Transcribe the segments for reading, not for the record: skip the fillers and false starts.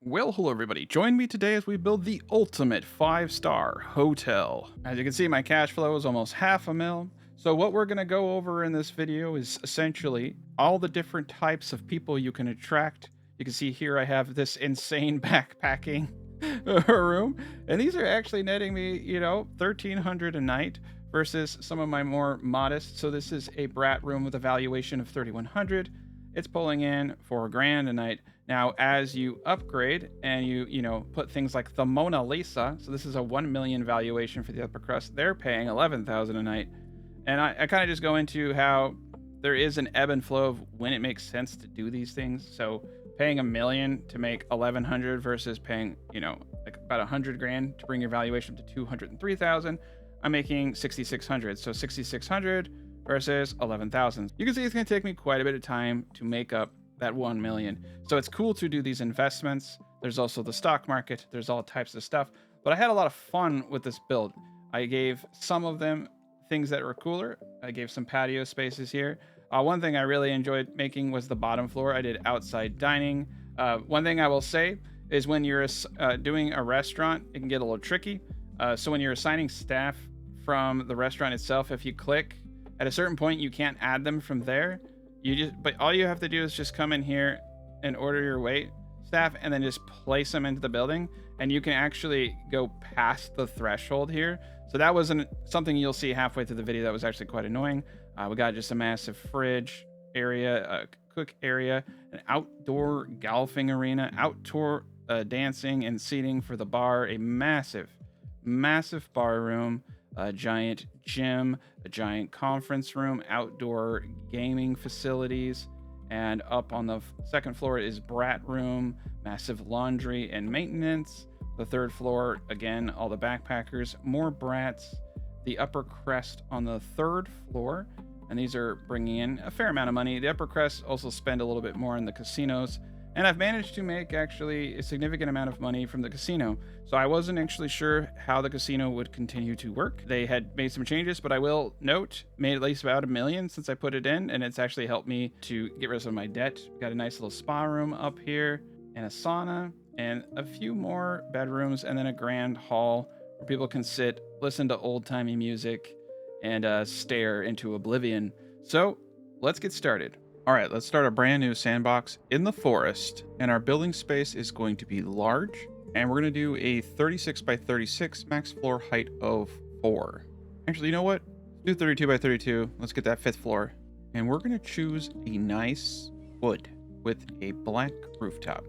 Well, hello everybody. Join me today as we build the ultimate 5-star hotel. As you can see, my cash flow is almost $500,000. So what we're going to go over in this video is essentially all the different types of people you can attract. You can see here I have this insane backpacking room, and these are actually netting me, $1,300 a night versus some of my more modest. So this is a brat room with a valuation of $3,100. It's pulling in $4,000 a night. Now, as you upgrade and you put things like the Mona Lisa, so this is a 1 million valuation for the Upper Crust, they're paying 11,000 a night. And I kind of just go into how there is an ebb and flow of when it makes sense to do these things. So paying $1 million to make 1,100 versus paying, like about $100,000 to bring your valuation up to 203,000, I'm making 6,600. So 6,600 versus 11,000. You can see it's going to take me quite a bit of time to make up that 1 million. So it's cool to do these investments. There's also the stock market. There's all types of stuff. But I had a lot of fun with this build. I gave some of them things that were cooler. I gave some patio spaces here. One thing I really enjoyed making was the bottom floor. I did outside dining. One thing I will say is when you're doing a restaurant, it can get a little tricky. So when you're assigning staff from the restaurant itself, if you click, at a certain point, you can't add them from there. But all you have to do is just come in here and order your wait staff and then just place them into the building, and you can actually go past the threshold here. So that wasn't something you'll see halfway through the video. That was actually quite annoying. We got just a massive fridge area, a cook area, an outdoor golfing arena, outdoor dancing and seating for the bar, a massive bar room, a giant gym, a giant conference room, outdoor gaming facilities, and up on the second floor is brat room, massive laundry and maintenance. The third floor, again, all the backpackers, more brats, the Upper Crust on the third floor, and these are bringing in a fair amount of money. The Upper Crust also spend a little bit more in the casinos, and I've managed to make actually a significant amount of money from the casino. So I wasn't actually sure how the casino would continue to work. They had made some changes, but I will note, made at least about $1 million since I put it in, and it's actually helped me to get rid of some of my debt. Got a nice little spa room up here, and a sauna, and a few more bedrooms, and then a grand hall where people can sit, listen to old-timey music, and stare into oblivion. So let's get started. All right, let's start a brand new sandbox in the forest, and our building space is going to be large, and we're going to do a 36 by 36 max floor height of 4. Actually, you know what? Let's do 32 by 32. Let's get that 5th floor, and we're going to choose a nice wood with a black rooftop.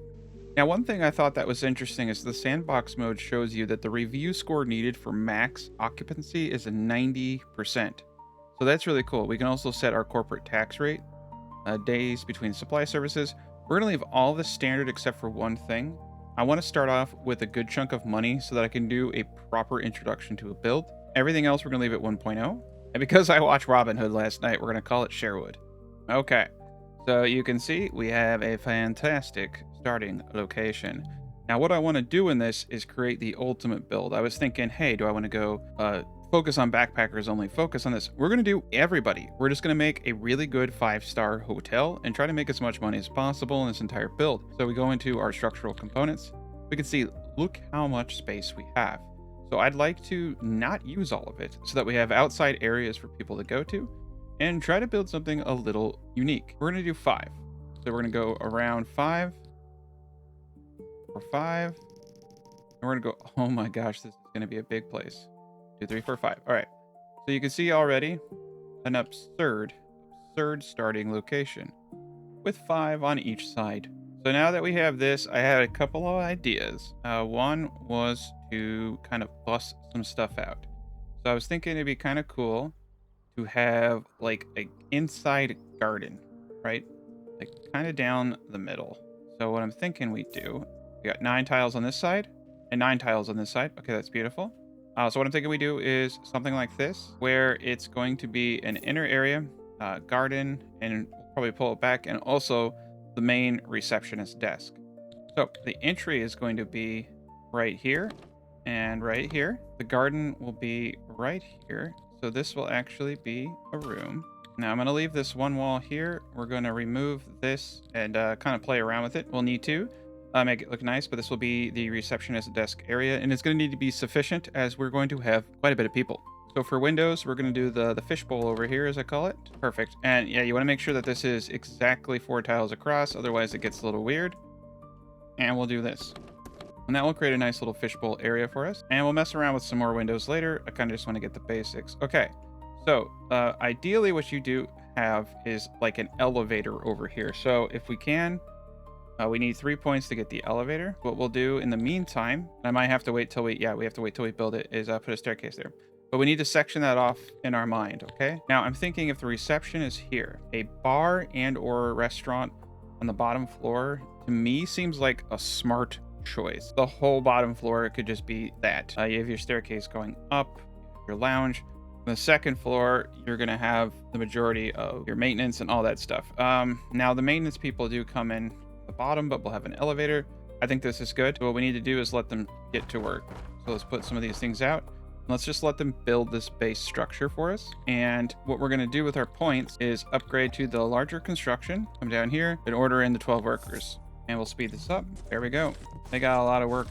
Now, one thing I thought that was interesting is the sandbox mode shows you that the review score needed for max occupancy is a 90%. So that's really cool. We can also set our corporate tax rate. Days between supply services. We're going to leave all this standard except for one thing. I want to start off with a good chunk of money so that I can do a proper introduction to a build. Everything else we're going to leave at 1.0. And because I watched Robin Hood last night, we're going to call it Sherwood. Okay, so you can see we have a fantastic starting location. Now what I want to do in this is create the ultimate build. I was thinking, hey, do I want to go focus on backpackers only, focus on this? We're going to do everybody. We're just going to make a really good 5-star hotel and try to make as much money as possible in this entire build. So we go into our structural components. We can see, look how much space we have. So I'd like to not use all of it so that we have outside areas for people to go to and try to build something a little unique. We're going to do 5. So we're going to go around 5 or 5. And we're going to go, oh my gosh, this is going to be a big place. 2, 3, 4, 5. All right. So you can see already an absurd starting location with 5 on each side. So now that we have this, I had a couple of ideas. One was to kind of bust some stuff out. So I was thinking it'd be kind of cool to have like an inside garden, right? Like kind of down the middle. So what I'm thinking we do, we got 9 tiles on this side and 9 tiles on this side. Okay, that's beautiful. So what I'm thinking we do is something like this, where it's going to be an inner area, garden, and we'll probably pull it back, and also the main receptionist desk. So the entry is going to be right here and right here. The garden will be right here. So this will actually be a room. Now I'm going to leave this one wall here. We're going to remove this and kind of play around with it. We'll need to. make it look nice, but this will be the receptionist desk area, and it's going to need to be sufficient as we're going to have quite a bit of people. So for windows, we're going to do the fishbowl over here, as I call it. Perfect. And yeah, you want to make sure that this is exactly 4 tiles across, otherwise it gets a little weird. And we'll do this. And that will create a nice little fishbowl area for us. And we'll mess around with some more windows later. I kind of just want to get the basics. Okay. So ideally what you do have is like an elevator over here. So if we can, we need 3 points to get the elevator. What we'll do in the meantime, I might have to wait till we have to wait till we build it, is put a staircase there. But we need to section that off in our mind, okay? Now, I'm thinking if the reception is here, a bar and or restaurant on the bottom floor, to me, seems like a smart choice. The whole bottom floor could just be that. You have your staircase going up, your lounge. On the second floor, you're going to have the majority of your maintenance and all that stuff. Now, the maintenance people do come in the bottom, but we'll have an elevator. I think this is good. So what we need to do is let them get to work. So let's put some of these things out. Let's just let them build this base structure for us. And what we're going to do with our points is upgrade to the larger construction. Come down here and order in the 12 workers. And we'll speed this up. There we go. They got a lot of work.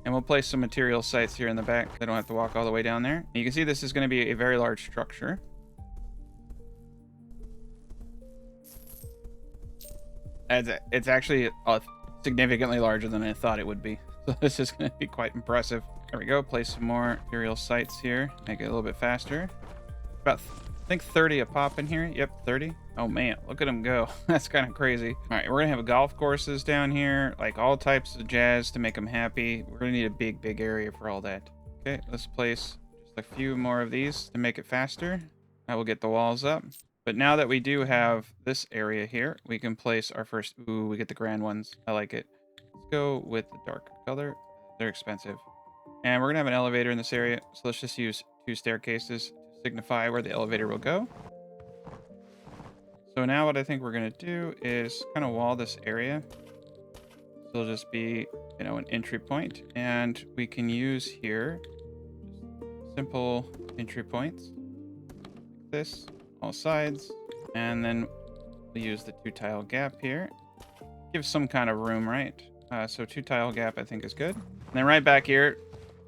And we'll place some material sites here in the back. They don't have to walk all the way down there. And you can see this is going to be a very large structure. It's actually significantly larger than I thought it would be. So this is going to be quite impressive. There we go. Place some more material sites here. Make it a little bit faster. About, I think 30 a pop in here. Yep, 30. Oh man, look at them go. That's kind of crazy. All right, we're going to have golf courses down here, like all types of jazz to make them happy. We're going to need a big area for all that. Okay, let's place just a few more of these to make it faster. I will get the walls up. But now that we do have this area here, we can place our first... Ooh, we get the grand ones. I like it. Let's go with the dark color. They're expensive. And we're going to have an elevator in this area. So let's just use 2 staircases to signify where the elevator will go. So now what I think we're going to do is kind of wall this area. So it'll just be, you know, an entry point. And we can use here just simple entry points. Like this, all sides. And then we'll use the 2 tile gap here. Give some kind of room, right? So 2 tile gap I think is good. And then right back here,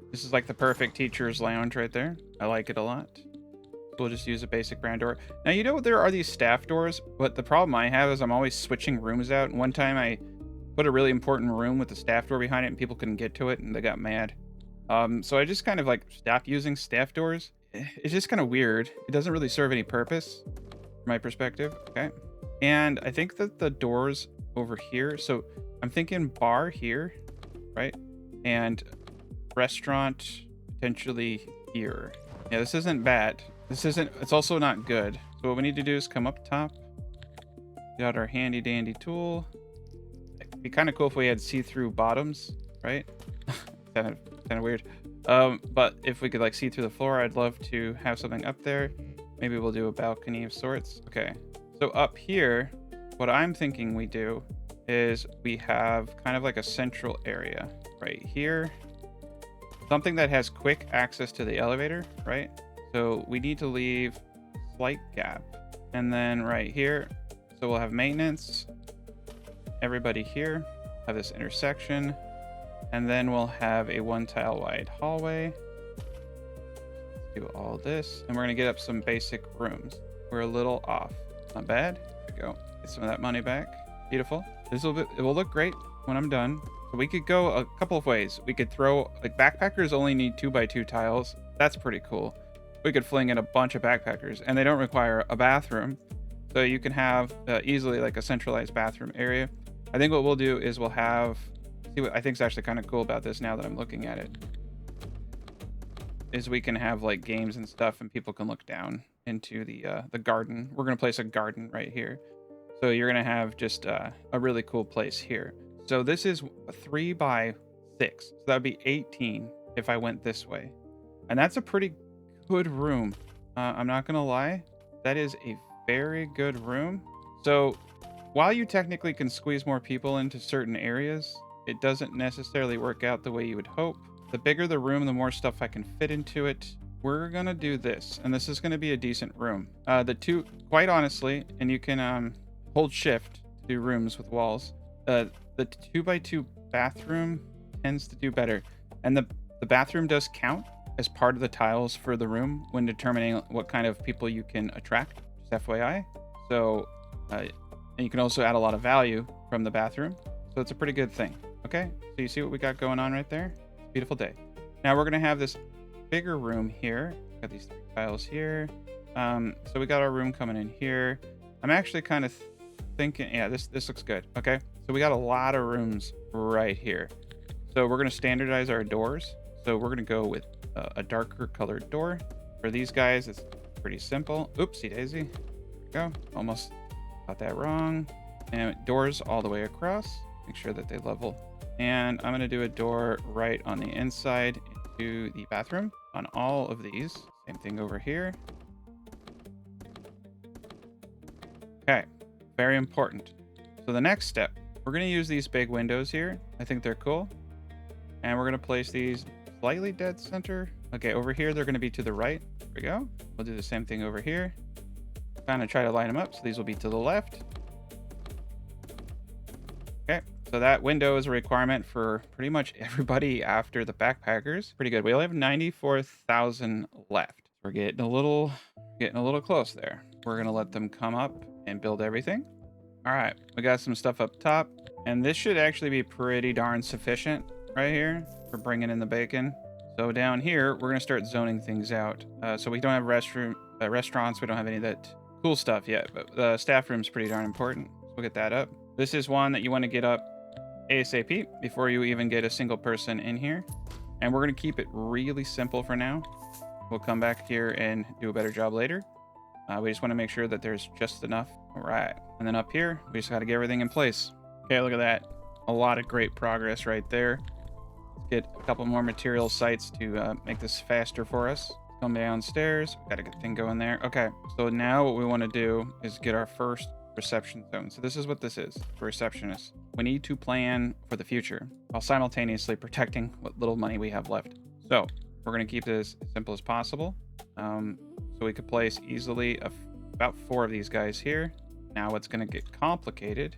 this is like the perfect teacher's lounge right there. I like it a lot. We'll just use a basic brand door. Now, you know, there are these staff doors, but the problem I have is I'm always switching rooms out. And one time I put a really important room with the staff door behind it and people couldn't get to it and they got mad. So I just kind of like stopped using staff doors. It's just kind of weird. It doesn't really serve any purpose from my perspective. Okay. And I think that the doors over here, so I'm thinking bar here, right? And restaurant potentially here. Yeah, this isn't bad. It's also not good. So what we need to do is come up top. Got our handy dandy tool. It'd be kind of cool if we had see-through bottoms, right? kind of weird. But if we could like see through the floor, I'd love to have something up there. Maybe we'll do a balcony of sorts. Okay. So up here, what I'm thinking we do is we have kind of like a central area right here. Something that has quick access to the elevator, right? So we need to leave a slight gap. And then right here, so we'll have maintenance. Everybody here have this intersection. And then we'll have a 1 tile wide hallway. Do all this. And we're going to get up some basic rooms. We're a little off. Not bad. There we go. Get some of that money back. Beautiful. It will look great when I'm done. So we could go a couple of ways. We could throw, like, backpackers only need 2x2 tiles. That's pretty cool. We could fling in a bunch of backpackers and they don't require a bathroom. So you can have easily like a centralized bathroom area. I think what we'll do is we'll have, see what I think is actually kind of cool about this now that I'm looking at it, is we can have like games and stuff and people can look down into the garden. We're going to place a garden right here. So you're going to have just a really cool place here. So this is 3x6. So that would be 18 if I went this way. And that's a pretty good room. I'm not going to lie. That is a very good room. So while you technically can squeeze more people into certain areas, it doesn't necessarily work out the way you would hope. The bigger the room, the more stuff I can fit into it. We're going to do this, and this is going to be a decent room. Quite honestly, and you can hold shift to do rooms with walls. The 2x2 bathroom tends to do better. And the bathroom does count as part of the tiles for the room when determining what kind of people you can attract, just FYI. So, and you can also add a lot of value from the bathroom. So it's a pretty good thing. Okay, so you see what we got going on right there? Beautiful day. Now we're gonna have this bigger room here. Got these 3 tiles here. So we got our room coming in here. I'm actually kind of thinking, yeah, this looks good. Okay, so we got a lot of rooms right here. So we're gonna standardize our doors. So we're gonna go with a darker colored door. For these guys, it's pretty simple. Oopsie daisy. There we go. Almost got that wrong. And doors all the way across. Make sure that they level. And I'm gonna do a door right on the inside into the bathroom on all of these. Same thing over here. Okay, very important. So the next step, we're gonna use these big windows here. I think they're cool. And we're gonna place these slightly dead center. Okay, over here, they're gonna be to the right. There we go. We'll do the same thing over here. Kind of try to line them up. So these will be to the left. Okay, so that window is a requirement for pretty much everybody after the backpackers. Pretty good. We only have 94,000 left. We're getting a little close there. We're gonna let them come up and build everything. All right, we got some stuff up top, and this should actually be pretty darn sufficient right here for bringing in the bacon. So down here, we're gonna start zoning things out. So we don't have restaurants. We don't have any of that cool stuff yet, but the staff room's pretty darn important. So we'll get that up. This is one that you want to get up ASAP before you even get a single person in here. And we're gonna keep it really simple for now. We'll come back here and do a better job later. We just want to make sure that there's just enough. All right. And then up here, we just got to get everything in place. Okay, look at that. A lot of great progress right there. Let's get a couple more material sites to make this faster for us. Come downstairs. Got a good thing going there. Okay, so now what we want to do is get our first reception zone. So this is what this is for receptionists. We need to plan for the future while simultaneously protecting what little money we have left. So we're going to keep this as simple as possible. So we could place easily about 4 of these guys here. Now what's going to get complicated.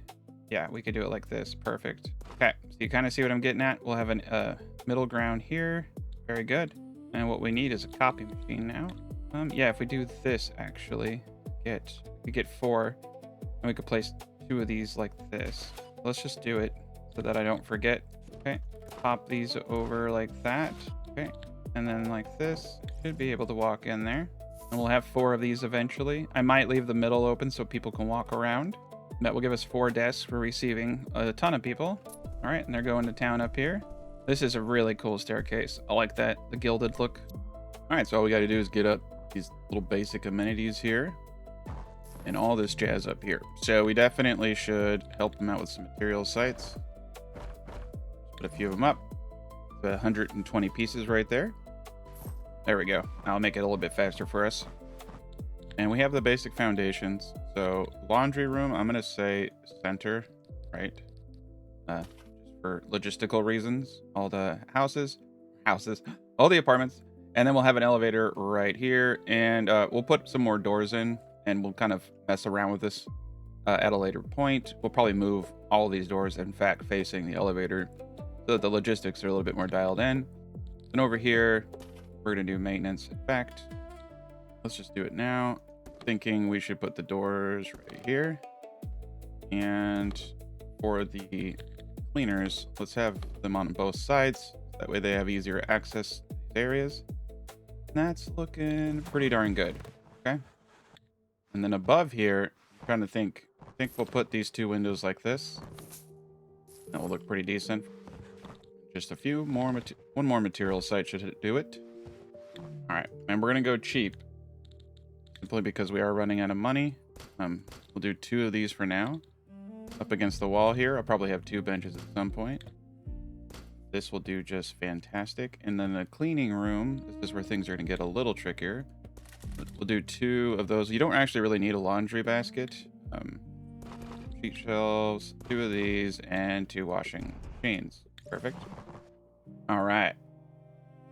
Yeah, we could do it like this. Perfect. Okay, so you kind of see what I'm getting at. We'll have a middle ground here. Very good. And what we need is a copy machine now. Yeah, if we do this, actually, we get 4, and we could place 2 of these like this. Let's just do it so that I don't forget. Okay, pop these over like that. Okay, and then like this. Should be able to walk in there. And we'll have 4 of these eventually. I might leave the middle open so people can walk around. That will give us 4 desks for receiving a ton of people. All right, and they're going to town up here. This is a really cool staircase. I like that, the gilded look. All right, so all we got to do is get up these little basic amenities here and all this jazz up here. So we definitely should help them out with some material sites. Put a few of them up. 120 pieces right there. There we go. I'll make it a little bit faster for us. And we have the basic foundations. So laundry room, I'm going to say center, right? Just for logistical reasons. All the houses, all the apartments. And then we'll have an elevator right here. And we'll put some more doors in, and we'll kind of mess around with this at a later point. We'll probably move all of these doors, in fact, facing the elevator, so that the logistics are a little bit more dialed in. And over here, we're going to do maintenance. In fact, let's just do it now. Thinking we should put the doors right here. And for the cleaners, let's have them on both sides. That way they have easier access to these areas. And that's looking pretty darn good. Okay. And then above here, I'm trying to think. I think we'll put these 2 windows like this. That will look pretty decent. Just a few more, one more material site should do it. All right, and we're gonna go cheap, simply because we are running out of money. We'll do 2 of these for now. Up against the wall here, I'll probably have 2 benches at some point. This will do just fantastic. And then the cleaning room, this is where things are gonna get a little trickier. We'll do 2 of those. You don't actually really need a laundry basket. Sheet shelves, 2 of these, and 2 washing machines. Perfect. All right.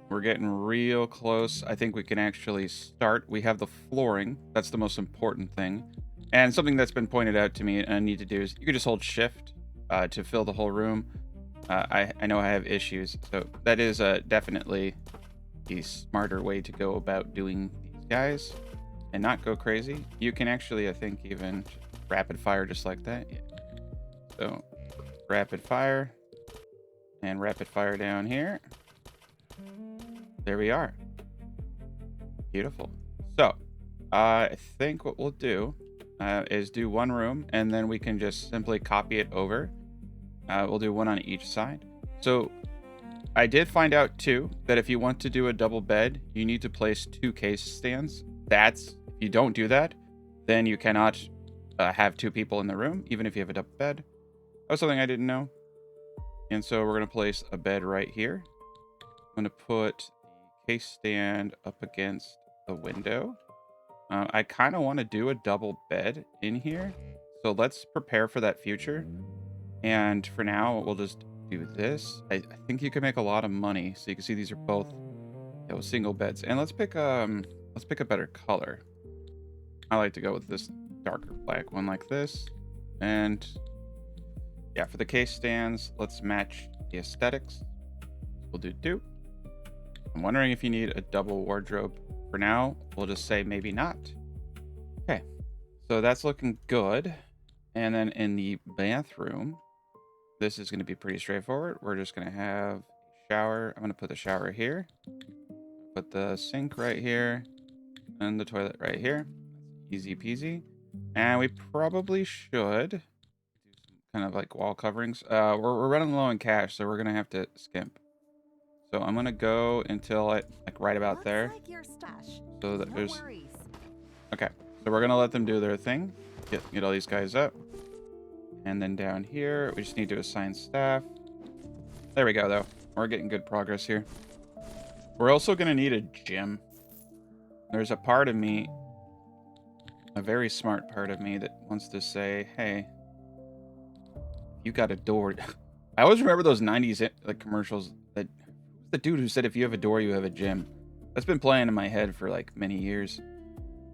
We're getting real close. I think we can actually start. We have the flooring. That's the most important thing. And something that's been pointed out to me and I need to do is you can just hold shift to fill the whole room. I know I have issues, so that is definitely the smarter way to go about doing these guys and not go crazy. You can actually, I think, even rapid fire just like that. Yeah. So rapid fire and rapid fire down here. There we are. Beautiful. So I think what we'll do is do one room, and then we can just simply copy it over. We'll do one on each side. So I did find out too that if you want to do a double bed, you need to place 2 case stands. If you don't do that, then you cannot have 2 people in the room, even if you have a double bed. That was something I didn't know. And so we're going to place a bed right here. I'm going to put the case stand up against the window. I kind of want to do a double bed in here. So let's prepare for that future. And for now, we'll just do this. I think you can make a lot of money. So you can see these are both single beds. And let's pick a better color. I like to go with this darker black one like this. And yeah, for the case stands, let's match the aesthetics. We'll do 2. I'm wondering if you need a double wardrobe. For now, we'll just say maybe not. Okay, so that's looking good. And then in the bathroom, this is going to be pretty straightforward. We're just going to have a shower. I'm going to put the shower here. Put the sink right here. And the toilet right here. Easy peasy. And we probably should do some kind of like wall coverings. We're running low on cash, so we're going to have to skimp. So I'm going to go until like right about there. So that there's... Okay, so we're going to let them do their thing. Get all these guys up. And then down here, we just need to assign staff. There we go, though. We're getting good progress here. We're also going to need a gym. There's a part of me, a very smart part of me, that wants to say, hey, you got a door. I always remember those 90s like commercials. That the dude who said, if you have a door, you have a gym. That's been playing in my head for like many years.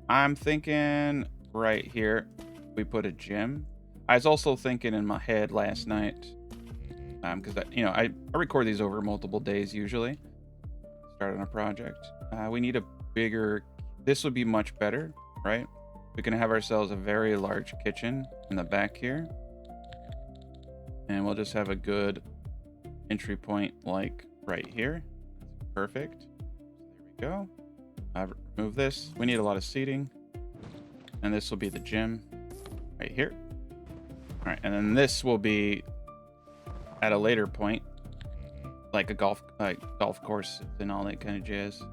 I'm thinking right here, we put a gym. I was also thinking in my head last night, because I record these over multiple days usually. Start on a project. We need a bigger. This would be much better, right? We can have ourselves a very large kitchen in the back here, and we'll just have a good entry point like right here. Perfect. There we go. Remove this. We need a lot of seating, and this will be the gym right here. All right, and then this will be at a later point, like a golf course and all that kind of jazz.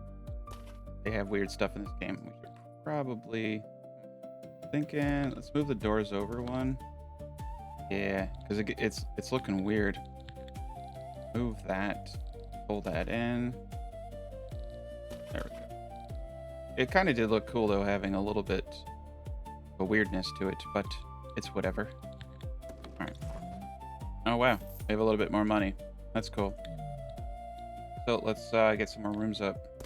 They have weird stuff in this game. We should probably thinking. Let's move the doors over one. Yeah, because it's looking weird. Move that. Pull that in. There we go. It kind of did look cool though, having a little bit of weirdness to it, but it's whatever. All right. Oh wow, we have a little bit more money. That's cool. So let's get some more rooms up.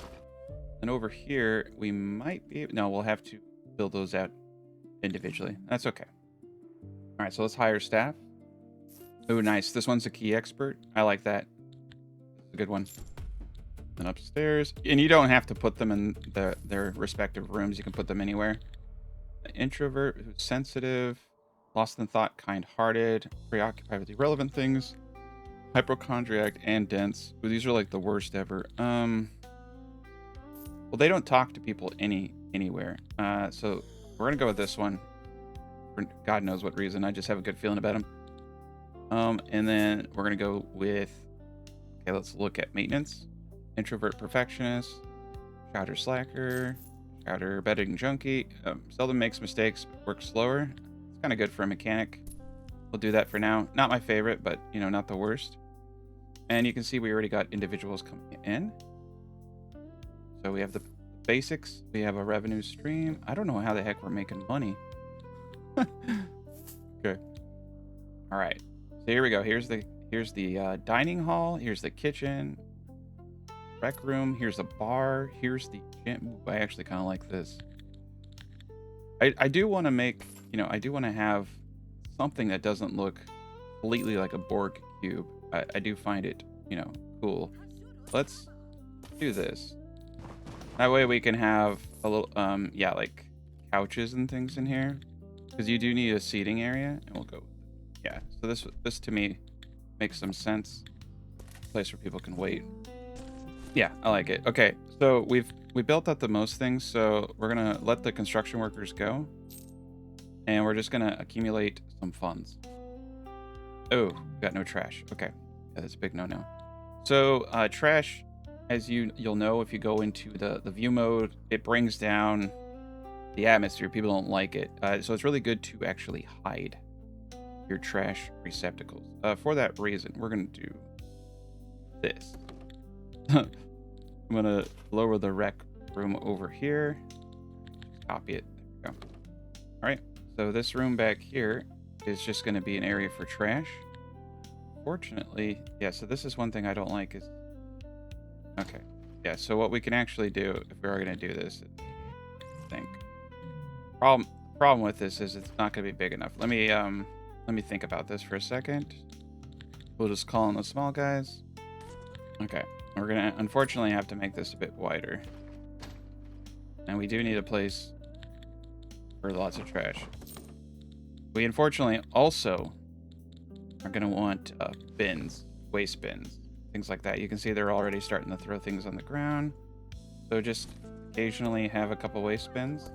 And over here, we might be... No, we'll have to build those out individually. That's okay. All right, so let's hire staff. Oh, nice. This one's a key expert. I like that. It's a good one. Then upstairs. And you don't have to put them in their respective rooms. You can put them anywhere. An introvert who's sensitive, lost in thought, kind-hearted, preoccupied with irrelevant things, hypochondriac, and dense. Ooh, these are like the worst ever. Well, they don't talk to people anywhere. So we're gonna go with this one. For God knows what reason. I just have a good feeling about him. And then we're gonna go with. Okay, let's look at maintenance. Introvert perfectionist, shouter slacker, shouter bedding junkie. Seldom makes mistakes, works slower. It's kind of good for a mechanic. We'll do that for now. Not my favorite, but not the worst. And you can see we already got individuals coming in. So we have the basics. We have a revenue stream. I don't know how the heck we're making money. Okay. All right. So here we go. Here's the dining hall. Here's the kitchen. Rec room. Here's a bar. Here's the gym. Ooh, I actually kind of like this. I do want to make, I do want to have something that doesn't look completely like a Borg cube. I do find it, you know, cool. Let's do this. That way we can have a little, yeah, like couches and things in here, because you do need a seating area, and we'll go. Yeah, so this to me makes some sense. Place where people can wait. Yeah, I like it. Okay, so we built up the most things, so we're gonna let the construction workers go, and we're just gonna accumulate some funds. Oh, we got no trash. Okay, yeah, that's a big no-no. So trash, as you'll know if you go into the view mode, it brings down the atmosphere. People don't like it, so it's really good to actually hide your trash receptacles. For that reason, we're gonna do this. I'm gonna lower the rec room over here. Just copy it. There we go. All right. So this room back here is just gonna be an area for trash. Fortunately, yeah. So this is one thing I don't like is. Okay. Yeah. So what we can actually do if we are gonna do this, I think. Problem with this is it's not gonna be big enough. Let me think about this for a second. We'll just call in the small guys. Okay. We're gonna unfortunately have to make this a bit wider. And we do need a place for lots of trash. We unfortunately also are gonna want bins, waste bins, things like that. You can see they're already starting to throw things on the ground. So just occasionally have a couple waste bins.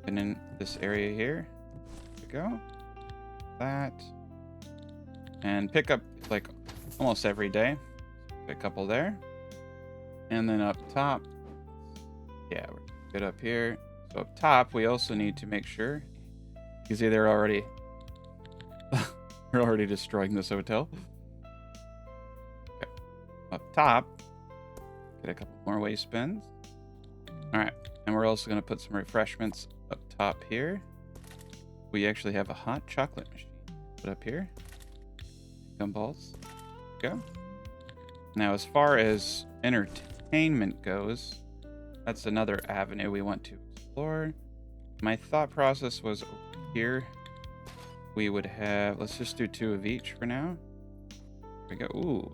Even in this area here. There we go. That. And pick up like almost every day. A couple there. And then up top. Yeah, we're good up here. So up top, we also need to make sure. You can see they're already they're already destroying this hotel. Okay. Up top, get a couple more waste bins. Alright. And we're also gonna put some refreshments up top here. We actually have a hot chocolate machine. Put up here. Gumballs. Go. Now, as far as entertainment goes, that's another avenue we want to explore. My thought process was over here. We would have, let's just do 2 of each for now. There we go. Ooh,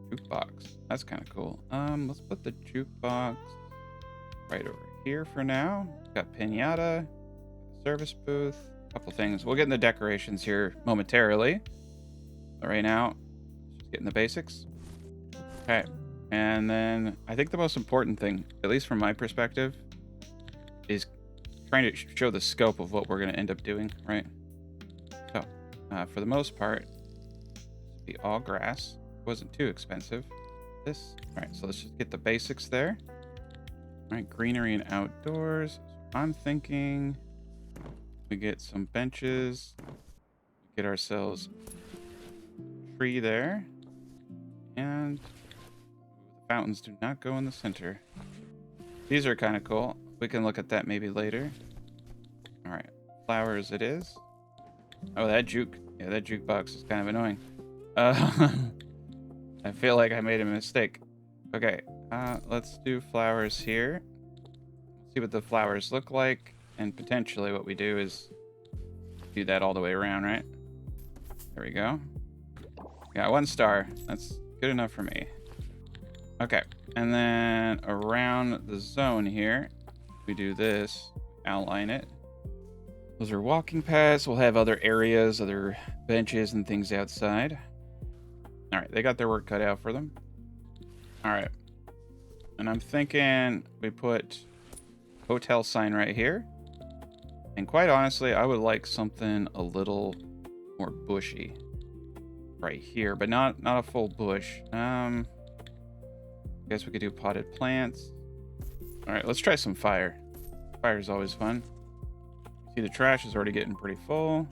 jukebox. That's kind of cool. Let's put the jukebox right over here for now. Got pinata, service booth, a couple things. We'll get in the decorations here momentarily. But right now, just getting the basics. Okay, and then I think the most important thing, at least from my perspective, is trying to show the scope of what we're going to end up doing, right? So, for the most part, this will be all grass. It wasn't too expensive. This, all right, so let's just get the basics there. All right, greenery and outdoors. I'm thinking we get some benches, get ourselves a tree there, and fountains do not go in the center. These are kind of cool. We can look at that maybe later. All right, flowers it is. Oh, that jukebox is kind of annoying. I feel like I made a mistake. Okay, let's do flowers here. See what the flowers look like, and potentially what we do is do that all the way around, right? There we go. Got 1 star. That's good enough for me. Okay, and then around the zone here, we do this, outline it. Those are walking paths. We'll have other areas, other benches and things outside. All right, they got their work cut out for them. All right, and I'm thinking we put hotel sign right here. And quite honestly, I would like something a little more bushy right here, but not a full bush. I guess we could do potted plants. All right, let's try some fire. Fire is always fun. See, the trash is already getting pretty full.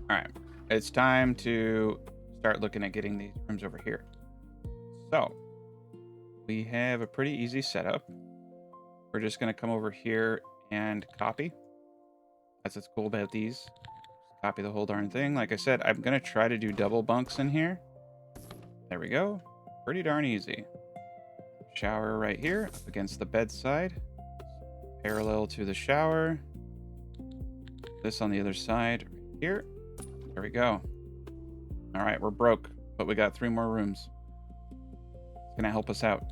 All right, it's time to start looking at getting these rooms over here. So we have a pretty easy setup. We're just gonna come over here and copy. That's what's cool about these. Just copy the whole darn thing. Like I said, I'm gonna try to do double bunks in here. There we go. Pretty darn easy. Shower right here up against the bedside, parallel to the shower. This on the other side right here. There we go. All right, we're broke, but we got 3 more rooms. It's gonna help us out.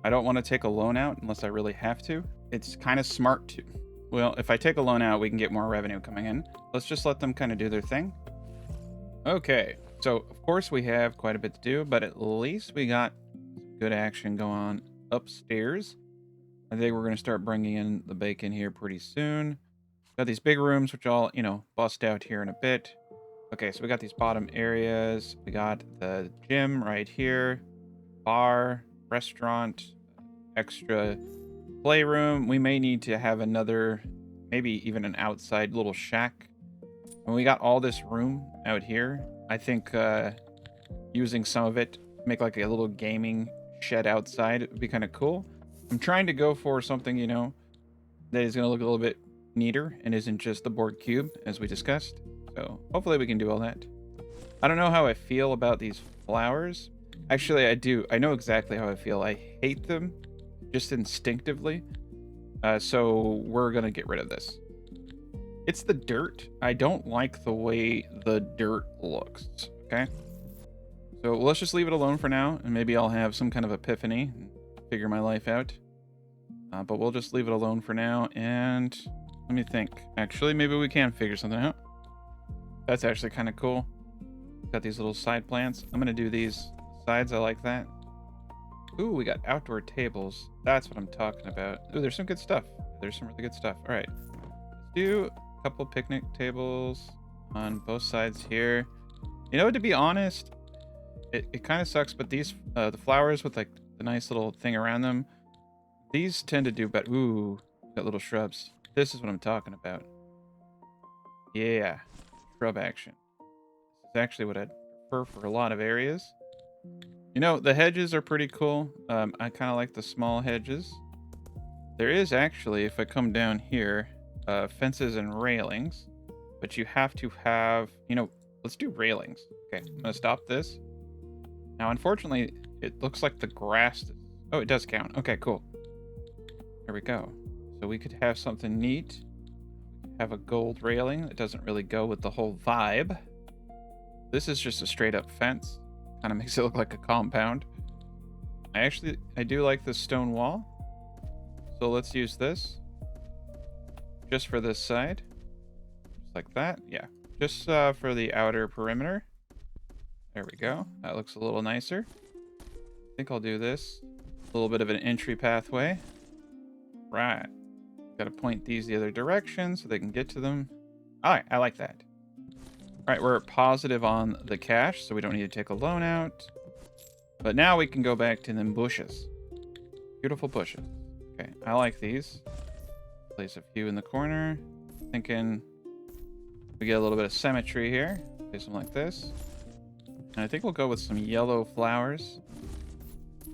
I don't want to take a loan out unless I really have to. It's kind of smart to. Well, if I take a loan out, we can get more revenue coming in. Let's just let them kind of do their thing. Okay, so of course we have quite a bit to do, but at least we got good action going on upstairs. I think we're going to start bringing in the bacon here pretty soon. Got these big rooms, which I'll, bust out here in a bit. Okay, so we got these bottom areas. We got the gym right here, bar, restaurant, extra playroom. We may need to have another, maybe even an outside little shack. And we got all this room out here. I think using some of it, make like a little gaming shed outside, it would be kind of cool. I'm trying to go for something, that is going to look a little bit neater and isn't just the board cube, as we discussed. So hopefully we can do all that. I don't know how I feel about these flowers. Actually, I do. I know exactly how I feel. I hate them just instinctively. So we're going to get rid of this. It's the dirt. I don't like the way the dirt looks. Okay. So let's just leave it alone for now. And maybe I'll have some kind of epiphany and figure my life out. But we'll just leave it alone for now. And let me think. Actually, maybe we can figure something out. That's actually kind of cool. Got these little side plants. I'm going to do these sides. I like that. Ooh, we got outdoor tables. That's what I'm talking about. Ooh, there's some good stuff. There's some really good stuff. All right. Let's do a couple picnic tables on both sides here. To be honest, it kind of sucks, but these, the flowers with like the nice little thing around them, these tend to do better. Ooh, got little shrubs. This is what I'm talking about. Yeah, shrub action. This is actually what I'd prefer for a lot of areas. The hedges are pretty cool. I kind of like the small hedges. There is actually, if I come down here, fences and railings, but you have to have, let's do railings. Okay, I'm gonna stop this. Now, unfortunately, it looks like the grass. Oh, it does count. Okay, cool. There we go. So we could have something neat. Have a gold railing that doesn't really go with the whole vibe. This is just a straight up fence. Kind of makes it look like a compound. I do like this stone wall. So let's use this. Just for this side. Just like that. Yeah. Just for the outer perimeter. There we go. That looks a little nicer. I think I'll do this. A little bit of an entry pathway. Right. Got to point these the other direction so they can get to them. All right, I like that. All right, we're positive on the cash, so we don't need to take a loan out. But now we can go back to them bushes. Beautiful bushes. Okay, I like these. Place a few in the corner. Thinking we get a little bit of symmetry here. Place them like this. And I think we'll go with some yellow flowers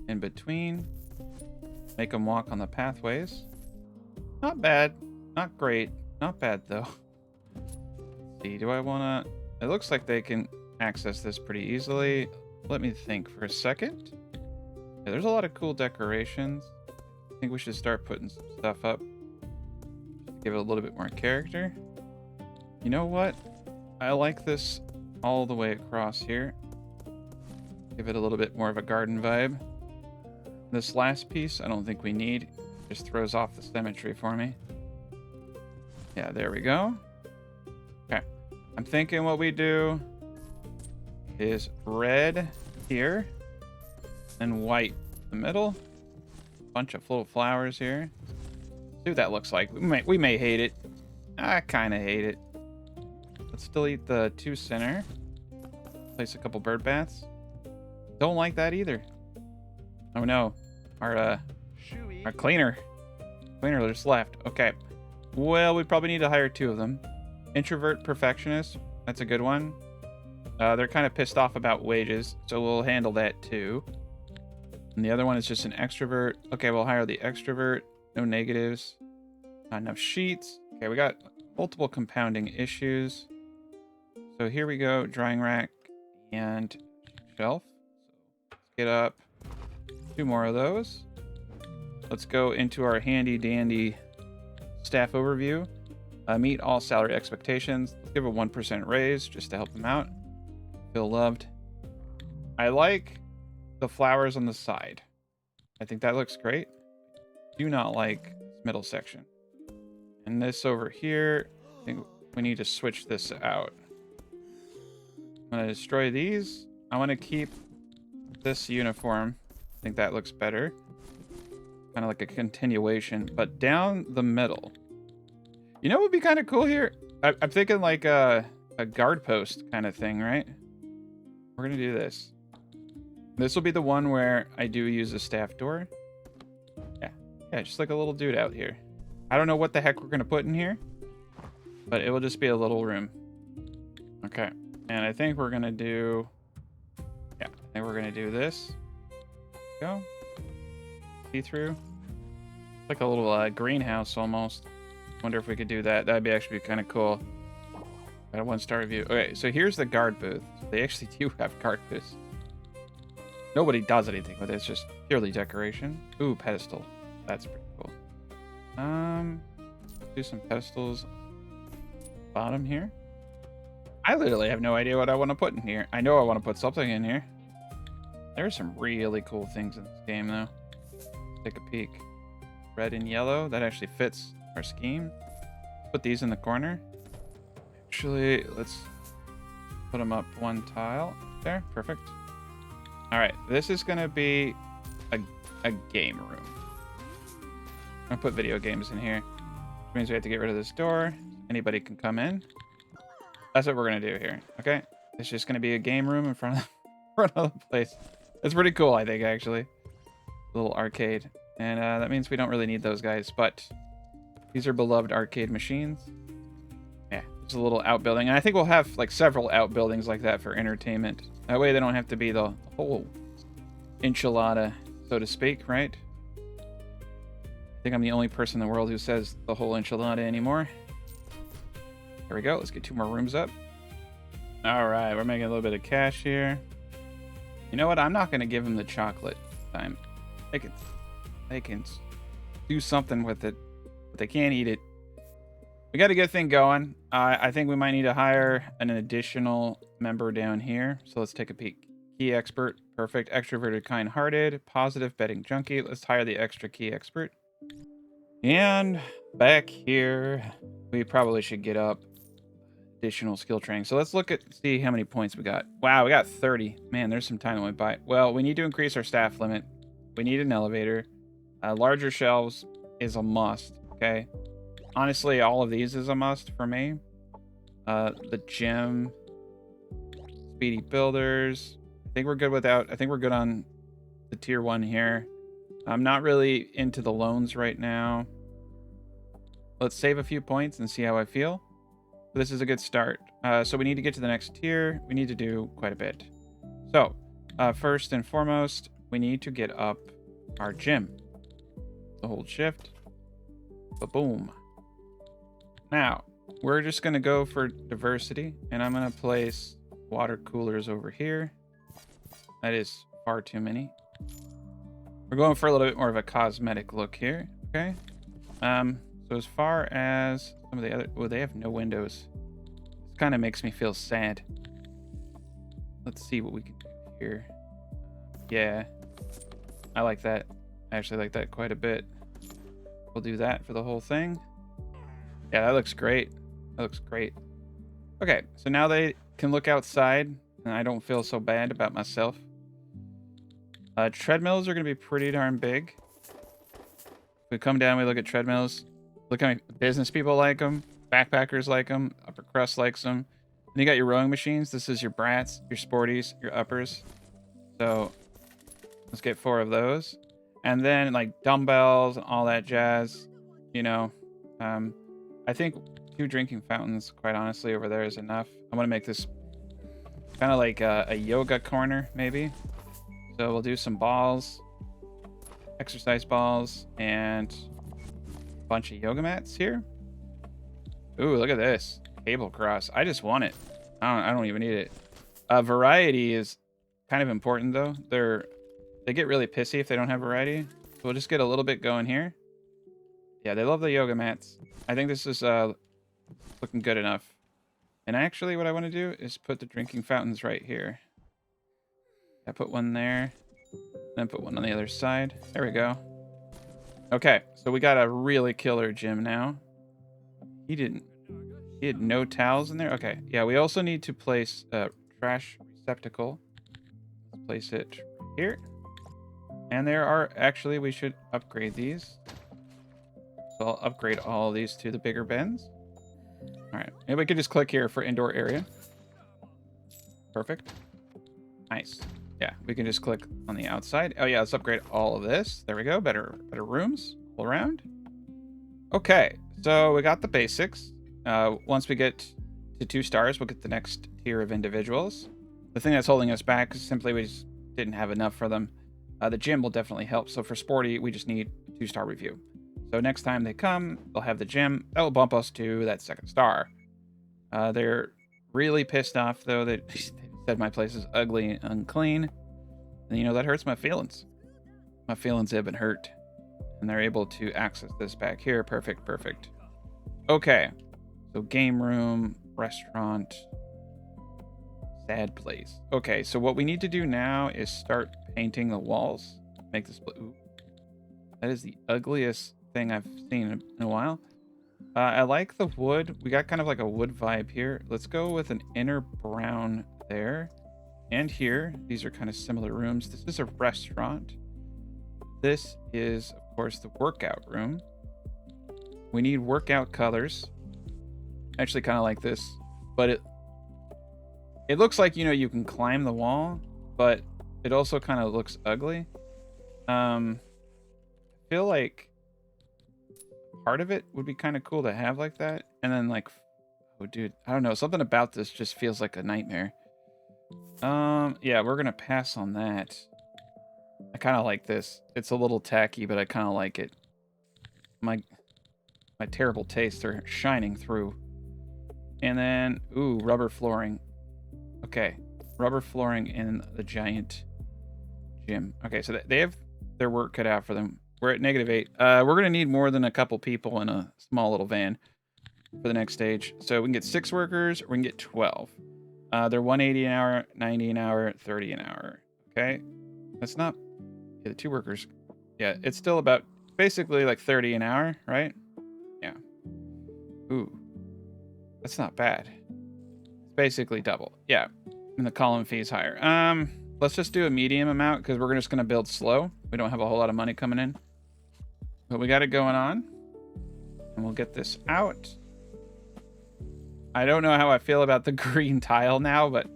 in between. Make them walk on the pathways. Not bad. Not great. Not bad, though. Let's see, do I want to... It looks like they can access this pretty easily. Let me think for a second. Yeah, there's a lot of cool decorations. I think we should start putting some stuff up. Give it a little bit more character. You know what? I like this all the way across here. Give it a little bit more of a garden vibe. This last piece, I don't think we need. Just throws off the symmetry for me. Yeah, there we go. Okay. I'm thinking what we do is red here and white in the middle. Bunch of little flowers here. See what that looks like. We may hate it. I kind of hate it. Let's delete the 2 center. Place a couple bird baths. Don't like that either. Oh no. Our cleaner just left. Okay. Well, we probably need to hire 2 of them. Introvert perfectionist. That's a good one. They're kind of pissed off about wages, so we'll handle that too. And the other one is just an extrovert. Okay, we'll hire the extrovert. No negatives. Not enough sheets. Okay, we got multiple compounding issues. So here we go. Drying rack and shelf. So let's get up 2 more of those. Let's go into our handy dandy staff overview. Meet all salary expectations. Let's give a 1% raise just to help them out. Feel loved. I like the flowers on the side. I think that looks great. Do not like this middle section. And this over here, I think we need to switch this out. I'm going to destroy these. I want to keep this uniform. I think that looks better. Kind of like a continuation, but down the middle. You know what would be kind of cool here? I'm thinking like a guard post kind of thing, right? We're going to do this. This will be the one where I do use a staff door. Yeah, just like a little dude out here. I don't know what the heck we're going to put in here, but it will just be a little room. Okay, and I think we're going to do... Yeah, I think we're going to do this. Go. See-through. Like a little greenhouse almost. Wonder if we could do that. That'd be actually kind of cool. Got a 1-star review. Okay, so here's the guard booth. They actually do have guard booths. Nobody does anything with it. It's just purely decoration. Ooh, pedestal. That's pretty cool. Do some pedestals. Bottom here. I literally have no idea what I want to put in here. I know I want to put something in here. There's some really cool things in this game, though. Let's take a peek. Red and yellow. That actually fits our scheme. Put these in the corner. Actually, let's put them up one tile. There. Perfect. All right. This is going to be a game room. I'm going to put video games in here. Which means we have to get rid of this door. Anybody can come in. That's what we're going to do here. Okay. It's just going to be a game room in front of the place. It's pretty cool, I think, actually. A little arcade. And that means we don't really need those guys, but these are beloved arcade machines. Yeah, it's a little outbuilding. And I think we'll have like several outbuildings like that for entertainment. That way they don't have to be the whole enchilada, so to speak, right? I think I'm the only person in the world who says the whole enchilada anymore. There we go. Let's get 2 more rooms up. All right, we're making a little bit of cash here. You know what? I'm not going to give them the chocolate time. They can do something with it, but they can't eat it. We got a good thing going. I think we might need to hire an additional member down here. So let's take a peek. Key expert, perfect. Extroverted, kind-hearted, positive, betting junkie. Let's hire the extra key expert. And back here, we probably should get up additional skill training. So let's see how many points we got. Wow, we got 30. Man, there's some time that went by. Well, we need to increase our staff limit. We need an elevator. Larger shelves is a must, okay? Honestly, all of these is a must for me. The gym, speedy builders. I think we're good on the tier 1 here. I'm not really into the loans right now. Let's save a few points and see how I feel. This is a good start. So we need to get to the next tier. We need to do quite a bit. So first and foremost, we need to get up our gym. So hold shift. Ba-boom. Now, we're just going to go for diversity, and I'm going to place water coolers over here. That is far too many. We're going for a little bit more of a cosmetic look here, okay? So as far as some of the other... Oh, they have no windows. This kind of makes me feel sad. Let's see what we can do here. Yeah, I like that. I actually like that quite a bit. We'll do that for the whole thing. Yeah, that looks great. That looks great. Okay, so now they can look outside, and I don't feel so bad about myself. Treadmills are going to be pretty darn big. If we come down, we look at treadmills. Look how many business people like them. Backpackers like them. Upper Crust likes them. And you got your rowing machines. This is your Brats, your Sporties, your Uppers. So let's get 4 of those. And then like dumbbells and all that jazz. You know, I think 2 drinking fountains, quite honestly, over there is enough. I want to make this kind of like a yoga corner, maybe. So we'll do some balls, exercise balls, and a bunch of yoga mats here. Ooh, look at this. Cable cross. I just want it. I don't even need it. Variety is kind of important, though. They get really pissy if they don't have variety. So we'll just get a little bit going here. Yeah, they love the yoga mats. I think this is looking good enough. And actually, what I want to do is put the drinking fountains right here. I put one there, then put one on the other side. There we go. Okay, so we got a really killer gym now. He had no towels in there. Okay, yeah, we also need to place a trash receptacle. Let's place it here. And there are, actually, we should upgrade these. So I'll upgrade all of these to the bigger bins. All right, maybe we could just click here for indoor area. Perfect. Nice. Yeah, we can just click on the outside. Oh yeah, let's upgrade all of this. There we go. Better rooms all around. Okay, so we got the basics. Once we get to 2 stars, we'll get the next tier of individuals. The thing that's holding us back is simply we just didn't have enough for them. The gym will definitely help. So for sporty, we just need a 2-star review. So next time they come, they'll have the gym. That will bump us to that 2nd star. They're really pissed off, though. They said my place is ugly and unclean. And, you know, that hurts my feelings. My feelings have been hurt. And they're able to access this back here. Perfect, perfect. Okay. So game room, restaurant, sad place. Okay, so what we need to do now is start painting the walls. Make this blue. Ooh. That is the ugliest thing I've seen in a while. I like the wood. We got kind of like a wood vibe here. Let's go with an inner brown there. And here, these are kind of similar rooms. This is a restaurant. This is, of course, the workout room. We need workout colors. Actually, kind of like this, but it looks like, you know, you can climb the wall, but it also kind of looks ugly. I feel like part of it would be kind of cool to have like that, and then like, oh dude, I don't know, something about this just feels like a nightmare. Yeah, we're gonna pass on that. I kind of like this. It's a little tacky, but I kind of like it. My terrible tastes are shining through. And then, ooh, rubber flooring. Okay, rubber flooring in the giant gym. Okay, so they have their work cut out for them. We're at -8. We're gonna need more than a couple people in a small little van for the next stage. So we can get 6 workers, or we can get 12. They're 180 an hour, 90 an hour, 30 an hour. Okay, that's not, yeah, the 2 workers. Yeah, it's still about basically like 30 an hour, right? Yeah. Ooh, that's not bad. It's basically double. Yeah, and the column fee is higher. Let's just do a medium amount because we're just gonna build slow. We don't have a whole lot of money coming in, but we got it going on, and we'll get this out. I don't know how I feel about the green tile now, but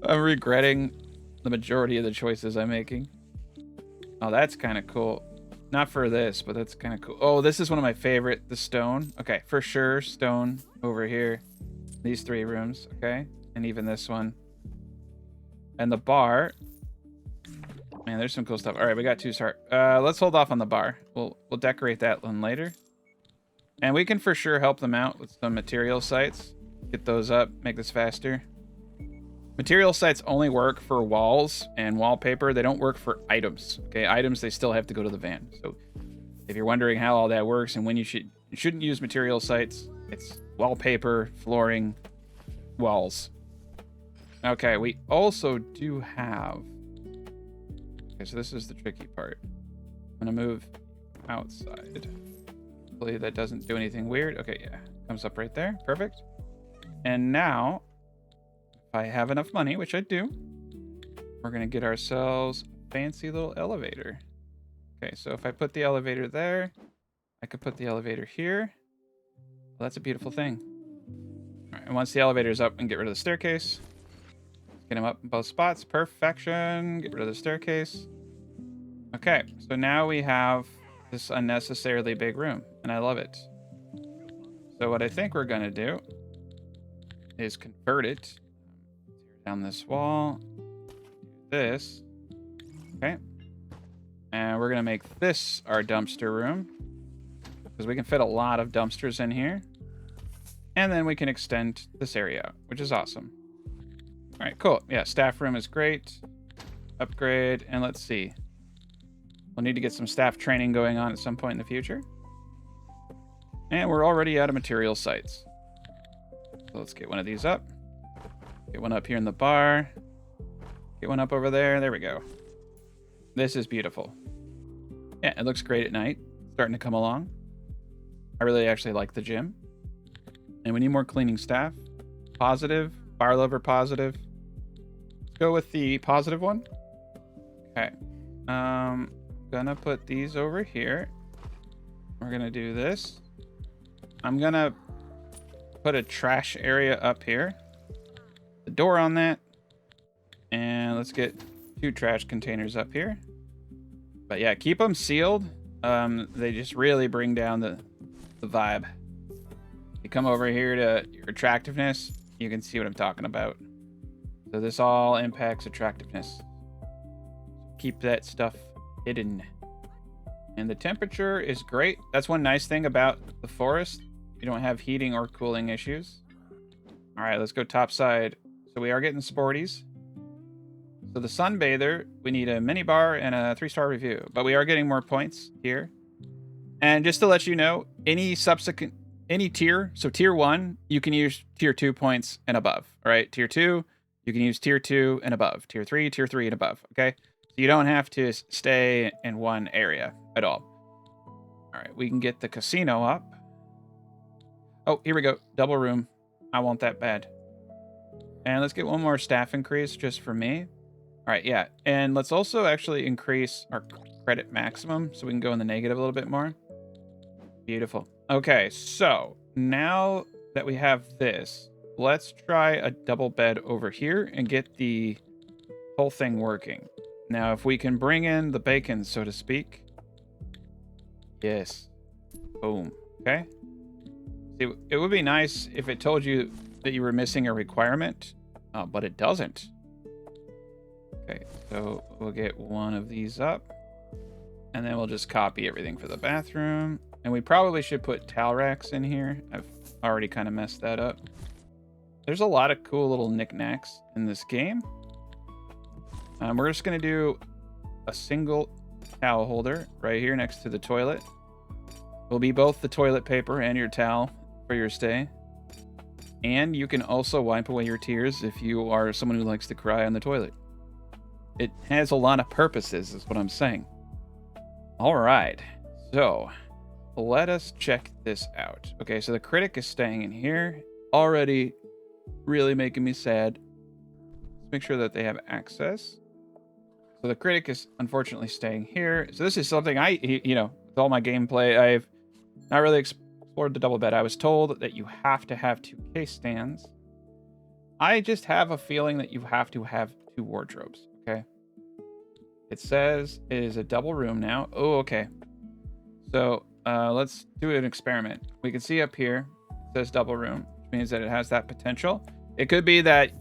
I'm regretting the majority of the choices I'm making. Oh, that's kind of cool. Not for this, but that's kind of cool. Oh, this is one of my favorite, the stone. Okay, for sure, stone over here. These 3 rooms, okay? And even this one. And the bar. Man, there's some cool stuff. All right, we got 2 star. Let's hold off on the bar. We'll decorate that one later. And we can for sure help them out with some material sites. Get those up, make this faster. Material sites only work for walls and wallpaper. They don't work for items. Okay, items, they still have to go to the van. So if you're wondering how all that works and when you shouldn't use material sites, it's wallpaper, flooring, walls. Okay, we also do have... Okay, so this is the tricky part. I'm gonna move outside. Hopefully that doesn't do anything weird. Okay, yeah, comes up right there. Perfect. And now, if I have enough money, which I do, we're gonna get ourselves a fancy little elevator. Okay, so if I put the elevator there, I could put the elevator here. Well, that's a beautiful thing. All right, and once the elevator's up, we can get rid of the staircase. Get him up in both spots. Perfection. Get rid of the staircase. Okay, so now we have this unnecessarily big room, and I love it. So what I think we're gonna do is convert it. Tear down this wall. Do this. Okay. And we're gonna make this our dumpster room, because we can fit a lot of dumpsters in here. And then we can extend this area out, which is awesome. All right, cool. Yeah, staff room is great. Upgrade, and let's see. We'll need to get some staff training going on at some point in the future. And we're already out of material sites. So let's get one of these up. Get one up here in the bar. Get one up over there. There we go. This is beautiful. Yeah, it looks great at night. Starting to come along. I really actually like the gym. And we need more cleaning staff. Positive. Bar lover positive. Let's go with the positive one. Okay. Gonna put these over here. We're gonna do this. I'm gonna put a trash area up here. The door on that. And let's get 2 trash containers up here. But yeah, keep them sealed. They just really bring down the vibe. You come over here to your attractiveness, you can see what I'm talking about. So this all impacts attractiveness. Keep that stuff hidden. And the temperature is great. That's one nice thing about the forest. You don't have heating or cooling issues. All right, let's go topside. So we are getting sporties. So the sunbather, we need a mini bar and a 3-star review, but we are getting more points here. And just to let you know, any tier, so tier 1, you can use tier 2 points and above. All right, tier 2, you can use tier 2 and above. Tier 3 and above. Okay, so you don't have to stay in one area at all. All right, we can get the casino up. Oh, here we go, double room. I want that bad. And let's get one more staff increase just for me. All right, yeah, and let's also actually increase our credit maximum so we can go in the negative a little bit more. Beautiful. Okay, so now that we have this, let's try a double bed over here and get the whole thing working. Now, if we can bring in the bacon, so to speak. Yes. Boom. Okay. See, it would be nice if it told you that you were missing a requirement, but it doesn't. Okay, so we'll get one of these up, and then we'll just copy everything for the bathroom. And we probably should put towel racks in here. I've already kind of messed that up. There's a lot of cool little knickknacks in this game. We're just going to do a single towel holder right here next to the toilet. Will be both the toilet paper and your towel for your stay. And you can also wipe away your tears if you are someone who likes to cry on the toilet. It has a lot of purposes, is what I'm saying. All right, so let us check this out. Okay, so the critic is staying in here. Already really making me sad. Let's make sure that they have access. So the critic is unfortunately staying here. So this is something with all my gameplay, I've not really explored the double bed. I was told that you have to have 2 case stands. I just have a feeling that you have to have 2 wardrobes. Okay. It says it is a double room now. Oh, okay. So let's do an experiment. We can see up here, it says double room, which means that it has that potential. It could be that,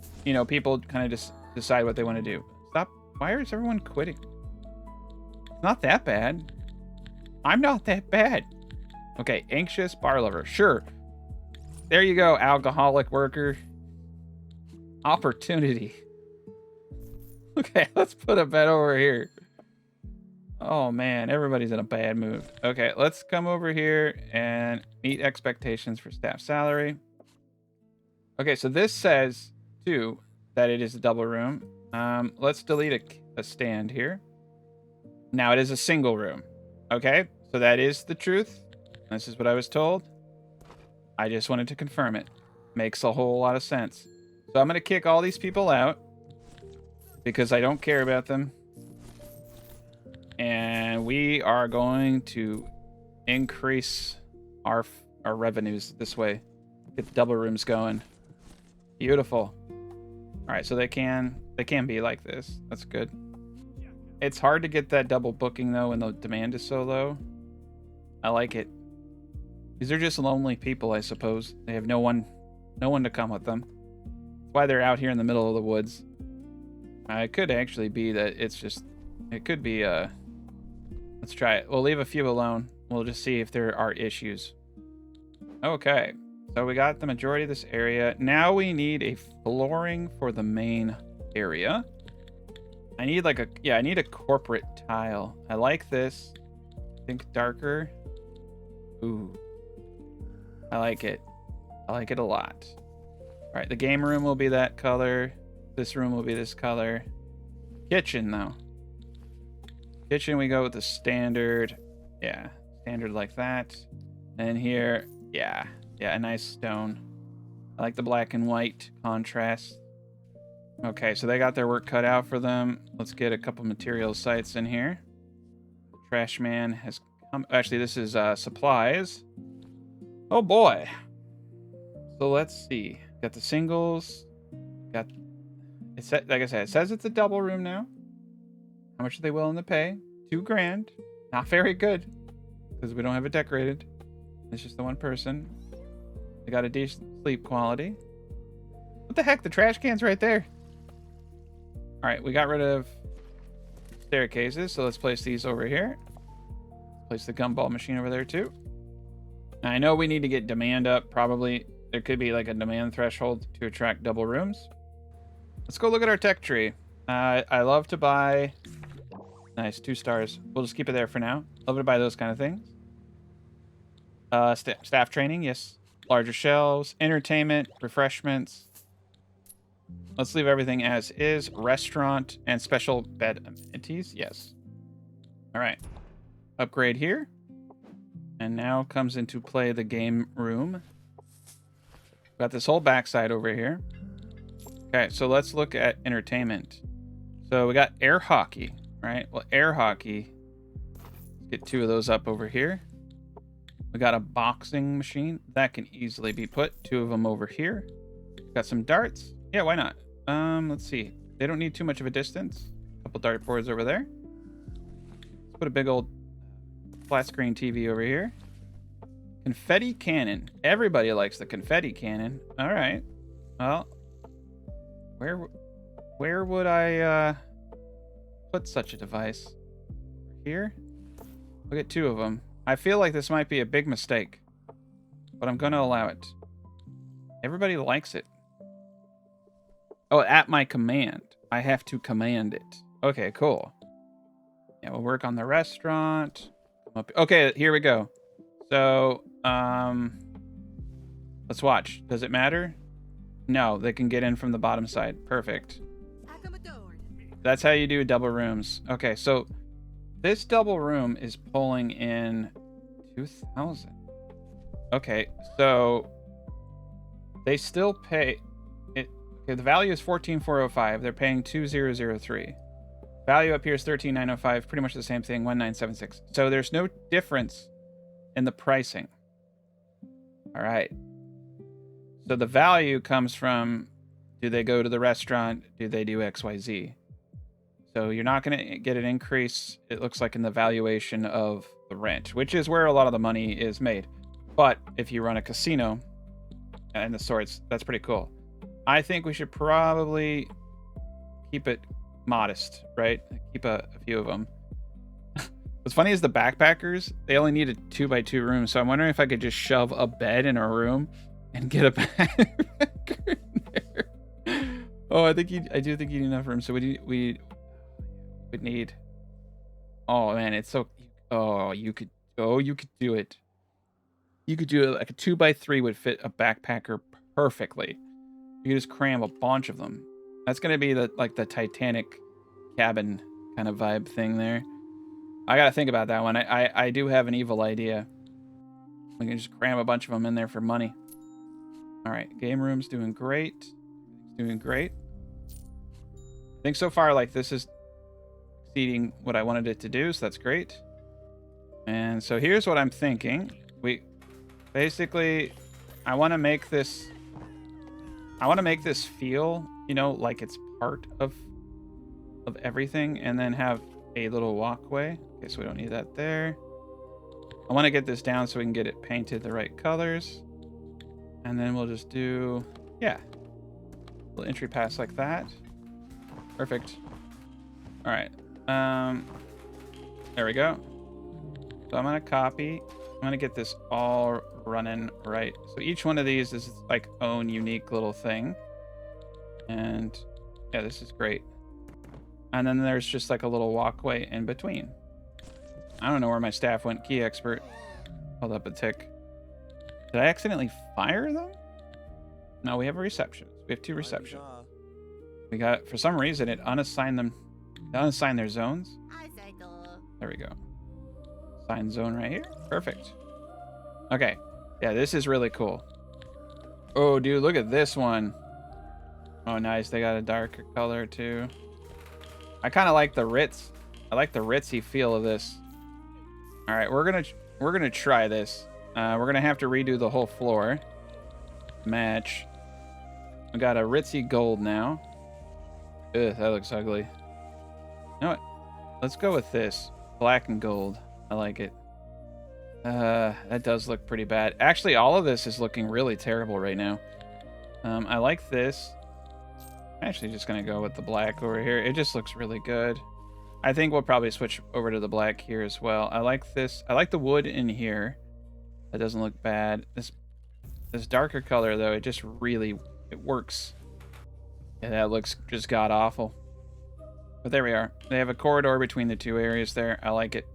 people kind of just decide what they want to do. Stop. Why is everyone quitting? It's not that bad. I'm not that bad. Okay, anxious bar lover. Sure. There you go, alcoholic worker. Opportunity. Okay, let's put a bed over here. Oh man, everybody's in a bad mood. Okay, let's come over here and meet expectations for staff salary. Okay, so this says too that it is a double room. Let's delete a stand here. Now it is a single room. Okay, so that is the truth. This is what I was told. I just wanted to confirm it. Makes a whole lot of sense. So I'm gonna kick all these people out because I don't care about them. And we are going to increase our revenues this way. Get the double rooms going. Beautiful. All right, so they can be like this. That's good. It's hard to get that double booking though when the demand is so low. I like it. These are just lonely people, I suppose. They have no one to come with them. That's why they're out here in the middle of the woods. It could actually be that it could be let's try it. We'll leave a few alone. We'll just see if there are issues. Okay, so we got the majority of this area. Now we need a flooring for the main area. I need I need a corporate tile. I like this. I think darker. Ooh. I like it. I like it a lot. All right, the game room will be that color. This room will be this color. Kitchen, though. Kitchen, we go with the standard. Yeah, standard like that. And here, yeah, a nice stone. I like the black and white contrast. Okay, so they got their work cut out for them. Let's get a couple material sites in here. Trash man has come. Actually, this is supplies. Oh boy. So let's see. Got the singles. Got it. Like I said, it says it's a double room now. How much are they willing to pay? $2,000. Not very good, because we don't have it decorated. It's just the one person. They got a decent sleep quality. What the heck? The trash can's right there. All right, we got rid of staircases, so let's place these over here. Place the gumball machine over there too. Now, I know we need to get demand up. Probably there could be like a demand threshold to attract double rooms. Let's go look at our tech tree. I love to buy. Nice, 2 stars. We'll just keep it there for now. Love to buy those kind of things. Staff training, yes. Larger shelves, entertainment, refreshments. Let's leave everything as is. Restaurant and special bed amenities, yes. All right. Upgrade here. And now comes into play the game room. Got this whole backside over here. Okay, so let's look at entertainment. So we got air hockey, right? Well, air hockey. Let's get 2 of those up over here. We got a boxing machine. That can easily be put. 2 of them over here. Got some darts. Yeah, why not? Let's see. They don't need too much of a distance. A couple dart boards over there. Let's put a big old flat screen TV over here. Confetti cannon. Everybody likes the confetti cannon. All right. Well, where would I put such a device? Here? Look at 2 of them. I feel like this might be a big mistake, but I'm going to allow it. Everybody likes it. Oh, at my command. I have to command it. Okay, cool. Yeah, we'll work on the restaurant. Okay, here we go. So, let's watch. Does it matter? No, they can get in from the bottom side. Perfect. That's how you do double rooms. Okay, so this double room is pulling in 2,000. Okay, so they still pay it. Okay, the value is 14,405. They're paying 2,003. Value up here is 13,905. Pretty much the same thing, 1,976. So there's no difference in the pricing. All right. So the value comes from, do they go to the restaurant? Do they do XYZ? So you're not going to get an increase, it looks like, in the valuation of the rent, which is where a lot of the money is made. But if you run a casino and the sorts, that's pretty cool. I think we should probably keep it modest, right? Keep a few of them. What's funny is the backpackers, they only need a 2x2 room. So I'm wondering if I could just shove a bed in a room and get a backpacker in there. Oh, I do think you need enough room. So we would need. Oh man, it's so. Oh, you could do it. You could do it like a 2x3 would fit a backpacker perfectly. You could just cram a bunch of them. That's gonna be the Titanic cabin kind of vibe thing there. I gotta think about that one. I do have an evil idea. We can just cram a bunch of them in there for money. All right, game room's doing great. Doing great. I think so far, like, this is exceeding what I wanted it to do, so that's great. And so here's what I'm thinking. We basically, I want to make this feel, you know, like it's part of everything, and then have a little walkway. Okay, so we don't need that there. I want to get this down so we can get it painted the right colors. And then we'll just do, yeah, a little entry pass like that. Perfect. All right. There we go. So I'm going to copy. I'm going to get this all running right. So each one of these is like own unique little thing. And yeah, this is great. And then there's just like a little walkway in between. I don't know where my staff went. Key expert. Hold up a tick. Did I accidentally fire them? No, we have a receptionist. We have 2 receptions. We got, for some reason, it unassigned them. Unassigned their zones. There we go. Assign zone right here. Perfect. Okay. Yeah, this is really cool. Oh, dude, look at this one. Oh, nice. They got a darker color, too. I kind of like the Ritz. I like the ritzy feel of this. All right, we're gonna try this. We're gonna have to redo the whole floor. Match. We got a ritzy gold now. Ugh, that looks ugly. You know what? Let's go with this. Black and gold. I like it. That does look pretty bad. Actually, all of this is looking really terrible right now. I like this. I'm actually just gonna go with the black over here. It just looks really good. I think we'll probably switch over to the black here as well. I like this. I like the wood in here. That doesn't look bad. This darker color though, it just really, it works. Yeah, that looks just god awful. But there we are. They have a corridor between the 2 areas there. I like it.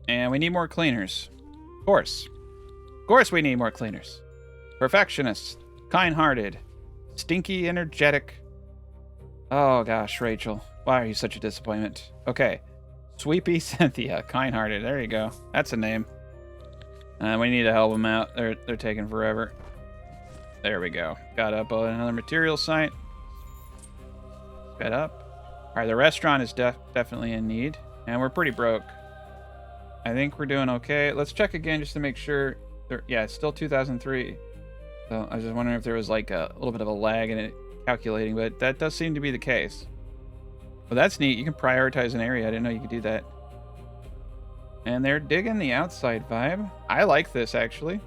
And we need more cleaners. Of course. Of course we need more cleaners. Perfectionists. Kind-hearted. Stinky, energetic. Oh gosh, Rachel. Why are you such a disappointment? Okay. Sweepy Cynthia. Kind-hearted. There you go. That's a name. We need to help them out. They're taking forever. There we go. Got up another material site. Sped up. All right, the restaurant is definitely in need. And we're pretty broke. I think we're doing okay. Let's check again just to make sure. Yeah, it's still 2003. So I was just wondering if there was like a little bit of a lag in it calculating, but that does seem to be the case. Well, that's neat. You can prioritize an area. I didn't know you could do that. And they're digging the outside vibe. I like this, actually.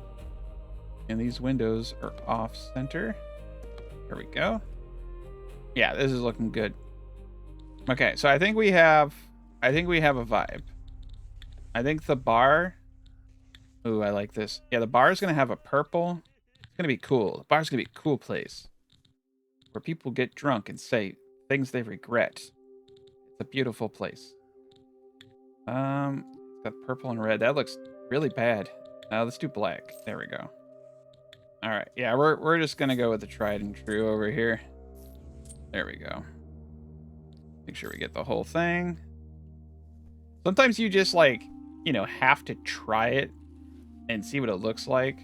And these windows are off center. There we go. Yeah, this is looking good. Okay, so I think we have a vibe. I think the bar. Ooh, I like this. Yeah, the bar is gonna have a purple. It's gonna be cool. The bar's gonna be a cool place where people get drunk and say things they regret. It's a beautiful place. Got purple and red. That looks really bad. Let's do black. There we go. All right. Yeah, we're just gonna go with the tried and true over here. There we go. Make sure we get the whole thing. Sometimes you just like, you know, have to try it and see what it looks like.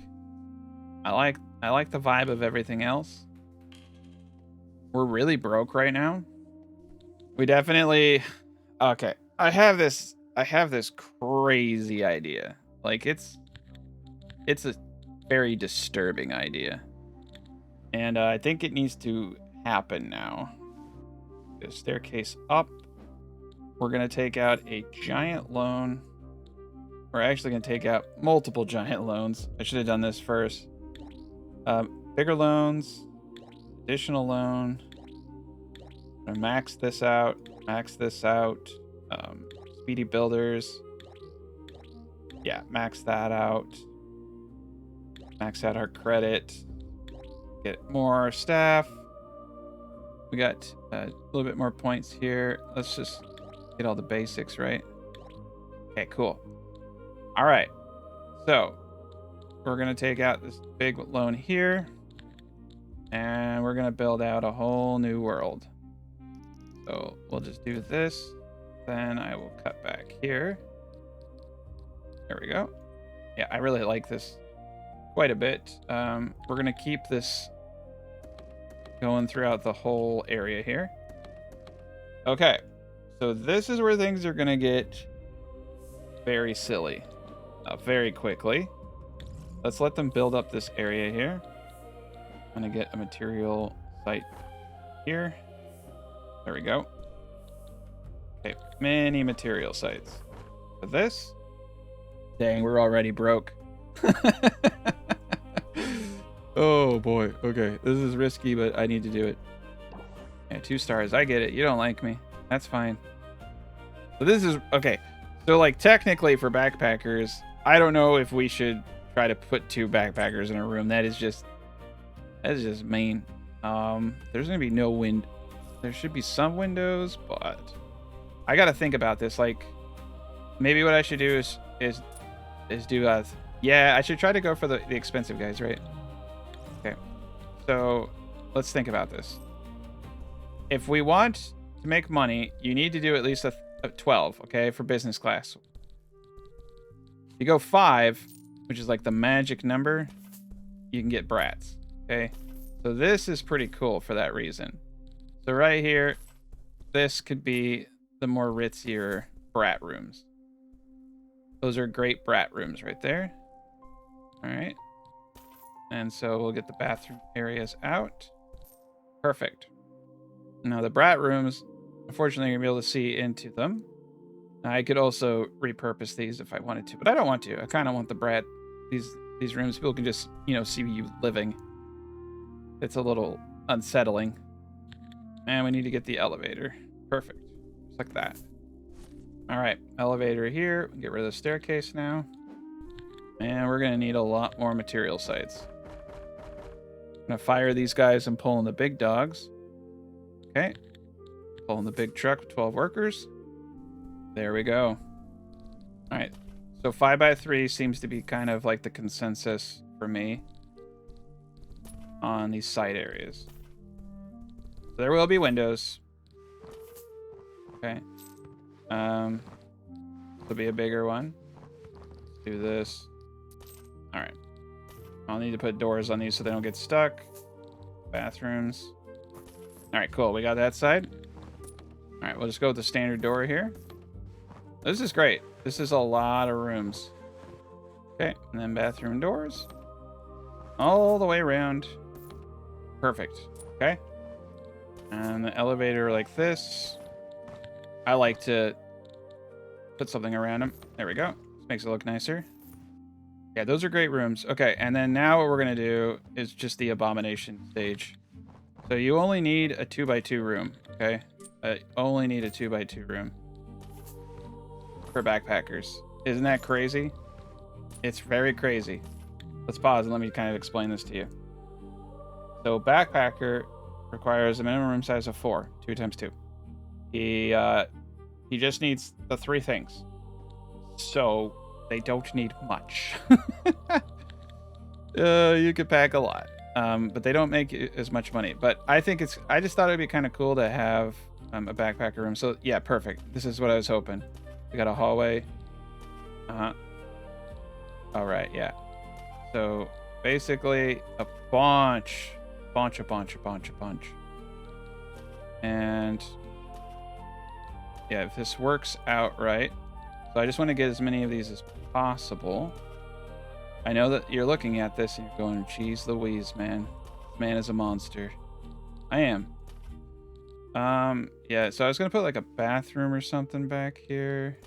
I like the vibe of everything else. We're really broke right now. We definitely. Okay. I have this crazy idea. Like it's a very disturbing idea. And I think it needs to happen now. The staircase up. We're going to take out a giant loan. We're actually going to take out multiple giant loans. I should have done this first. Bigger loans. Additional loan. I'm going to max this out. Max this out. Speedy builders. Yeah, max that out. Max out our credit. Get more staff. We got a little bit more points here. Let's just get all the basics right. Okay, cool. All right. So we're going to take out this big loan here. And we're going to build out a whole new world. So we'll just do this. Then I will cut back here. There we go. Yeah, I really like this quite a bit. We're going to keep this going throughout the whole area here. Okay. So this is where things are going to get very silly very quickly. Let's let them build up this area here. I'm going to get a material site here. There we go. Okay, many material sites. For this. Dang, we're already broke. Oh boy. Okay, this is risky, but I need to do it. Yeah, 2 stars. I get it. You don't like me. That's fine. So this is okay. So like technically for backpackers, I don't know if we should try to put 2 backpackers in a room. That is just mean. There's gonna be no wind. There should be some windows, but I gotta think about this. Like maybe what I should do is do yeah, I should try to go for the expensive guys, right? Okay. So let's think about this. If we want to make money, you need to do at least a 12, okay, for business class. If you go 5, which is like the magic number, you can get Brats, okay? So this is pretty cool for that reason. So right here, this could be the more ritzier Brat rooms. Those are great Brat rooms right there. All right. And so we'll get the bathroom areas out. Perfect. Now the Brat rooms, unfortunately, you're going to be able to see into them. I could also repurpose these if I wanted to, but I don't want to. I kind of want the Brat, these rooms. People can just, you know, see you living. It's a little unsettling. And we need to get the elevator. Perfect. Just like that. All right, elevator here. Get rid of the staircase now. And we're going to need a lot more material sites. I'm going to fire these guys and pull in the big dogs. Okay. Pull in the big truck with 12 workers. There we go. All right. So 5x3 seems to be kind of like the consensus for me on these side areas. So there will be windows. Okay. This will be a bigger one. Let's do this. All right. I'll need to put doors on these so they don't get stuck. Bathrooms. All right, cool. We got that side. All right, we'll just go with the standard door here. This is great. This is a lot of rooms. Okay, and then bathroom doors. All the way around. Perfect. Okay. And the elevator like this. I like to put something around them. There we go. This makes it look nicer. Yeah, those are great rooms. Okay, and then now what we're going to do is just the abomination stage. So you only need a 2x2 room, okay? Only need a 2x2 room for backpackers. Isn't that crazy? It's very crazy. Let's pause and let me kind of explain this to you. So backpacker requires a minimum room size of 4, 2 times 2. He just needs the 3 things. So they don't need much. You could pack a lot. But they don't make as much money. But I just thought it'd be kind of cool to have a backpacker room. So yeah, perfect. This is what I was hoping. We got a hallway. All right, yeah. So basically a bunch. And yeah, if this works out right. So I just want to get as many of these as possible. I know that you're looking at this and you're going, geez Louise, man. This man is a monster. I am. Yeah, so I was going to put like a bathroom or something back here.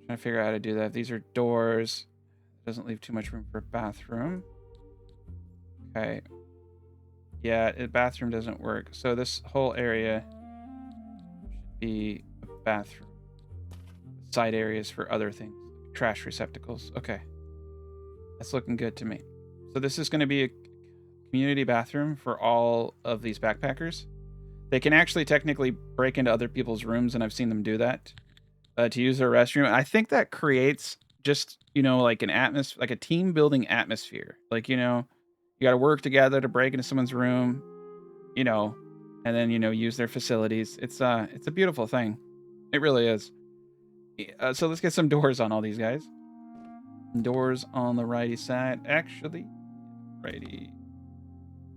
Trying to figure out how to do that. These are doors. Doesn't leave too much room for a bathroom. Okay. Yeah, a bathroom doesn't work. So this whole area should be a bathroom. Side areas for other things. Trash receptacles. Okay. That's looking good to me. So this is going to be a community bathroom for all of these backpackers. They can actually technically break into other people's rooms, and I've seen them do that to use their restroom. I think that creates just, you know, like an atmosphere, like a team building atmosphere. Like, you know, you got to work together to break into someone's room, you know, and then, you know, use their facilities. It's a beautiful thing. It really is. So let's get some doors on all these guys. Doors on the righty side. Actually, righty.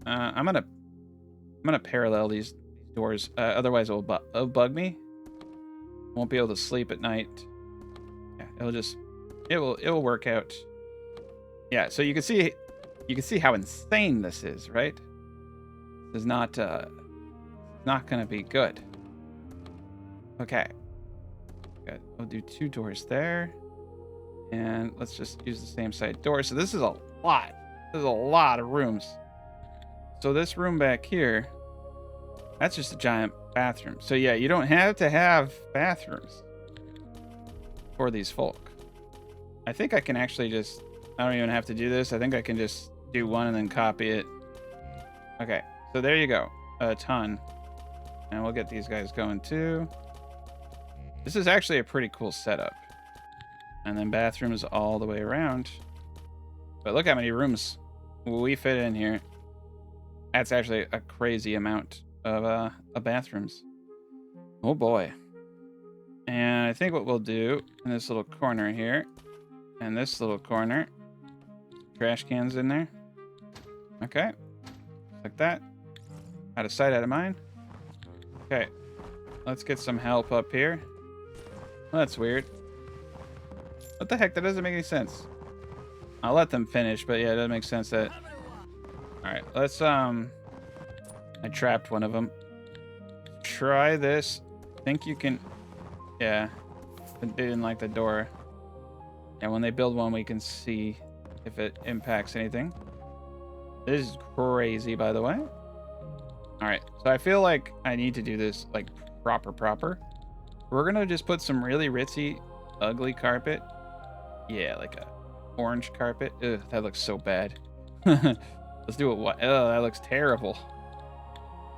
I'm gonna parallel these doors. Otherwise, it'll bug me. Won't be able to sleep at night. Yeah, it will work out. Yeah. So you can see how insane this is, right? This is not gonna be good. Okay. Good. I'll do 2 doors there. And let's just use the same side door. So this is a lot. There's a lot of rooms. So this room back here, that's just a giant bathroom. So yeah, you don't have to have bathrooms for these folk. I think I can actually just, I don't even have to do this. I think I can just do one and then copy it. Okay, so there you go. A ton. And we'll get these guys going too. This is actually a pretty cool setup. And then bathrooms all the way around. But look how many rooms we fit in here. That's actually a crazy amount of bathrooms. Oh boy. And I think what we'll do in this little corner here, and this little corner, trash cans in there. Okay. Like that. Out of sight, out of mind. Okay. Let's get some help up here. Well, that's weird. What the heck? That doesn't make any sense. I'll let them finish, but yeah, it doesn't make sense that... Alright, let's, I trapped one of them. Try this. Think you can... Yeah. They didn't like the door. Yeah, when they build one, we can see if it impacts anything. This is crazy, by the way. Alright, so I feel like I need to do this, like, proper. We're gonna just put some really ritzy, ugly carpet. Yeah, like a orange carpet. Ugh, that looks so bad. Let's do it. What? Ugh, that looks terrible.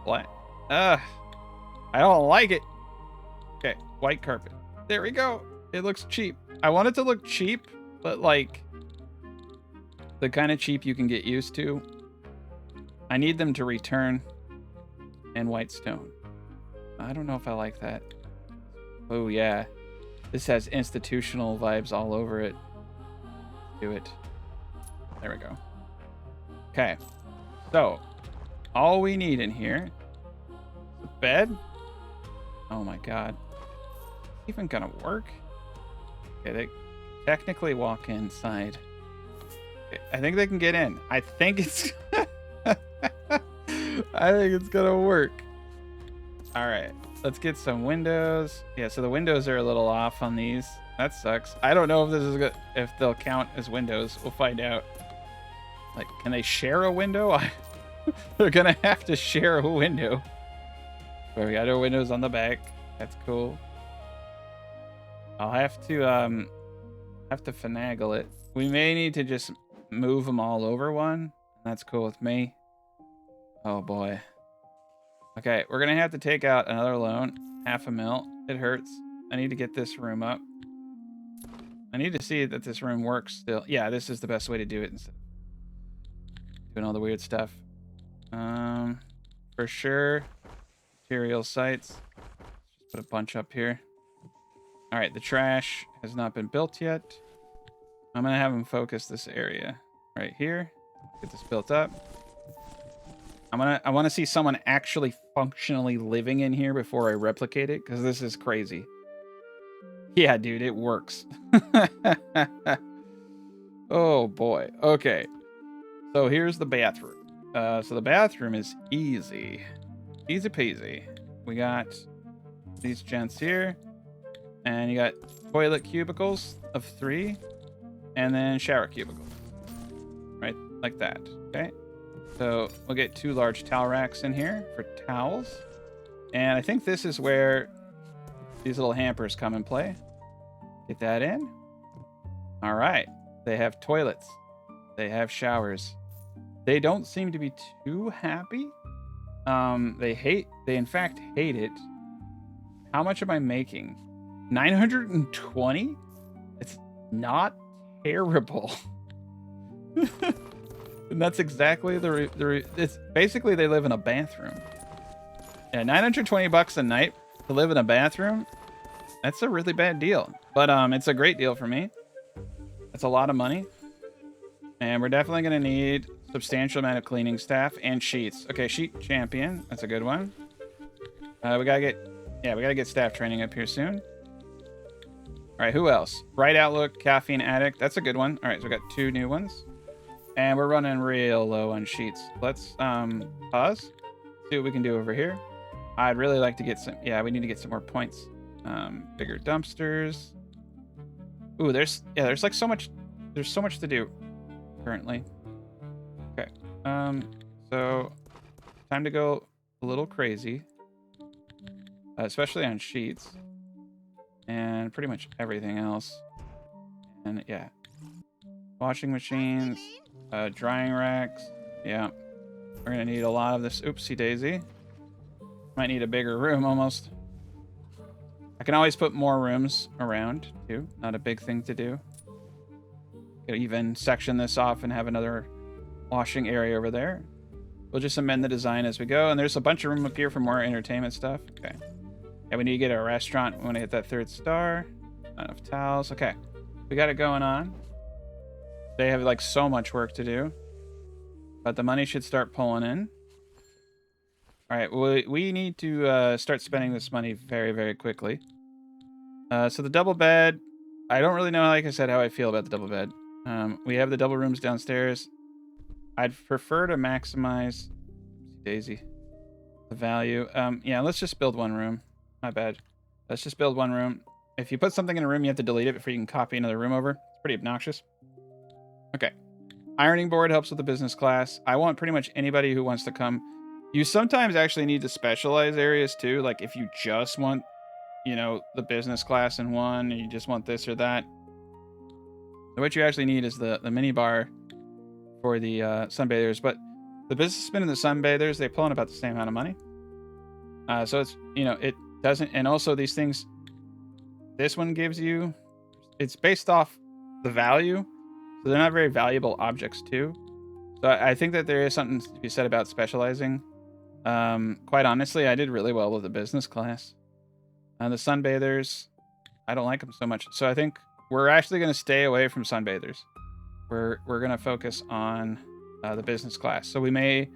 Black. Ugh, I don't like it. Okay, white carpet. There we go. It looks cheap. I want it to look cheap, but like the kind of cheap you can get used to. I need them to return and white stone. I don't know if I like that. Oh yeah, this has institutional vibes all over it. Do it. There we go. Okay, so all we need in here is a bed. Oh my god, even gonna work? Okay, they technically walk inside. Okay, I think they can get in. I think it's I think it's gonna work. All right, let's get some windows. Yeah, so the windows are a little off on these. That sucks. I don't know if this is good, if they'll count as windows. We'll find out. Like, can they share a window? They're gonna have to share a window. But we got our windows on the back. That's cool. I'll have to finagle it. We may need to just move them all over one. That's cool with me. Oh boy. Okay, we're gonna have to take out another loan. $500,000. It hurts. I need to get this room up. I need to see that this room works still. Yeah, this is the best way to do it instead of doing all the weird stuff. For sure. Material sites. Just put a bunch up here. All right, the trash has not been built yet. I'm gonna have them focus this area right here. Get this built up. I want to see someone actually functionally living in here before I replicate it, because this is crazy. Yeah, dude, it works. Oh boy. Okay. So here's the bathroom. So the bathroom is easy. Easy peasy. We got these gents here. And you got toilet cubicles of 3. And then shower cubicles. Right? Like that. Okay. So we'll get 2 large towel racks in here for towels. And I think this is where these little hampers come and play. Get that in. All right. They have toilets. They have showers. They don't seem to be too happy. They in fact hate it. How much am I making? 920? It's not terrible. And that's exactly it's basically they live in a bathroom. Yeah, 920 bucks a night to live in a bathroom. That's a really bad deal, but it's a great deal for me. That's a lot of money, and we're definitely gonna need substantial amount of cleaning staff and sheets. Okay, sheet champion, that's a good one. We gotta get staff training up here soon. All right, who else? Bright Outlook, Caffeine Addict, that's a good one. All right, so we got 2 new ones. And we're running real low on sheets. Let's pause. See what we can do over here. I'd really like to get some... Yeah, we need to get some more points. Bigger dumpsters. Ooh, there's like so much... There's so much to do currently. Okay. So time to go a little crazy. Especially on sheets. And pretty much everything else. And yeah. Washing machines. Drying racks. Yeah. We're gonna need a lot of this. Oopsie daisy. Might need a bigger room almost. I can always put more rooms around too. Not a big thing to do. Could even section this off and have another washing area over there. We'll just amend the design as we go. And there's a bunch of room up here for more entertainment stuff. Okay. Yeah, we need to get a restaurant. We want to hit that 3rd star. Not enough towels. Okay. We got it going on. They have like so much work to do. But the money should start pulling in. All right. We need to start spending this money very, very quickly. So the double bed. I don't really know, like I said, how I feel about the double bed. We have the double rooms downstairs. I'd prefer to maximize Daisy the value. Yeah, let's just build one room. Not bad. Let's just build one room. If you put something in a room, you have to delete it before you can copy another room over. It's pretty obnoxious. Okay. Ironing board helps with the business class. I want pretty much anybody who wants to come. You sometimes actually need to specialize areas too. Like if you just want, you know, the business class in one, and you just want this or that. So what you actually need is the mini bar for the sunbathers. But the businessmen and the sunbathers, they pull in about the same amount of money. So it's, you know, it doesn't, and also these things, this one gives you, it's based off the value. So they're not very valuable objects too. So I think that there is something to be said about specializing. Quite honestly, I did really well with the business class. The sunbathers, I don't like them so much. So I think we're actually going to stay away from sunbathers. We're going to focus on the business class. So we may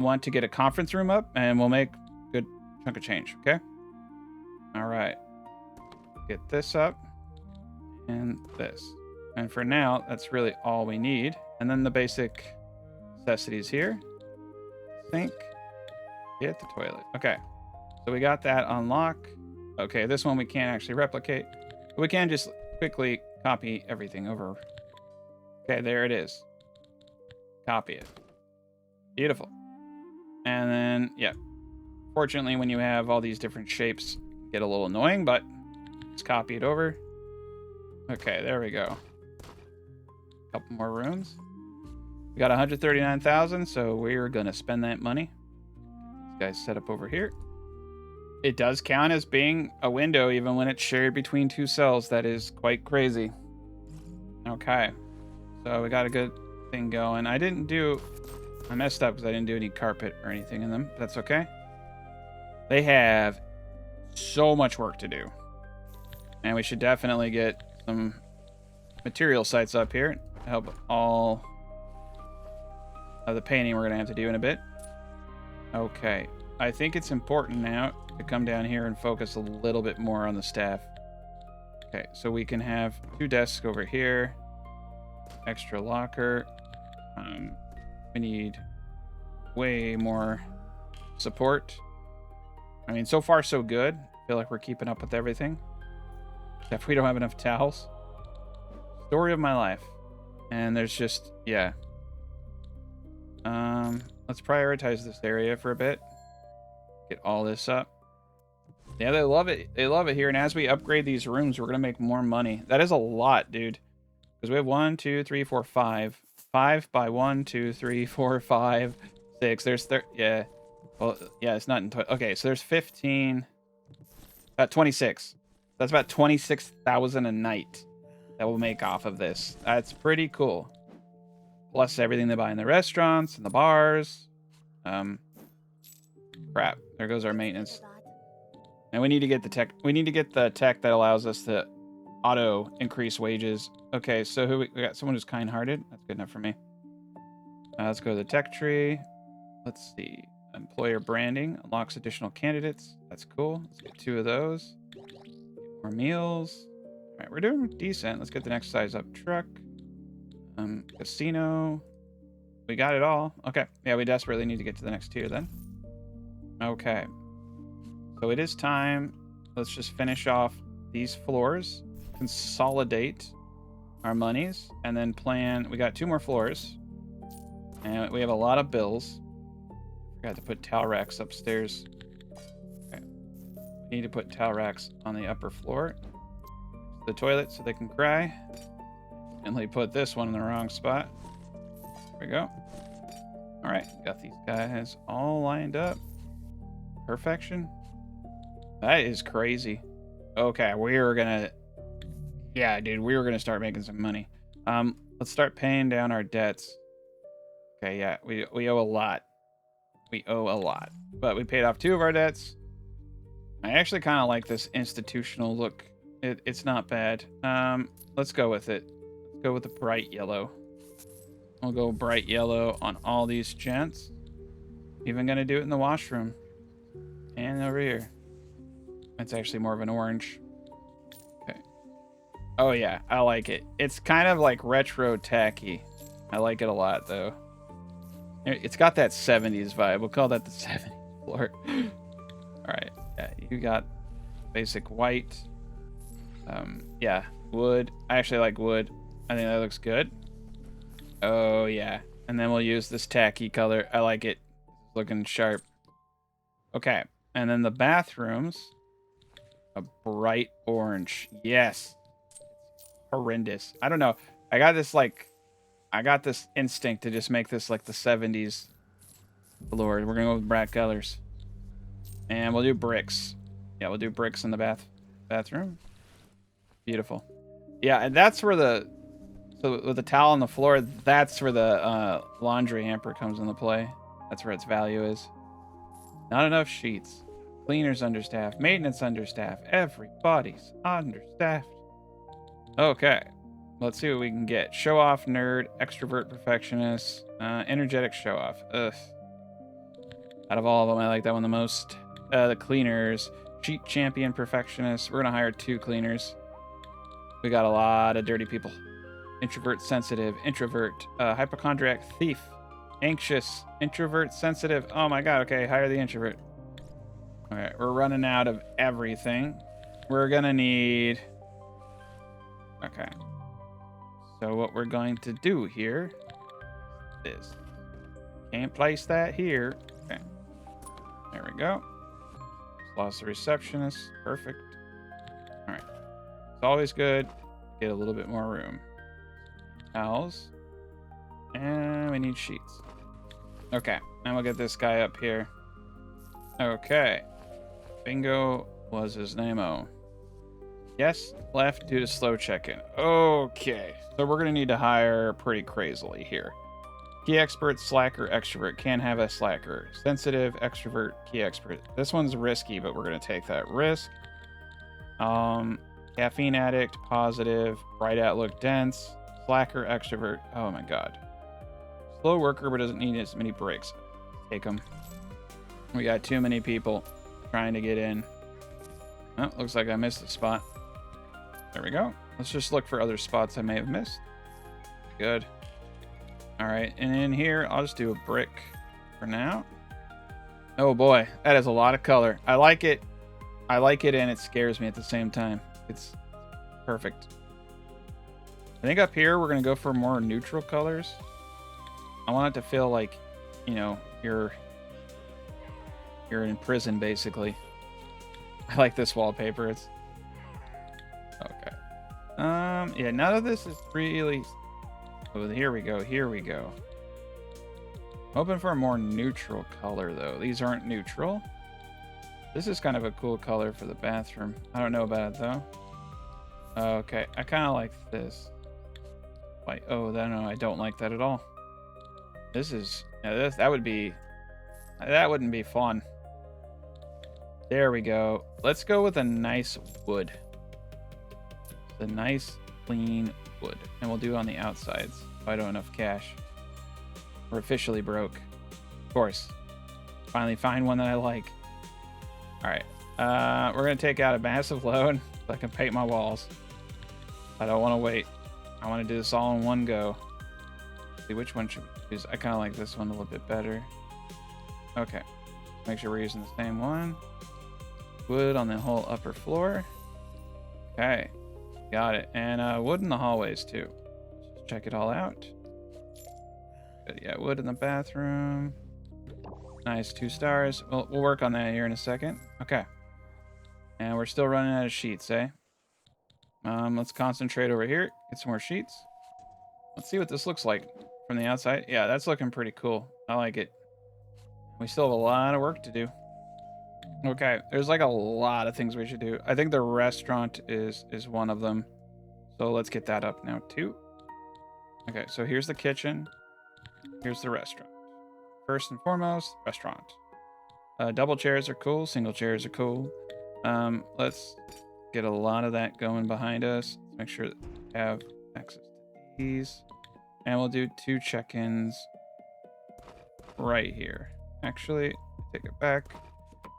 want to get a conference room up, and we'll make a good chunk of change. Okay. All right. Get this up and this. And for now, that's really all we need. And then the basic necessities here. Sink. Get the toilet. Okay. So we got that on lock. Okay, this one we can't actually replicate. But we can just quickly copy everything over. Okay, there it is. Copy it. Beautiful. And then, yeah. Fortunately, when you have all these different shapes, it can get a little annoying, but let's copy it over. Okay, there we go. Couple more rooms. We got 139,000, so we're gonna spend that money. This guy's set up over here. It does count as being a window even when it's shared between two cells. That is quite crazy. Okay, so we got a good thing going. I messed up because I didn't do any carpet or anything in them. That's okay. They have so much work to do, and we should definitely get some material sites up here to help all of the painting we're gonna have to do in a bit. Okay, I think it's important now to come down here and focus a little bit more on the staff. Okay, so we can have 2 desks over here, extra locker. We need way more support. I mean, so far so good. I feel like we're keeping up with everything. Except we don't have enough towels. Story of my life. And there's just, yeah. Let's prioritize this area for a bit. Get all this up. Yeah, they love it. They love it here. And as we upgrade these rooms, we're going to make more money. That is a lot, dude. Because we have 1, 2, 3, 4, 5. 5 by 1, 2, 3, 4, 5, 6. There's, yeah. Well, yeah, it's not in okay, so there's 15. About 26. That's about 26,000 a night that we'll make off of this. That's pretty cool. Plus everything they buy in the restaurants and the bars. Crap. There goes our maintenance. And we need to get the tech. We need to get the tech that allows us to auto increase wages. Okay, so who we got? Someone who's kind-hearted. That's good enough for me. Let's go to the tech tree. Let's see. Employer branding unlocks additional candidates. That's cool. Let's get 2 of those. More meals. All right, we're doing decent. Let's get the next size up. Truck. Casino. We got it all. Okay. Yeah, we desperately need to get to the next tier then. Okay. So it is time. Let's just finish off these floors. Consolidate our monies. And then plan. We got 2 more floors. And we have a lot of bills. Forgot to put towel racks upstairs. Okay. We need to put towel racks on the upper floor. The toilet so they can cry. And they put this one in the wrong spot. There we go. All right, got these guys all lined up. Perfection. That is crazy. Okay, we're gonna... Yeah, dude, we were gonna start making some money. Let's start paying down our debts. Okay, yeah, we owe a lot. We owe a lot, but we paid off 2 of our debts. I actually kind of like this institutional look. It's not bad. Let's go with it. Let's go with the bright yellow. We'll go bright yellow on all these gents. Even gonna do it in the washroom. And over here. It's actually more of an orange. Okay. Oh yeah, I like it. It's kind of like retro tacky. I like it a lot though. It's got that 70s vibe. We'll call that the 70s floor. Alright. Yeah, you got basic white. Yeah, wood. I actually like wood. I think that looks good. Oh yeah. And then we'll use this tacky color. I like it. It's looking sharp. Okay. And then the bathrooms. A bright orange. Yes. Horrendous. I don't know. I got this instinct to just make this like the 70s floor. We're gonna go with bright colors. And we'll do bricks. Yeah, we'll do bricks in the bathroom. Beautiful. Yeah, and that's where so with the towel on the floor, that's where the laundry hamper comes into play. That's where its value is. Not enough sheets. Cleaners understaffed. Maintenance understaffed. Everybody's understaffed. Okay. Let's see what we can get. Show off nerd, extrovert perfectionist, energetic show off. Ugh. Out of all of them, I like that one the most. The cleaners, cheat champion perfectionist. We're gonna hire 2 cleaners. We got a lot of dirty people. Introvert sensitive, introvert, hypochondriac thief, anxious, introvert sensitive. Oh my god, okay, hire the introvert. All right, we're running out of everything. We're gonna need... Okay. So what we're going to do here is... Can't place that here. Okay. There we go. Lost the receptionist. Perfect. All right. It's always good. Get a little bit more room. Towels. And we need sheets. Okay. And we'll get this guy up here. Okay. Bingo was his name-o. Yes, left due to slow check-in. Okay. So we're going to need to hire pretty crazily here. Key expert, slacker, extrovert. Can't have a slacker. Sensitive, extrovert, key expert. This one's risky, but we're going to take that risk. Caffeine addict, positive, bright outlook, dense, slacker, extrovert. Oh my god. Slow worker, but doesn't need as many breaks. Take them. We got too many people trying to get in. Oh, looks like I missed a spot. There we go. Let's just look for other spots I may have missed. Good. All right, and in here, I'll just do a brick for now. Oh boy, that is a lot of color. I like it. I like it, and it scares me at the same time. It's perfect. I think up here, we're gonna go for more neutral colors. I want it to feel like, you know, you're in prison, basically. I like this wallpaper. It's okay. Yeah, none of this is really... Oh, here we go. Here we go. Hoping for a more neutral color, though. These aren't neutral. This is kind of a cool color for the bathroom. I don't know about it, though. Okay, I kind of like this. Like, oh, no, I don't like that at all. This is... Yeah, that would be... That wouldn't be fun. There we go. Let's go with a nice wood. The nice, clean wood. And we'll do on the outsides if I don't have enough cash. We're officially broke. Of course. Finally find one that I like. Alright. We're going to take out a massive load so I can paint my walls. I don't want to wait. I want to do this all in one go. See, which one should we use? I kind of like this one a little bit better. Okay. Make sure we're using the same one. Wood on the whole upper floor. Okay. Got it. And wood in the hallways too. Just check it all out. Good. Yeah, wood in the bathroom. Nice, 2 stars. We'll work on that here in a second. Okay. And we're still running out of sheets, eh? Let's concentrate over here. Get some more sheets. Let's see what this looks like from the outside. Yeah, that's looking pretty cool. I like it. We still have a lot of work to do. Okay, there's like a lot of things we should do. I think the restaurant is one of them. So let's get that up now too. Okay, so here's the kitchen. Here's the restaurant. first and foremost, restaurant. Double chairs are cool. Single chairs are cool. Let's get a lot of that going behind us. Let's make sure that we have access to these. And we'll do 2 check-ins right here. Actually, take it back.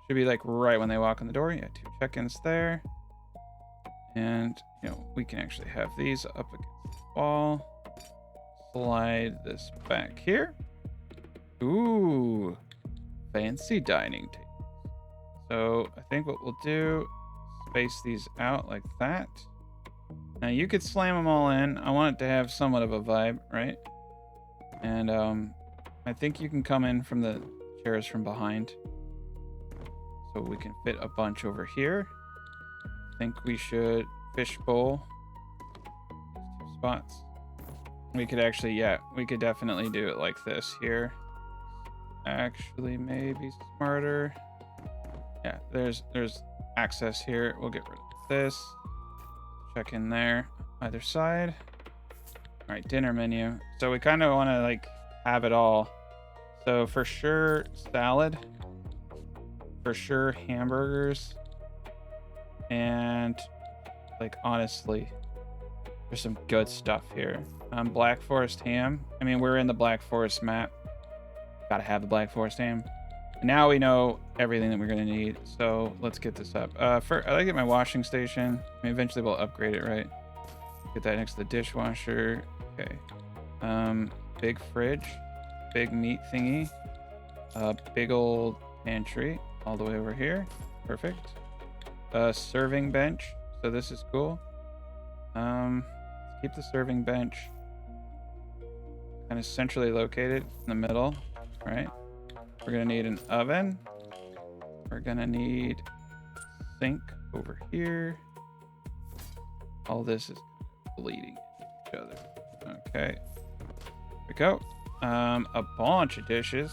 Should be like right when they walk in the door. Yeah, 2 check-ins there. And, you know, we can actually have these up against the wall. Slide this back here. Ooh, fancy dining table. So I think what we'll do, space these out like that. Now you could slam them all in. I want it to have somewhat of a vibe, right? And I think you can come in from the chairs from behind. So we can fit a bunch over here. I think we should fishbowl 2 spots. We could actually, yeah, we could definitely do it like this here. Actually, maybe smarter. Yeah, there's access here. We'll get rid of this. Check in there, either side. All right, dinner menu. So we kind of want to like have it all. So for sure, salad. For sure, hamburgers. And like honestly, there's some good stuff here. Black Forest ham. I mean, we're in the Black Forest map. Gotta have the Black Forest ham. Now we know everything that we're gonna need. So let's get this up. First, I like to get my washing station. I mean, eventually we'll upgrade it, right? Get that next to the dishwasher. Okay. Big fridge, big meat thingy, big old pantry all the way over here. Perfect. Serving bench. So this is cool. Let's keep the serving bench kind of centrally located in the middle. All right. We're gonna need an oven. We're gonna need sink over here. All this is bleeding each other. Okay. Here we go. A bunch of dishes.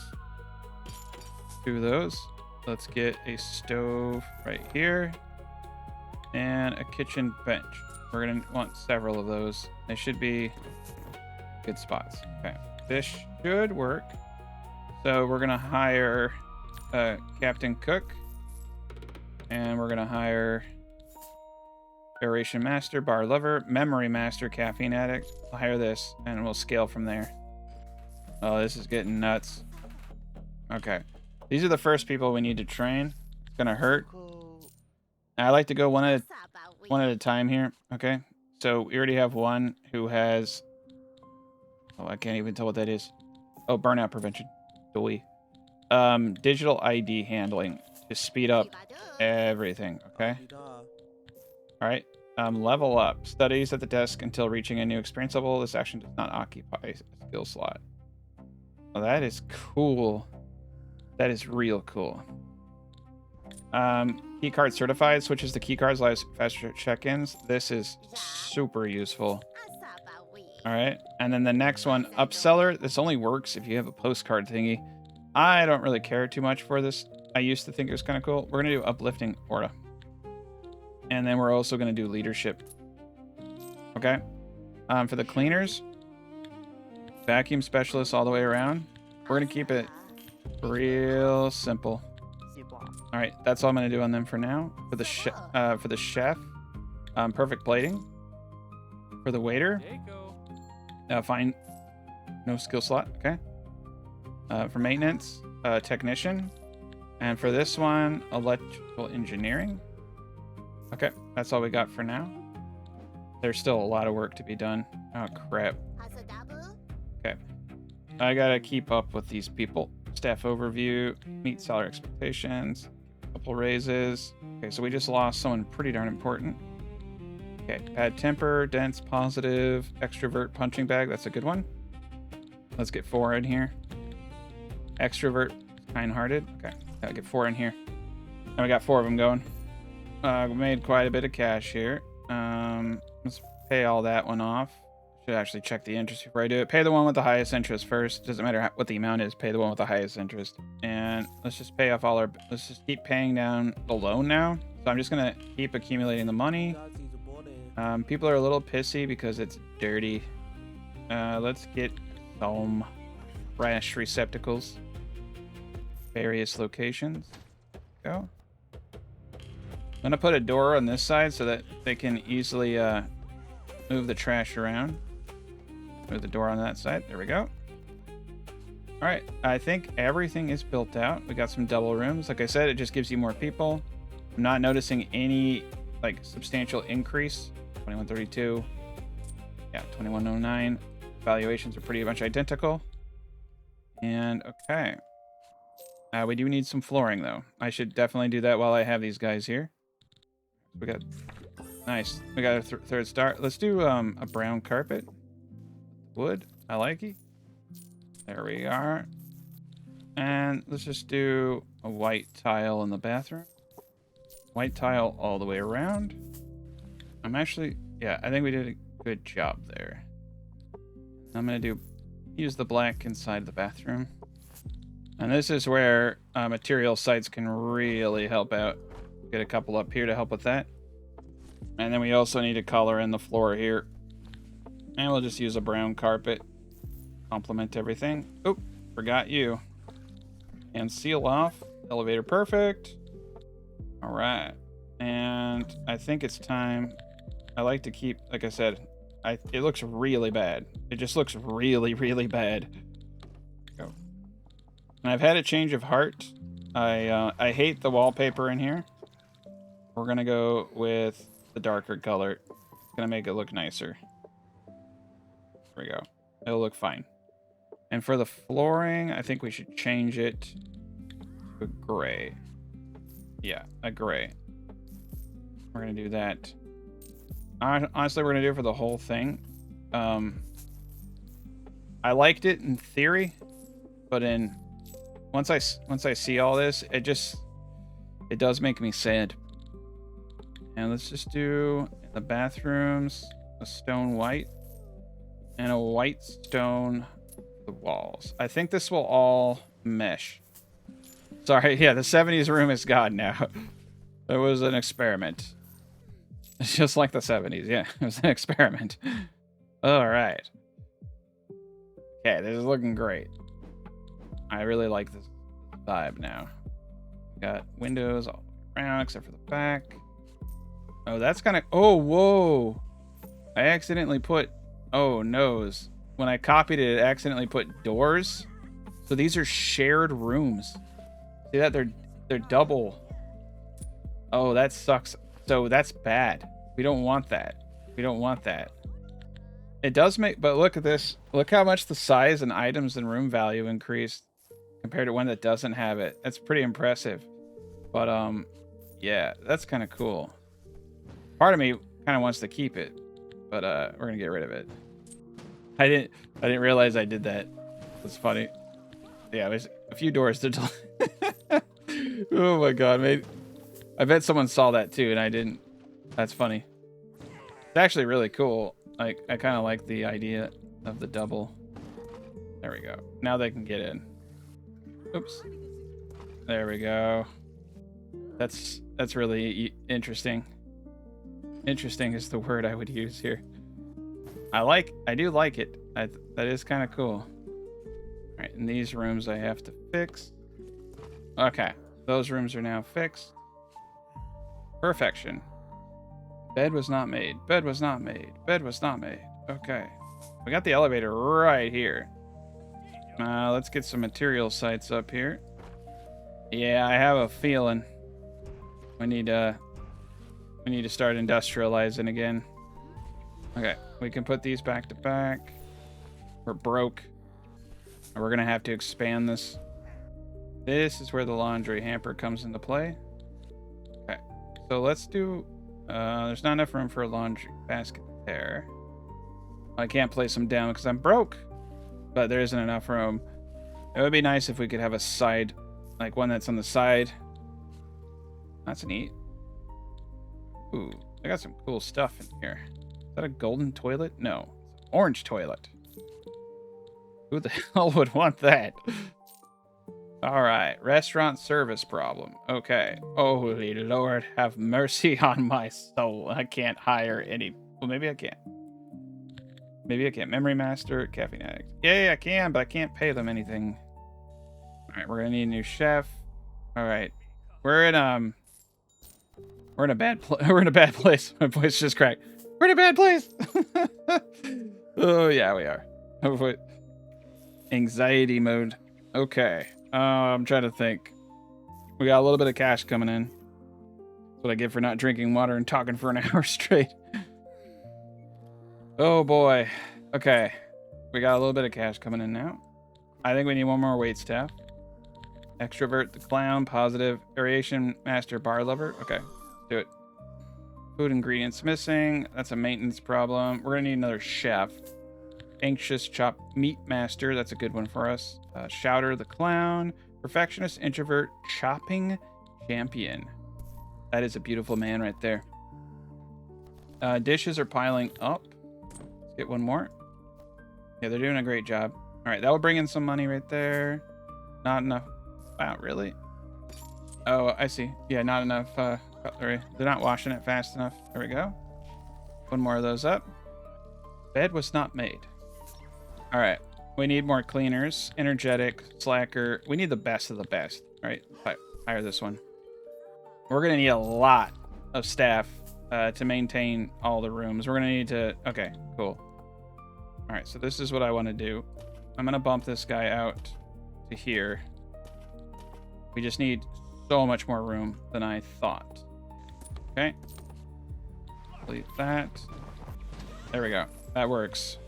2 of those. Let's get a stove right here and a kitchen bench. We're gonna want several of those. They should be good spots. Okay, this should work. So we're gonna hire Captain Cook, and we're gonna hire Aeration Master, Bar Lover, Memory Master, Caffeine Addict. I'll hire this, and we'll scale from there. Oh, this is getting nuts. Okay, these are the first people we need to train. It's gonna hurt. I like to go one at a time here. Okay, so we already have one who has. Oh, I can't even tell what that is. Oh, burnout prevention. Digital ID handling to speed up everything. Okay. All right. Level up. Studies at the desk until reaching a new experience level. This action does not occupy a skill slot. Oh, that is cool. That is real cool. Keycard certified switches to keycards, allows faster check-ins. This is super useful. All right, and then the next one, upseller. This only works if you have a postcard thingy. I don't really care too much for this. I used to think it was kind of cool. We're gonna do uplifting aura, and then we're also gonna do leadership. Okay. For the cleaners, vacuum specialists all the way around. We're gonna keep it real simple. All right, that's all I'm gonna do on them for now. For the chef, perfect plating. For the waiter, fine, no skill slot. Okay. For maintenance, technician, and for this one, electrical engineering. Okay, that's all we got for now. There's still a lot of work to be done. Oh crap. Okay, I gotta keep up with these people. Staff overview, meet salary expectations, couple raises. Okay, so we just lost someone pretty darn important. Okay, bad temper, dense, positive, extrovert, punching bag. That's a good one. Let's get 4 in here. Extrovert, kind-hearted. Okay, gotta get 4 in here. And we got 4 of them going. We made quite a bit of cash here. Let's pay all that one off. Should actually check the interest before I do it. Pay the one with the highest interest first. Doesn't matter what the amount is. Pay the one with the highest interest. And let's just pay off all our... Let's just keep paying down the loan now. So I'm just going to keep accumulating the money. People are a little pissy because it's dirty. Let's get some trash receptacles. various locations. Go. I'm gonna put a door on this side so that they can easily move the trash around. Move the door on that side. There we go. All right, I think everything is built out. We got some double rooms. Like I said, it just gives you more people. I'm not noticing any like substantial increase. 2132. Yeah, 2109. Valuations are pretty much identical. And okay. We do need some flooring though. I should definitely do that while I have these guys here. We got nice. We got a third star. Let's do a brown carpet. Wood. I like it. There we are. And let's just do a white tile in the bathroom. White tile all the way around. Yeah, I think we did a good job there. I'm gonna use the black inside the bathroom. And this is where material sites can really help out. Get a couple up here to help with that. And then we also need to color in the floor here. And we'll just use a brown carpet. Complement everything. Oop, forgot you. And seal off. Elevator perfect. All right. And I think it's time. I like to keep, like I said, it looks really bad. It just looks really, really bad. Go. And I've had a change of heart. I hate the wallpaper in here. We're gonna go with the darker color. Gonna make it look nicer. There we go. It'll look fine. And for the flooring, I think we should change it to a gray. Yeah, a gray. We're gonna do that. Honestly, we're gonna do it for the whole thing. I liked it in theory, but once I see all this, it does make me sad. And let's just do in the bathrooms a stone white and a white stone for the walls. I think this will all mesh. Sorry, yeah, the 70s room is gone now. It was an experiment. It's just like the 70s, yeah. It was an experiment. All right. Okay, this is looking great. I really like this vibe now. Got windows all around except for the back. Oh, that's kind of... Oh, whoa. I accidentally put... Oh, noes. When I copied it, it accidentally put doors. So these are shared rooms. See that? They're double. Oh, that sucks. So that's bad. We don't want that. We don't want that. It does make... But look at this. Look how much the size and items and room value increased compared to one that doesn't have it. That's pretty impressive. But, yeah, that's kind of cool. Part of me kind of wants to keep it, but we're gonna get rid of it. I didn't realize I did that. That's funny. Yeah, there's a few doors to oh my god, maybe I bet someone saw that too and I didn't. That's funny. It's actually really cool. Like, I kind of like the idea of the double. There we go. Now they can get in. Oops. There we go. That's really interesting. Interesting is the word I would use here. I do like it. That is kind of cool. All right, in these rooms I have to fix. Okay, those rooms are now fixed. Perfection. Bed was not made. Bed was not made. Bed was not made. Okay, we got the elevator right here. Let's get some material sites up here. Yeah, I have a feeling we need to start industrializing again. Okay, we can put these back to back. We're broke. We're gonna have to expand this. This is where the laundry hamper comes into play. Okay, so let's do... there's not enough room for a laundry basket there. I can't place them down because I'm broke. But there isn't enough room. It would be nice if we could have a side, like one that's on the side. That's neat. Ooh, I got some cool stuff in here. Is that a golden toilet? No, it's an orange toilet. Who the hell would want that? All right, restaurant service problem. Okay. Holy Lord, have mercy on my soul. I can't hire any. Well, maybe I can. Maybe I can. Memory master, caffeine addict. Yeah, I can, but I can't pay them anything. right, we're gonna need a new chef. All right, we're in a bad we're in a bad place. My voice just cracked. We're in a bad place. Oh yeah, we are. Oh, wait. Anxiety mode. Okay. I'm trying to think. We got a little bit of cash coming in. That's what I get for not drinking water and talking for an hour straight. Oh boy. Okay. We got a little bit of cash coming in now. I think we need one more wait staff. Extrovert the clown, positive, aeration master, bar lover. Okay, let's do it. Food ingredients missing. That's a maintenance problem. We're gonna need another chef. Anxious chop meat master. That's a good one for us. Shouter the clown, perfectionist, introvert, chopping champion. That is a beautiful man right there. Dishes are piling up. Let's get one more. Yeah, they're doing a great job. All right, that will bring in some money right there. Not enough. Wow, really? Oh, I see. Yeah, not enough cutlery. They're not washing it fast enough. There we go. One more of those up. Bed was not made. All right, we need more cleaners. Energetic, slacker. We need the best of the best. All right, hire this one. We're gonna need a lot of staff to maintain all the rooms. We're gonna need to. Okay, cool. All right, so this is what I want to do. I'm gonna bump this guy out to here. We just need so much more room than I thought. Okay. Delete that. There we go. That works.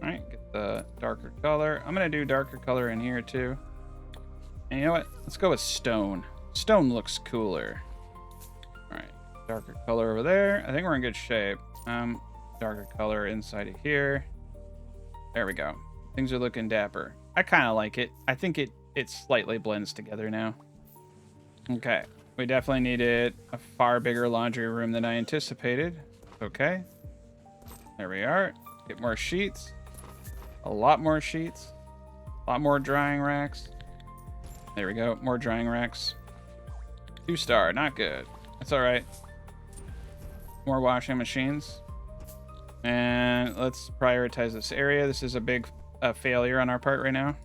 All right, get the darker color. I'm gonna do darker color in here too. And you know what? Let's go with stone. Stone looks cooler. All right, darker color over there. I think we're in good shape. Darker color inside of here. There we go. Things are looking dapper. I kind of like it. I think it slightly blends together now. Okay, we definitely needed a far bigger laundry room than I anticipated. Okay, there we are. Get more sheets. A lot more sheets. A lot more drying racks. There we go. More drying racks. 2-star, not good. That's all right. More washing machines. And let's prioritize this area. This is a big failure on our part right now.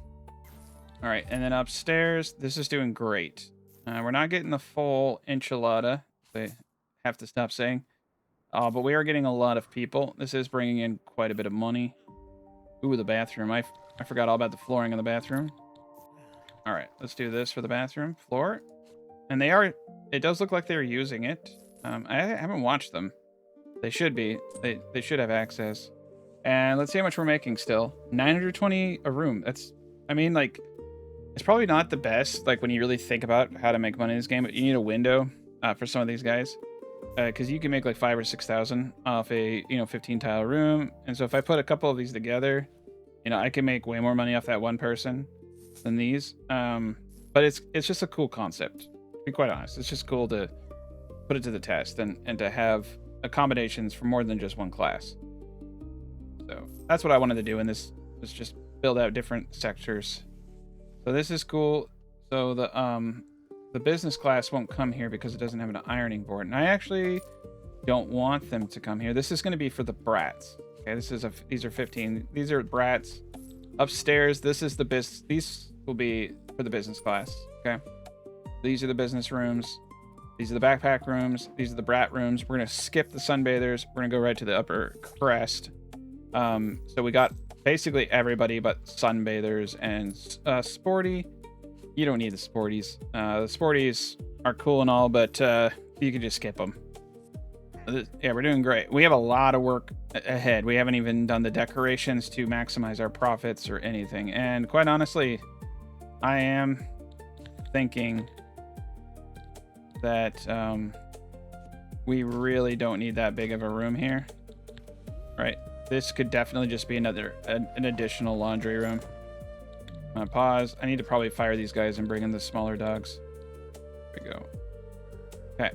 All right, and then upstairs, this is doing great. We're not getting the full enchilada. They have to stop saying. But we are getting a lot of people. This is bringing in quite a bit of money. Ooh, the bathroom. I forgot all about the flooring in the bathroom. All right, let's do this for the bathroom floor. And they are, it does look like they're using it. I haven't watched them. They should be. They should have access. And let's see how much we're making still. 920 a room. That's, I mean, like, it's probably not the best, like, when you really think about how to make money in this game, but you need a window for some of these guys. Because you can make like 5,000 or 6,000 off a 15 tile room. And so if I put a couple of these together, I can make way more money off that one person than these. But it's just a cool concept, to be quite honest. It's just cool to put it to the test and to have accommodations for more than just one class. So that's what I wanted to do in this, is just build out different sectors. So this is cool. So the business class won't come here because it doesn't have an ironing board. And I actually don't want them to come here. This is going to be for the Brats. Okay, these are 15. These are Brats. Upstairs, this is the these will be for the business class. Okay. These are the business rooms. These are the backpack rooms. These are the Brat rooms. We're going to skip the sunbathers. We're going to go right to the Upper Crust. So we got basically everybody but sunbathers and sporty. You don't need the sporties. The sporties are cool and all, but you can just skip them. Yeah, we're doing great. We have a lot of work ahead. We haven't even done the decorations to maximize our profits or anything. And quite honestly, I am thinking that we really don't need that big of a room here. Right? This could definitely just be an additional laundry room. I'm gonna pause. I need to probably fire these guys and bring in the smaller dogs. There we go. Okay.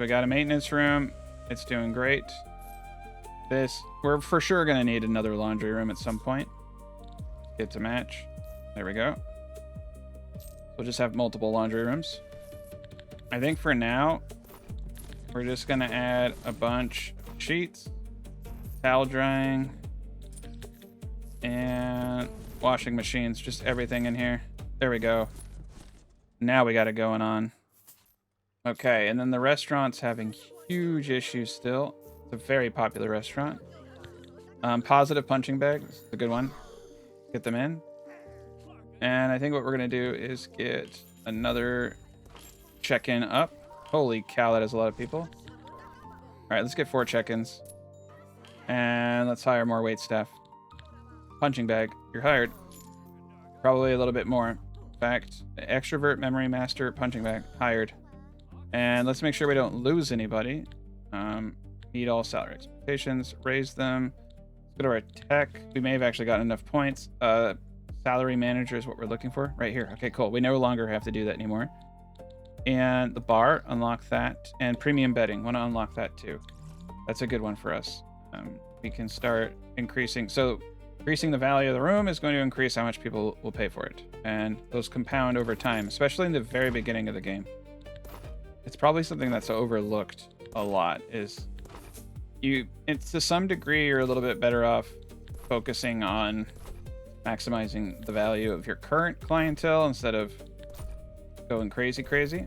We got a maintenance room. It's doing great. We're for sure gonna need another laundry room at some point. Get to match. There we go. We'll just have multiple laundry rooms. I think for now, we're just gonna add a bunch of sheets, towel drying, and washing machines, just everything in here. There we go. Now we got it going on. Okay, and then the restaurant's having huge issues still. It's a very popular restaurant. Positive punching bag. This is a good one. Get them in. And I think what we're going to do is get another check-in up. Holy cow, that is a lot of people. All right, let's get 4 check-ins. And let's hire more wait staff. Punching bag, you're hired. Probably a little bit more. In fact, extrovert, memory master, punching bag, hired. And let's make sure we don't lose anybody. Meet all salary expectations, raise them. Let's go to our tech. We may have actually gotten enough points. Salary manager is what we're looking for right here. Okay, cool. We no longer have to do that anymore. And the bar, unlock that. And premium betting, want to unlock that too. That's a good one for us. We can start increasing. So increasing the value of the room is going to increase how much people will pay for it. And those compound over time, especially in the very beginning of the game. It's probably something that's overlooked a lot is it's to some degree you're a little bit better off focusing on maximizing the value of your current clientele instead of going crazy.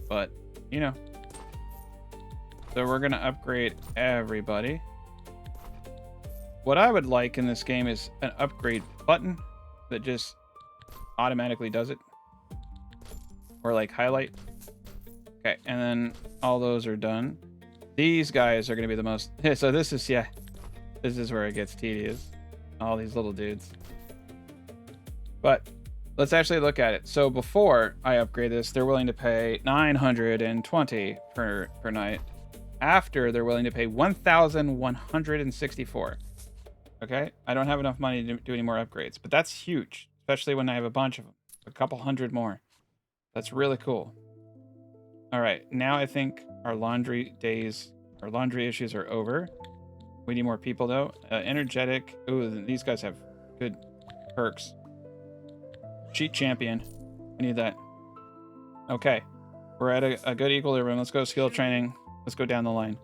But, you know. So we're going to upgrade everybody. What I would like in this game is an upgrade button that just automatically does it. Or like highlight. Okay, and then all those are done. These guys are going to be the most... So this is, yeah, this is where it gets tedious. All these little dudes. But let's actually look at it. So before I upgrade this, they're willing to pay $920 per night. After, they're willing to pay $1,164. Okay, I don't have enough money to do any more upgrades, but that's huge, especially when I have a bunch of them, a couple hundred more. That's really cool. All right, now I think our laundry issues are over. We need more people though. Energetic. Ooh, these guys have good perks. Cheat champion. I need that. Okay, we're at a good equilibrium. Let's go skill training. Let's go down the line.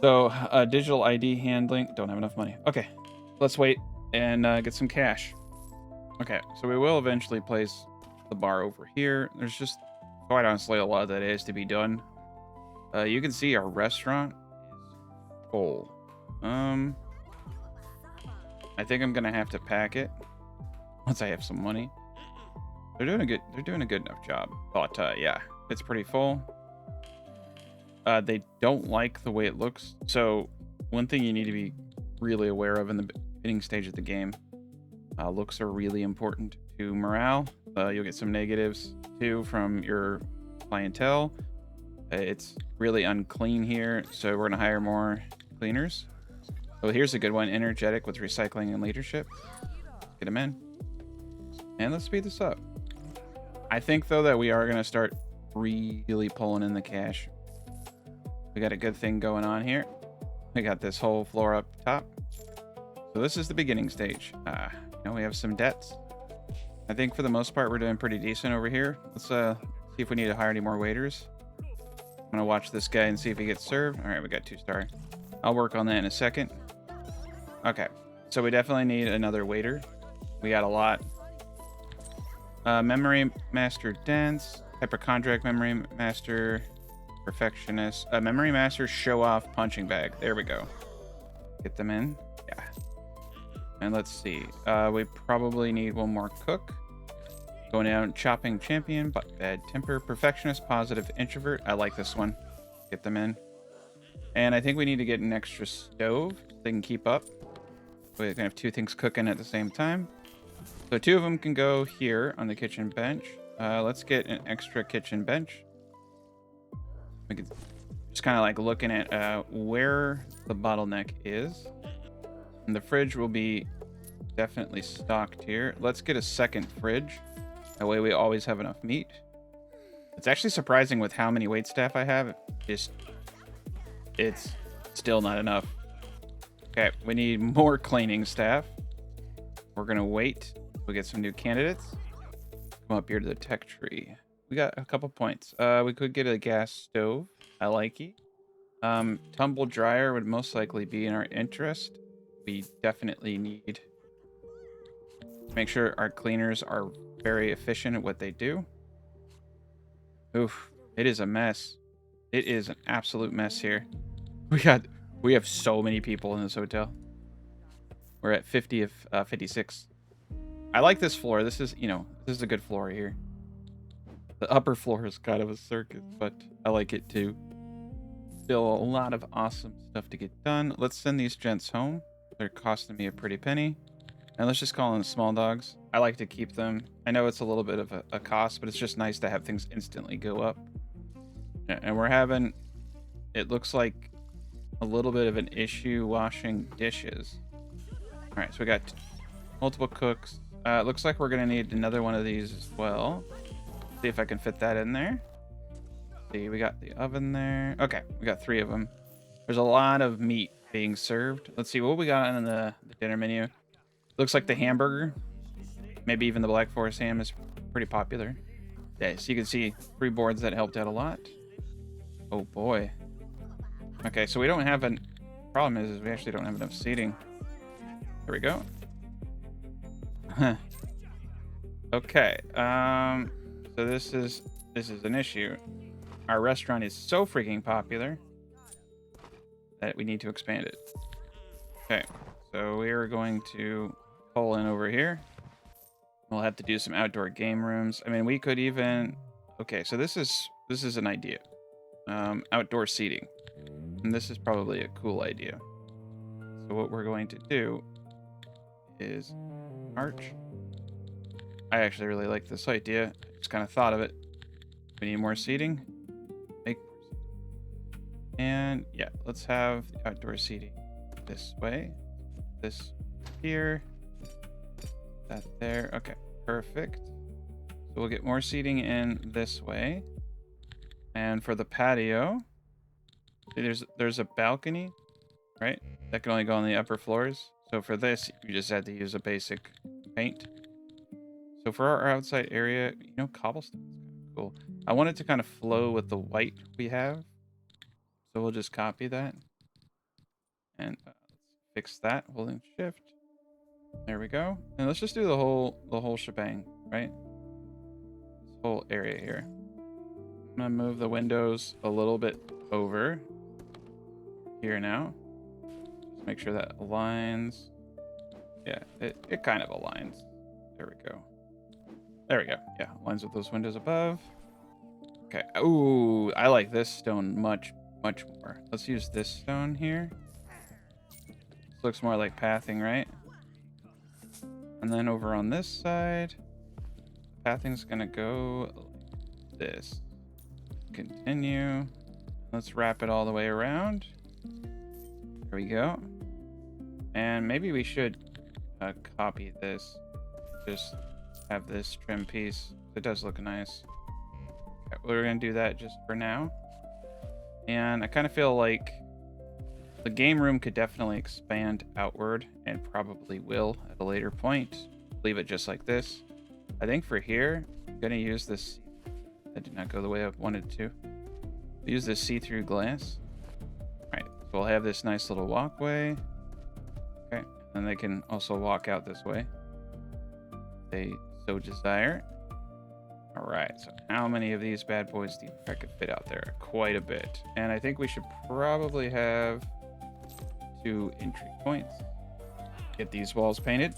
So, digital ID handling. Don't have enough money. Okay, let's wait and get some cash. Okay, so we will eventually place the bar over here. There's just, quite honestly, a lot that is to be done. You can see our restaurant is full. I think I'm gonna have to pack it once I have some money. They're doing a good enough job. But yeah, it's pretty full. They don't like the way it looks. So one thing you need to be really aware of in the beginning stage of the game, looks are really important to morale. You'll get some negatives too from your clientele. It's really unclean here, so we're gonna hire more cleaners. Oh, here's a good one. Energetic with recycling and leadership. Get them in. And let's speed this up. I think though that we are gonna start really pulling in the cash. We got a good thing going on here. We got this whole floor up top. So this is the beginning stage. We have some debts. I think for the most part, we're doing pretty decent over here. Let's see if we need to hire any more waiters. I'm gonna watch this guy and see if he gets served. All right, we got 2-star. I'll work on that in a second. Okay, so we definitely need another waiter. We got a lot. Memory master dance, hypochondriac memory master, perfectionist, memory master show off punching bag. There we go. Get them in. Yeah. And let's see. We probably need one more cook. Going down, chopping champion, but bad temper, perfectionist, positive, introvert. I like this one. Get them in. And I think we need to get an extra stove so they can keep up. We're gonna have 2 things cooking at the same time. So 2 of them can go here on the kitchen bench. Let's get an extra kitchen bench. We can just kind of like looking at where the bottleneck is. And the fridge will be definitely stocked here. Let's get a second fridge. That way we always have enough meat. It's actually surprising with how many waitstaff I have. It's still not enough. Okay, we need more cleaning staff. We're gonna wait. We'll get some new candidates. Come up here to the tech tree. We got a couple points. We could get a gas stove. I like it. Tumble dryer would most likely be in our interest. We definitely need Make sure our cleaners are very efficient at what they do. Oof, it is a mess. It is an absolute mess here. We have so many people in this hotel. We're at 50 of 56. I like this floor. This is, this is a good floor here. The upper floor is kind of a circus, but I like it too. Still a lot of awesome stuff to get done. Let's send these gents home. They're costing me a pretty penny. And let's just call them small dogs. I like to keep them. I know it's a little bit of a cost, but it's just nice to have things instantly go up. And we're having, it looks like a little bit of an issue washing dishes. All right, so we got multiple cooks. It looks like we're gonna need another one of these as well. See if I can fit that in there. See, we got the oven there. Okay, we got 3 of them. There's a lot of meat being served. Let's see what we got on the dinner menu. Looks like the hamburger, maybe even the Black Forest ham is pretty popular. Yeah, so you can see 3 boards that helped out a lot. Oh boy. Okay, so we don't have an problem is we actually don't have enough seating. There we go. Okay. So this is an issue. Our restaurant is so freaking popular that we need to expand it. Okay, so we are going to pull in over here. We'll have to do some outdoor game rooms. I mean, we could even. Okay, so this is an idea. Outdoor seating, and this is probably a cool idea. So what we're going to do is arch. I actually really like this idea. Just kind of thought of it. We need more seating. And yeah, let's have the outdoor seating this way. This here. That there. Okay, perfect. So we'll get more seating in this way. And for the patio, there's a balcony, right? That can only go on the upper floors. So for this, you just had to use a basic paint. So for our outside area, cobblestone is kind of cool. I want it to kind of flow with the white we have. So we'll just copy that. And let's fix that, holding shift. There we go. And let's just do the whole shebang, right? This whole area here. I'm gonna move the windows a little bit over here now. Just make sure that aligns. Yeah, it kind of aligns. There we go. There we go. Yeah, aligns with those windows above. Okay. Ooh, I like this stone much more. Let's use this stone here. This looks more like pathing, right? And then over on this side, pathing's gonna go like this. Continue. Let's wrap it all the way around. There we go. And maybe we should copy this. Just have this trim piece. It does look nice. Okay, we're gonna do that just for now. And I kind of feel like the game room could definitely expand outward and probably will at a later point. Leave it just like this. I think for here, I'm going to use this. That did not go the way I wanted to. Use this see-through glass. All right, so we'll have this nice little walkway. Okay, and they can also walk out this way if they so desire. All right, so how many of these bad boys do you think I could fit out there? Quite a bit. And I think we should probably have 2 entry points. Get these walls painted.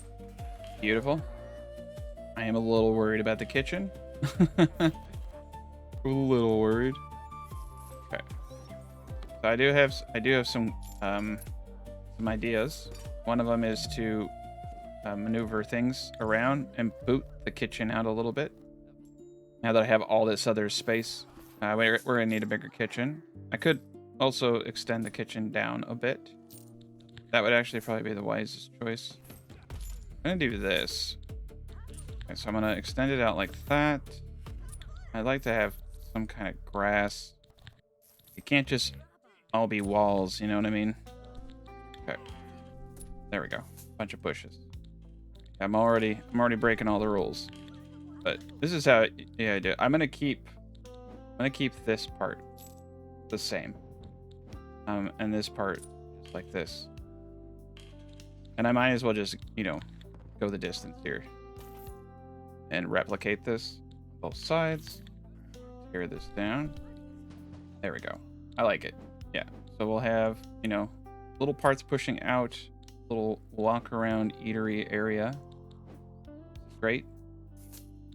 Beautiful. I am a little worried about the kitchen. A little worried. Okay. So I do have some ideas. One of them is to maneuver things around and boot the kitchen out a little bit. Now that I have all this other space, we're gonna need a bigger kitchen. I could also extend the kitchen down a bit. That would actually probably be the wisest choice. I'm gonna do this. Okay, so I'm gonna extend it out like that. I'd like to have some kind of grass. It can't just all be walls, you know what I mean? Okay. There we go. Bunch of bushes. I'm already breaking all the rules. But this is how I do it. I'm gonna keep this part the same. And this part like this. And I might as well just, go the distance here. and replicate this on both sides. Tear this down. There we go. I like it. Yeah. So we'll have, you know, little parts pushing out, little walk around eatery area. Great.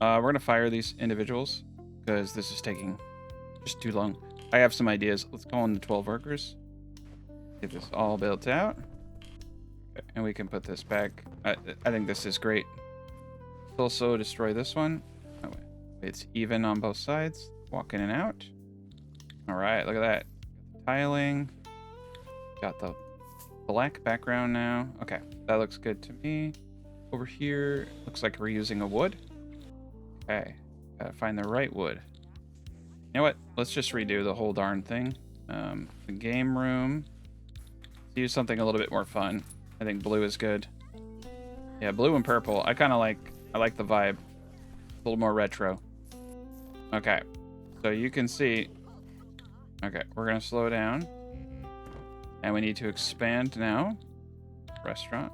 We're going to fire these individuals because this is taking just too long. I have some ideas. Let's call in the 12 workers. Get this all built out. Okay, and we can put this back. I think this is great. Let's also destroy this one. Oh, wait. It's even on both sides. Walk in and out. All right, look at that. Tiling. Got the black background now. Okay, that looks good to me. Over here, looks like we're using a wood. Okay, gotta find the right wood. You know what? Let's just redo the whole darn thing. The game room. Let's use something a little bit more fun. I think blue is good. Yeah, blue and purple. I like the vibe. A little more retro. Okay, so you can see. Okay, we're gonna slow down. And we need to expand now. Restaurant.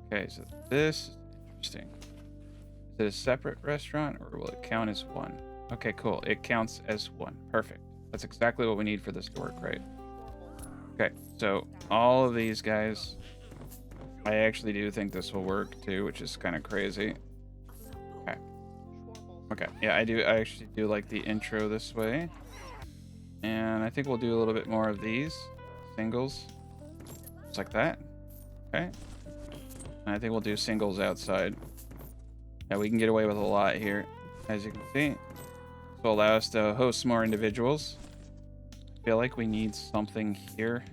Okay, so this is interesting. Is it a separate restaurant or will it count as one? Okay, cool. It counts as one. Perfect. That's exactly what we need for this to work, right? Okay, so all of these guys, I actually do think this will work too, which is kind of crazy. Okay. Okay, yeah, I actually do like the intro this way. And I think we'll do a little bit more of these singles. Just like that. Okay. And I think we'll do singles outside. Yeah, we can get away with a lot here, as you can see. This will allow us to host more individuals. I feel like we need something here.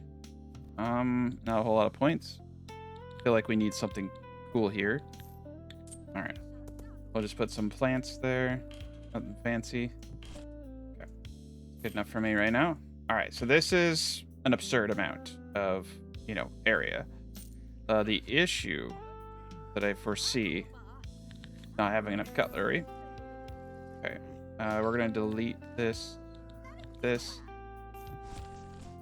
Not a whole lot of points. I feel like we need something cool here. All right. We'll just put some plants there. Nothing fancy. Okay. Good enough for me right now. All right. So this is an absurd amount of, you know, area. The issue that I foresee not having enough cutlery. Okay. We're going to delete this.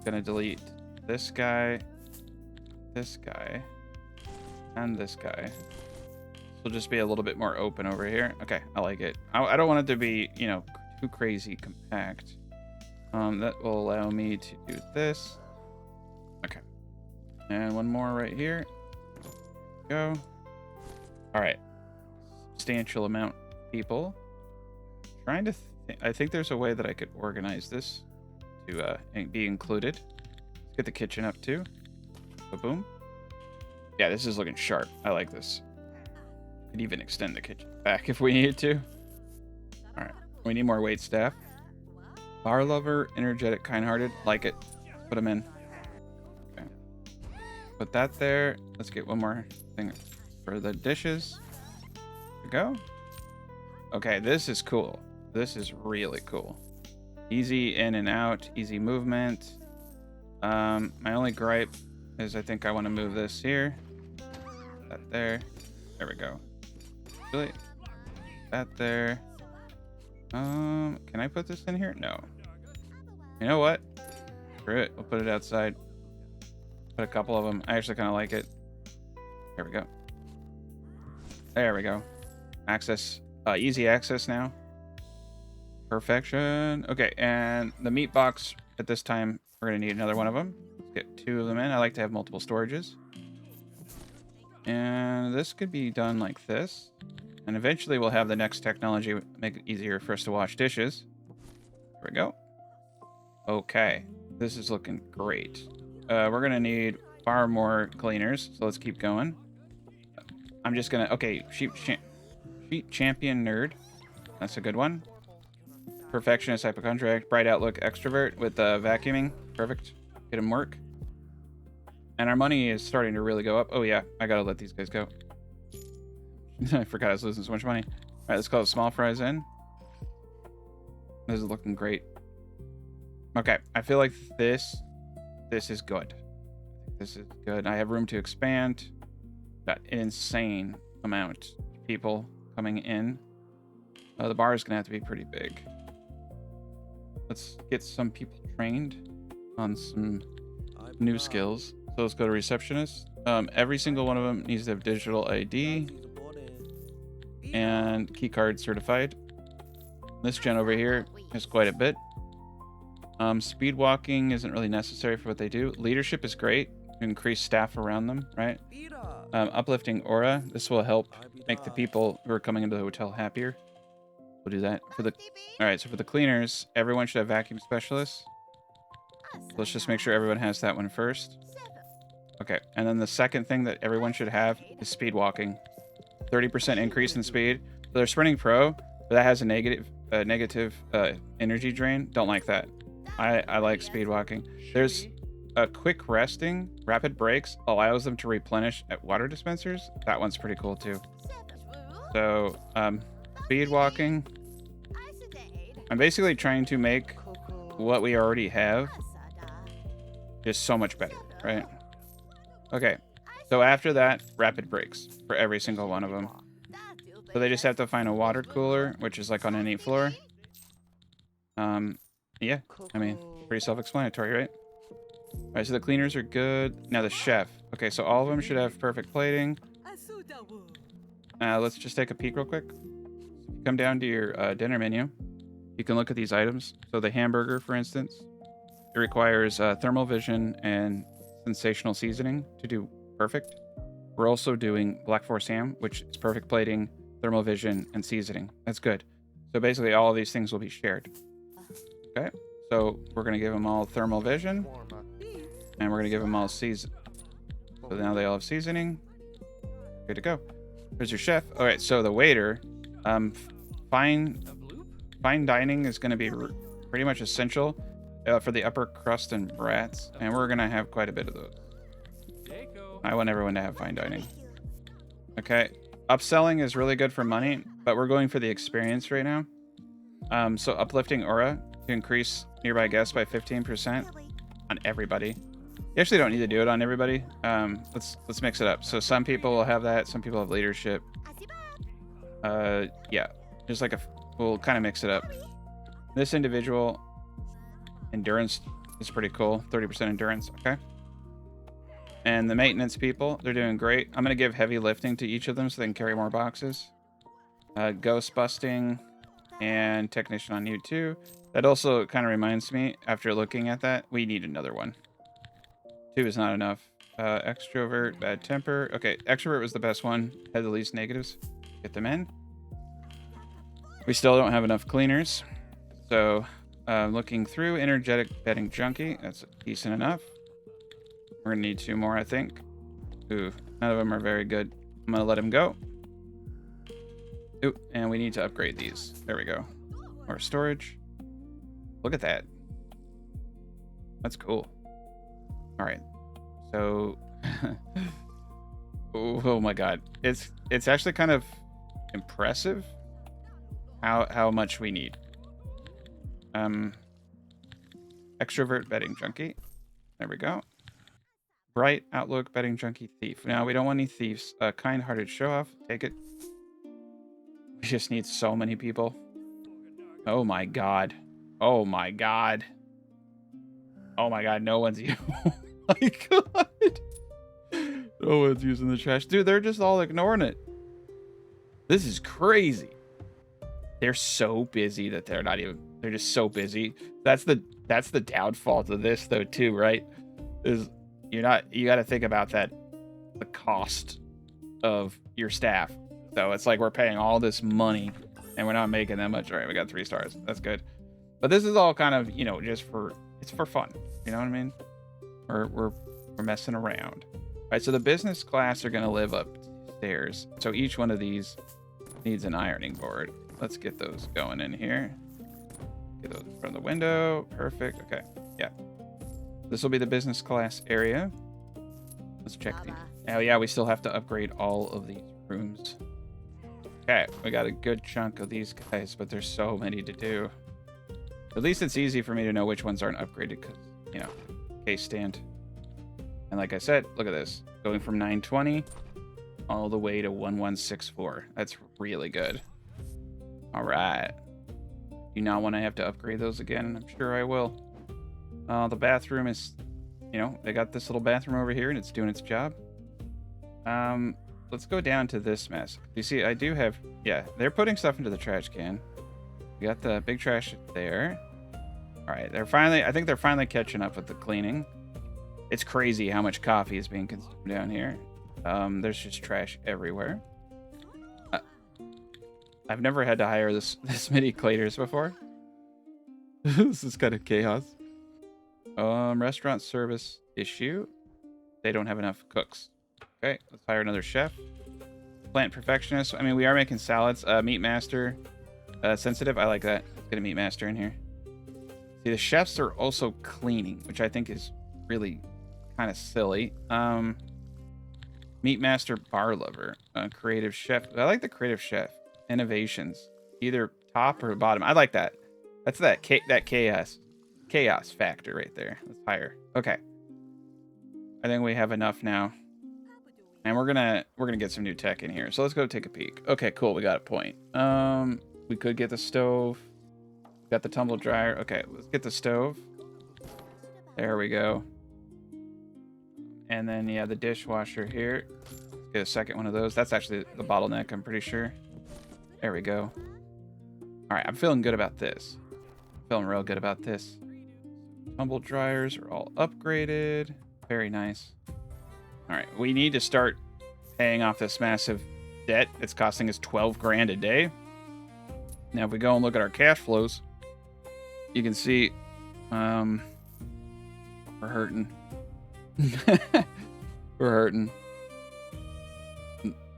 Gonna delete this guy, and this guy. This will just be a little bit more open over here. Okay, I like it. I don't want it to be, you know, too crazy compact. That will allow me to do this. Okay, and one more right here. Go. All right, substantial amount of people. Trying to I think there's a way that I could organize this to be included. Let's get the kitchen up too. Boom. Yeah, this is looking sharp. I like this. Could even extend the kitchen back if we needed to. All right, we need more wait staff. Bar lover, energetic, kind-hearted. Like it. Put them in. Okay. Put that there. Let's get one more thing for the dishes. There we go. Okay, this is cool. This is really cool. Easy in and out, easy movement. My only gripe is I think I want to move this here. That there. There we go. Really? That there. Can I put this in here? No. You know what? Screw it. We'll put it outside. Put a couple of them. I actually kind of like it. There we go. There we go. Access. Easy access now. Perfection. Okay, and the meat box at this time, we're going to need another one of them. Let's get 2 of them in. I like to have multiple storages. And this could be done like this. And eventually we'll have the next technology make it easier for us to wash dishes. There we go. Okay, this is looking great. We're going to need far more cleaners, so let's keep going. I'm just going to... Okay, sheep champion nerd. That's a good one. Perfectionist, hypochondriac, bright outlook, extrovert with vacuuming. Perfect. Get him work. And our money is starting to really go up. Oh yeah, I gotta let these guys go. I forgot I was losing so much money. All right, let's call it small fries in. This is looking great. Okay, I feel like this is good. This is good. I have room to expand. Got an insane amount of people coming in. The bar is gonna have to be pretty big. Let's get some people trained on some new skills. So let's go to receptionist. Every single one of them needs to have digital ID. and keycard certified. This gen over here is quite a bit. Speed walking isn't really necessary for what they do. Leadership is great to increase staff around them, right? Uplifting aura. This will help make the people who are coming into the hotel happier. We'll do that for the. All right, so for the cleaners, everyone should have vacuum specialists. Let's just make sure everyone has that one first. Okay, and then the second thing that everyone should have is speed walking. 30% increase in speed. So they're sprinting pro, but that has a negative energy drain. Don't like that. I like speed walking. There's a quick resting. Rapid breaks allows them to replenish at water dispensers. That one's pretty cool too. So speed walking. I'm basically trying to make what we already have just so much better, right? Okay, so after that, rapid breaks for every single one of them. So they just have to find a water cooler, which is like on any floor. Yeah, I mean, pretty self-explanatory, right? All right, so the cleaners are good. Now the chef. Okay, so all of them should have perfect plating. Let's just take a peek real quick. Come down to your dinner menu. You can look at these items. So the hamburger, for instance, it requires thermal vision and sensational seasoning to do perfect. We're also doing Black Forest ham, which is perfect plating, thermal vision, and seasoning. That's good. So basically all of these things will be shared. Okay, so we're going to give them all thermal vision, and we're going to give them all season. So now they all have seasoning. Good to go. Here's your chef. All right, so the waiter, fine dining is going to be pretty much essential for the Upper Crust and Brats, and we're going to have quite a bit of those. I want everyone to have fine dining. Okay, upselling is really good for money, but we're going for the experience right now. So uplifting aura to increase nearby guests by 15% on everybody. You actually don't need to do it on everybody. Let's mix it up. So some people will have that, some people have leadership. Yeah, just like we'll kind of mix it up. This individual endurance is pretty cool. 30% endurance. Okay. And the maintenance people, they're doing great. I'm going to give heavy lifting to each of them so they can carry more boxes. Ghost busting and technician on you too. That also kind of reminds me, after looking at that, we need another one. 2 is not enough. Extrovert, bad temper. Okay, extrovert was the best one. Had the least negatives. Get them in. We still don't have enough cleaners. So looking through, energetic betting junkie. That's decent enough. We're gonna need 2 more, I think. Ooh, none of them are very good. I'm gonna let them go. Ooh, and we need to upgrade these. There we go. More storage. Look at that. That's cool. All right. So, oh my God, it's actually kind of impressive how much we need. Extrovert betting junkie. There we go. Bright outlook betting junkie thief. Now we don't want any thieves. Kind-hearted show off. Take it. We just need so many people. Oh my God. Oh my God. Oh my God. No one's. Oh my God. No one's using the trash. Dude, they're just all ignoring it. This is crazy. They're so busy that they're not even. They're just so busy. That's the downfall to this though too, right? Is you got to think about that, the cost of your staff. So it's like we're paying all this money and we're not making that much. All right, we got 3 stars. That's good. But this is all kind of, you know, just it's for fun. You know what I mean? We're messing around. All right, so the business class are going to live upstairs. So each one of these needs an ironing board. Let's get those going in here. Get those from the window. Perfect. Okay. Yeah. This will be the business class area. Let's check these. Oh yeah, we still have to upgrade all of these rooms. Okay, we got a good chunk of these guys, but there's so many to do. At least it's easy for me to know which ones aren't upgraded because, you know, case stand. And like I said, look at this. Going from 920 all the way to 1164. That's really good. All right. Do not want to have to upgrade those again. I'm sure I will. The bathroom is, you know, they got this little bathroom over here and it's doing its job. let's go down to this mess. You see, I do have, yeah, they're putting stuff into the trash can. We got the big trash there. All right, I think they're finally catching up with the cleaning. It's crazy how much coffee is being consumed down here. There's just trash everywhere. I've never had to hire this many cleaners before. This is kind of chaos. Restaurant service issue. They don't have enough cooks. Okay, let's hire another chef. Plant perfectionist. I mean, we are making salads. Meat master. Sensitive. I like that. Let's get a meat master in here. See, the chefs are also cleaning, which I think is really kind of silly. Meat master, bar lover, creative chef. I like the creative chef. Innovations, either top or bottom. I like that. That's that chaos factor right there. Let's hire. Okay. I think we have enough now. And we're gonna get some new tech in here. So let's go take a peek. Okay, cool. We got a point. We could get the stove. Got the tumble dryer. Okay, let's get the stove. There we go. And then yeah, the dishwasher here. Let's get a second one of those. That's actually the bottleneck, I'm pretty sure. There we go. All right, I'm feeling good about this. Feeling real good about this. Tumble dryers are all upgraded. Very nice. All right, we need to start paying off this massive debt. It's costing us 12 grand a day. Now, if we go and look at our cash flows, you can see we're hurting. We're hurting.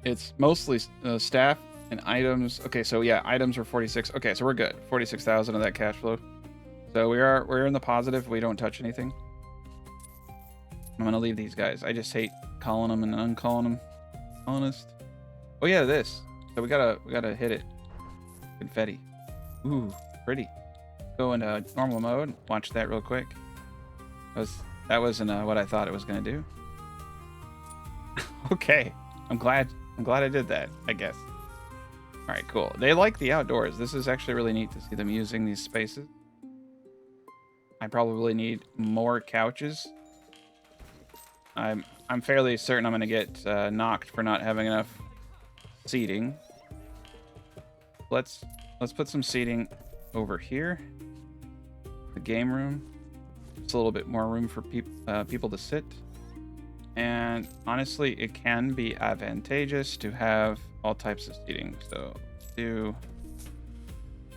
It's mostly staff and items. Okay, so yeah, items are 46. Okay, so we're good. 46,000 of that cash flow. So we're in the positive. We don't touch anything. I'm gonna leave these guys. I just hate calling them and uncalling them. Honest. Oh yeah, this. So we gotta hit it. Confetti. Ooh, pretty. Go into normal mode. Watch that real quick. That wasn't what I thought it was gonna do. Okay, I'm glad I did that, I guess. All right, cool. They like the outdoors. This is actually really neat to see them using these spaces. I probably need more couches. I'm fairly certain I'm gonna get knocked for not having enough seating. Let's put some seating over here. The game room. Just a little bit more room for people to sit. And honestly, it can be advantageous to have all types of seating. So I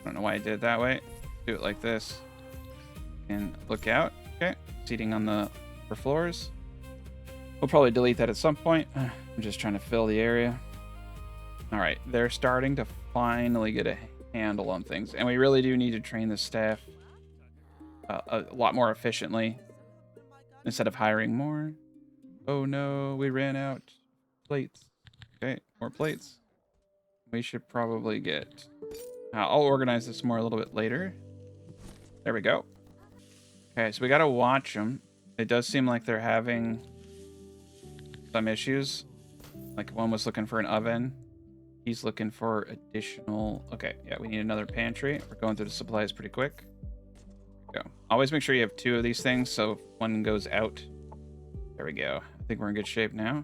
don't know why I did it that way. Do it like this. And look out. Okay. Seating on the upper floors. We'll probably delete that at some point. I'm just trying to fill the area. All right. They're starting to finally get a handle on things. And we really do need to train the staff a lot more efficiently instead of hiring more. Oh no, we ran out plates. Okay, more plates. We should probably get... I'll organize this more a little bit later. There we go. Okay, so we gotta watch them. It does seem like they're having some issues. Like one was looking for an oven. He's looking for additional... Okay, yeah, we need another pantry. We're going through the supplies pretty quick. Go. Always make sure you have 2 of these things, so if one goes out. There we go. I think we're in good shape now.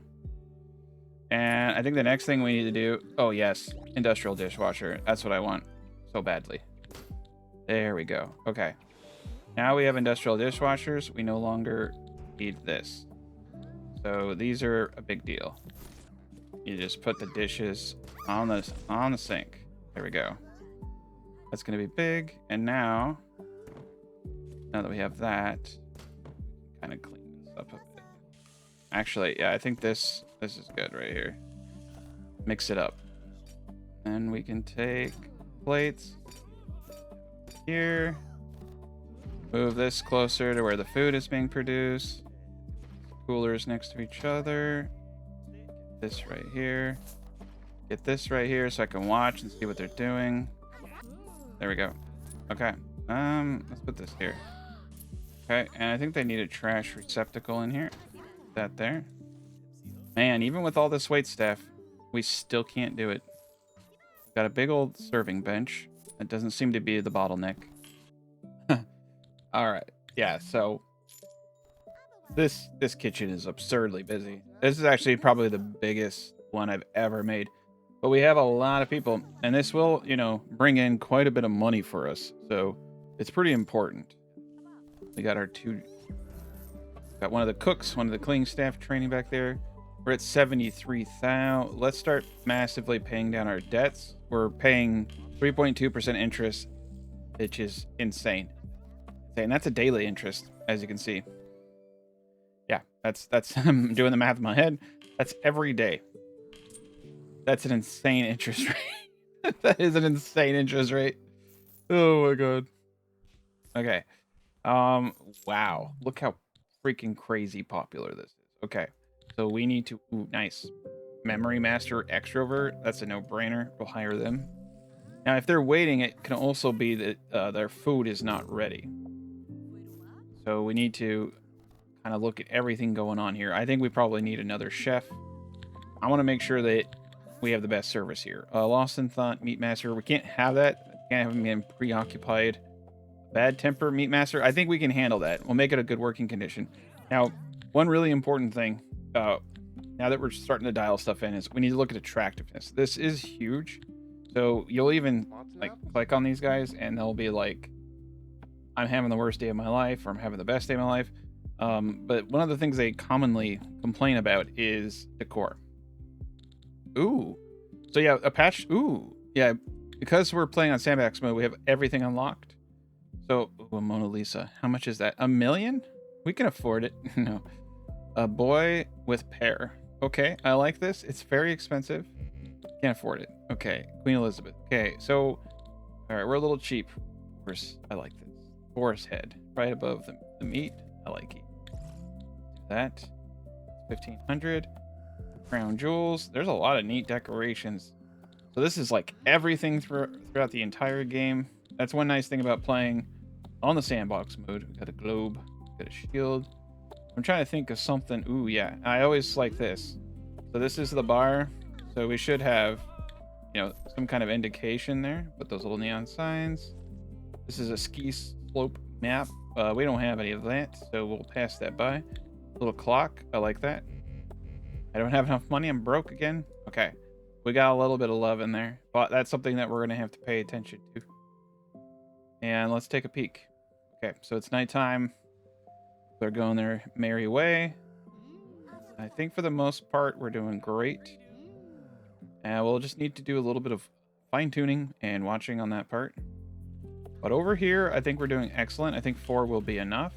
And I think the next thing we need to do... Oh, yes. Industrial dishwasher. That's what I want so badly. There we go. Okay. Now we have industrial dishwashers. We no longer need this. So these are a big deal. You just put the dishes on the sink. There we go. That's going to be big. And now that we have that, kind of clean this up a bit. Actually, yeah, I think this is good right here. Mix it up. And we can take plates here. Move this closer to where the food is being produced. Coolers next to each other. Get this right here. Get this right here so I can watch and see what they're doing. There we go. Okay. Let's put this here. Okay, and I think they need a trash receptacle in here. Put that there. Man, even with all this wait staff, we still can't do it. Got a big old serving bench. That doesn't seem to be the bottleneck. All right. Yeah, so this kitchen is absurdly busy. This is actually probably the biggest one I've ever made. But we have a lot of people, and this will, you know, bring in quite a bit of money for us. So it's pretty important. We got got one of the cooks, one of the cleaning staff training back there. We're at 73,000. Let's start massively paying down our debts. We're paying 3.2% interest, which is insane. And that's a daily interest, as you can see. Yeah, that's I'm doing the math in my head. That's every day. That's an insane interest rate. That is an insane interest rate. Oh my god. Okay. Wow. Look how freaking crazy popular this is. Okay. So we need to nice. Memory Master Extrovert. That's a no-brainer. We'll hire them. Now, if they're waiting, it can also be that their food is not ready. So we need to kind of look at everything going on here. I think we probably need another chef. I want to make sure that we have the best service here. Lost in Thought, Meat Master. We can't have that. Can't have him getting preoccupied. Bad Temper, Meat Master. I think we can handle that. We'll make it a good working condition. Now, one really important thing, now that we're starting to dial stuff in, is we need to look at attractiveness. This is huge. So you'll even like click on these guys and they'll be like, I'm having the worst day of my life, or I'm having the best day of my life. But one of the things they commonly complain about is decor. Ooh. So yeah, a patch. Ooh. Yeah, because we're playing on Sandbox mode, we have everything unlocked. So, a Mona Lisa. How much is that? $1 million? We can afford it. No. A boy with pear. Okay, I like this. It's very expensive. Can't afford it. Okay, Queen Elizabeth. Okay, so, all right, we're a little cheap. Horse. I like this. Horse head, right above the meat. I like it. That. 1,500. Crown jewels. There's a lot of neat decorations. So this is like everything throughout the entire game. That's one nice thing about playing on the Sandbox mode. We got a globe, got a shield. I'm trying to think of something. Ooh, yeah. I always like this. So this is the bar. So we should have, you know, some kind of indication there. Put those little neon signs. This is a ski slope map. We don't have any of that, so we'll pass that by. Little clock. I like that. I don't have enough money. I'm broke again. Okay. We got a little bit of love in there, but that's something that we're going to have to pay attention to. And let's take a peek. Okay, so it's nighttime. They're going their merry way. I think for the most part, we're doing great. And we'll just need to do a little bit of fine-tuning and watching on that part. But over here, I think we're doing excellent. I think 4 will be enough.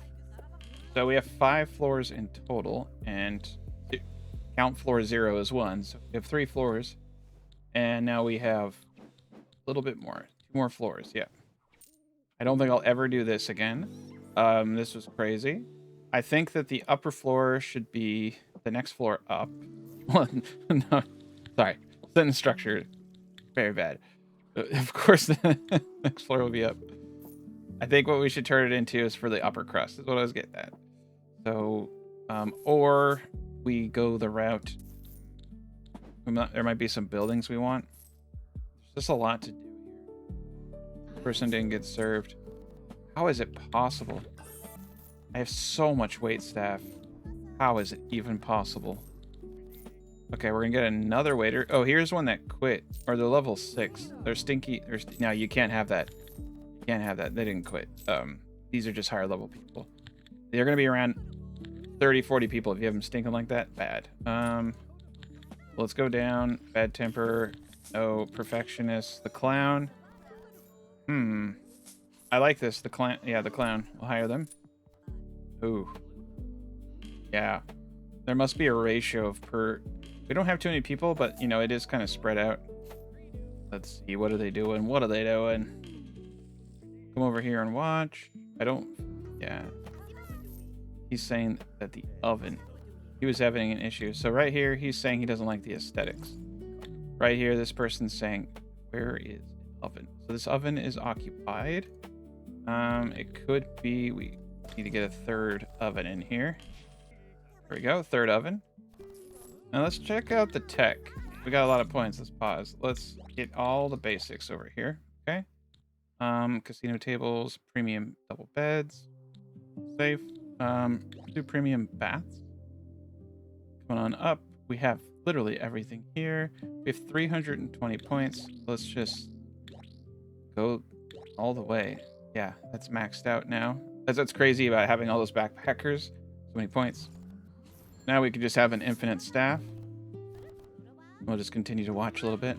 So we have 5 floors in total, and count floor 0 as 1. So we have 3 floors. And now we have a little bit more. 2 more floors, yeah. I don't think I'll ever do this again. This was crazy. I think that the upper floor should be the next floor up. No, sorry. Sentence structure, very bad. Of course, the next floor will be up. I think what we should turn it into is for the upper crust, is what I was getting at. So, or we go the route. There might be some buildings we want. There's just a lot to do. Person didn't get served. How is it possible? I have so much wait staff. How is it even possible? Okay, we're gonna get another waiter. Oh, here's one that quit. Or they're level 6. They're stinky. Now you can't have that. You can't have that. They didn't quit. These are just higher level people. They're gonna be around 30, 40 people if you have them stinking like that. Bad. Let's go down. Bad temper. Oh, perfectionist. The clown. I like this. The clown. Yeah, the clown. We'll hire them. Ooh. Yeah. There must be a ratio of per... We don't have too many people, but, you know, it is kind of spread out. Let's see. What are they doing? What are they doing? Come over here and watch. I don't... Yeah. He's saying that the oven... He was having an issue. So right here, he's saying he doesn't like the aesthetics. Right here, this person's saying, where is the oven? So this oven is occupied. It could be... We need to get a third oven in here. There we go. Third oven. Now let's check out the tech. We got a lot of points. Let's pause. Let's get all the basics over here. Okay. Casino tables, premium double beds, safe. Do premium baths. Coming on up, we have literally everything here. We have 320 points. Let's just go all the way. Yeah, that's maxed out now. That's what's crazy about having all those backpackers. So many points. Now we can just have an infinite staff. We'll just continue to watch a little bit.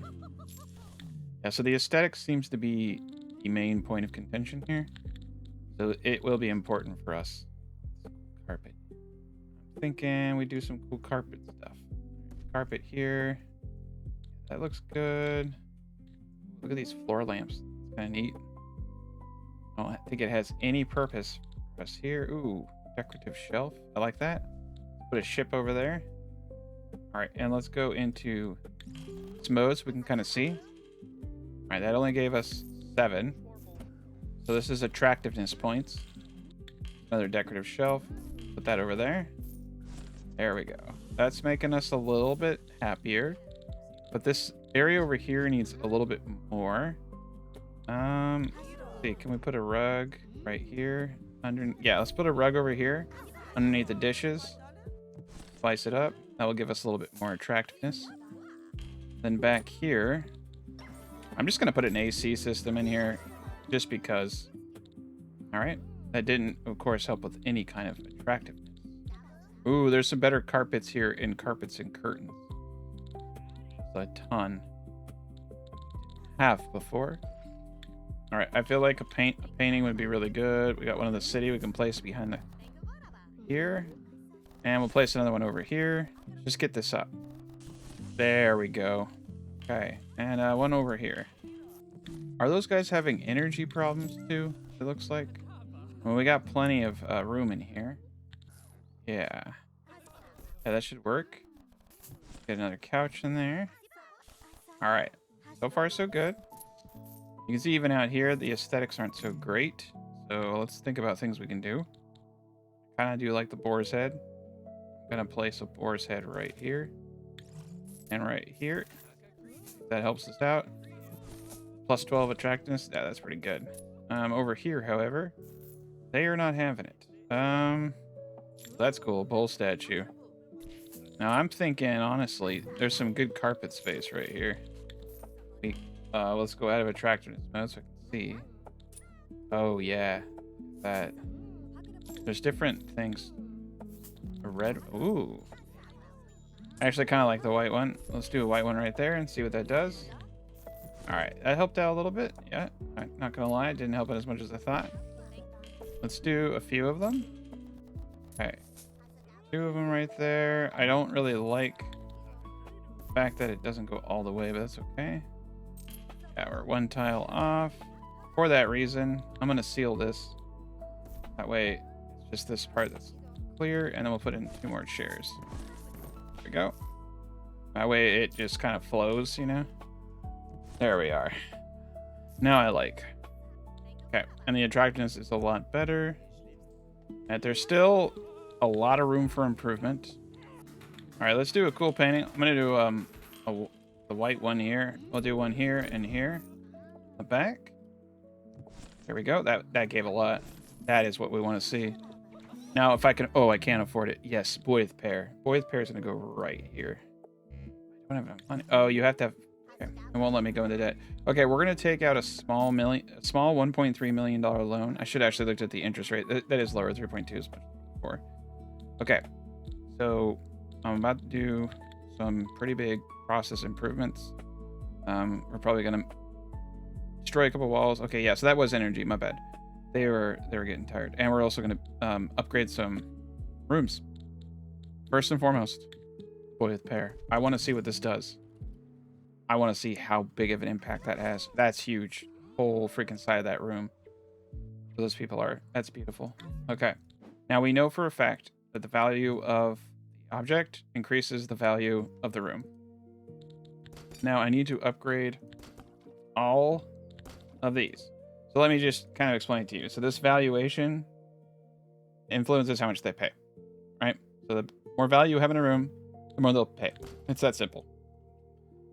Yeah, so the aesthetics seems to be the main point of contention here. So it will be important for us. Carpet. I'm thinking we do some cool carpet stuff. Carpet here. That looks good. Look at these floor lamps. It's kind of neat. I don't think it has any purpose for us here. Ooh, decorative shelf. I like that. Put a ship over there. All right, and let's go into its mode so we can kind of see. All right, that only gave us 7. So this is attractiveness points. Another decorative shelf. Put that over there. There we go. That's making us a little bit happier. But this area over here needs a little bit more. Let's see, can we put a rug right here? Yeah, let's put a rug over here underneath the dishes. Spice it up. That will give us a little bit more attractiveness. Then back here, I'm just going to put an AC system in here just because. All right. That didn't, of course, help with any kind of attractiveness. Ooh, there's some better carpets here in carpets and curtains. A ton. Have before. All right. I feel like a painting would be really good. We got one in the city we can place behind here. And we'll place another one over here. Just get this up. There we go. Okay. And one over here. Are those guys having energy problems too? It looks like. Well, we got plenty of room in here. Yeah. Yeah, that should work. Get another couch in there. All right. So far, so good. You can see even out here, the aesthetics aren't so great. So let's think about things we can do. Kind of do like the boar's head. I'm going to place a boar's head right here. And right here. That helps us out. Plus 12 attractiveness. Yeah, that's pretty good. Over here, however, they are not having it. That's cool. Bull statue. Now, I'm thinking, honestly, there's some good carpet space right here. Let's go out of attractiveness mode so I can see. Oh, yeah. That. There's different things. A red. Ooh. I actually kind of like the white one. Let's do a white one right there and see what that does. All right. That helped out a little bit. Yeah. I'm not going to lie. It didn't help it as much as I thought. Let's do a few of them. Okay. 2 of them right there. I don't really like the fact that it doesn't go all the way, but that's okay. Yeah, we're 1 tile off. For that reason, I'm going to seal this. That way, it's just this part that's clear, and then we'll put in 2 more chairs. There we go. That way, it just kind of flows, you know? There we are. Now I like. Okay, and the attractiveness is a lot better. And there's still a lot of room for improvement. All right, let's do a cool painting. I'm gonna do the white one here. We'll do one here and here. The back. There we go. That gave a lot. That is what we want to see. Now, if I can, I can't afford it. Yes, boy with pear. Boy with pear is gonna go right here. I don't have enough money. Oh, you have to have. Okay, it won't let me go into debt. Okay, we're gonna take out a small $1.3 million loan. I should actually looked at the interest rate. That is lower. 3.2 is much before. Okay, so I'm about to do some pretty big process improvements. We're probably gonna destroy a couple walls. Okay, yeah, so that was energy. My bad. They were getting tired, and we're also gonna upgrade some rooms. First and foremost, boy with pear. I want to see what this does. I want to see how big of an impact that has. That's huge. Whole freaking side of that room. Where those people are. That's beautiful. Okay. Now we know for a fact that the value of the object increases the value of the room. Now I need to upgrade all of these. So let me just kind of explain it to you. So this valuation influences how much they pay, right? So the more value you have in a room, the more they'll pay. It's that simple.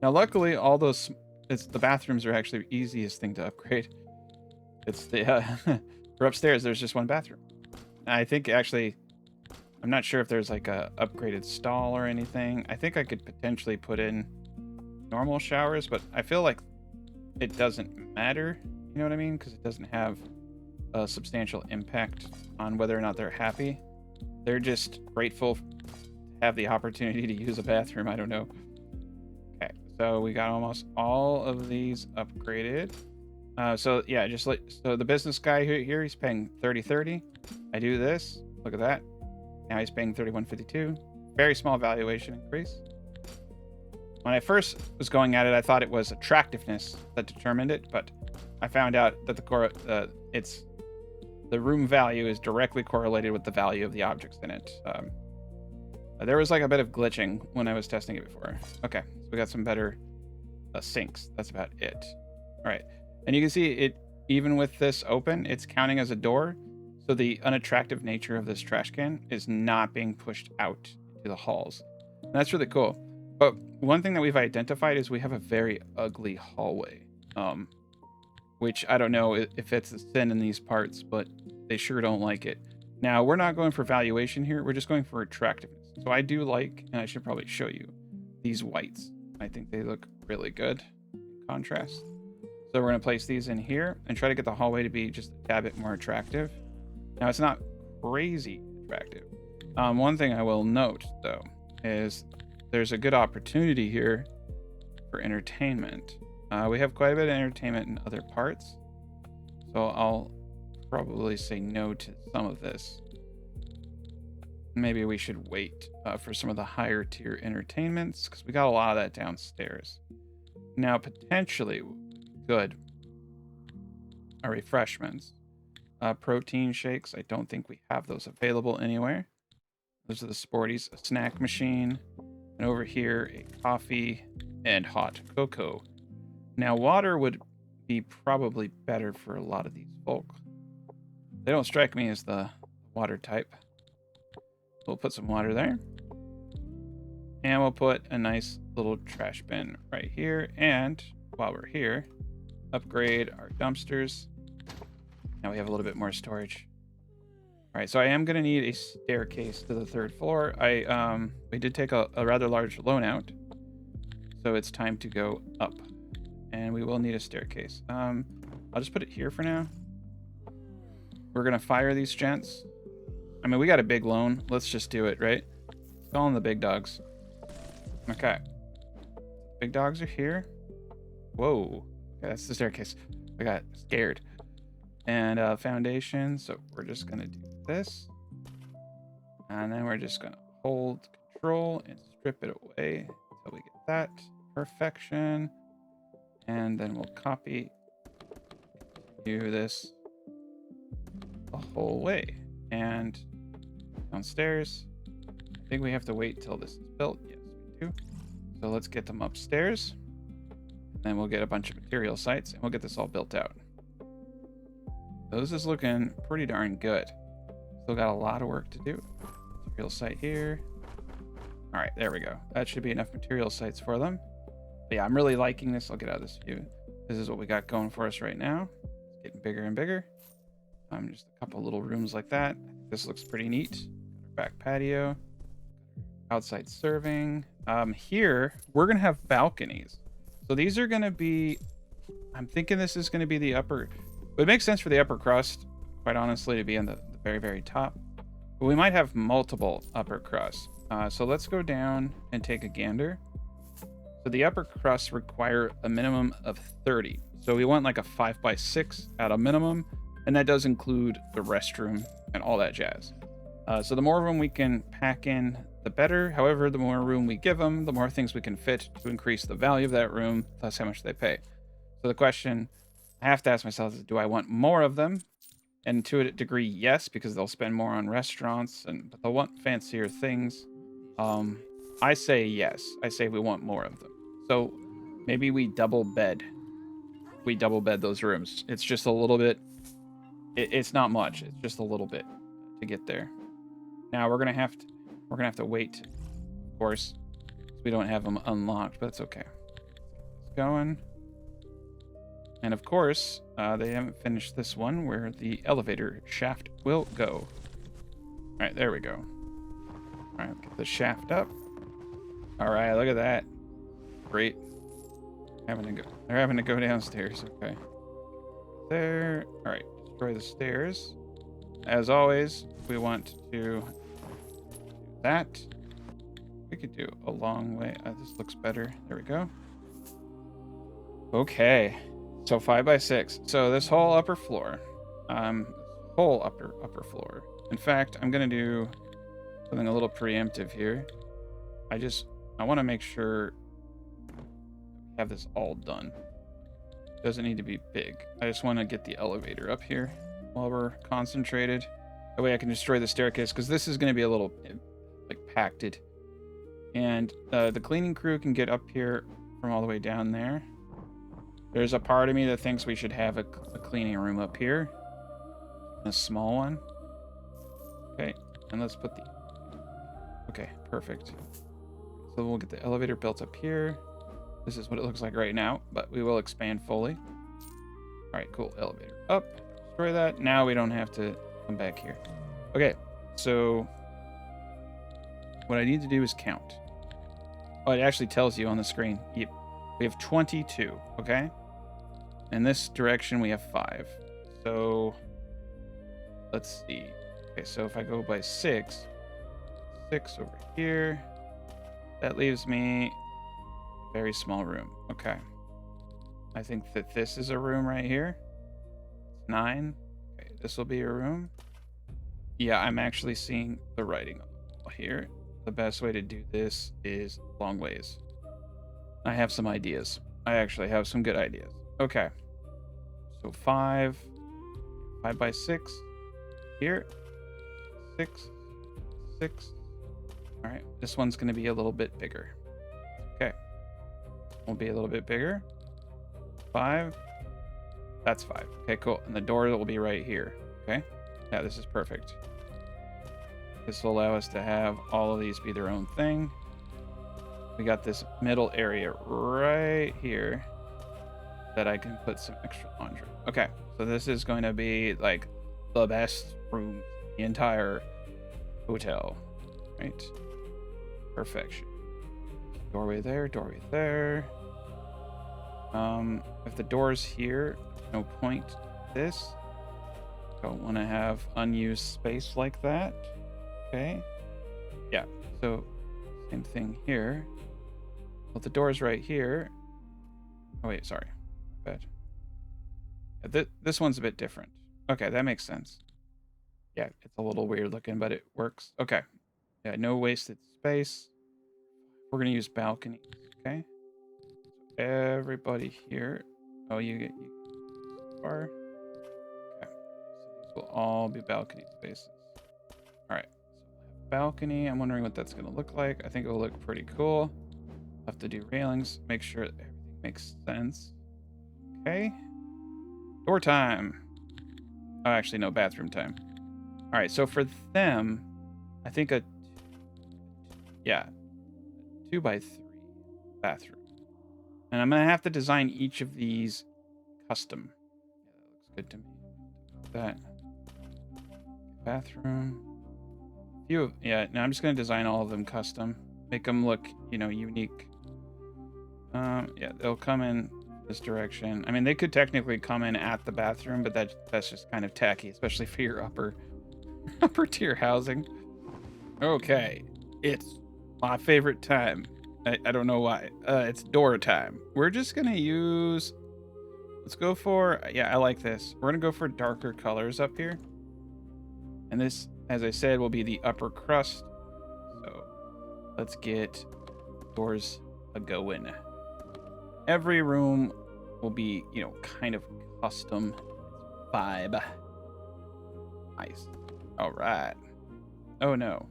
Now, luckily, the bathrooms are actually the easiest thing to upgrade. It's the, for upstairs, there's just 1 bathroom. And I think actually I'm not sure if there's like a upgraded stall or anything. I think I could potentially put in normal showers, but I feel like it doesn't matter. You know what I mean? Because it doesn't have a substantial impact on whether or not they're happy. They're just grateful to have the opportunity to use a bathroom. I don't know. Okay, so we got almost all of these upgraded. So yeah, just like so the business guy here, he's paying 30.30. I do this. Look at that. Now he's paying 31.52. Very small valuation increase. When I first was going at it, I thought it was attractiveness that determined it, but I found out that the room value is directly correlated with the value of the objects in it. There was like a bit of glitching when I was testing it before. Okay, so we got some better sinks. That's about it. All right, and you can see it, even with this open, it's counting as a door. So the unattractive nature of this trash can is not being pushed out into the halls. And that's really cool. But one thing that we've identified is we have a very ugly hallway, which I don't know if it's a sin in these parts, but they sure don't like it. Now, we're not going for valuation here. We're just going for attractiveness. So I do like, and I should probably show you, these whites. I think they look really good in contrast. So we're going to place these in here and try to get the hallway to be just a tad bit more attractive. Now, it's not crazy attractive. One thing I will note, though, is there's a good opportunity here for entertainment. We have quite a bit of entertainment in other parts, so I'll probably say no to some of this. Maybe we should wait for some of the higher tier entertainments, because we got a lot of that downstairs. Now, potentially good are refreshments. Protein shakes, I don't think we have those available anywhere. Those are the Sporties, a snack machine, and over here, a coffee and hot cocoa. Now, water would be probably better for a lot of these folk. They don't strike me as the water type. We'll put some water there. And we'll put a nice little trash bin right here. And while we're here, upgrade our dumpsters. Now we have a little bit more storage. All right, so I am going to need a staircase to the third floor. We did take a rather large loan out, so it's time to go up. And we will need a staircase. I'll just put it here for now. We're going to fire these gents. I mean, we got a big loan. Let's just do it, right? Call in the big dogs. Okay. Big dogs are here. Whoa. Okay, that's the staircase. I got scared. And foundation. So we're just going to do this. And then we're just going to hold control and strip it away until we get that. Perfection. And then we'll copy do this the whole way. And downstairs, I think we have to wait till this is built. Yes, we do. So let's get them upstairs. And then we'll get a bunch of material sites and we'll get this all built out. So this is looking pretty darn good. Still got a lot of work to do. Material site here. All right, there we go. That should be enough material sites for them. But yeah, I'm really liking this. I'll get out of this view. This is what we got going for us right now. It's getting bigger and bigger. Just a couple little rooms like that. This looks pretty neat. Back patio. Outside serving. Here, we're going to have balconies. So these are going to be... I'm thinking this is going to be the upper... It makes sense for the upper crust, quite honestly, to be on the very, very top. But we might have multiple upper crusts. So let's go down and take a gander. So the upper crusts require a minimum of 30. So we want like a 5x6 at a minimum. And that does include the restroom and all that jazz. So the more room we can pack in, the better. However, the more room we give them, the more things we can fit to increase the value of that room, thus how much they pay. So the question I have to ask myself is, do I want more of them? And to a degree, yes, because they'll spend more on restaurants, but they'll want fancier things. I say yes. I say we want more of them. So maybe we double bed. We double bed those rooms. It's just a little bit. It's not much. It's just a little bit to get there. Now we're gonna have to wait, of course, because we don't have them unlocked, but it's okay. It's going. And of course, they haven't finished this one where the elevator shaft will go. All right, there we go. the shaft up. All right, look at that. Great. They're having to go downstairs. Okay. There. All right. Destroy the stairs. As always, we want to do that. We could do a long way. This looks better. There we go. Okay. So 5 by 6. So this whole upper floor. Whole upper floor. In fact, I'm gonna do something a little preemptive here. I want to make sure we have this all done. Doesn't need to be big. I just want to get the elevator up here while we're concentrated. That way I can destroy the staircase, because this is going to be a little like pacted. And the cleaning crew can get up here from all the way down there. There's a part of me that thinks we should have a cleaning room up here. A small one. Okay, and let's put the... Okay, perfect. So we'll get the elevator built up here. This is what it looks like right now, but we will expand fully. All right, cool. Elevator up. Destroy that. Now we don't have to come back here. Okay, so what I need to do is count. Oh, it actually tells you on the screen. Yep. We have 22, okay? In this direction, we have 5. So let's see. Okay, so if I go by 6 over here, that leaves me a very small room. Okay. I think that this is a room right here. 9. Okay, this will be a room. Yeah, I'm actually seeing the writing on the wall here. The best way to do this is long ways. I have some ideas. I actually have some good ideas. Okay. So 5 by 6 here. 6. All right, this one's going to be a little bit bigger. Okay. Will be a little bit bigger. 5. That's 5. Okay, cool. And the door will be right here. Okay. Yeah, this is perfect. This will allow us to have all of these be their own thing. We got this middle area right here that I can put some extra laundry. Okay, so this is going to be like the best room in the entire hotel. Right? Perfection. Doorway there, doorway there. If the door's here, no point to this. Don't want to have unused space like that. Okay. Yeah, so same thing here. Well, the door's right here. Oh, wait, sorry. Bad. Yeah, this one's a bit different. Okay, that makes sense. Yeah, it's a little weird looking, but it works. Okay. Yeah, no wasted space. We're going to use balconies. Okay. So everybody here. Oh, you are. Okay. So these will all be balcony spaces. All right. So balcony. I'm wondering what that's going to look like. I think it will look pretty cool. Have to do railings. Make sure that everything makes sense. Okay. Door time. Oh, actually, no, bathroom time. All right. So for them, I think 2 by 3 bathroom. And I'm going to have to design each of these custom. Yeah, that looks good to me. That bathroom. Yeah, now I'm just going to design all of them custom. Make them look, unique. Yeah, they'll come in this direction. I mean, they could technically come in at the bathroom, but that's just kind of tacky, especially for your upper tier housing. Okay, it's my favorite time. I don't know why. It's door time. We're just gonna use. Let's go for. Yeah, I like this. We're gonna go for darker colors up here. And this, as I said, will be the upper crust. So let's get doors a going. Every room will be, kind of custom vibe. Nice. All right. Oh no.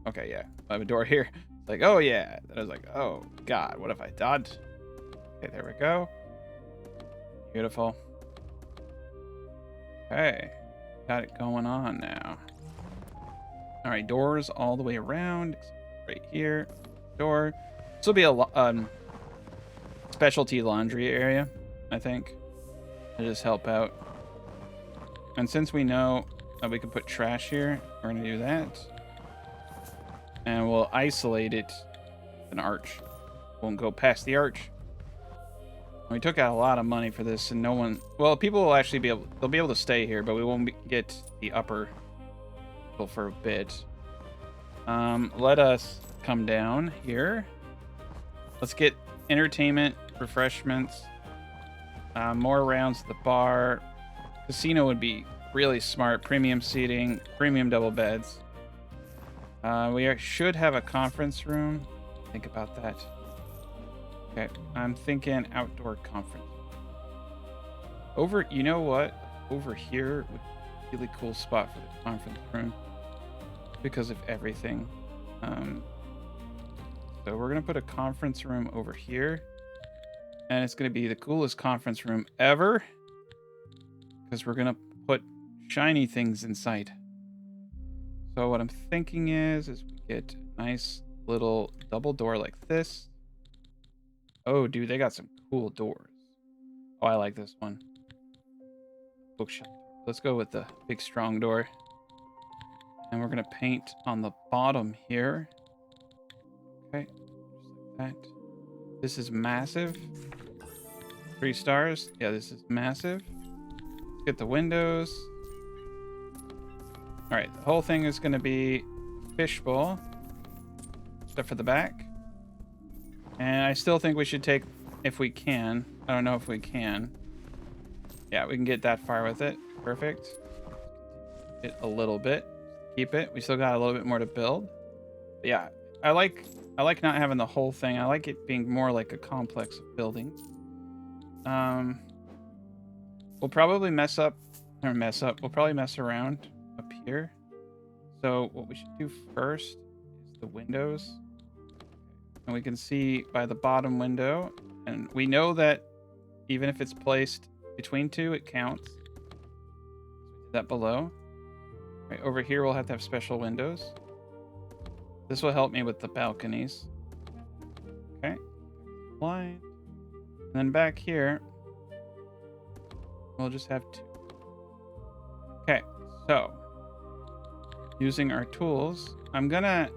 Okay, yeah. I have a door here. It's like, oh yeah. Then I was like, oh God, what have I done? Okay, there we go. Beautiful. Okay. Got it going on now. All right, doors all the way around. Right here. Door. This will be a specialty laundry area, I think. To just help out. And since we know that we can put trash here, we're gonna do that. and we'll isolate it with an arch. Won't go past the arch. We took out a lot of money for this, and no one... Well, people will actually be able... They'll be able to stay here, but we won't get the upper level for a bit. Let us come down here. Let's get entertainment, refreshments, more rounds at the bar. Casino would be really smart. Premium seating, premium double beds. We should have a conference room. Think about that. Okay, I'm thinking outdoor conference. You know what? Over here would be a really cool spot for the conference room because of everything. So we're gonna put a conference room over here, and it's gonna be the coolest conference room ever because we're gonna put shiny things inside. So what I'm thinking is we get a nice little double door like this. Oh, dude, they got some cool doors. Oh, I like this one. Bookshelf. Let's go with the big, strong door. And we're going to paint on the bottom here. Okay, just like that. This is massive. 3 stars. Yeah, this is massive. Let's get the windows. All right, the whole thing is going to be fishbowl. Except for the back. And I still think we should take, if we can. I don't know if we can. Yeah, we can get that far with it. Perfect. It a little bit. Keep it. We still got a little bit more to build. But yeah, I like not having the whole thing. I like it being more like a complex of buildings. We'll probably mess around up here. So what we should do first is the windows. And we can see by the bottom window, and we know that even if it's placed between 2, it counts. So we did that below. Right over here, we'll have to have special windows. This will help me with the balconies. Okay. Line. And then back here, we'll just have 2. Okay, so using our tools, I'm gonna...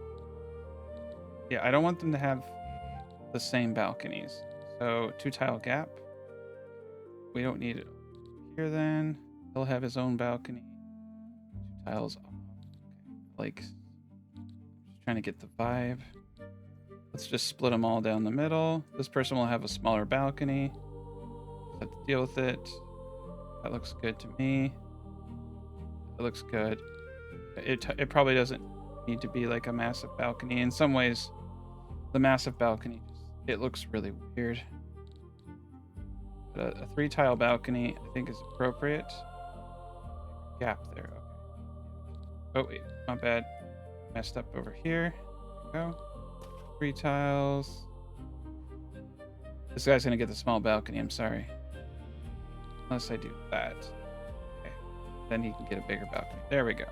Yeah, I don't want them to have the same balconies. So 2 tile gap. We don't need it here then. He'll have his own balcony. 2 tiles off. Okay. Like, just trying to get the vibe. Let's just split them all down the middle. This person will have a smaller balcony. Just have to deal with it. That looks good to me. That looks good. It probably doesn't need to be like a massive balcony. In some ways, the massive balcony, it looks really weird. But a 3 tile balcony, I think, is appropriate. Gap there. Okay. Oh wait, not bad. Messed up over here. There we go. 3 tiles. This guy's gonna get the small balcony. I'm sorry. Unless I do that. Okay. Then he can get a bigger balcony. There we go.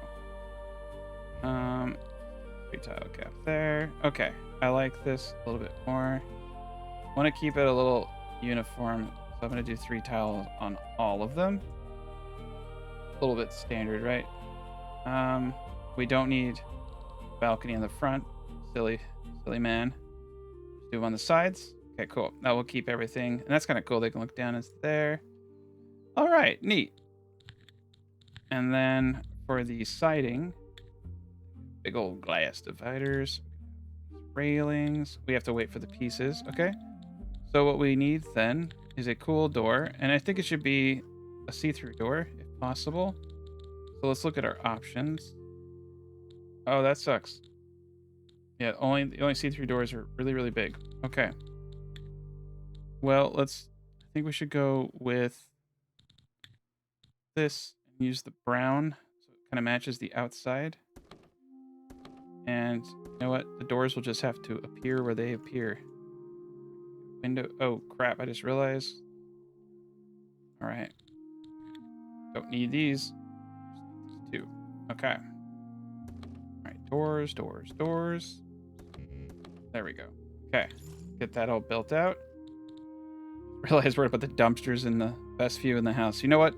3 tile gap there. Okay, I like this a little bit more. Want to keep it a little uniform, so I'm going to do 3 tiles on all of them. A little bit standard, right? We don't need balcony in the front. Silly man. Just do them on the sides. Okay, cool. Now we'll keep everything, and that's kind of cool. They can look down. It's there. All right, neat. And then for the siding, big old glass dividers, railings. We have to wait for the pieces. Okay. So what we need then is a cool door, and I think it should be a see-through door if possible. So let's look at our options. Oh, that sucks. Yeah, the only see-through doors are really, really big. Okay. Well, I think we should go with this and use the brown so it kind of matches the outside. And you know what? The doors will just have to appear where they appear. Window. Oh, crap. I just realized. All right. Don't need these. Just need these 2. Okay. All right. Doors. There we go. Okay. Get that all built out. Realize we're about the dumpsters in the best view in the house. You know what?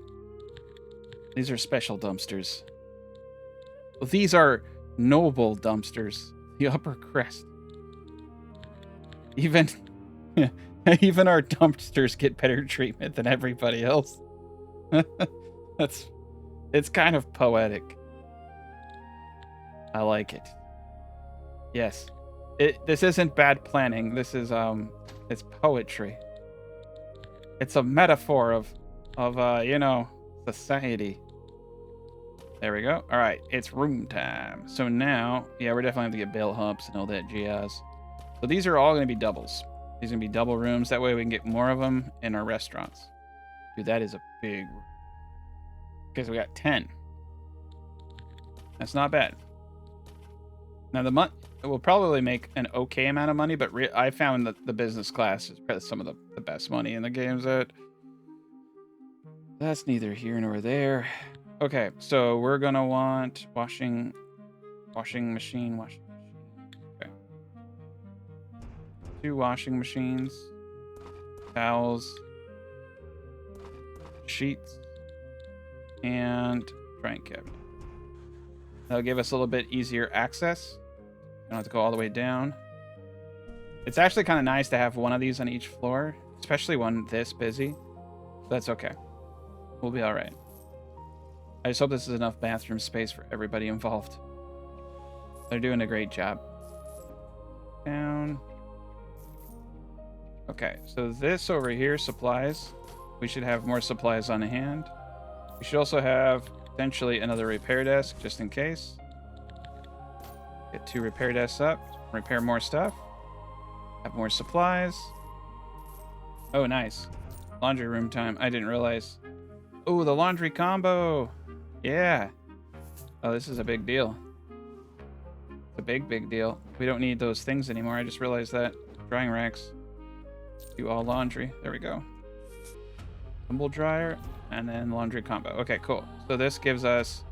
These are special dumpsters. Well, these are noble dumpsters. The Upper Crust. Even even our dumpsters get better treatment than everybody else. It's kind of poetic. I like it. Yes. This isn't bad planning. This is it's poetry. It's a metaphor of you know, society. There we go. All right, it's room time. So now, yeah, we're definitely going to get bellhops and all that jazz. So these are all going to be doubles. These are going to be double rooms. That way we can get more of them in our restaurants. Dude, that is a big room. Because we got 10. That's not bad. Now we'll probably make an okay amount of money, but I found that the business class is probably some of the best money in the games. That's neither here nor there. Okay, so we're gonna want washing machine. Okay. 2 washing machines, towels, sheets, and drying cabinet. That'll give us a little bit easier access. Don't have to go all the way down. It's actually kind of nice to have one of these on each floor, especially one this busy. So that's okay. We'll be all right. I just hope this is enough bathroom space for everybody involved. They're doing a great job. Down. Okay, so this over here, supplies. We should have more supplies on hand. We should also have potentially another repair desk, just in case. Get 2 repair desks up. Repair more stuff. Have more supplies. Oh, nice. Laundry room time. I didn't realize. Oh, the laundry combo. Yeah. Oh, this is a big deal. It's a big deal. We don't need those things anymore. I just realized that. Drying racks. Do all laundry. There we go. Tumble dryer and then laundry combo. Okay, cool. So this gives us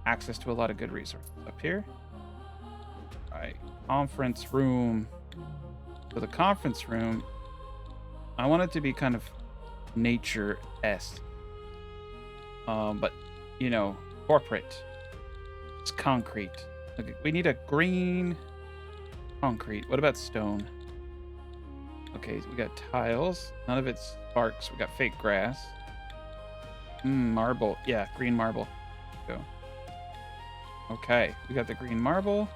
access to a lot of good resources. Up here. All right. Conference room. So the conference room, I want it to be kind of nature-esque. But, you know, corporate. It's concrete. Okay, we need a green concrete. What about stone? Okay, so we got tiles. None of it's sparks. We got fake grass. Marble. Yeah, green marble. Go. Okay, we got the green marble.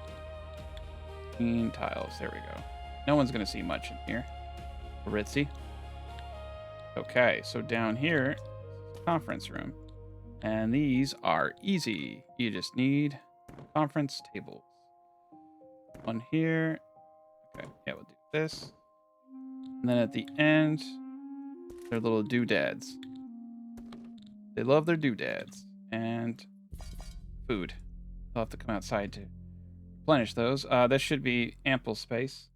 Green tiles. There we go. No one's going to see much in here. Ritzy. Okay, so down here, conference room. And these are easy. You just need conference tables. One here. Okay, yeah, we'll do this. And then at the end, they're little doodads. They love their doodads. And food. They'll have to come outside to replenish those. This should be ample space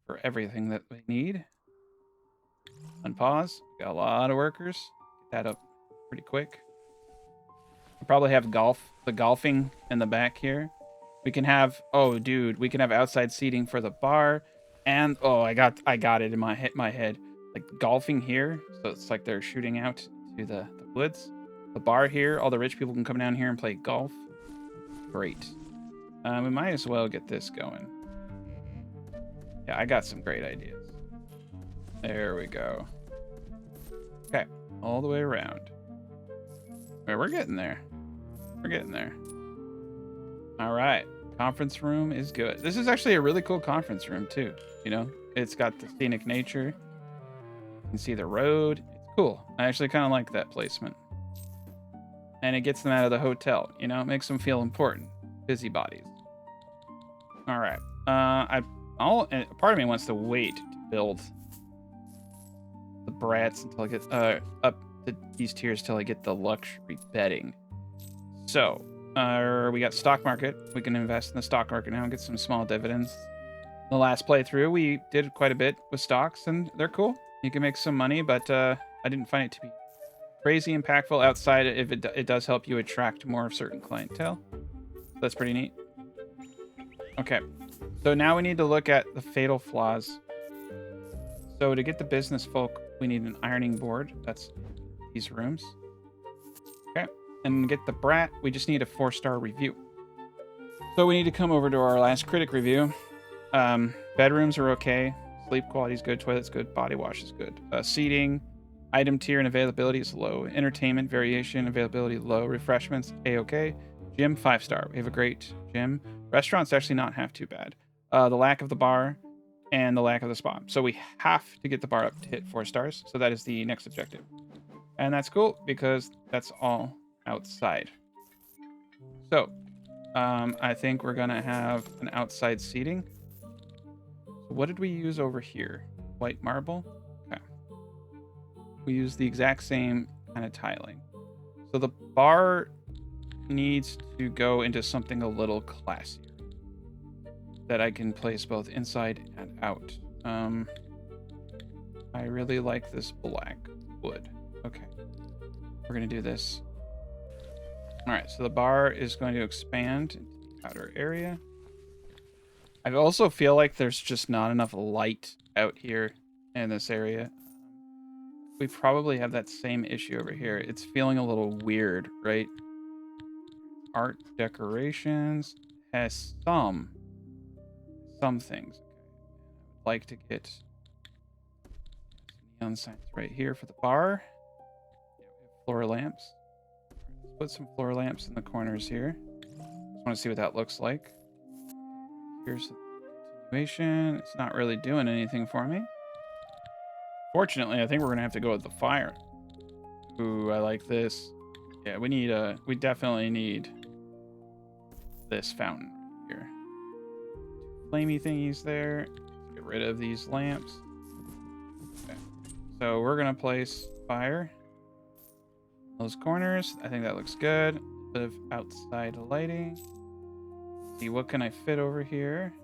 for everything that we need. Unpause. Got a lot of workers. Get that up pretty quick. We'll probably have the golfing in the back here. We can have, oh dude, we can have outside seating for the bar. And oh, I got it in my head. Like golfing here, so it's like they're shooting out to the woods. The bar here, all the rich people can come down here and play golf. Great. We might as well get this going. Yeah, I got some great ideas. There we go. Okay, all the way around. Wait, we're getting there. We're getting there. All right, conference room is good. This is actually a really cool conference room too. You know, it's got the scenic nature. You can see the road. It's cool. I actually kind of like that placement. And it gets them out of the hotel. You know, it makes them feel important. Busybodies. All right. Part of me wants to wait to build the Brats until I get up these tiers till I get the luxury bedding. So we got stock market. We can invest in the stock market now and get some small dividends. The last playthrough we did quite a bit with stocks and they're cool. You can make some money, but I didn't find it to be crazy impactful outside if it does help you attract more of certain clientele. That's pretty neat. Okay, so now we need to look at the fatal flaws. So to get the business folk, we need an ironing board. That's these rooms. Okay, and get the Brat, we just need a 4-star review. So we need to come over to our last critic review. Bedrooms are okay. Sleep quality is good. Toilet's good. Body wash is good. Seating, item tier and availability is low. Entertainment, variation, availability low. Refreshments, A-okay. Gym, 5-star. We have a great gym. Restaurant's actually not half too bad. The lack of the bar and the lack of the spa. So we have to get the bar up to hit 4 stars. So that is the next objective. And that's cool because that's all outside. So I think we're going to have an outside seating. So what did we use over here? White marble? Okay. We use the exact same kind of tiling. So the bar needs to go into something a little classier that I can place both inside and out. I really like this black wood. Okay. We're going to do this. All right, so the bar is going to expand into the outer area. I also feel like there's just not enough light out here in this area. We probably have that same issue over here. It's feeling a little weird, right? Art decorations has some things. Okay. I would like to get neon signs right here for the bar. Yeah, we have floor lamps. Let's put some floor lamps in the corners here. Just want to see what that looks like. Here's the continuation. It's not really doing anything for me. Fortunately, I think we're gonna have to go with the fire. Ooh, I like this. Yeah, we definitely need this fountain here. Flamey thingies there. Let's get rid of these lamps. Okay. So we're gonna place fire. Those corners. I think that looks good. A bit of outside lighting. See, what can I fit over here?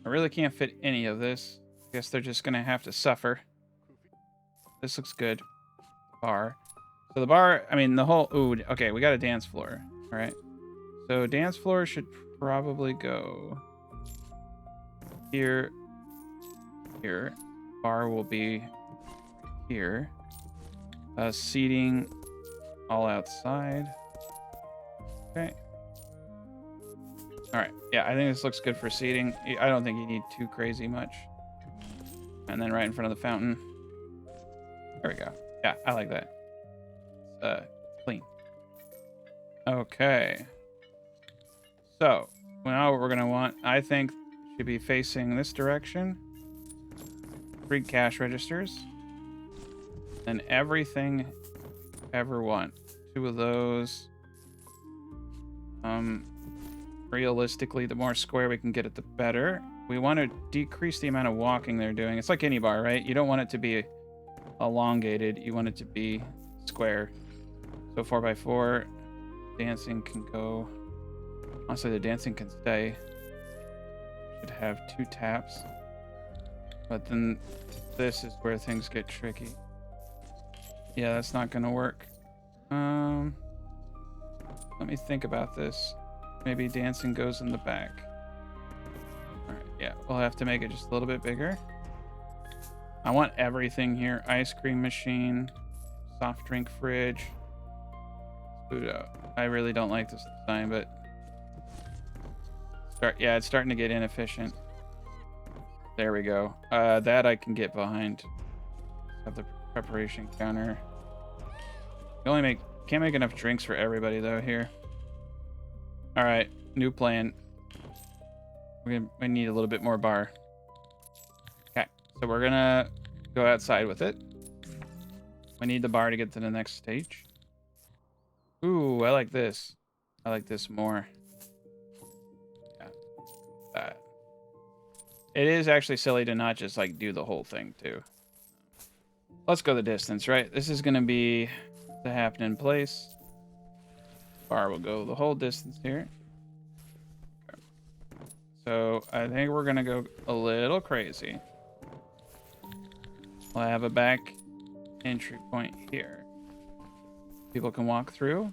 I really can't fit any of this. I guess they're just gonna have to suffer. This looks good. Bar. So the bar, I mean the whole, ooh, okay, we got a dance floor. All right. So dance floor should probably go here. Here. Bar will be here. Seating all outside. Okay. All right. Yeah, I think this looks good for seating. I don't think you need too crazy much. And then right in front of the fountain. There we go. Yeah, I like that. It's clean. Okay. So now what we're gonna want, I think, should be facing this direction. 3 cash registers. And everything you ever want. 2 of those. Realistically, the more square we can get it, the better. We want to decrease the amount of walking they're doing. It's like any bar, right? You don't want it to be elongated. You want it to be square. So 4x4. Dancing can go. Honestly, the dancing can stay. Should have 2 taps. But then this is where things get tricky. Yeah, that's not gonna work. Let me think about this. Maybe dancing goes in the back. All right, yeah, we'll have to make it just a little bit bigger. I want everything here. Ice cream machine, soft drink fridge. Food out. I really don't like this design, but yeah, it's starting to get inefficient. There we go. That I can get behind. Have the preparation counter. Can't make enough drinks for everybody though here. All right, new plan. We need a little bit more bar. Okay, so we're gonna go outside with it. We need the bar to get to the next stage. Ooh, I like this. I like this more. Yeah, that. It is actually silly to not just like do the whole thing too. Let's go the distance, right? This is gonna be the happening place. Bar will go the whole distance here. Okay. So I think we're gonna go a little crazy. We'll have a back entry point here. People can walk through.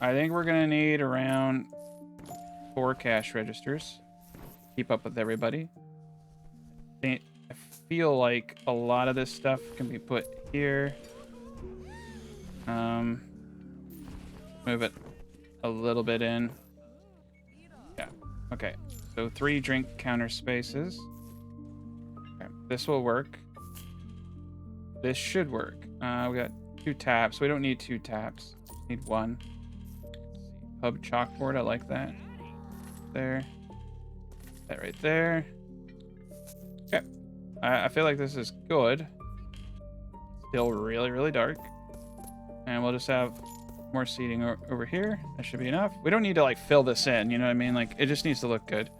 I think we're gonna need around 4 cash registers. Keep up with everybody. I feel like a lot of this stuff can be put here. Move it a little bit in. Okay, so 3 drink counter spaces. Okay, this will work. This should work. We got 2 taps. We don't need 2 taps. Just need 1. Let's see. Pub chalkboard. I like that. There. That right there. Okay. I feel like this is good. Still really, really dark. And we'll just have more seating over here. That should be enough. We don't need to like fill this in, you know what I mean? Like it just needs to look good.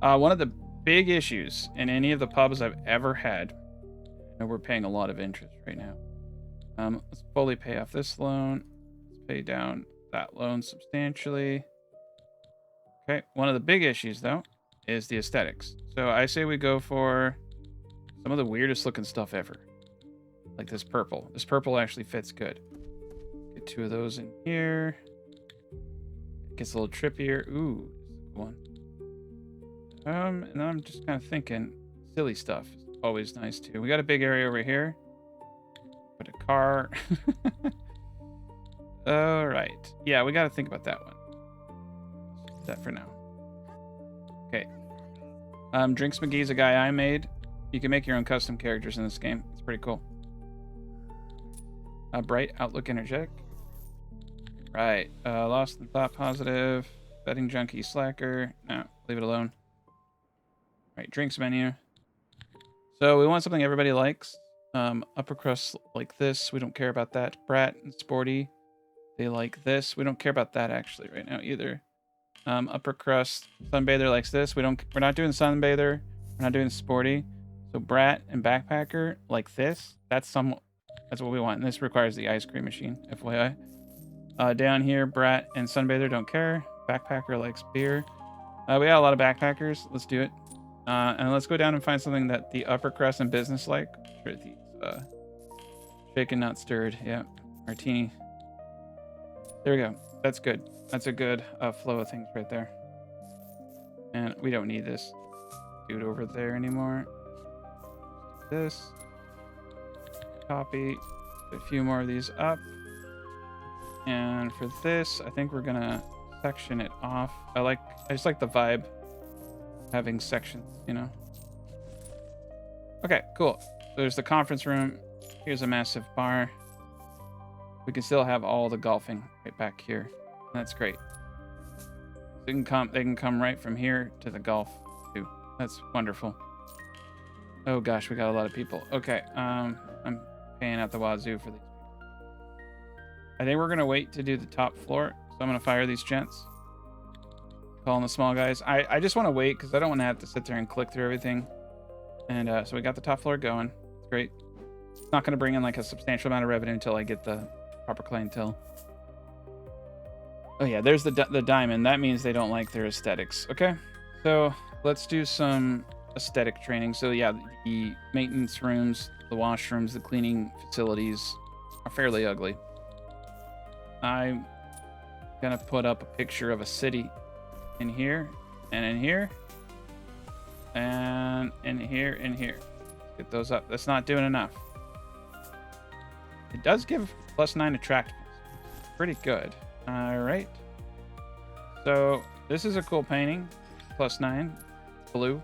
One of the big issues in any of the pubs I've ever had, and we're paying a lot of interest right now. Let's fully pay off this loan. Let's pay down that loan substantially. Okay, one of the big issues though is the aesthetics. So I say we go for some of the weirdest looking stuff ever. Like this purple. This purple actually fits good. Get 2 of those in here. It gets a little trippier. Ooh, this is a cool one. And then I'm just kind of thinking silly stuff is always nice too. We got a big area over here. Put a car. All right. Yeah, we got to think about that one. Let's do that for now. Okay. Drinks McGee's a guy I made. You can make your own custom characters in this game. It's pretty cool. Bright, outlook, energetic. Right. Lost and thought positive. Betting junkie, slacker. No, leave it alone. Right, drinks menu. So we want something everybody likes. Upper Crust like this. We don't care about that. Brat and Sporty. They like this. We don't care about that actually right now either. Upper Crust. Sunbather likes this. We're not doing Sunbather. We're not doing Sporty. So Brat and Backpacker like this. That's what we want. And this requires the ice cream machine, FYI. Down here, Brat and Sunbather don't care. Backpacker likes beer. We got a lot of backpackers. Let's do it. And let's go down and find something that the Upper Crust and business like. Sure, these shaken, not stirred. Yeah, martini. There we go. That's good. That's a good flow of things right there. And we don't need this dude over there anymore. This. Copy a few more of these up. And for this, I think we're gonna section it off. I just like the vibe having sections, you know. Okay, cool. There's the conference room. Here's a massive bar. We can still have all the golfing right back here. That's great. They can come right from here to the golf too. That's wonderful. Oh gosh, we got a lot of people. Okay, I'm paying out the wazoo for these people. I think we're gonna wait to do the top floor, so I'm gonna fire these gents. Calling the small guys. I just want to wait because I don't want to have to sit there and click through everything. And so we got the top floor going. It's great. It's not gonna bring in like a substantial amount of revenue until I get the proper clientele. Oh yeah, there's the diamond. That means they don't like their aesthetics. Okay, so let's do some aesthetic training. So yeah, the maintenance rooms, the washrooms, the cleaning facilities are fairly ugly. I'm gonna put up a picture of a city in here and in here and in here and here. Get those up. That's not doing enough. It does give +9 attractiveness. Pretty good. All right. So this is a cool painting. +9. Blue.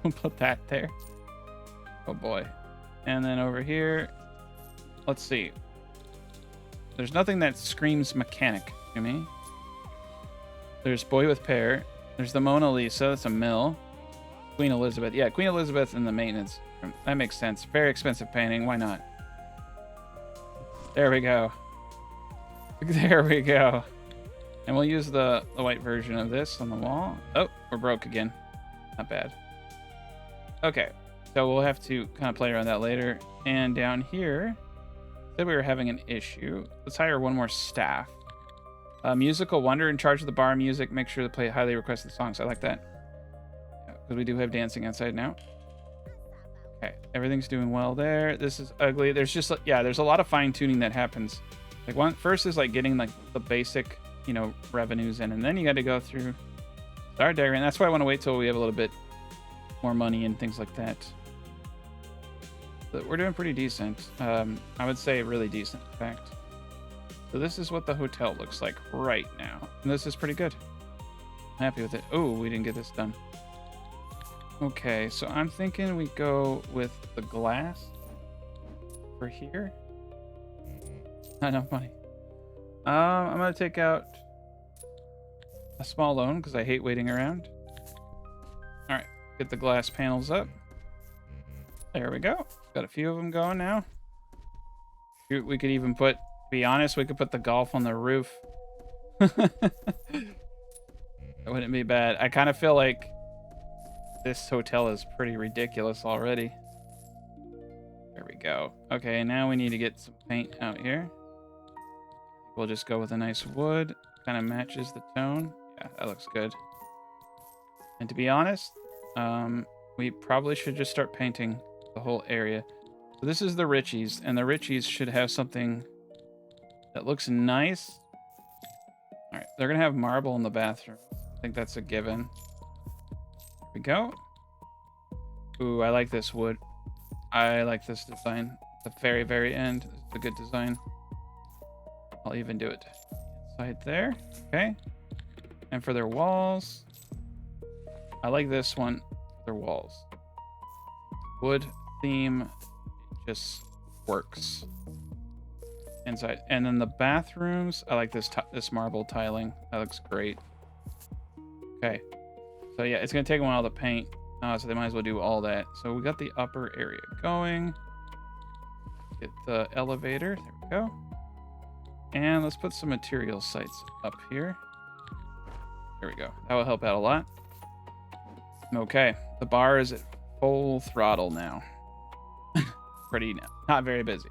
We'll put that there. Oh boy. And then over here, let's see. There's nothing that screams mechanic to me. There's Boy with Pear. There's the Mona Lisa. That's a mill. Queen Elizabeth. Yeah, Queen Elizabeth in the maintenance room. That makes sense. Very expensive painting. Why not? There we go. There we go. And we'll use the white version of this on the wall. Oh, we're broke again. Not bad. Okay. So we'll have to kind of play around that later. And down here, said we were having an issue. Let's hire one more staff. Musical Wonder in charge of the bar music. Make sure to play highly requested songs. I like that. Because we do have dancing outside now. Okay, everything's doing well there. This is ugly. There's just, yeah, there's a lot of fine tuning that happens. Like first is like getting like the basic, you know, revenues in, and then you got to go through our diagram. That's why I want to wait till we have a little bit more money and things like that. But we're doing pretty decent. I would say really decent, in fact. So this is what the hotel looks like right now. And this is pretty good. happy with it. Oh, we didn't get this done. Okay, so I'm thinking we go with the glass for here. Not enough money. I'm gonna take out a small loan because I hate waiting around. All right, get the glass panels up. There we go. Got a few of them going now. Shoot, we could even put, to be honest, we could put the golf on the roof. That wouldn't be bad. I kind of feel like this hotel is pretty ridiculous already. There we go. Okay, now we need to get some paint out here. We'll just go with a nice wood. Kind of matches the tone. Yeah, that looks good. And to be honest, we probably should just start painting the whole area. So this is the Richies, and the Richies should have something that looks nice. All right, they're gonna have marble in the bathroom. I think that's a given. There we go. Ooh, I like this wood. I like this design. The very, very end. This is a good design. I'll even do it inside there. Okay. And for their walls, I like this one for their walls. Wood theme just works. Inside. And then the bathrooms, I like this marble tiling. That looks great. Okay. So yeah, it's going to take a while to paint. So they might as well do all that. So we got the upper area going. Get the elevator. There we go. And let's put some material sites up here. There we go. That will help out a lot. Okay. The bar is at full throttle now. Pretty, not very busy.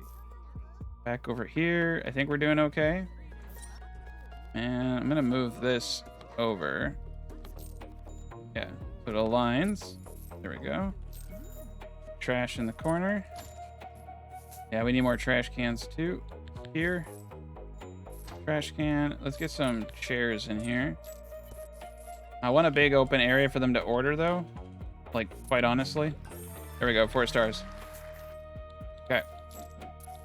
Back over here. I think we're doing okay. And I'm going to move this over. Yeah. So it aligns. There we go. Trash in the corner. Yeah, we need more trash cans too. Here. Trash can. Let's get some chairs in here. I want a big open area for them to order though. Like, quite honestly. There we go, 4 stars. Okay.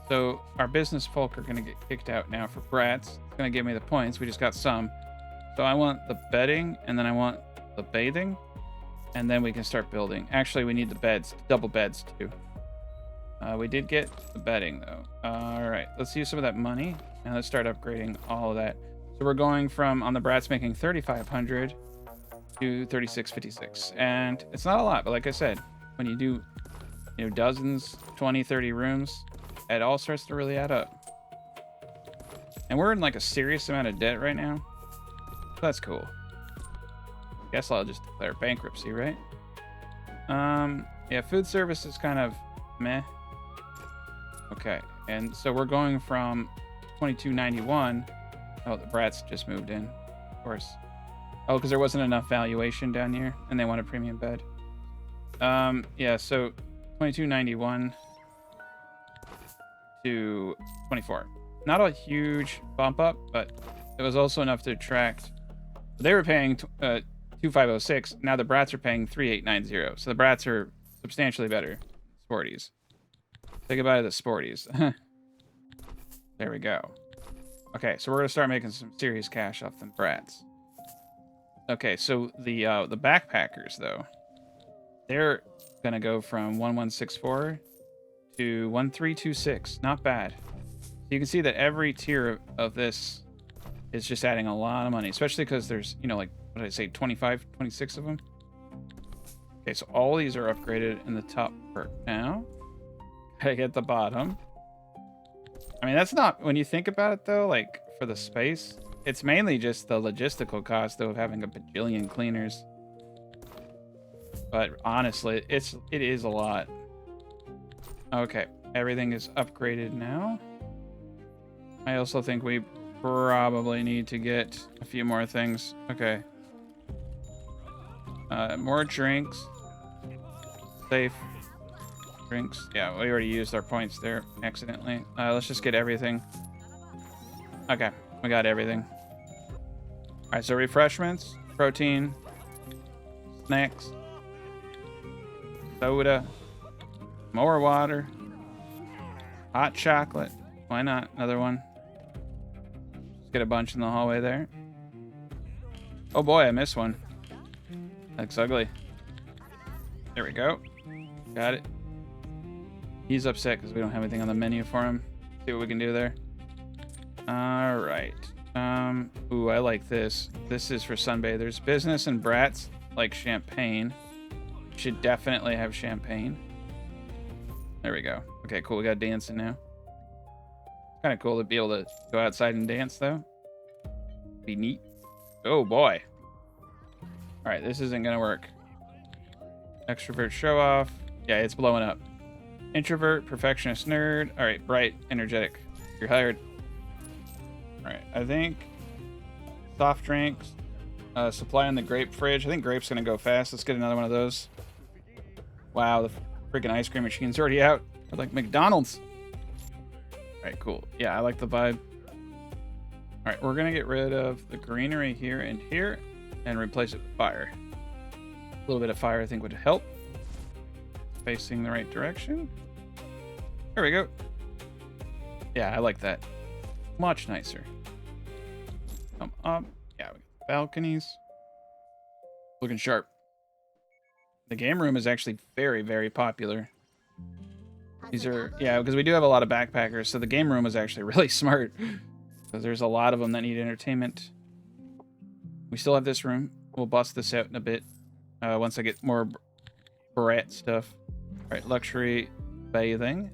So our business folk are gonna get kicked out now for Brats. It's gonna give me the points. We just got some. So I want the bedding, and then I want the bathing, and then we can start building. Actually, we need the beds, double beds too. We did get the bedding though. All right, let's use some of that money and let's start upgrading all of that. So we're going from, on the Brats, making 3,500 to 3,656, and it's not a lot, but like I said, when you do, you know, dozens, 20, 30 rooms, it all starts to really add up. And we're in like a serious amount of debt right now. So that's cool. Guess I'll just declare bankruptcy, right? Yeah, food service is kind of meh. Okay, and so we're going from 2291. Oh, the Brats just moved in, of course. Oh, because there wasn't enough valuation down here, and they want a premium bed. Yeah, so 2291 to 24. Not a huge bump up, but it was also enough to attract. They were paying 2506. Now the Brats are paying 3890. So the Brats are substantially better. Sporties. Say goodbye to the Sporties. There we go. Okay, so we're gonna start making some serious cash off them Brats. Okay, so the backpackers though, they're gonna go from 1164 to 1326. Not bad. So you can see that every tier of this is just adding a lot of money, especially because there's, you know, like, what did I say, 25, 26 of them? Okay, so all these are upgraded in the top part now. Gotta get the bottom. I mean, that's not, when you think about it though, like for the space, it's mainly just the logistical cost though of having a bajillion cleaners. But honestly, it is a lot. Okay, everything is upgraded now. I also think we probably need to get a few more things. Okay. More drinks. Safe. Drinks. Yeah, we already used our points there accidentally. Let's just get everything. Okay, we got everything. All right, so refreshments, protein, snacks, soda, more water, hot chocolate. Why not? Another one. Let's get a bunch in the hallway there. Oh boy, I missed one. Looks ugly. There we go. Got it. He's upset because we don't have anything on the menu for him. See what we can do there. All right. Ooh, I like this. This is for sunbathers. Business and Brats like champagne. Should definitely have champagne. There we go. Okay, cool. We got dancing now. It's kind of cool to be able to go outside and dance, though. Be neat. Oh, boy. All right, this isn't going to work. Extrovert show off. Yeah, it's blowing up. Introvert, perfectionist, nerd. All right, bright, energetic. You're hired. All right, I think soft drinks. Supply on the grape fridge. I think grape's going to go fast. Let's get another one of those. Wow, the freaking ice cream machine's already out. We're like McDonald's. All right, cool. Yeah, I like the vibe. All right, we're going to get rid of the greenery here and here and replace it with fire. A little bit of fire, I think, would help. Facing the right direction. There we go. Yeah, I like that. Much nicer. Come up. Yeah, we got balconies. Looking sharp. The game room is actually very, very popular. These are, yeah, because we do have a lot of backpackers, so the game room is actually really smart. Because there's a lot of them that need entertainment. We still have this room. We'll bust this out in a bit. Once I get more Brat stuff. All right, luxury bathing.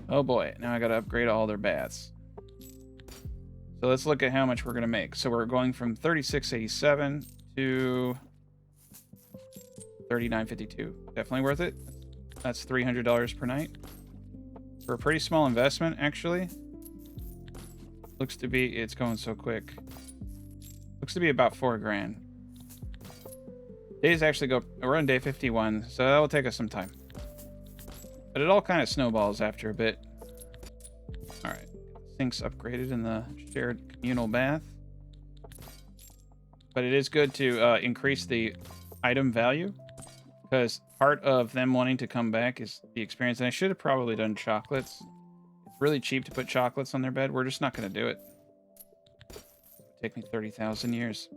Oh boy, now I gotta upgrade all their baths. So let's look at how much we're gonna make. So we're going from $36.87 to $39.52. Definitely worth it. That's $300 per night. For a pretty small investment, actually. Looks to be, it's going so quick. Looks to be about $4 grand. Days actually go, we're on day 51, so that will take us some time. But it all kind of snowballs after a bit. All right, sinks upgraded in the shared communal bath. But it is good to increase the item value, because part of them wanting to come back is the experience. And I should have probably done chocolates. It's really cheap to put chocolates on their bed. We're just not going to do it. It'll take me 30,000 years.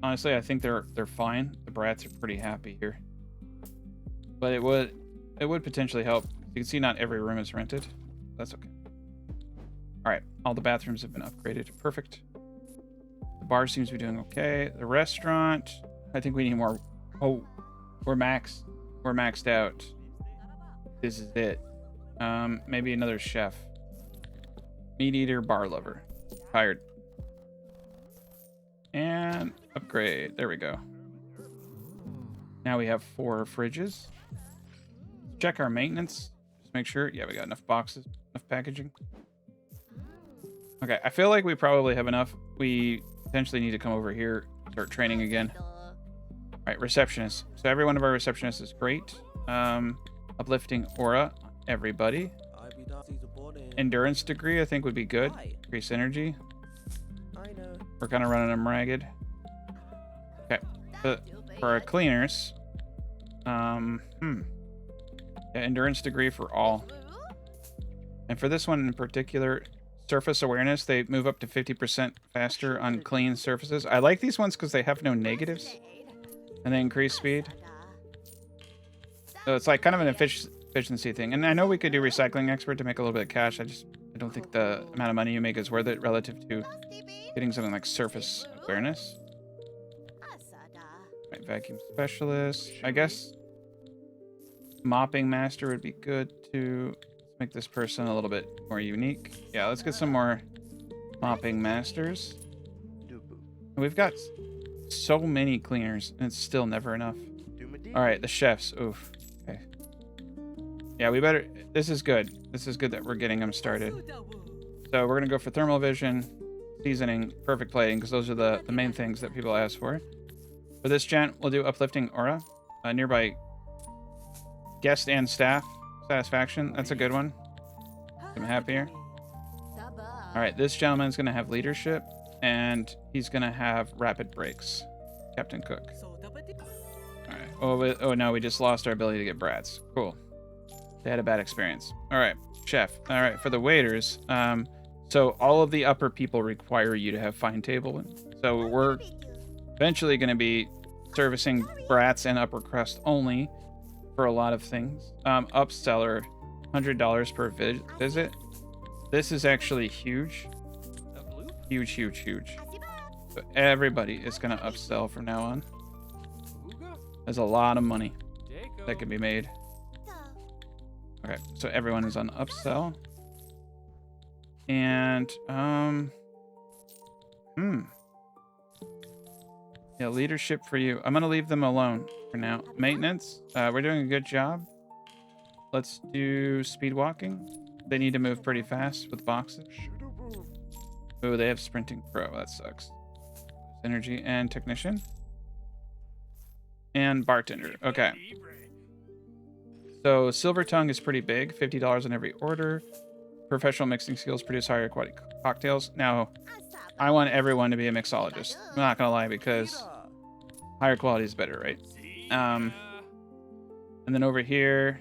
Honestly, I think they're fine. The Brats are pretty happy here. But it would potentially help. You can see not every room is rented. That's okay. All right, all the bathrooms have been upgraded. Perfect. The bar seems to be doing okay. The restaurant, I think we need more. Oh, we're maxed out. This is it. Maybe another chef. Meat eater, bar lover. Hired. And upgrade. There we go. Now we have 4 fridges. Check our maintenance. Just make sure. Yeah, we got enough boxes, enough packaging. Okay, I feel like we probably have enough. We potentially need to come over here, start training again. All right, receptionist. So every one of our receptionists is great. Uplifting aura, everybody. Endurance degree, I think would be good. Increase energy. We're kind of running them ragged. Okay, for our cleaners, yeah, endurance degree for all. And for this one in particular, surface awareness, they move up to 50% faster on clean surfaces. I like these ones because they have no negatives, and they increase speed. So it's like kind of an efficiency thing. And I know we could do recycling expert to make a little bit of cash. I don't think the amount of money you make is worth it relative to getting something like surface awareness. Right, vacuum specialist. I guess mopping master would be good to make this person a little bit more unique. Yeah, let's get some more mopping masters. We've got so many cleaners, and it's still never enough. All right, the chefs. Oof. Okay. Yeah, we better. This is good. This is good that we're getting them started. So we're gonna go for thermal vision, seasoning, perfect plating, because those are the main things that people ask for. For this gent, we'll do uplifting aura. Nearby guest and staff satisfaction. That's a good one. I'm happier. All right, this gentleman's going to have leadership, and he's going to have rapid breaks. Captain Cook. All right. Oh, no, we just lost our ability to get brats. Cool. They had a bad experience. All right, chef. All right, for the waiters, so all of the upper people require you to have fine table So we're eventually going to be servicing Brats and Upper Crust only for a lot of things. Upseller, $100 per visit. This is actually huge. Huge, huge, huge. So everybody is going to upsell from now on. There's a lot of money that can be made. Okay, so everyone is on upsell. And, yeah, leadership for you. I'm going to leave them alone for now. Maintenance, we're doing a good job. Let's do speed walking. They need to move pretty fast with boxes. Oh, they have sprinting pro. That sucks. Energy and technician. And bartender. Okay. So silver tongue is pretty big. $50 on every order. Professional mixing skills produce higher quality cocktails. Now, I want everyone to be a mixologist. I'm not gonna lie, because higher quality is better, right? And then over here,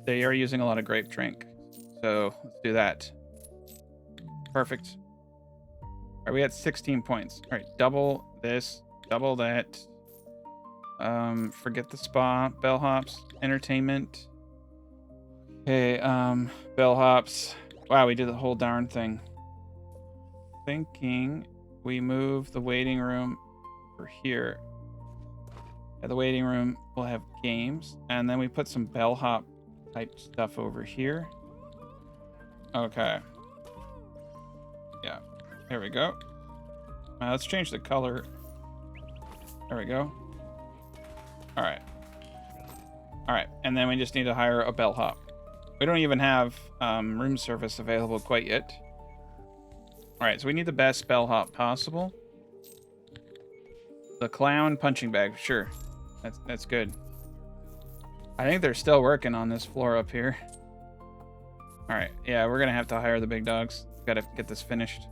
they are using a lot of grape drink. So let's do that. Perfect. All right, we had 16 points. All right, double this, double that. Forget the spa, bellhops, entertainment. Okay, bellhops. Wow, we did the whole darn thing. Thinking we move the waiting room over here. Yeah, the waiting room will have games, and then we put some bellhop type stuff over here. Okay. Yeah, there we go. Let's change the color. There we go. All right. All right, and then we just need to hire a bellhop. We don't even have room service available quite yet. All right, so we need the best bellhop possible. The clown punching bag, sure. That's good. I think they're still working on this floor up here. All right, yeah, we're gonna have to hire the big dogs. Gotta get this finished.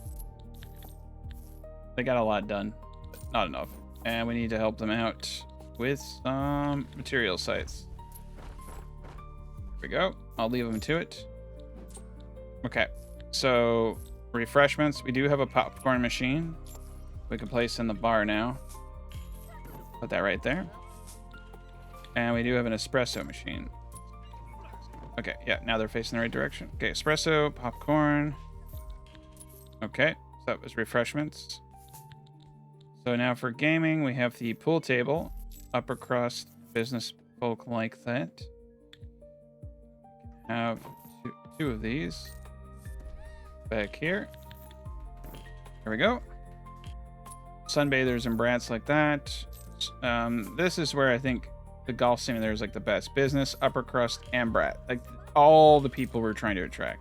They got a lot done, but not enough. And we need to help them out with some material sites. There we go. I'll leave them to it. Okay, so refreshments. We do have a popcorn machine we can place in the bar now. Put that right there. And we do have an espresso machine. Okay, yeah, now they're facing the right direction. Okay, espresso, popcorn. Okay, so that was refreshments. So now for gaming, we have the pool table. Upper Crust, business folk like that. Have two of these. Back here. There we go. Sunbathers and Brats like that. This is where I think the golf simulator is like the best. Business, Upper Crust, and Brat. Like all the people we're trying to attract.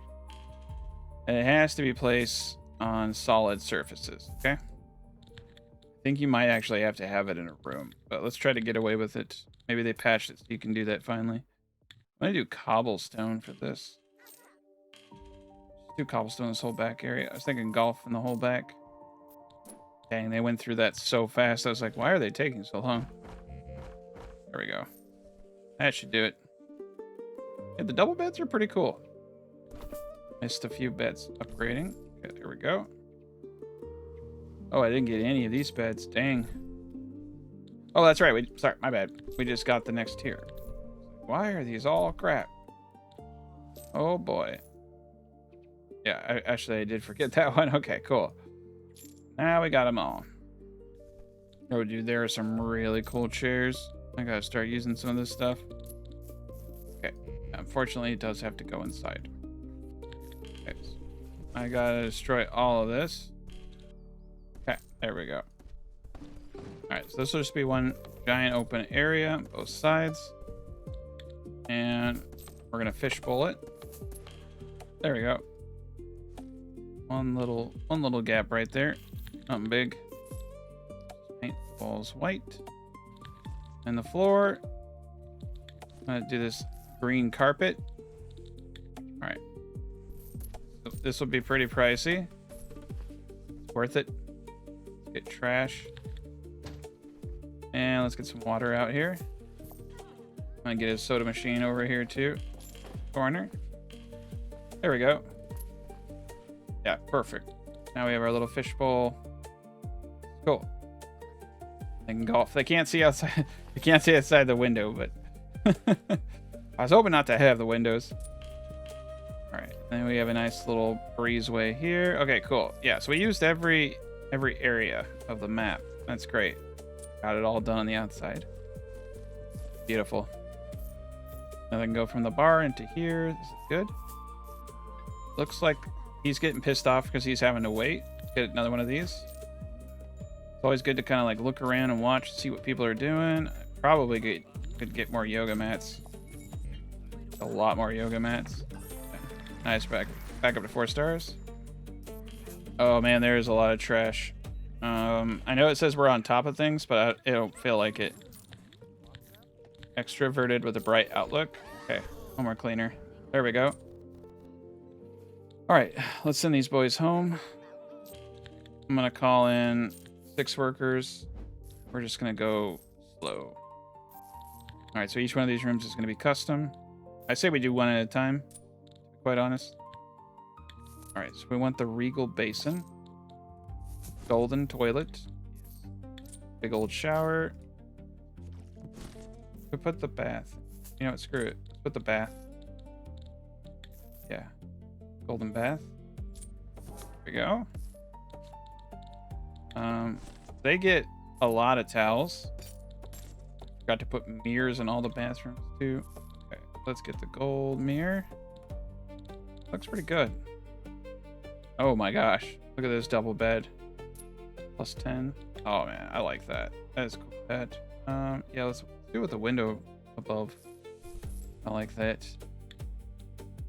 And it has to be placed on solid surfaces, okay? I think you might actually have to have it in a room, but let's try to get away with it. Maybe they patched it so you can do that finally. I'm gonna do cobblestone for this. Just do cobblestone this whole back area. I was thinking golf in the whole back. Dang, they went through that so fast. I was like, why are they taking so long? There we go. That should do it. Yeah, the double beds are pretty cool. Missed a few beds upgrading. Okay, there we go. Oh, I didn't get any of these beds. Dang. Oh, that's right. Sorry, my bad. We just got the next tier. Why are these all crap? Oh, boy. Yeah, I did forget that one. Okay, cool. Now we got them all. Oh, dude, there are some really cool chairs. I gotta start using some of this stuff. Okay. Unfortunately, it does have to go inside. Okay. So I gotta destroy all of this. Okay, there we go. Alright, so this will just be one giant open area, both sides. And we're gonna fishbowl it. There we go. One little gap right there. Nothing big. Paint walls white. And the floor. I'm gonna do this green carpet. Alright. So this will be pretty pricey. Worth it. Let's get trash. And let's get some water out here. I'm gonna get a soda machine over here too. Corner. There we go. Yeah, perfect. Now we have our little fishbowl. Cool. They can golf. They can't see outside. They can't see outside the window, but I was hoping not to have the windows. All right, then we have a nice little breezeway here. Okay, cool. Yeah, so we used every area of the map. That's great. Got it all done on the outside. Beautiful. Now they can go from the bar into here. This is good. Looks like he's getting pissed off because he's having to wait. Get another one of these. It's always good to kind of like look around and watch, see what people are doing. Probably could get more yoga mats. A lot more yoga mats. Nice, back up to 4 stars. Oh man, there's a lot of trash. I know it says we're on top of things, but I don't feel like it. Extroverted with a bright outlook. Okay, one more cleaner. There we go. All right, let's send these boys home. I'm gonna call in 6 workers. We're just gonna go slow. All right, so each one of these rooms is gonna be custom. I say we do one at a time, to be quite honest. All right, so we want the regal basin. Golden toilet. Big old shower. We put the bath. You know what, screw it. Let's put the bath. Yeah. Golden bath. There we go. They get a lot of towels. Got to put mirrors in all the bathrooms too. Okay, let's get the gold mirror. Looks pretty good. Oh my gosh. Look at this double bed. Plus 10. Oh man, I like that. That is a cool bed. Yeah, let's do it with the window above. I like that.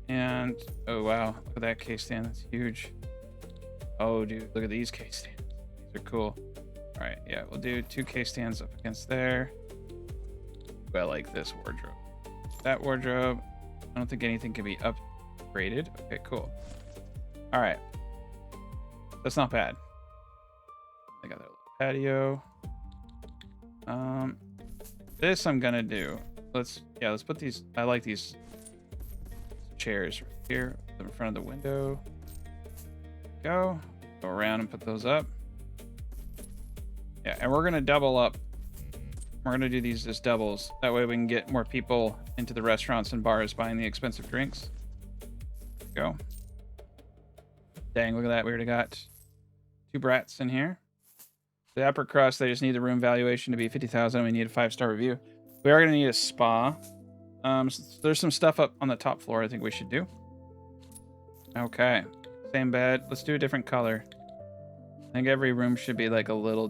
And oh wow, look at that case stand. That's huge. Oh dude, look at these case stands. These are cool. All right, yeah, we'll do 2 case stands up against there. Ooh, I like this wardrobe. That wardrobe. I don't think anything can be upgraded. Okay, cool. All right, that's not bad. I got that little patio. This I'm gonna do. Let's put these. I like these chairs right here in front of the window. Go around and put those up. Yeah, and we're gonna double up. We're gonna do these as doubles. That way we can get more people into the restaurants and bars buying the expensive drinks. Go. Dang, look at that. We already got 2 brats in here. The upper crust, they just need the room valuation to be 50,000. We need a 5-star review. We are going to need a spa. There's some stuff up on the top floor I think we should do. Okay. Same bed. Let's do a different color. I think every room should be like a little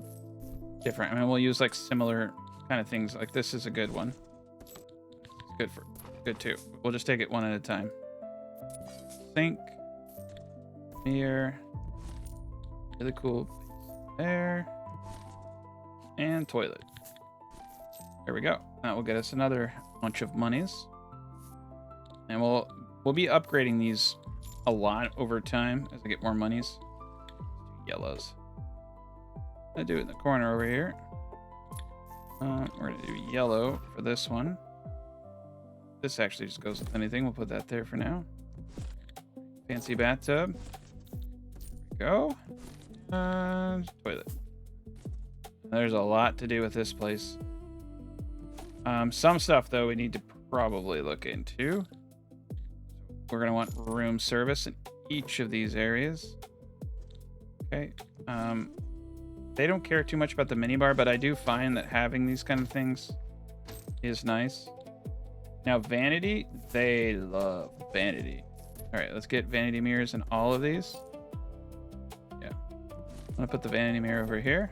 different. I mean, we'll use like similar kind of things. Like this is a good one. It's good too. We'll just take it one at a time. Sink. Mirror. Really cool. There. And toilet. There we go. That will get us another bunch of monies. And we'll be upgrading these a lot over time as I get more monies. Yellows. I do it in the corner over here. We're gonna do yellow for this one. This actually just goes with anything. We'll put that there for now. Fancy bathtub. There we go. And toilet. There's a lot to do with this place. Some stuff though we need to probably look into. We're gonna want room service in each of these areas. Okay. They don't care too much about the minibar, but I do find that having these kind of things is nice. Now vanity, they love vanity. All right, let's get vanity mirrors in all of these. Yeah, I'm gonna put the vanity mirror over here.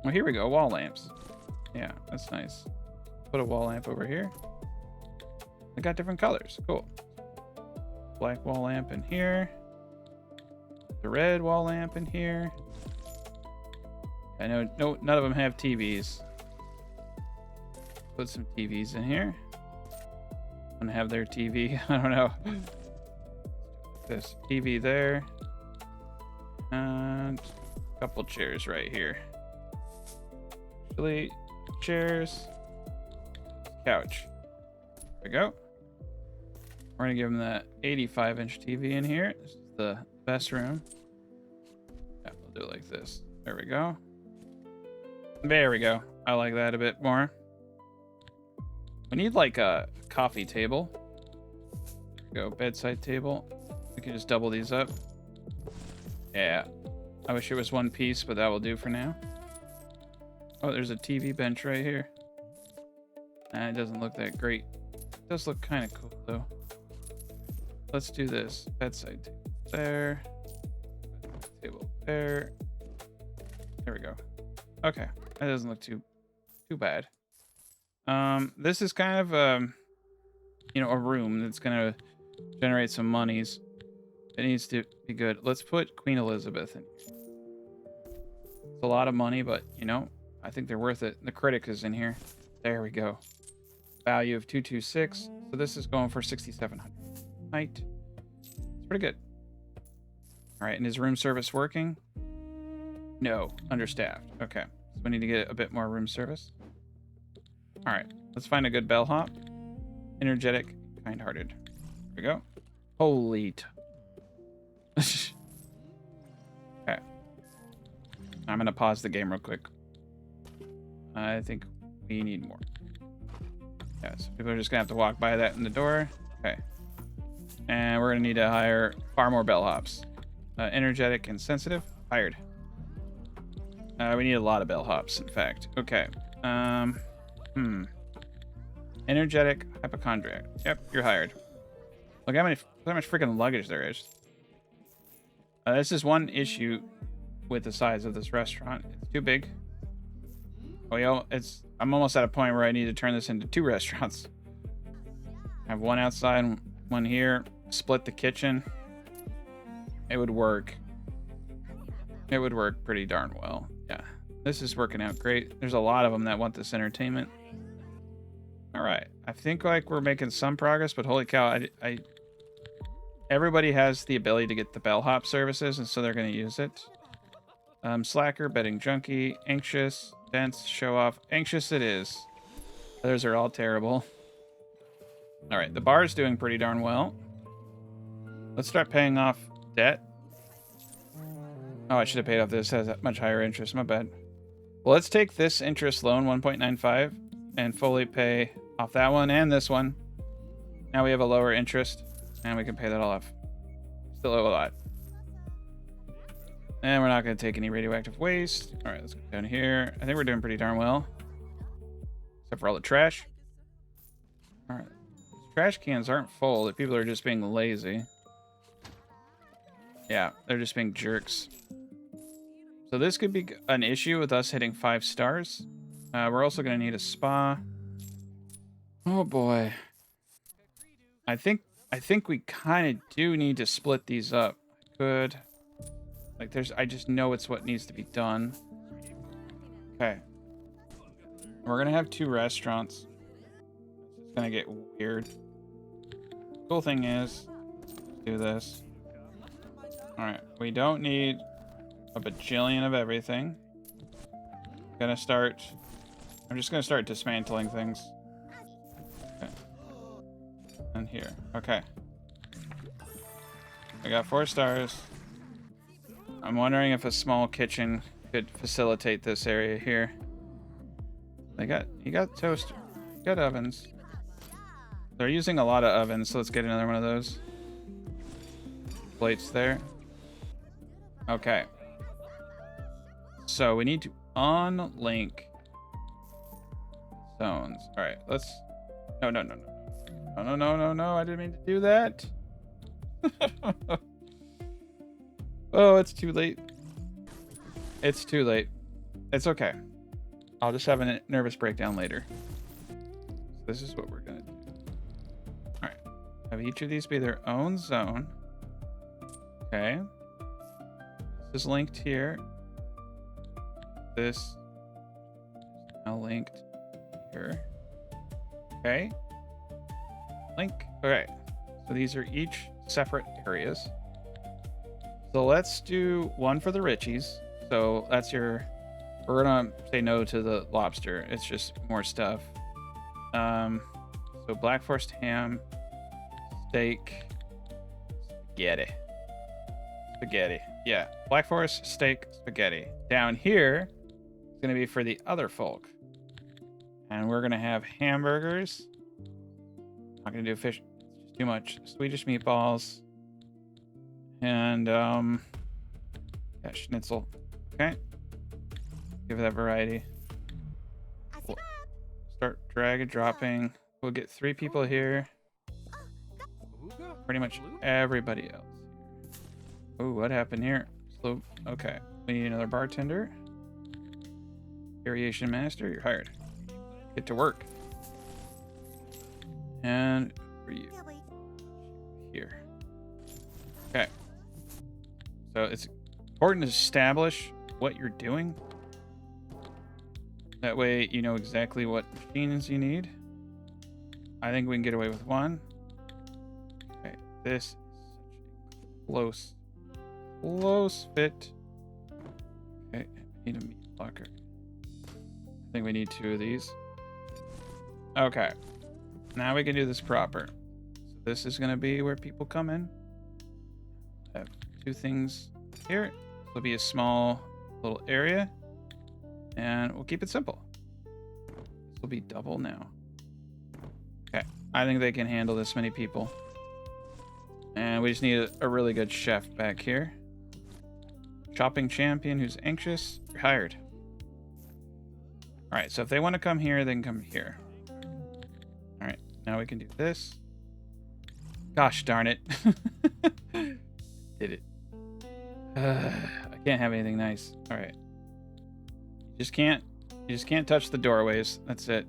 Well, here we go, wall lamps. Yeah, that's nice. Put a wall lamp over here. I got different colors, cool. Black wall lamp in here. The red wall lamp in here. I know none of them have TVs. Put some TVs in here. I'm gonna have their TV. I don't know. This TV there. And a couple chairs right here. Actually, chairs. Couch. There we go. We're gonna give them that 85-inch TV in here. This is the best room. do it like this. There we go. There we go. I like that a bit more. We need like a coffee table. Go bedside table. We can just double these up. Yeah. I wish it was one piece, but that will do for now. Oh, there's a TV bench right here. Nah, it doesn't look that great. It does look kind of cool though. Let's do this. Bedside table there. Bedside table there. There we go. Okay. That doesn't look too bad. This is kind of you know, a room that's gonna generate some monies. It needs to be good. Let's put Queen Elizabeth in. It's a lot of money, but you know, I think they're worth it. The critic is in here. There we go. Value of 226. So this is going for 6,700. Height. It's pretty good. All right, and is room service working? No, understaffed. Okay, so we need to get a bit more room service. All right, let's find a good bellhop. Energetic, kind-hearted. There we go. Holy. Okay. I'm gonna pause the game real quick. I think we need more. Yeah, so people are just gonna have to walk by that in the door. Okay. And we're gonna need to hire far more bellhops. Energetic and sensitive. Hired. We need a lot of bellhops, in fact. Okay. Energetic hypochondriac. Yep, you're hired. Look how much freaking luggage there is. This is one issue with the size of this restaurant. It's too big. Oh, yeah, I'm almost at a point where I need to turn this into 2 restaurants. I have one outside and one here. Split the kitchen. It would work. It would work pretty darn well. Yeah, this is working out great. There's a lot of them that want this entertainment. All right, I think like we're making some progress, but holy cow, everybody has the ability to get the bellhop services, and so they're going to use it. Slacker, betting junkie, anxious, dense, show off. Anxious it is. Others are all terrible. All right, the bar is doing pretty darn well. Let's start paying off debt. Oh, I should have paid off this. It has a much higher interest. My bad. Well, let's take this interest loan, 1.95, and fully pay off that one and this one. Now we have a lower interest, and we can pay that all off. Still owe a lot. And we're not going to take any radioactive waste. All right, let's go down here. I think we're doing pretty darn well. Except for all the trash. All right. Trash cans aren't full. The people are just being lazy. Yeah, they're just being jerks. So this could be an issue with us hitting 5 stars. We're also going to need a spa. Oh boy. I think we kind of do need to split these up. Good. Like I just know it's what needs to be done. Okay. We're going to have 2 restaurants. It's going to get weird. Cool thing is, do this. All right. We don't need a bajillion of everything. I'm just going to start dismantling things. Okay. And here. Okay. I got 4 stars. I'm wondering if a small kitchen could facilitate this area here. You got toaster. You got ovens. They're using a lot of ovens, so let's get another one of those. Plates there. Okay. So we need to unlink zones. All right, let's. No. I didn't mean to do that. Oh, it's too late. It's too late. It's okay. I'll just have a nervous breakdown later. So this is what we're gonna do. All right. Have each of these be their own zone. Okay. This is linked here. This is now linked here. Okay. Link. Okay. So these are each separate areas. So let's do one for the Richies. So that's we're gonna say no to the lobster. It's just more stuff. So Black Forest ham, steak, spaghetti. Yeah, Black Forest steak spaghetti. Down here, it's gonna be for the other folk, and we're gonna have hamburgers. Not gonna do fish. It's just too much. Swedish meatballs, and yeah, schnitzel. Okay, give that variety. We'll start drag and dropping. We'll get 3 people here. Pretty much everybody else. Oh, what happened here? Slow. Okay, we need another bartender. Variation master, you're hired. Get to work. And for you here. Okay. So it's important to establish what you're doing. That way you know exactly what machines you need. I think we can get away with 1. Okay, this is such a close fit. Okay, I need a meat locker. I think we need 2 of these. Okay, now we can do this proper. So this is gonna be where people come in. Have 2 things here. This will be a small little area, and we'll keep it simple. This will be double now. Okay, I think they can handle this many people. And we just need a really good chef back here. Shopping champion who's anxious, you're hired. All right, so if they want to come here, they can come here. All right, now we can do this. Gosh darn it. Did it. I can't have anything nice. All right. You just can't touch the doorways. That's it.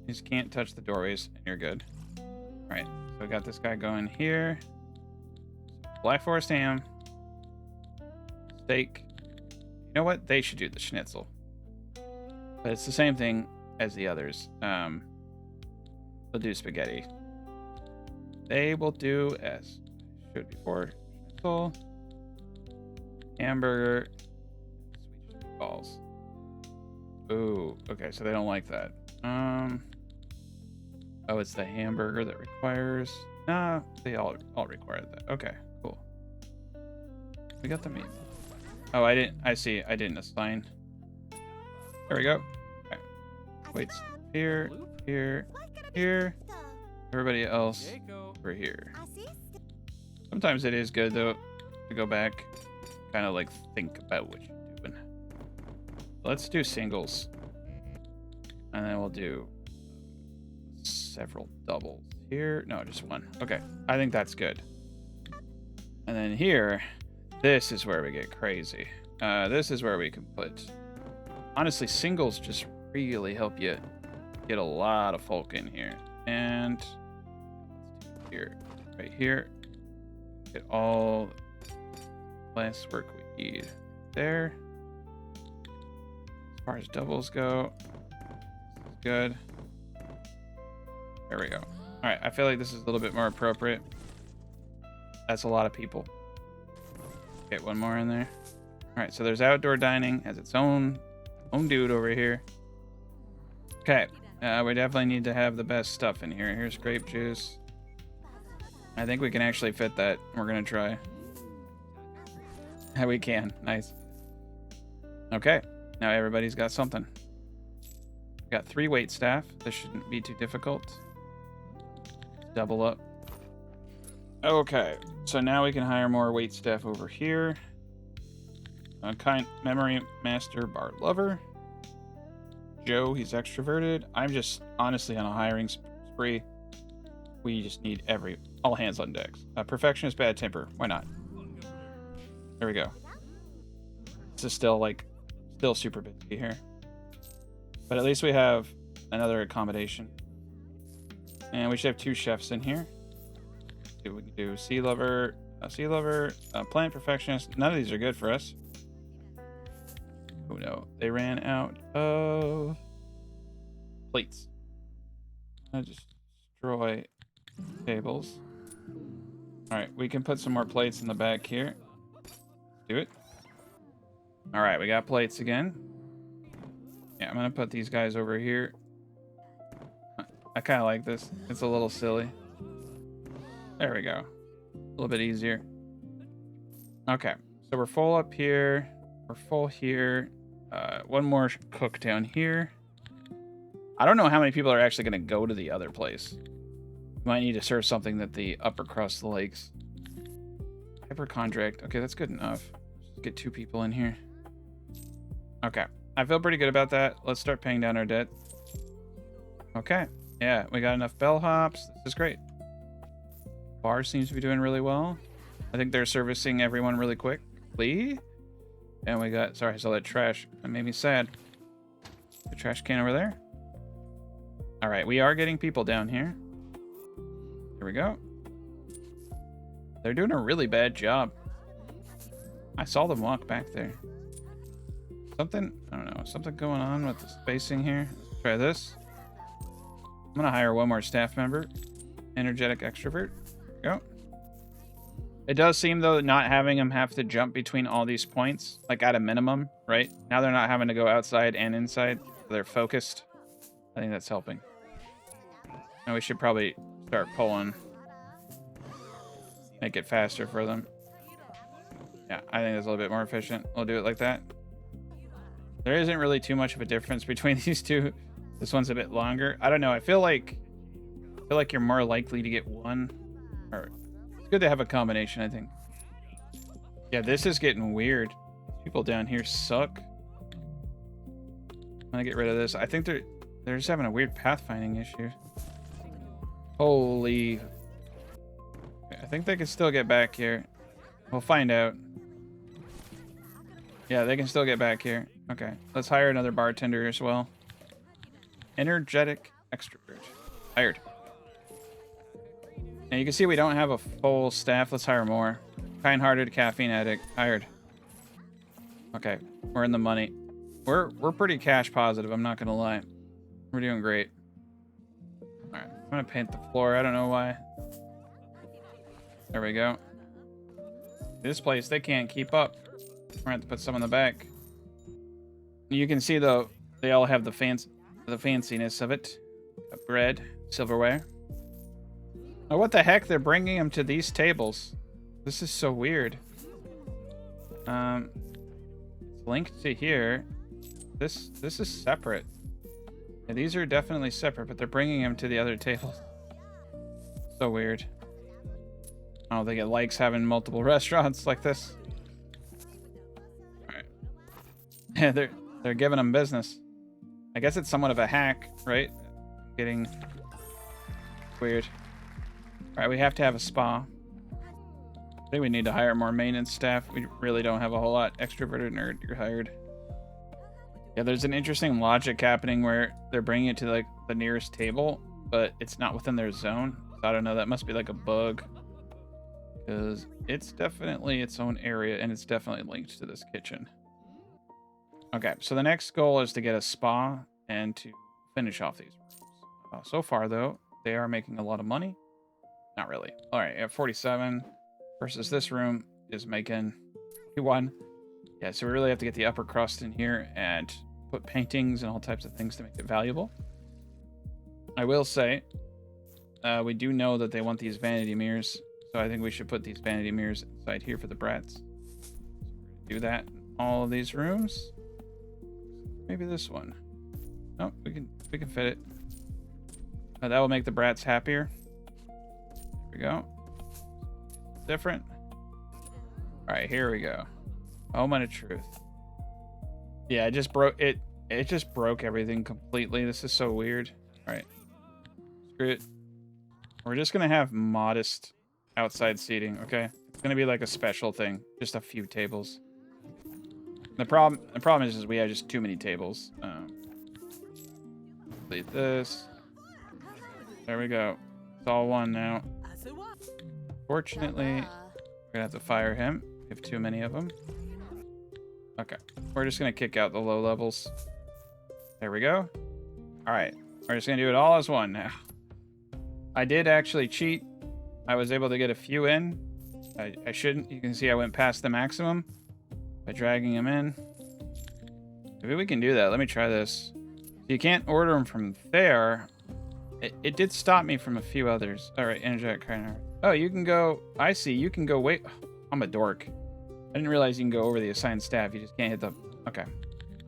You just can't touch the doorways and you're good. All right, so we got this guy going here. Black Forest ham. Steak. You know what? They should do the schnitzel. But it's the same thing as the others. They'll do spaghetti. They will do as should before schnitzel, hamburger, Swedish meatballs. Ooh, okay, so they don't like that. Oh, it's the hamburger that requires. Nah, they all require that. Okay, cool. We got the meat. Oh, I see. I didn't assign. There we go. Okay. Wait, here, here, here. Everybody else over here. Sometimes it is good though to go back, kind of like think about what you're doing. Let's do singles, and then we'll do several doubles here. No, just 1. Okay, I think that's good. And then here, this is where we get crazy. This is where we can put. Honestly, singles just really help you get a lot of folk in here. And let's do here, right here. Get all glass work we need there. As far as doubles go, this is good. There we go. All right, I feel like this is a little bit more appropriate. That's a lot of people. Get 1 more in there. All right, so there's outdoor dining, has its own dude over here. Okay, we definitely need to have the best stuff in here. Here's grape juice. I think we can actually fit that. We're gonna try. Yeah, we can. Nice. Okay, now everybody's got something. We got 3 wait staff. This shouldn't be too difficult. Double up. Okay, so now we can hire more wait staff over here. Kind memory master bar lover. Joe, he's extroverted. I'm just honestly on a hiring spree. We just need all hands on decks. Perfectionist, bad temper. Why not? There we go. This is still super busy here, but at least we have another accommodation, and we should have 2 chefs in here. We can do sea lover, plant perfectionist. None of these are good for us. Oh no, they ran out of plates. I just destroy tables. All right, we can put some more plates in the back here. Do it. All right, we got plates again. Yeah, I'm gonna put these guys over here. I kind of like this. It's a little silly. There we go. A little bit easier. Okay, So we're full up here. We're full here. One more cook down here. I don't know how many people are actually going to go to the other place. Might need to serve something that the Upper Crust likes. Hyperchondriac. Okay, that's good enough. Just get 2 people in here. Okay. I feel pretty good about that. Let's start paying down our debt. Okay. Yeah, we got enough bellhops. This is great. Bar seems to be doing really well. I think they're servicing everyone really quickly. And we got... Sorry, I saw that trash. That made me sad. The trash can over there. All right, we are getting people down here. Here we go. They're doing a really bad job. I saw them walk back there. Something, I don't know, something going on with the spacing here. Let's try this. I'm gonna hire one more staff member. Energetic extrovert. There we go. It does seem, though, not having them have to jump between all these points, like at a minimum, right? Now they're not having to go outside and inside. They're focused. I think that's helping. And we should probably start pulling. Make it faster for them. Yeah, I think that's a little bit more efficient. We'll do it like that. There isn't really too much of a difference between these two. This one's a bit longer. I don't know. I feel like you're more likely to get one. Or it's good to have a combination, I think. Yeah, this is getting weird. People down here suck. I'm gonna get rid of this. I think they're just having a weird pathfinding issue. Holy. I think they can still get back here. We'll find out. Yeah, they can still get back here. Okay, let's hire another bartender as well. Energetic extrovert. Hired. And you can see we don't have a full staff. Let's hire more. Kind-hearted caffeine addict. Hired. Okay, we're in the money. We're pretty cash positive, I'm not gonna lie. We're doing great. Alright, I'm gonna paint the floor. I don't know why. There we go. This place, they can't keep up. We're gonna have to put some in the back. You can see, though, they all have the fanciness of it. Bread, silverware. Oh, what the heck? They're bringing them to these tables. This is so weird. It's linked to here. This is separate. Yeah, these are definitely separate, but they're bringing them to the other tables. So weird. I don't think it likes having multiple restaurants like this. All right. Yeah, they're giving them business. I guess it's somewhat of a hack, right? Getting weird. All right, we have to have a spa. I think we need to hire more maintenance staff. We really don't have a whole lot. Extroverted nerd, you're hired. Yeah, there's an interesting logic happening where they're bringing it to like the nearest table, but it's not within their zone. So I don't know. That must be like a bug, because it's definitely its own area and it's definitely linked to this kitchen. Okay, so the next goal is to get a spa and to finish off these rooms. So far, though, they are making a lot of money. Not really. All right, at 47 versus this room is making 1. Yeah, so we really have to get the upper crust in here and put paintings and all types of things to make it valuable. I will say, we do know that they want these vanity mirrors, so I think we should put these vanity mirrors inside here for the brats. So we're gonna do that in all of these rooms. Maybe this one. No, we can fit it. That will make the brats happier. There we go. Different. All right, here we go. Moment of truth. Yeah, it just broke it. It just broke everything completely. This is so weird. All right, screw it. We're just gonna have modest outside seating. Okay, it's gonna be like a special thing. Just a few tables. The problem is we have just too many tables. Delete this. There we go. It's all one now. Fortunately, we're gonna have to fire him. We have too many of them. Okay, we're just gonna kick out the low levels. There we go. All right, we're just gonna do it all as one now. I did actually cheat. I was able to get a few in. I shouldn't. You can see I went past the maximum by dragging them in. Maybe we can do that. Let me try this. You can't order them from there. It did stop me from a few others. All right, energetic kind of. Oh, you can go. I see. You can go. Wait, I'm a dork. I didn't realize you can go over the assigned staff. You just can't hit the... Okay.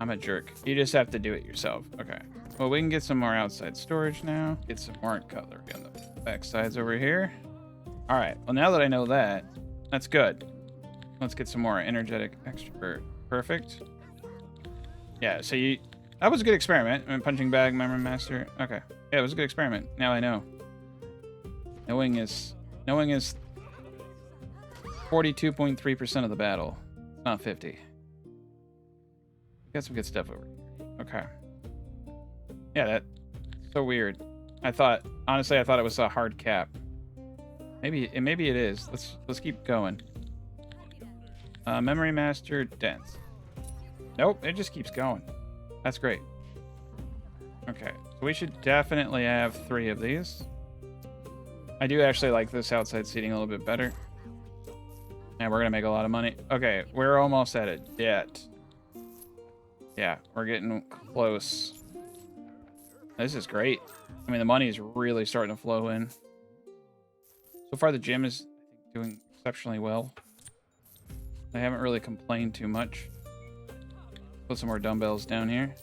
I'm a jerk. You just have to do it yourself. Okay. Well, we can get some more outside storage now. Get some more cutlery on the back sides over here. All right. Well, now that I know that, that's good. Let's get some more energetic extrovert. Perfect. Yeah, so that was a good experiment. I mean, punching bag, memory master. Okay. Yeah, it was a good experiment. Now I know. Knowing is 42.3% of the battle. It's not 50. Got some good stuff over here. Okay. Yeah, that's so weird. Honestly, I thought it was a hard cap. Maybe it is. Let's keep going. Memory master dense. Nope, it just keeps going. That's great. Okay, so we should definitely have 3 of these. I do actually like this outside seating a little bit better. And we're gonna make a lot of money. Okay, we're almost at a debt. Yeah, we're getting close. This is great. I mean, the money is really starting to flow in. So far, the gym is, I think, doing exceptionally well. I haven't really complained too much. Put some more dumbbells down here.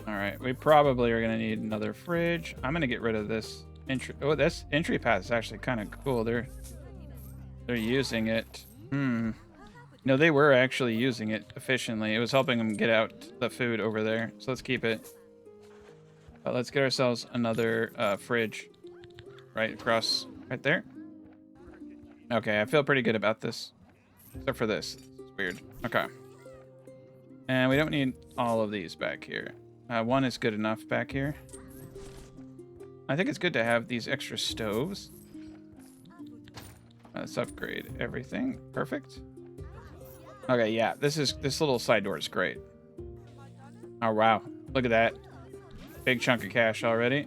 All right, we probably are gonna need another fridge. I'm gonna get rid of this entry. Oh, this entry path is actually kind of cool. They're using it. No, they were actually using it efficiently. It was helping them get out the food over there. So let's keep it. But let's get ourselves another fridge right across right there. Okay, I feel pretty good about this. Except for this. It's weird. Okay. And we don't need all of these back here. One is good enough back here. I think it's good to have these extra stoves. Let's upgrade everything. Perfect. Okay, yeah, this little side door is great. Oh, wow. Look at that. Big chunk of cash already.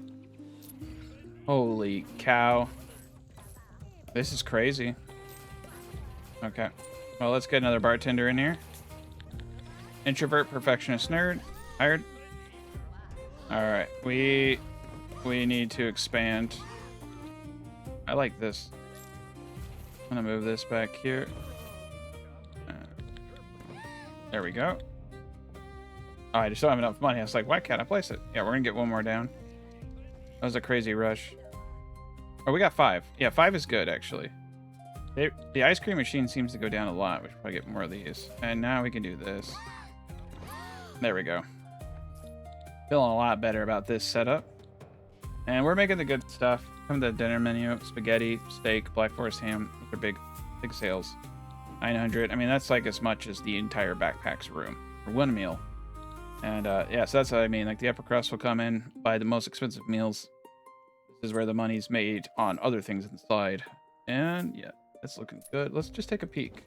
Holy cow. This is crazy. Okay. Well, let's get another bartender in here. Introvert, perfectionist, nerd. Hired. All right. We need to expand. I like this. I'm gonna move this back here. There we go. Oh, I just don't have enough money. I was like, why can't I place it? Yeah, we're gonna get one more down. That was a crazy rush. Oh, we got 5. Yeah, 5 is good, actually. The ice cream machine seems to go down a lot. We should probably get more of these. And now we can do this. There we go. Feeling a lot better about this setup. And we're making the good stuff. Come to the dinner menu. Spaghetti, steak, Black Forest ham. Those are big sales. 900. I mean, that's like as much as the entire backpack's room for one meal. And yeah, so that's what I mean. Like the Upper Crust will come in, buy the most expensive meals. This is where the money's made on other things inside. And yeah, that's looking good. Let's just take a peek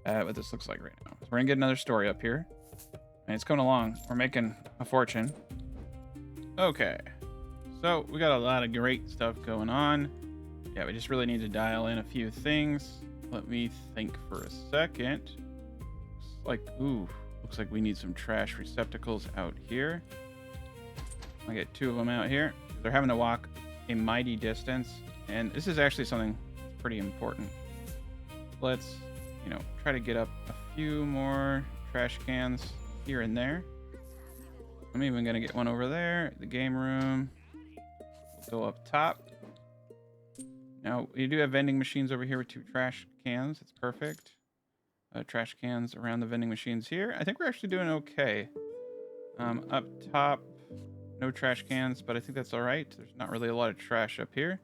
at what this looks like right now. So we're gonna get another story up here. And it's coming along. We're making a fortune. Okay. So we got a lot of great stuff going on. Yeah, we just really need to dial in a few things. Let me think for a second. Looks like we need some trash receptacles out here. I get 2 of them out here. They're having to walk a mighty distance, and this is actually something that's pretty important. Let's, try to get up a few more trash cans here and there. I'm even gonna get one over there, the game room. Go up top. Now, we do have vending machines over here with 2 trash cans. It's perfect. Trash cans around the vending machines here. I think we're actually doing okay. Up top, no trash cans, but I think that's all right. There's not really a lot of trash up here.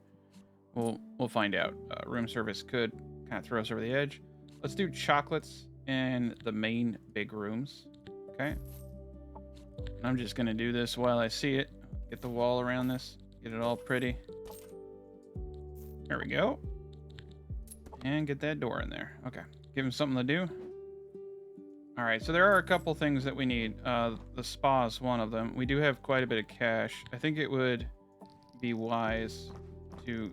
We'll find out. Room service could kind of throw us over the edge. Let's do chocolates in the main big rooms. Okay. I'm just gonna do this while I see it. Get the wall around this. Get it all pretty. There we go. And get that door in there. Okay. Give him something to do. All right, so there are a couple things that we need. The spa is one of them. We do have quite a bit of cash. I think it would be wise to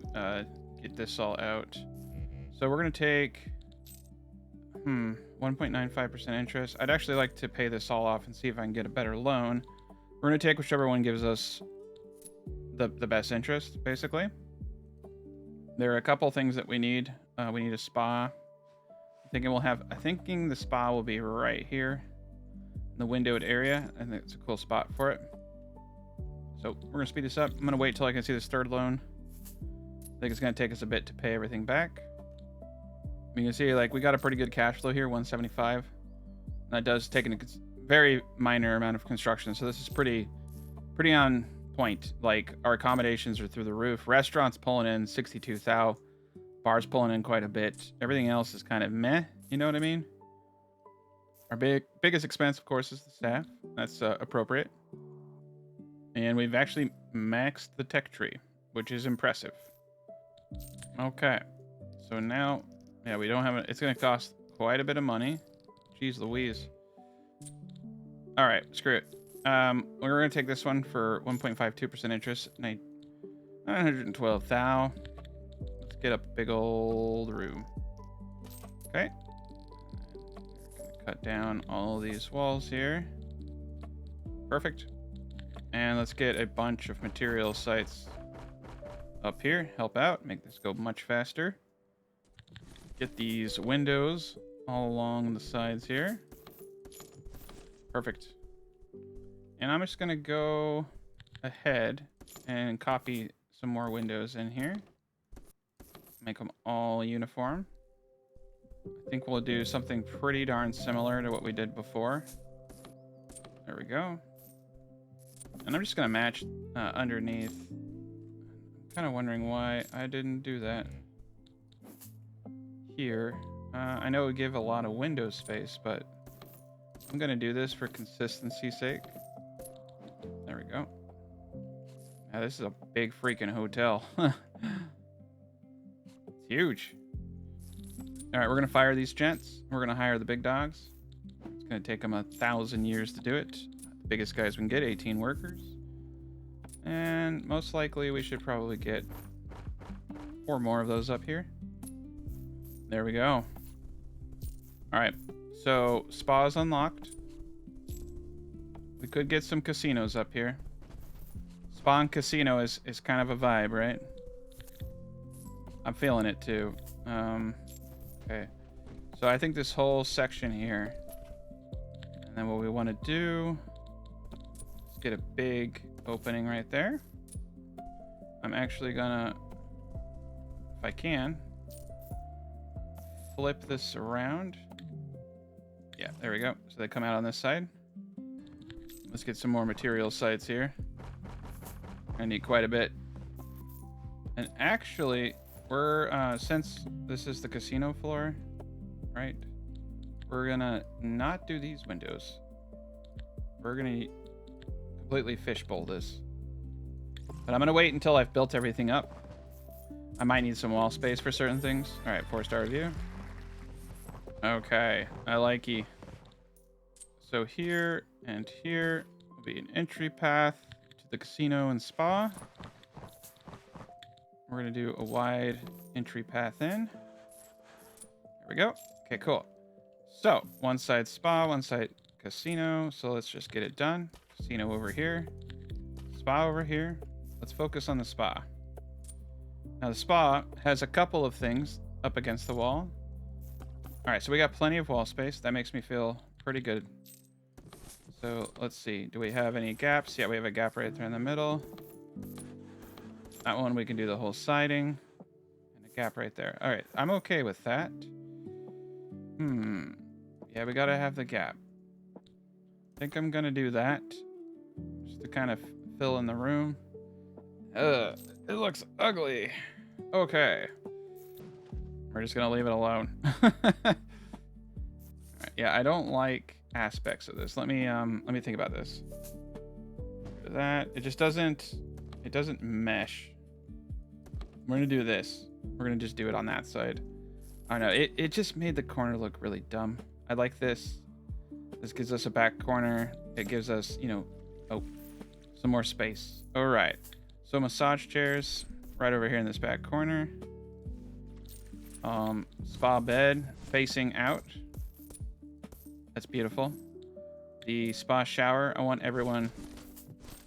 get this all out. So we're gonna take 1.95% interest. I'd actually like to pay this all off and see if I can get a better loan. We're gonna take whichever one gives us the best interest, basically. There are a couple things that we need. We need a spa. thinking the spa will be right here in the windowed area. I think it's a cool spot for it. So we're gonna speed this up. I'm gonna wait till I can see this third loan. I think it's gonna take us a bit to pay everything back. You can see like we got a pretty good cash flow here, 175. And that does take a very minor amount of construction. So this is pretty on point. Like our accommodations are through the roof. Restaurants pulling in 62,000. Bars pulling in quite a bit. Everything else is kind of meh. You know what I mean? Our biggest expense, of course, is the staff. That's appropriate. And we've actually maxed the tech tree, which is impressive. Okay. So now, yeah, we don't have it. It's going to cost quite a bit of money. Jeez Louise. All right, screw it. We're going to take this one for 1.52% interest. 912,000. Let's get a big old room. Okay. Cut down all these walls here. Perfect. And let's get a bunch of material sites up here. Help out. Make this go much faster. Get these windows all along the sides here. Perfect. And I'm just going to go ahead and copy some more windows in here. Make them all uniform. I think we'll do something pretty darn similar to what we did before. There we go. And I'm just going to match underneath. I'm kind of wondering why I didn't do that here. I know it would give a lot of window space, but I'm going to do this for consistency's sake. There we go. Now this is a big freaking hotel. It's huge. All right, we're going to fire these gents. We're going to hire the big dogs. It's going to take them 1,000 years to do it. The biggest guys we can get, 18 workers. And most likely we should probably get 4 more of those up here. There we go. All right, so spa is unlocked. We could get some casinos up here. Spa and casino is kind of a vibe, right? I'm feeling it too. Okay, so I think this whole section here, and then what we want to do is get a big opening right there. I'm actually gonna, if I can, flip this around. Yeah, there we go. So they come out on this side. Let's get some more material sites here. I need quite a bit. And actually, we're, since this is the casino floor, right? We're gonna not do these windows. We're gonna completely fishbowl this. But I'm gonna wait until I've built everything up. I might need some wall space for certain things. All right, 4-star view. Okay, I likey. So here and here will be an entry path to the casino and spa. We're gonna do a wide entry path in. There we go. Okay, cool. So one side spa, one side casino. So let's just get it done. Casino over here, spa over here. Let's focus on the spa. Now the spa has a couple of things up against the wall. All right, so we got plenty of wall space. That makes me feel pretty good. So let's see. Do we have any gaps? Yeah, we have a gap right there in the middle. That one we can do the whole siding. And a gap right there. All right, I'm okay with that. Yeah, we gotta have the gap. I think I'm gonna do that. Just to kind of fill in the room. It looks ugly. Okay. We're just gonna leave it alone. Right, yeah, I don't like aspects of this. Let me think about this. That it just doesn't mesh. We're gonna do this. We're gonna just do it on that side. I don't know. It just made the corner look really dumb. I like this. This gives us a back corner. It gives us, you know, some more space. All right. So massage chairs right over here in this back corner. Spa bed facing out. That's beautiful. The spa shower. I want everyone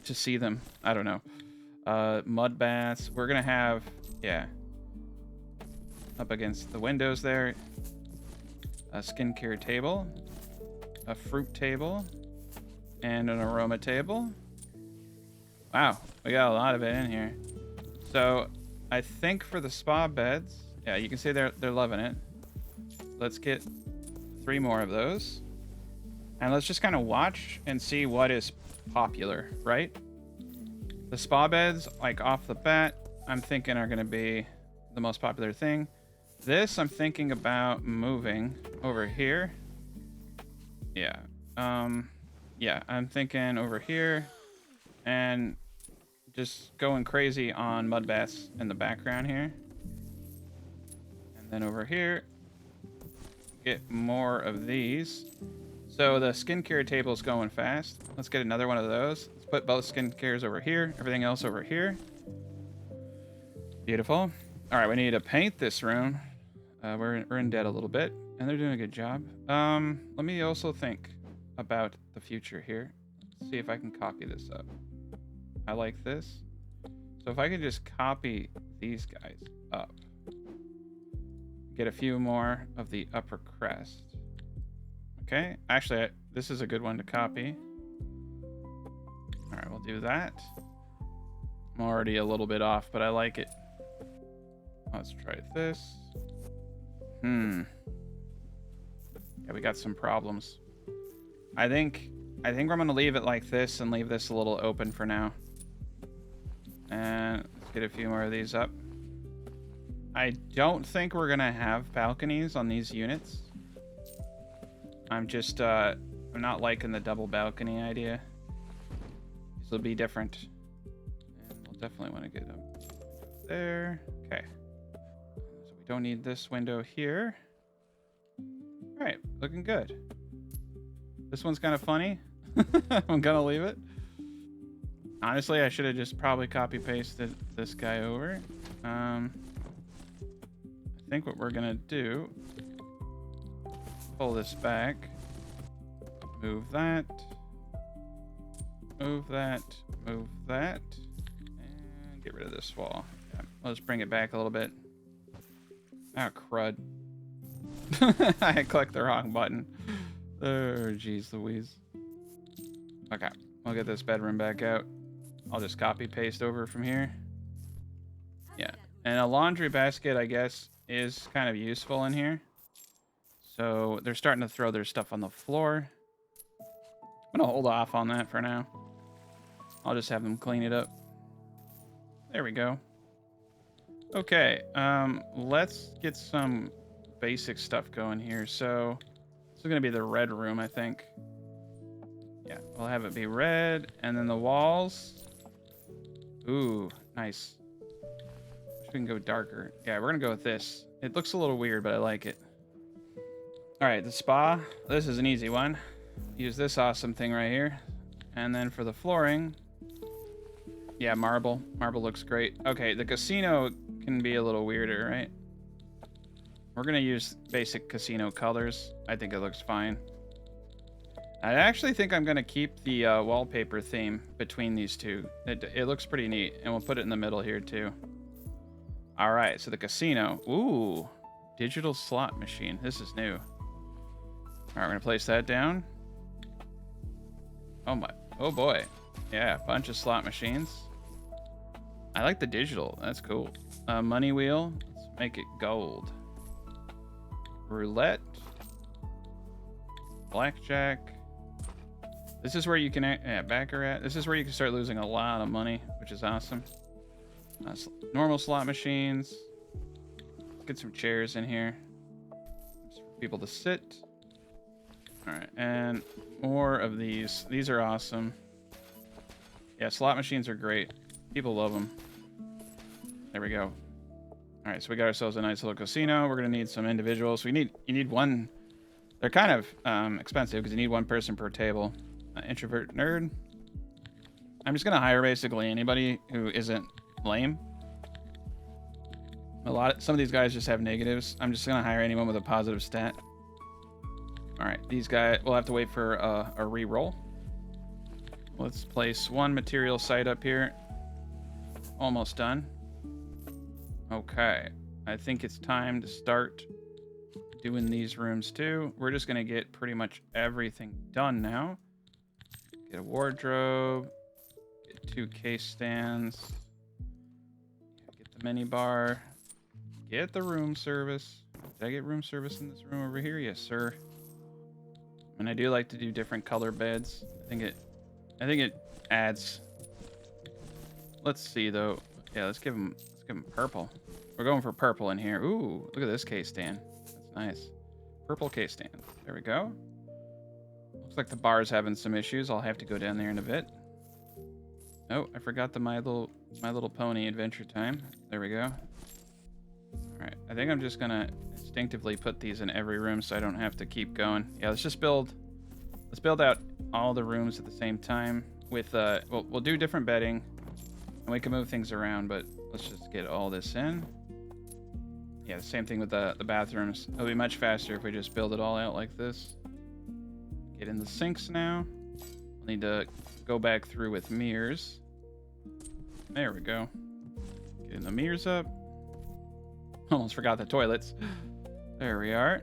to see them. I don't know. Mud baths. We're gonna have, yeah, up against the windows there. a skincare table, a fruit table, and an aroma table. Wow, we got a lot of it in here. So I think for the spa beds, yeah, you can see they're loving it. Let's get 3 more of those. And let's just kind of watch and see what is popular, right? The spa beds, like off the bat, I'm thinking are going to be the most popular thing. This, I'm thinking about moving over here. Yeah. Yeah, I'm thinking over here and just going crazy on mud baths in the background here. And then over here, get more of these. So the skincare table is going fast. Let's get another one of those. Let's put both skincares over here, everything else over here. Beautiful. All right, we need to paint this room. We're in debt a little bit, and they're doing a good job. Let me also think about the future here. Let's see if I can copy this up. I like this. So if I could just copy these guys up. Get a few more of the Upper Crust. Okay, actually, this is a good one to copy. All right, we'll do that. I'm already a little bit off, but I like it. Let's try this. Yeah, we got some problems. I think we're gonna leave it like this and leave this a little open for now. And let's get a few more of these up. I don't think we're gonna have balconies on these units. I'm just I'm not liking the double balcony idea. This will be different. And we'll definitely want to get up there. Okay. So we don't need this window here. All right, looking good. This one's kind of funny. I'm gonna leave it. Honestly, I should have just probably copy pasted this guy over. I think what we're gonna do, pull this back, move that, move that, move that, and get rid of this wall. Yeah, let's bring it back a little bit. Ah, crud. I clicked the wrong button. Oh, geez Louise. Okay, we'll get this bedroom back out. I'll just copy paste over from here. Yeah, and a laundry basket, I guess, is kind of useful in here. So they're starting to throw their stuff on the floor. I'm gonna hold off on that for now. I'll just have them clean it up. There we go. Okay, let's get some basic stuff going here. So this is gonna be the red room, I think. Yeah, we'll have it be red, and then the walls. Ooh, nice. We can go darker. Yeah, we're gonna go with this. It looks a little weird, but I like it. All right, the spa. This is an easy one. Use this awesome thing right here. And then for the flooring, yeah, marble. Marble looks great. Okay, the casino can be a little weirder, right? We're gonna use basic casino colors. I think it looks fine. I actually think I'm gonna keep the wallpaper theme between these two. It looks pretty neat, and we'll put it in the middle here too. All right, so the casino. Ooh, digital slot machine. This is new. All right, we're gonna place that down. Oh my, oh boy. Yeah, bunch of slot machines. I like the digital, that's cool. Money wheel, let's make it gold. Roulette. Blackjack. This is where you can, yeah, baccarat. This is where you can start losing a lot of money, which is awesome. Normal slot machines. Get some chairs in here. Just for people to sit. All right, and more of these. These are awesome. Yeah, slot machines are great. People love them. There we go. All right, so we got ourselves a nice little casino. We're gonna need some individuals. You need one. They're kind of expensive because you need one person per table. Introvert nerd. I'm just gonna hire basically anybody who isn't lame. Some of these guys just have negatives. I'm just gonna hire anyone with a positive stat. All right, these guys, we'll have to wait for a re-roll. Let's place one material site up here. Almost done. Okay, I think it's time to start doing these rooms too. We're just gonna get pretty much everything done now. Get a wardrobe, get 2 case stands, get the mini bar, get the room service. Did I get room service in this room over here? Yes, sir. And I do like to do different color beds. I think it adds. Let's see though. Yeah, let's give him purple. We're going for purple in here. Ooh, look at this case stand. That's nice. Purple case stand. There we go. Looks like the bar's having some issues. I'll have to go down there in a bit. Oh, I forgot the My Little Pony Adventure Time. There we go. All right, I think I'm just gonna instinctively put these in every room so I don't have to keep going. Yeah, let's build out all the rooms at the same time with we'll do different bedding and we can move things around, but let's just get all this in. Yeah, the same thing with the bathrooms. It'll be much faster if we just build it all out like this. Get in the sinks now. We'll need to go back through with mirrors. There we go. Getting the mirrors up. Almost forgot the toilets. There we are.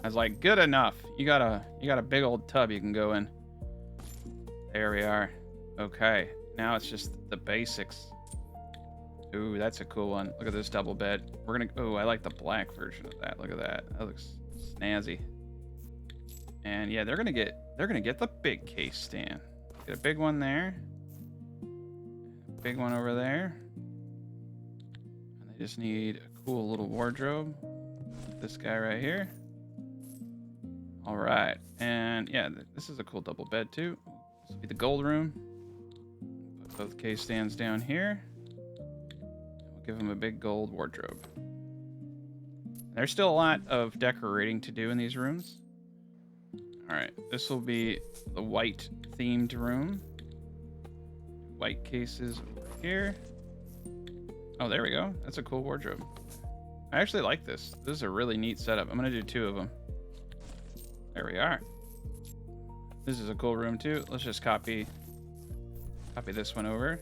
I was like, good enough. You got a big old tub you can go in. There we are. Okay. Now it's just the basics. Ooh, that's a cool one. Look at this double bed. We're gonna. Oh, I like the black version of that. Look at that. That looks snazzy. And yeah, they're gonna get the big case stand. Get a big one there. Big one over there. And they just need a cool little wardrobe. This guy right here. All right, and yeah, this is a cool double bed too. This will be the gold room. Put both case stands down here. We'll give them a big gold wardrobe. There's still a lot of decorating to do in these rooms. All right, this will be the white themed room. White cases over here. Oh, there we go. That's a cool wardrobe. I actually like this. This is a really neat setup. I'm gonna do 2 of them. There we are. This is a cool room too. Let's just copy this one over.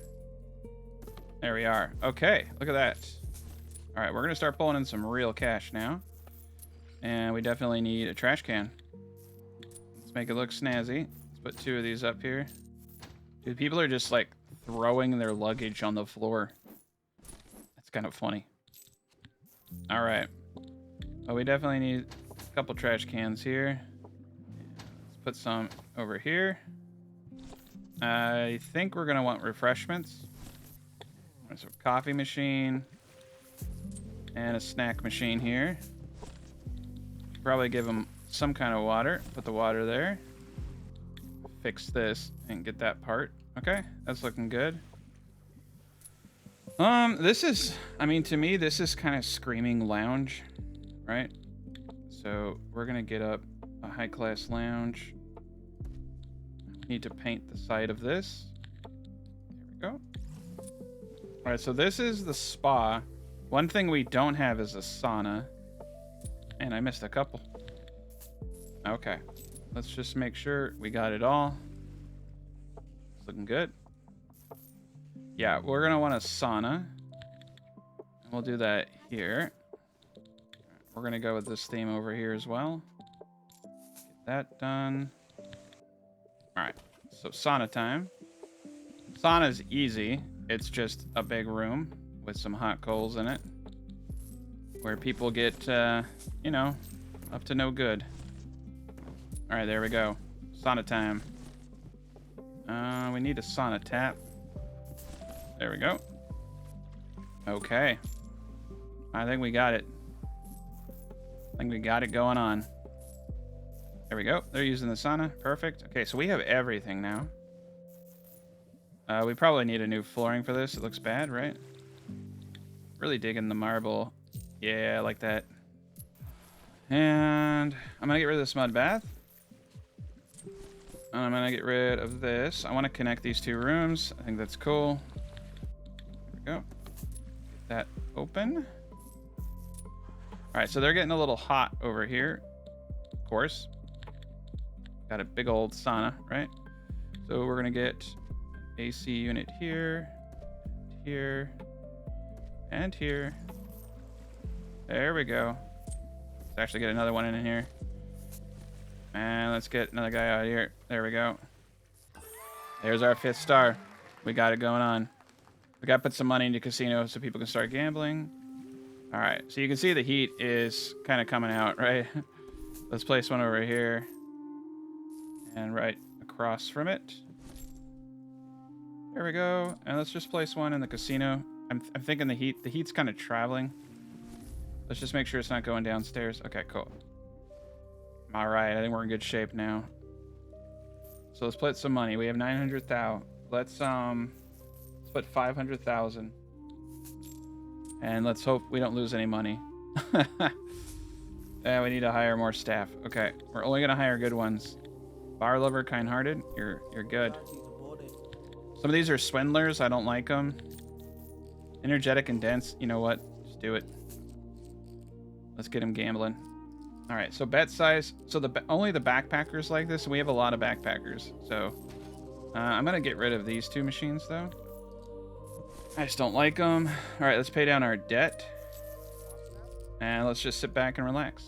There we are. Okay, look at that. All right, we're gonna start pulling in some real cash now. And we definitely need a trash can. Let's make it look snazzy. Let's put 2 of these up here. Dude, people are just like throwing their luggage on the floor. That's kind of funny. All right. Well, we definitely need a couple trash cans here. Let's put some over here. I think we're gonna want refreshments. There's a coffee machine and a snack machine here. Probably give them some kind of water. Put the water there. Fix this and get that part. Okay, that's looking good. This is, I mean, to me, this is kind of screaming lounge, right? So we're gonna get up a high-class lounge. Need to paint the side of this. There we go. All right, so this is the spa. One thing we don't have is a sauna. And I missed a couple. Okay, let's just make sure we got it all. It's looking good. Yeah, we're gonna want a sauna. And we'll do that here. We're gonna go with this theme over here as well. Get that done. All right, so sauna time. Sauna is easy. It's just a big room with some hot coals in it, where people get, you know, up to no good. All right, there we go. Sauna time. We need a sauna tap. There we go. Okay. I think we got it. I think we got it going on. There we go. They're using the sauna. Perfect. Okay, so we have everything now. We probably need a new flooring for this. It looks bad, right? Really digging the marble. Yeah, I like that. And I'm gonna get rid of this mud bath. I'm gonna get rid of this. I want to connect these 2 rooms. I think that's cool. There we go. Get that open. All right, so they're getting a little hot over here. Of course. Got a big old sauna, right? So we're gonna get AC unit here, here, and here. There we go. Let's actually get another one in here. And let's get another guy out here. There we go. There's our 5th star. We got it going on. We got to put some money into casino so people can start gambling. All right, so you can see the heat is kind of coming out, right? Let's place one over here and right across from it. There we go. And let's just place one in the casino. I'm thinking the heat's kind of traveling. Let's just make sure it's not going downstairs. Okay, cool. All right, I think we're in good shape now. So let's put some money. We have 900,000. Let's put 500,000. And let's hope we don't lose any money. Yeah, we need to hire more staff. Okay, we're only gonna hire good ones. Bar lover, kind-hearted. You're good. Some of these are swindlers. I don't like them. Energetic and dense. You know what? Just do it. Let's get him gambling. All right. So bet size. So only the backpackers like this. And we have a lot of backpackers. So I'm gonna get rid of these 2 machines though. I just don't like them. All right. Let's pay down our debt. And let's just sit back and relax.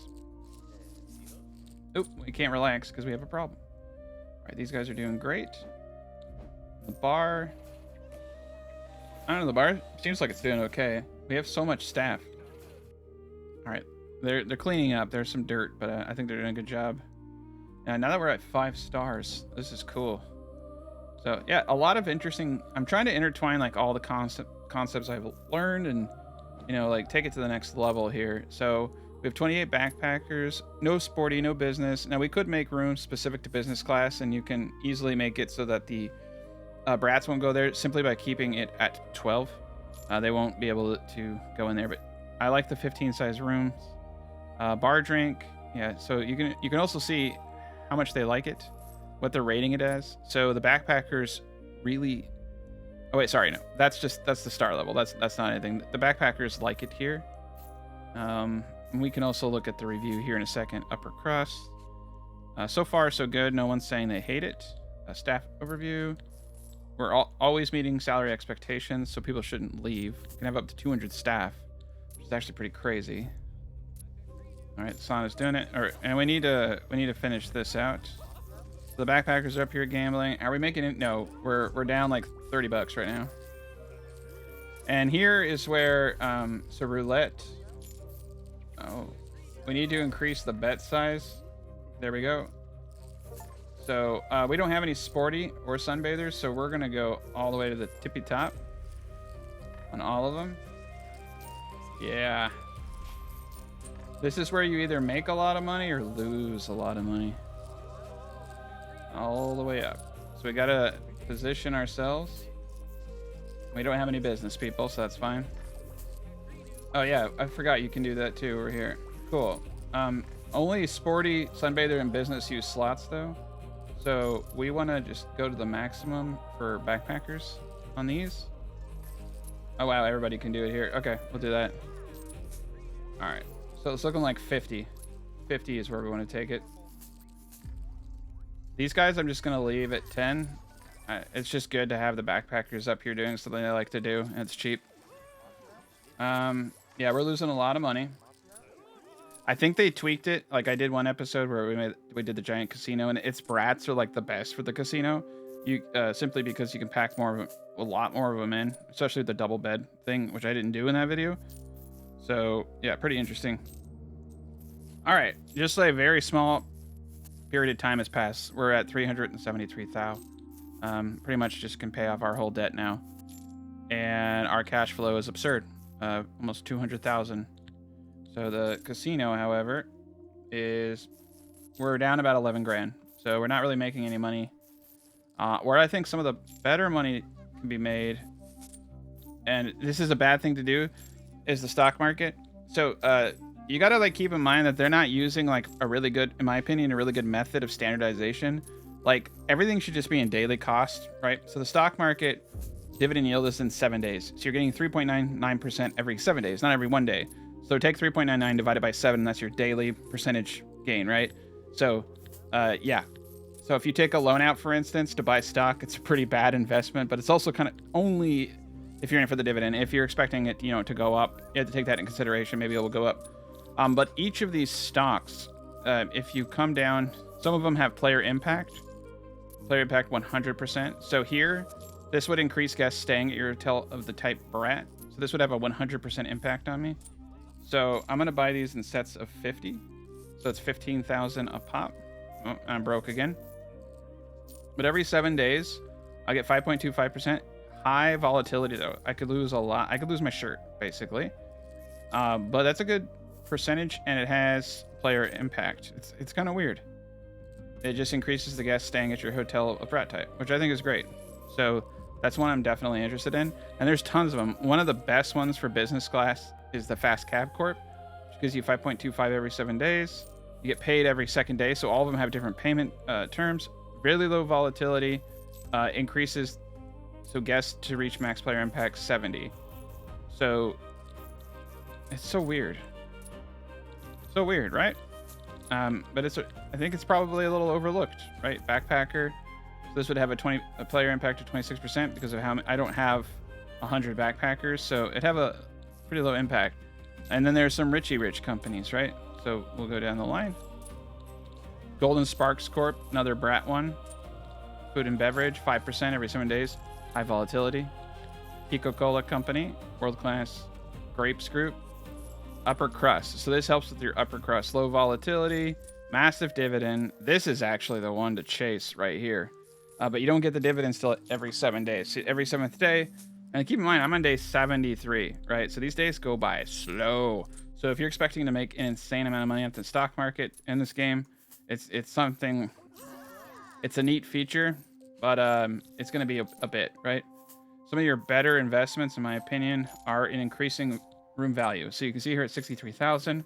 Oop, we can't relax because we have a problem. All right, these guys are doing great. The bar. I don't know, the bar seems like it's doing okay. We have so much staff. All right, they're cleaning up. There's some dirt, but I think they're doing a good job. And now that we're at 5 stars, this is cool. So yeah, a lot of interesting. I'm trying to intertwine like all the concepts I've learned and, you know, like take it to the next level here. So we have 28 backpackers, no sporty, no business. Now we could make rooms specific to business class, and you can easily make it so that the Brats won't go there simply by keeping it at 12. They won't be able to go in there, but I like the 15 size rooms. Bar drink, yeah. So you can also see how much they like it, what they're rating it as. So the backpackers really. Oh wait, sorry, no. That's the star level. That's not anything. The backpackers like it here. And we can also look at the review here in a second. Upper Crust. So far, so good. No one's saying they hate it. Staff overview. We're always meeting salary expectations, so people shouldn't leave. We can have up to 200 staff, which is actually pretty crazy. All right, Sauna's doing it. All right, and we need to finish this out. So the backpackers are up here gambling. Are we making it? No, we're down like 30 bucks right now. And here is where so roulette. Oh, we need to increase the bet size. There we go. So we don't have any sporty or sunbathers, so we're gonna go all the way to the tippy top on all of them. Yeah. This is where you either make a lot of money or lose a lot of money. All the way up. So we gotta position ourselves. We don't have any business people, so that's fine. Oh yeah, I forgot you can do that too over here. Cool. Only sporty, sunbather, and business use slots though. So we want to just go to the maximum for backpackers on these. Oh wow, everybody can do it here. Okay, we'll do that. All right, so it's looking like 50. 50 is where we want to take it. These guys I'm just gonna leave at 10. It's just good to have the backpackers up here doing something they like to do, and it's cheap. Yeah, we're losing a lot of money. I think they tweaked it. Like I did one episode where we did the giant casino, and its brats are like the best for the casino. You simply because you can pack a lot more of them in, especially with the double bed thing, which I didn't do in that video. So yeah, pretty interesting. All right, just a very small period of time has passed. We're at 373,000. Pretty much just can pay off our whole debt now, and our cash flow is absurd. Almost 200,000. So the casino, however, we're down about 11 grand. So we're not really making any money. Where I think some of the better money can be made, and this is a bad thing to do, is the stock market. So you got to like keep in mind that they're not using like a really good, in my opinion, a really good method of standardization. Like everything should just be in daily cost, right? So the stock market dividend yield is in 7 days. So you're getting 3.99% every 7 days, not every 1 day. So take 3.99 divided by 7, and that's your daily percentage gain, right? So, yeah. So if you take a loan out, for instance, to buy stock, it's a pretty bad investment, but it's also kind of only if you're in for the dividend. If you're expecting it, you know, to go up, you have to take that in consideration. Maybe it will go up. But each of these stocks, if you come down, some of them have player impact 100%. So here, this would increase guests staying at your hotel of the type Brat. So this would have a 100% impact on me. So I'm going to buy these in sets of 50. So it's 15,000 a pop. Oh, I'm broke again. But every 7 days, I get 5.25%. High volatility, though. I could lose a lot. I could lose my shirt, basically. But that's a good percentage, and it has player impact. It's kind of weird. It just increases the guests staying at your hotel of Brat type, which I think is great. So that's one I'm definitely interested in. And there's tons of them. One of the best ones for business class is the Fast Cab Corp, which gives you 5.25 every 7 days. You get paid every second day, so all of them have different payment terms. Really low volatility, increases so guests to reach max player impact 70. So it's so weird. So weird, right? But I think it's probably a little overlooked, right? Backpacker. So this would have a player impact of 26% because of how I don't have 100 backpackers, so it'd have a pretty low impact. And then there's some rich companies, right? So we'll go down the line. Golden Sparks Corp, another Brat one. Food and beverage, 5% every 7 days. High volatility. Coca-Cola Company, world-class grapes group. Upper Crust. So this helps with your upper crust. Low volatility, massive dividend. This is actually the one to chase right here. But you don't get the dividends till every 7 days. So every 7th day. And keep in mind, I'm on day 73, right? So these days go by slow. So if you're expecting to make an insane amount of money at the stock market in this game, it's something. It's a neat feature, but it's going to be a bit, right? Some of your better investments, in my opinion, are in increasing room value. So you can see here at 63,000,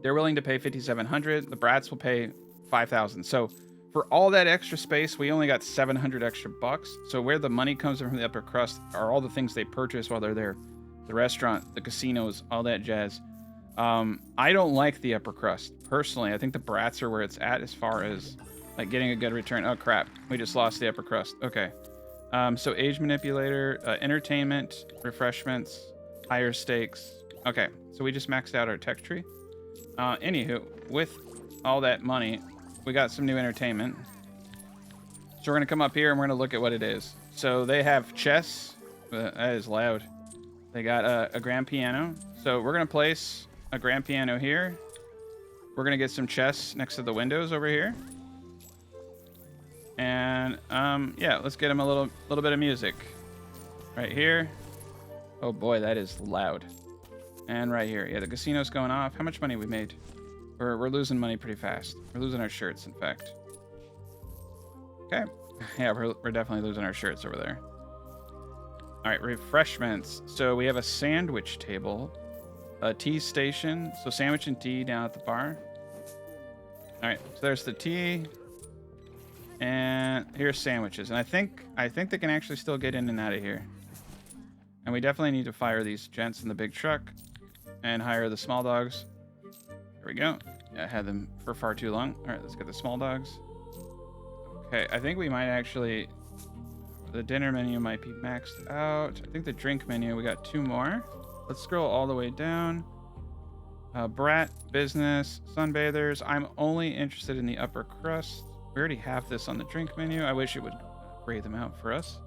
they're willing to pay 5,700. The Brats will pay 5,000. So for all that extra space, we only got 700 extra bucks. So where the money comes from the upper crust are all the things they purchase while they're there. The restaurant, the casinos, all that jazz. I don't like the upper crust personally. I think the Brats are where it's at as far as like getting a good return. Oh crap, we just lost the upper crust. Okay. So age manipulator, entertainment, refreshments, higher stakes. Okay, so we just maxed out our tech tree. Anywho, with all that money, we got some new entertainment. So we're gonna come up here and we're gonna look at what it is. So they have chess. That is loud. They got a grand piano. So we're gonna place a grand piano here. We're gonna get some chess next to the windows over here. And yeah, let's get them a little bit of music right here. Oh boy, that is loud. And right here, yeah, the casino's going off. How much money we made? We're losing money pretty fast. We're losing our shirts, in fact. Okay, yeah, we're definitely losing our shirts over there. All right, refreshments. So we have a sandwich table, a tea station. So sandwich and tea down at the bar. All right, so there's the tea. And here's sandwiches. And I think they can actually still get in and out of here. And we definitely need to fire these gents in the big truck and hire the small dogs. There we go. Yeah, I had them for far too long. All right, let's get the small dogs. Okay, I think we might actually... The dinner menu might be maxed out. I think the drink menu, we got 2 more. Let's scroll all the way down. Brat, business, sunbathers. I'm only interested in the upper crust. We already have this on the drink menu. I wish it would grade them out for us.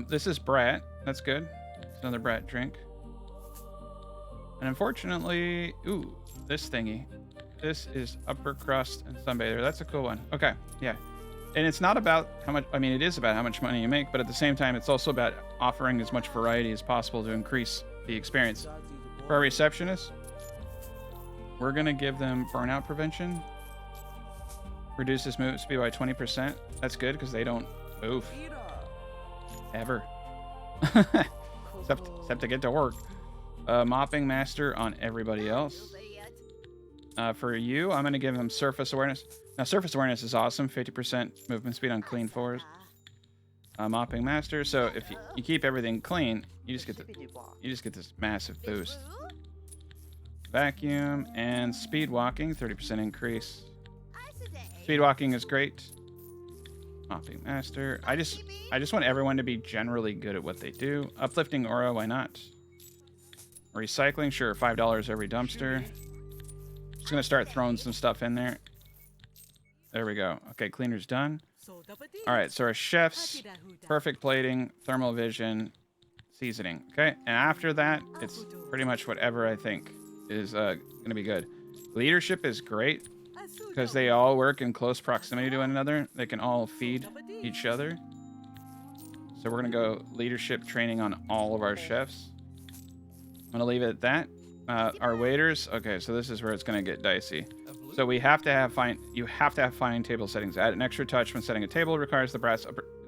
This is Brat. That's good. It's another Brat drink. And unfortunately, ooh, this thingy. This is upper crust and sunbather. That's a cool one. Okay, yeah. And it's not about how much, I mean, it is about how much money you make, but at the same time, it's also about offering as much variety as possible to increase the experience. For our receptionists, we're going to give them burnout prevention. Reduces movement speed by 20%. That's good because they don't move. Ever. except to get to work. Mopping master on everybody else. For you, I'm going to give them surface awareness. Now, surface awareness is awesome. 50% movement speed on clean floors. Mopping master. So if you keep everything clean, you just get this massive boost. Vacuum and speed walking, 30% increase. Speed walking is great. Mopping master. I just want everyone to be generally good at what they do. Uplifting aura, why not? Recycling, sure, $5 every dumpster. Just gonna start throwing some stuff in there. There we go. Okay, cleaner's done. All right, so our chefs, perfect plating, thermal vision, seasoning. Okay, and after that, it's pretty much whatever I think is gonna be good. Leadership is great because they all work in close proximity to one another. They can all feed each other. So we're gonna go leadership training on all of our chefs. I'm gonna leave it at that. Our waiters. Okay, so this is where it's gonna get dicey. So we have to have you have to have fine table settings. Add an extra touch when setting a table. Requires the Brats.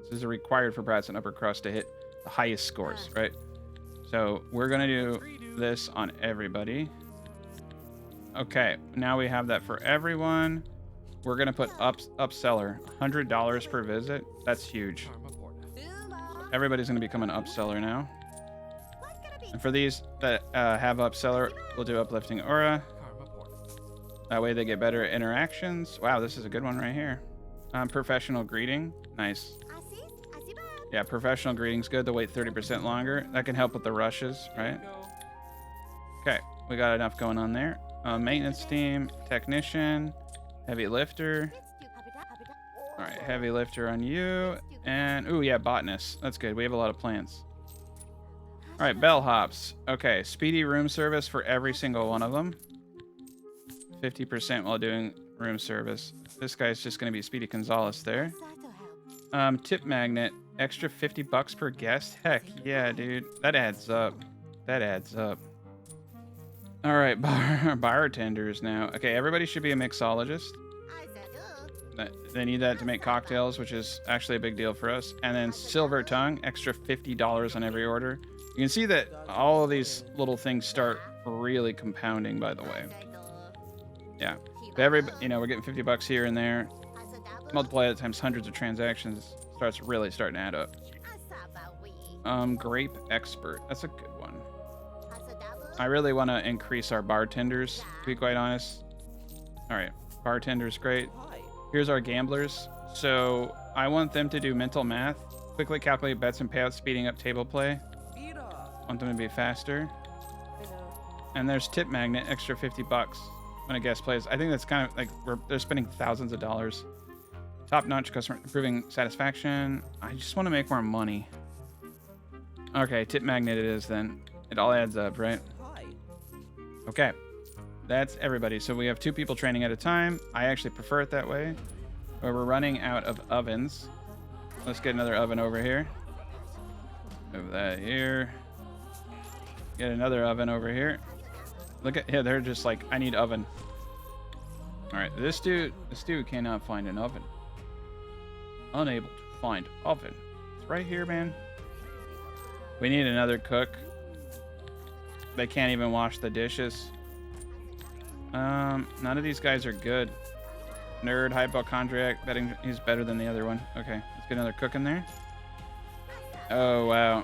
This is required for Brats and Upper Crust to hit the highest scores, right? So we're gonna do this on everybody. Okay, now we have that for everyone. We're gonna put upseller, $100 per visit. That's huge. Everybody's gonna become an upseller now. And for these that have upseller, we'll do uplifting aura. That way they get better interactions. Wow, this is a good one right here. Professional greeting. Nice. Yeah, professional greeting's good. To wait 30% longer. That can help with the rushes, right? Okay, we got enough going on there. Maintenance team, technician, heavy lifter. All right, heavy lifter on you. And, ooh, yeah, botanist. That's good. We have a lot of plants. All right, bellhops. Okay, speedy room service for every single one of them. 50% while doing room service. This guy's just going to be Speedy Gonzalez there. Tip magnet, extra $50 per guest. Heck yeah, dude. That adds up. That adds up. All right, bartenders now. Okay, everybody should be a mixologist. They need that to make cocktails, which is actually a big deal for us. And then silver tongue, extra $50 on every order. You can see that all of these little things start really compounding, by the way. Yeah, we're getting $50 here and there. Multiply it times hundreds of transactions, starting to add up. Grape expert, that's a good one. I really want to increase our bartenders, to be quite honest. All right, bartenders, great. Here's our gamblers. So I want them to do mental math, quickly calculate bets and payouts, speeding up table play. Want them to be faster. And there's tip magnet, extra $50 when a guest plays. I think that's kind of like they're spending thousands of dollars. Top-notch customer, improving satisfaction. I just want to make more money. Okay, tip magnet it is then. It all adds up, right? Okay, that's everybody. So we have 2 people training at a time. I actually prefer it that way. Where we're running out of ovens. Let's get another oven over here. Move that here. Get another oven over here. Look at, yeah, they're just like, I need oven. All right, this dude cannot find an oven. Unable to find oven. It's right here, man. We need another cook. They can't even wash the dishes. None of these guys are good. Nerd, hypochondriac, betting he's better than the other one. Okay, let's get another cook in there. Oh, wow.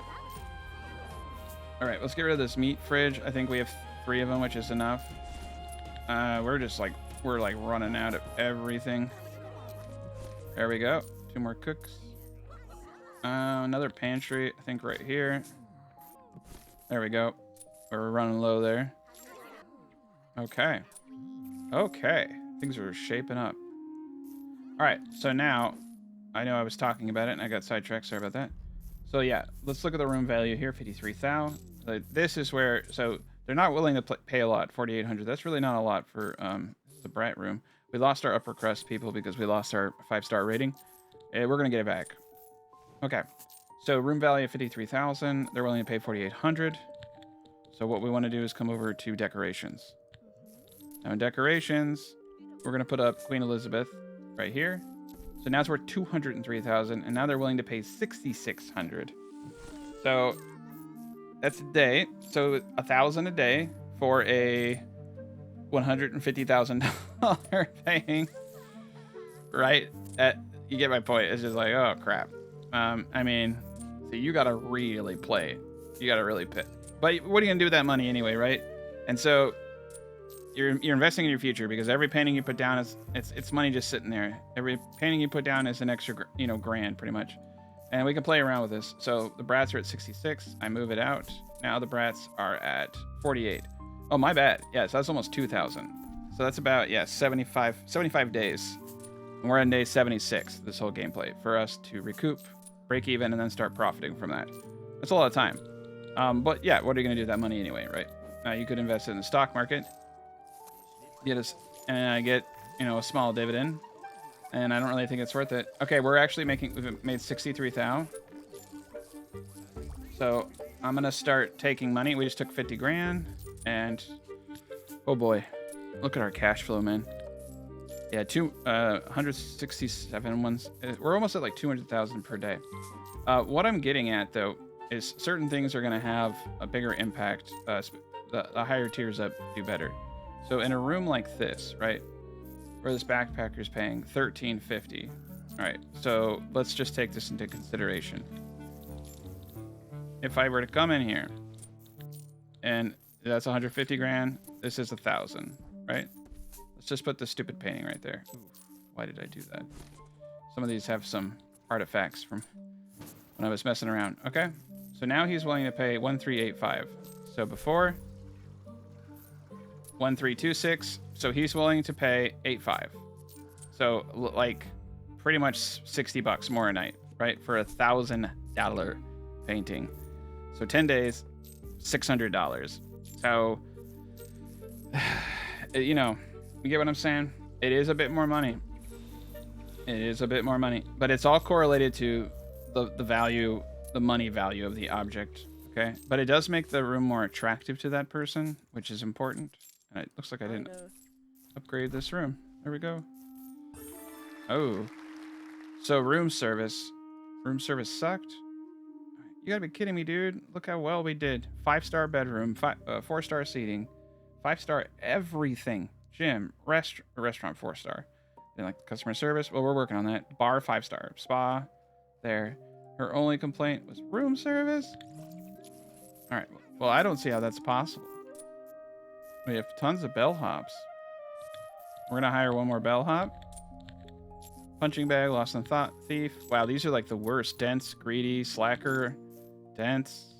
All right, let's get rid of this meat fridge. I think we have 3 of them, which is enough. We're like running out of everything. There we go. 2 more cooks. Another pantry, I think right here. There we go. We're running low there. Okay. Okay. Things are shaping up. All right. So now, I know I was talking about it and I got sidetracked. Sorry about that. So yeah, let's look at the room value here. 53,000. This is where, so they're not willing to pay a lot. 4,800. That's really not a lot for the Brat room. We lost our Upper Crust people because we lost our 5-star rating. We're going to get it back. Okay. So room value of 53,000. They're willing to pay 4,800. So what we want to do is come over to decorations. Now in decorations, we're going to put up Queen Elizabeth right here. So now it's worth 203,000, and now they're willing to pay 6,600. So that's a day. So 1,000 a day for a $150,000 paying. Right? You get my point. It's just like, oh crap. I mean, so you got to really play. You got to really pit. But what are you gonna do with that money anyway, right? And so you're investing in your future, because every painting you put down is it's money just sitting there. Every painting you put down is an extra grand pretty much. And we can play around with this. So the Brats are at 66. I move it out. Now the Brats are at 48. Oh, my bad. Yeah, so that's almost 2,000. So that's about, yeah, 75 days. And we're on day 76, this whole gameplay, for us to recoup, break even, and then start profiting from that. That's a lot of time. But yeah, what are you going to do with that money anyway, right? You could invest it in the stock market. Get us, and I get, you know, a small dividend. And I don't really think it's worth it. Okay, we've made 63,000. So I'm going to start taking money. We just took 50 grand. And, oh boy, look at our cash flow, man. Yeah, 167 ones. We're almost at like 200,000 per day. What I'm getting at, though, is certain things are going to have a bigger impact. The higher tiers up do better. So in a room like this, right, where this backpacker's paying $13.50. All right, so let's just take this into consideration. If I were to come in here, and that's 150 grand, this is 1,000, right? Let's just put the stupid painting right there. Ooh, why did I do that? Some of these have some artifacts from when I was messing around. Okay, so now he's willing to pay 1,385. So before 1,326. So he's willing to pay 8.5. So like pretty much $60 more a night, right? For $1,000 painting. So 10 days, $600. So, you know, you get what I'm saying? It is a bit more money. It is a bit more money, but it's all correlated to the value, the money value of the object. Okay. But it does make the room more attractive to that person, which is important. It looks like I didn't upgrade this room. There we go. Oh. So room service. Room service sucked. You gotta be kidding me, dude. Look how well we did. 5-star bedroom, 4-star seating, 5-star everything. Gym, restaurant 4-star. Then like customer service. Well, we're working on that. Bar 5-star. Spa. There. Her only complaint was room service. All right. Well, I don't see how that's possible. We have tons of bellhops. We're gonna hire one more bellhop. Punching bag, lost in thought, thief. Wow, these are like the worst. Dense, greedy, slacker, dense.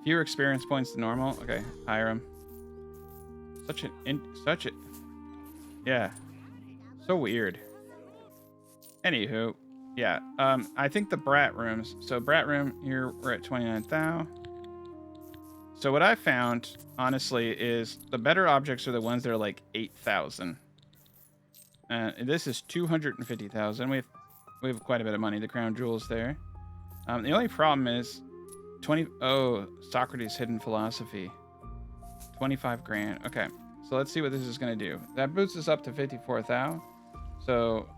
Fewer experience points than normal. Okay, hire him. Yeah. So weird. Anywho, yeah. I think the Brat rooms. So Brat room here, we're at 29,000. So what I found, honestly, is the better objects are the ones that are like 8,000. This is 250,000. We have quite a bit of money. The crown jewels there. The only problem is Socrates' hidden philosophy. 25 grand. Okay, so let's see what this is gonna do. That boosts us up to 54,000. So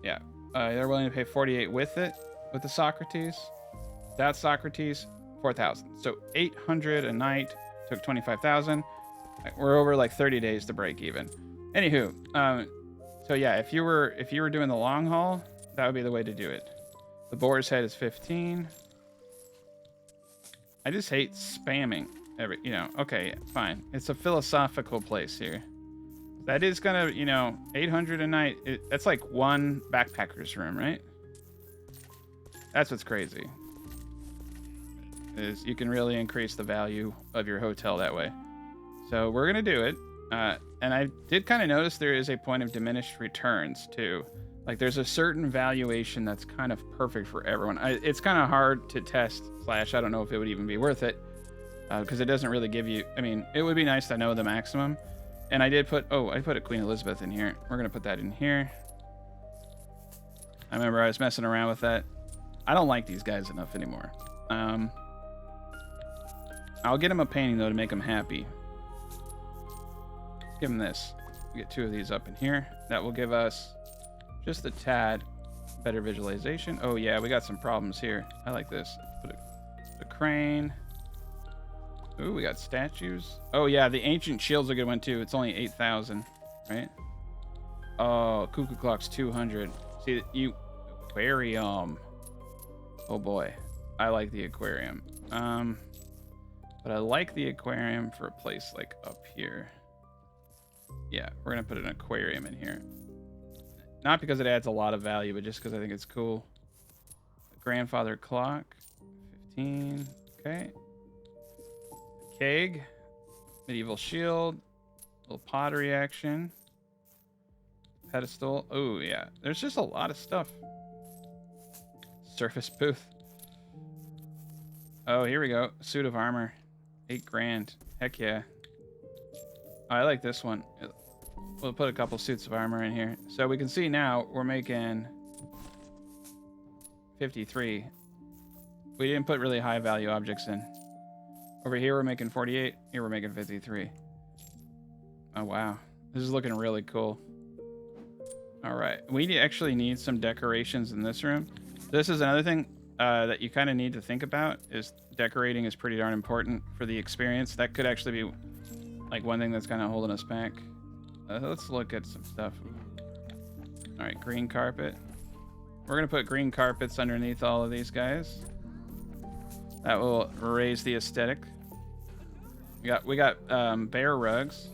yeah, they're willing to pay 48 with it, with the Socrates. That's Socrates. 4,000. So 800 a night, took 25,000. We're over like 30 days to break even. Anywho, so yeah, if you were doing the long haul, that would be the way to do it. The boar's head is 15. I just hate spamming okay, fine. It's a philosophical place here. That is gonna, 800 a night. That's like one backpacker's room, right? That's what's crazy. Is you can really increase the value of your hotel that way. So we're gonna do it. And I did kind of notice there is a point of diminished returns too. Like there's a certain valuation that's kind of perfect for everyone. It's kind of hard to test / I don't know if it would even be worth it because it doesn't really give you, it would be nice to know the maximum. And I did put a Queen Elizabeth in here. We're gonna put that in here. I remember I was messing around with that. I don't like these guys enough anymore. I'll get him a painting though to make him happy. Let's give him this. We get 2 of these up in here. That will give us just a tad better visualization. Oh yeah, we got some problems here. I like this. Put a crane. Ooh, we got statues. Oh yeah, the ancient shield's a good one too. It's only 8,000, right? Oh, cuckoo clock's 200. See, aquarium. Oh boy, I like the aquarium. But I like the aquarium for a place like up here. Yeah, we're gonna put an aquarium in here. Not because it adds a lot of value, but just because I think it's cool. grandfather clock. 15. Okay. Keg. Medieval shield. Little pottery action. Pedestal. Oh, yeah. There's just a lot of stuff. Surface booth. Oh, here we go. Suit of armor. 8 grand. Heck yeah. Oh, I like this one. We'll put a couple suits of armor in here. So we can see now we're making 53. We didn't put really high value objects in. Over here we're making 48. Here we're making 53. Oh, wow. This is looking really cool. All right. We actually need some decorations in this room. This is another thing that you kind of need to think about is decorating is pretty darn important for the experience. That could actually be like one thing that's kind of holding us back. Let's look at some stuff. All right, green carpet. We're gonna put green carpets underneath all of these guys. That will raise the aesthetic. We got bear rugs.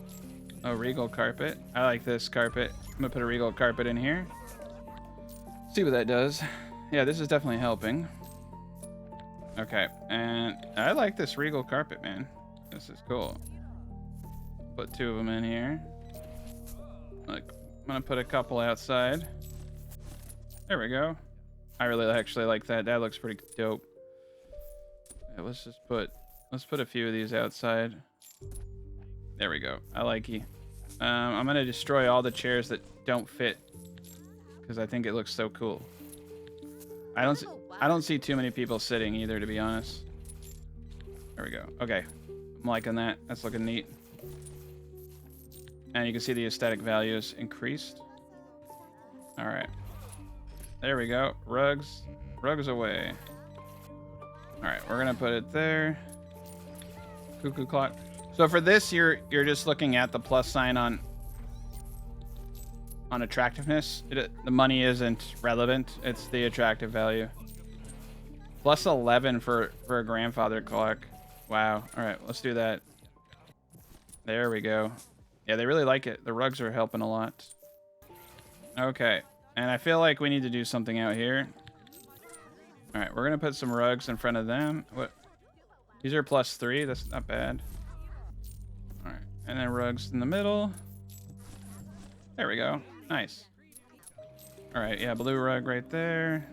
Oh, regal carpet. I like this carpet. I'm gonna put a regal carpet in here. See what that does. Yeah, this is definitely helping. Okay, and I like this regal carpet, man. This is cool. Put 2 of them in here. Like, I'm gonna put a couple outside. There we go. I really actually like that. That looks pretty dope. Yeah, let's put a few of these outside. There we go. I like you. I'm gonna destroy all the chairs that don't fit because I think it looks so cool. I don't see too many people sitting either, to be honest. There we go. Okay, I'm liking that. That's looking neat. And you can see the aesthetic values increased. All right. There we go. Rugs. Rugs away. All right, we're gonna put it there. Cuckoo clock. So for this, you're just looking at the plus sign on attractiveness. The money isn't relevant. It's the attractive value. Plus 11 for a grandfather clock. Wow. All right, let's do that. There we go. Yeah, they really like it. The rugs are helping a lot. Okay, and I feel like we need to do something out here. All right, we're gonna put some rugs in front of them. What? These are plus 3. That's not bad. All right, and then rugs in the middle. There we go. Nice. All right, yeah, blue rug right there.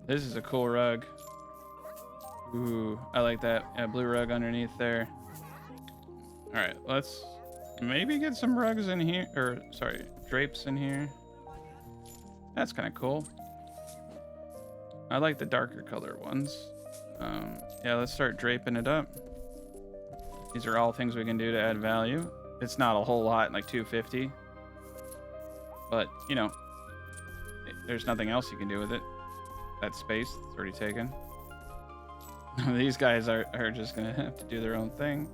This is a cool rug. Ooh, I like that. Yeah, blue rug underneath there. All right, let's maybe get some rugs in here, or sorry, drapes in here. That's kind of cool. I like the darker color ones. Yeah, let's start draping it up. These are all things we can do to add value. It's not a whole lot, like 250. But, you know, there's nothing else you can do with it. That space, it's already taken. These guys are just going to have to do their own thing.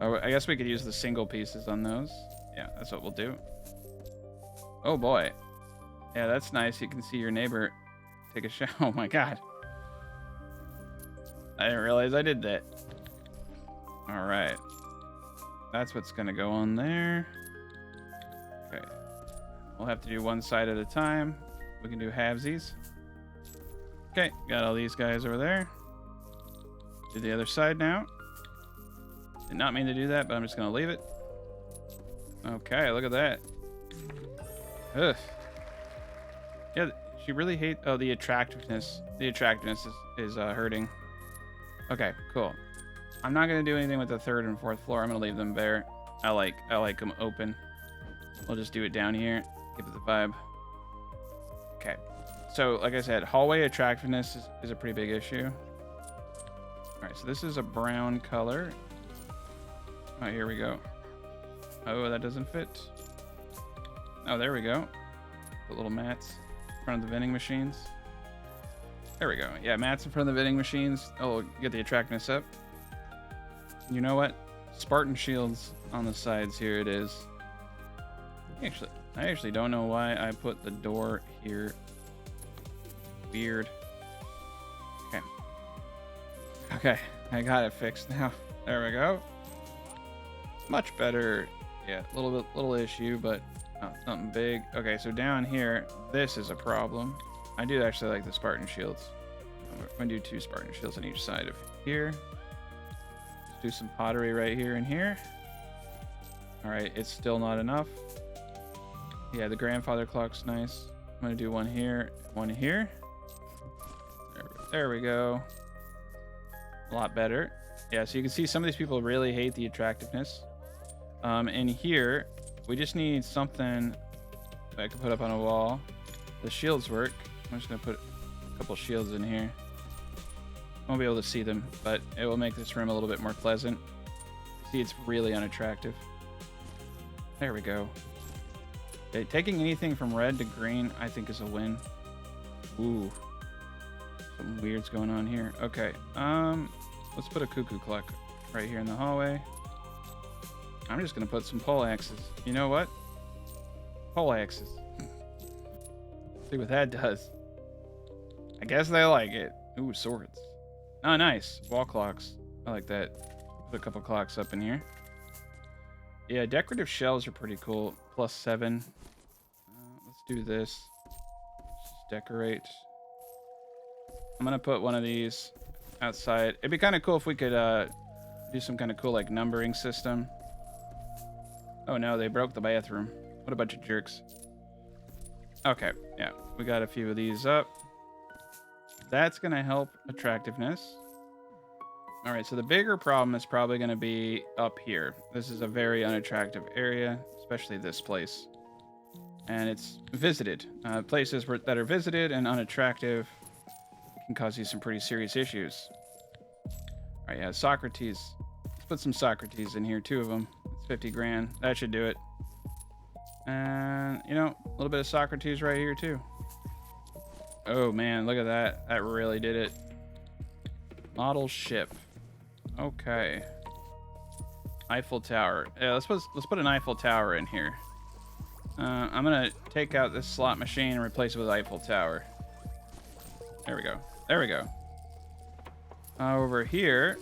Oh, I guess we could use the single pieces on those. Yeah, that's what we'll do. Oh, boy. Yeah, that's nice. You can see your neighbor take a shower. Oh, my God. I didn't realize I did that. All right. That's what's going to go on there. Okay. We'll have to do one side at a time. We can do halvesies. Okay, got all these guys over there. Do the other side now. Did not mean to do that, but I'm just going to leave it. Okay, look at that. Ugh. Yeah, she really hates... Oh, the attractiveness. The attractiveness is hurting. Okay, cool. I'm not going to do anything with the 3rd and 4th floor. I'm going to leave them bare. I like them open. We'll just do it down here. Give it the vibe. Okay. So, like I said, hallway attractiveness is a pretty big issue. All right, so this is a brown color. Oh, here we go. Oh, that doesn't fit. Oh, there we go. Put little mats in front of the vending machines. There we go. Yeah, mats in front of the vending machines. Oh, get the attractiveness up. You know what? Spartan shields on the sides here it is. I actually don't know why I put the door here. Weird. Okay. Okay, I got it fixed now. There we go. Much better. Yeah, little issue, but not something big. Okay, so down here, this is a problem. I do actually like the Spartan shields. I'm going to do 2 Spartan shields on each side of here. Let's do some pottery right here and here. All right, it's still not enough. Yeah, the grandfather clock's nice. I'm going to do one here, one here. There we go. A lot better. Yeah, so you can see some of these people really hate the attractiveness. In here, we just need something that I can put up on a wall. The shields work. I'm just going to put a couple shields in here. Won't be able to see them, but it will make this room a little bit more pleasant. See, it's really unattractive. There we go. Okay, taking anything from red to green, I think, is a win. Ooh. Some weirds going on here. Okay, let's put a cuckoo clock right here in the hallway. I'm just gonna put some pole axes. You know what? Pole axes. See what that does. I guess they like it. Ooh, swords. Oh, nice. Wall clocks. I like that. Put a couple clocks up in here. Yeah, decorative shelves are pretty cool. +7. Let's do this. Just decorate. I'm gonna put one of these outside. It'd be kind of cool if we could do some kind of cool like numbering system. Oh no, they broke the bathroom. What a bunch of jerks. Okay, yeah, we got a few of these up. That's gonna help attractiveness. All right, so the bigger problem is probably gonna be up here. This is a very unattractive area, especially this place. And it's visited. Places that are visited and unattractive can cause you some pretty serious issues. All right, yeah, Socrates. Let's put some Socrates in here, 2 of them. It's 50 grand. That should do it. And, you know, a little bit of Socrates right here, too. Oh, man, look at that. That really did it. Model ship. Okay. Eiffel Tower. Yeah, let's put an Eiffel Tower in here. I'm going to take out this slot machine and replace it with Eiffel Tower. There we go. There we go. Over here,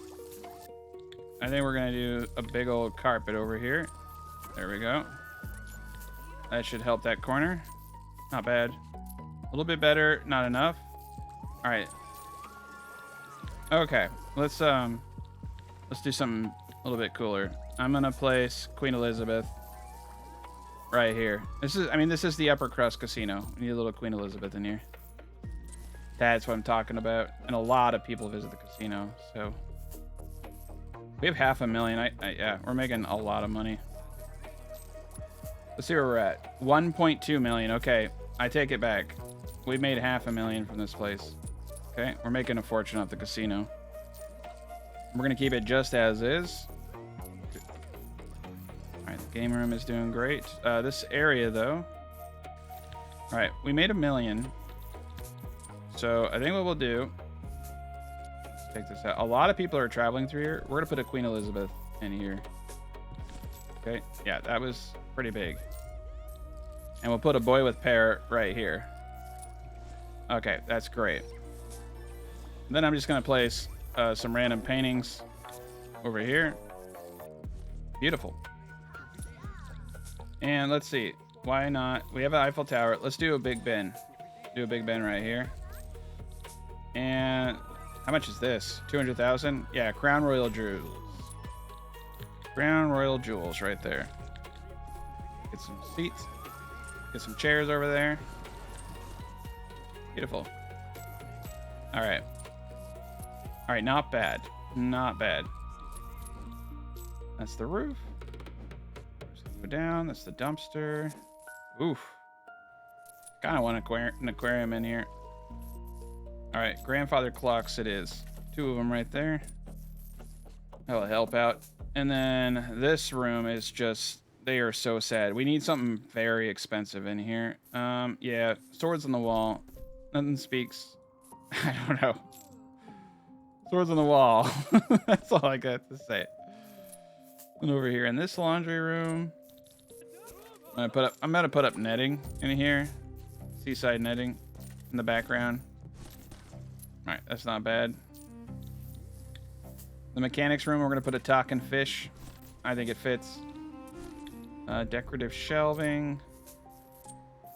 I think we're going to do a big old carpet over here. There we go. That should help that corner. Not bad. A little bit better, not enough. All right. Okay, let's do something a little bit cooler. I'm going to place Queen Elizabeth right here. This is the Upper Crust casino. We need a little Queen Elizabeth in here. That's what I'm talking about. And a lot of people visit the casino, so we have $500,000. Yeah, we're making a lot of money. Let's see where we're at. 1.2 million. Okay, I take it back. We made $500,000 from this place. Okay, we're making a fortune off the casino. We're gonna keep it just as is. All right, the game room is doing great. This area though. All right, we made $1 million. So I think what we'll do, let's take this out. A lot of people are traveling through here. We're gonna put a Queen Elizabeth in here. Okay, yeah, that was pretty big. And we'll put a boy with pear right here. Okay, that's great. And then I'm just gonna place some random paintings over here. Beautiful. And let's see, why not? We have an Eiffel Tower. Let's do a Big Ben. Do a Big Ben right here. And how much is this? 200,000? Yeah, Crown Royal Jewels. Crown Royal Jewels right there. Get some seats. Get some chairs over there. Beautiful. All right. All right, not bad. Not bad. That's the roof. Just go down. That's the dumpster. Oof. Kind of want an aquarium in here. All right, grandfather clocks it is. 2 of them right there. That'll help out. And then this room is just, they are so sad. We need something very expensive in here. Yeah, swords on the wall. Nothing speaks. I don't know. Swords on the wall. That's all I got to say. And over here in this laundry room, I'm gonna put up netting in here. Seaside netting in the background. All right, that's not bad. The mechanics room, we're gonna put a talking fish. I think it fits. Decorative shelving.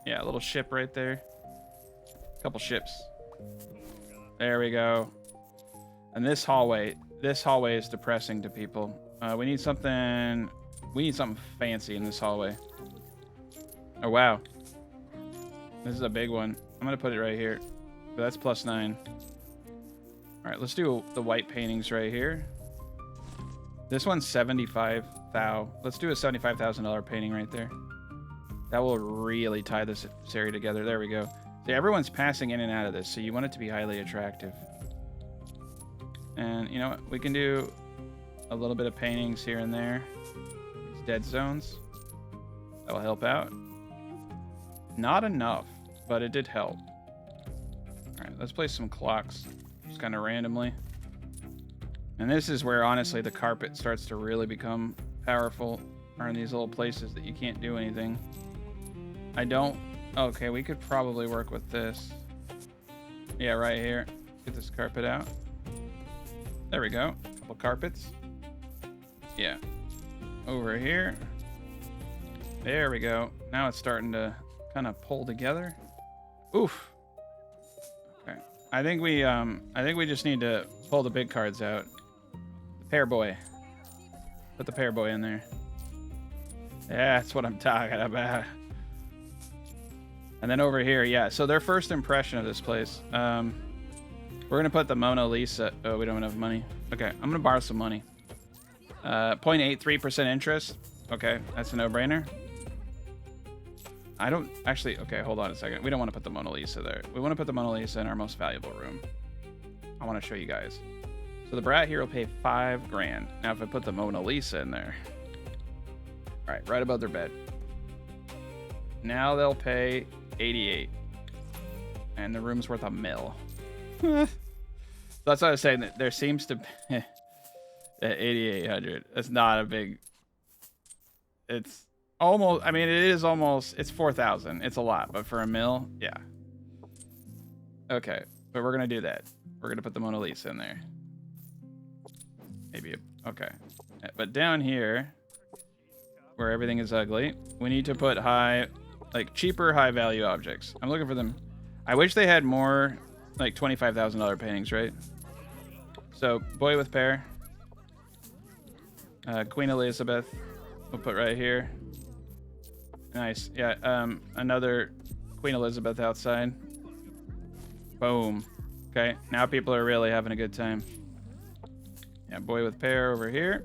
Yeah, a little ship right there. Couple ships. There we go. And this hallway is depressing to people. We need something fancy in this hallway. Oh, wow. This is a big one. I'm going to put it right here. But that's +9. All right, let's do the white paintings right here. This one's 75,000. Let's do a $75,000 painting right there. That will really tie this area together. There we go. See, everyone's passing in and out of this, so you want it to be highly attractive. And you know what? We can do a little bit of paintings here and there. These dead zones. That will help out. Not enough, but it did help. All right, let's place some clocks just kind of randomly. And this is where, honestly, the carpet starts to really become powerful. Are in these little places that you can't do anything. Okay, we could probably work with this. Yeah, right here. Get this carpet out. There we go. Couple carpets. Yeah. Over here. There we go. Now it's starting to kind of pull together. Oof. Okay. I think we just need to pull the big cards out. The pair boy. Put the pair boy in there. Yeah, that's what I'm talking about. And then over here, yeah. So their first impression of this place. We're gonna put the Mona Lisa. Oh, we don't have enough money. Okay, I'm gonna borrow some money. 0.83% interest. Okay, that's a no-brainer. I don't actually. Okay, hold on a second. We don't want to put the Mona Lisa there. We want to put the Mona Lisa in our most valuable room. I want to show you guys. So the Brat here will pay $5 grand. Now, if I put the Mona Lisa in there, all right above their bed. Now they'll pay 88, and the room's worth $1 million. So that's what I was saying. That there seems to be at 8,800. That's not a big. It's almost. I mean, it is almost. It's 4,000. It's a lot, but for $1 million, yeah. Okay, but we're gonna do that. We're gonna put the Mona Lisa in there. Maybe. Okay, but down here, where everything is ugly, we need to put cheaper high value objects. I'm looking for them. I wish they had more like $25,000 paintings, right? So boy with pair, Queen Elizabeth, we'll put right here. Nice. Yeah. Another Queen Elizabeth outside. Boom. Okay. Now people are really having a good time. Yeah. Boy with pair over here.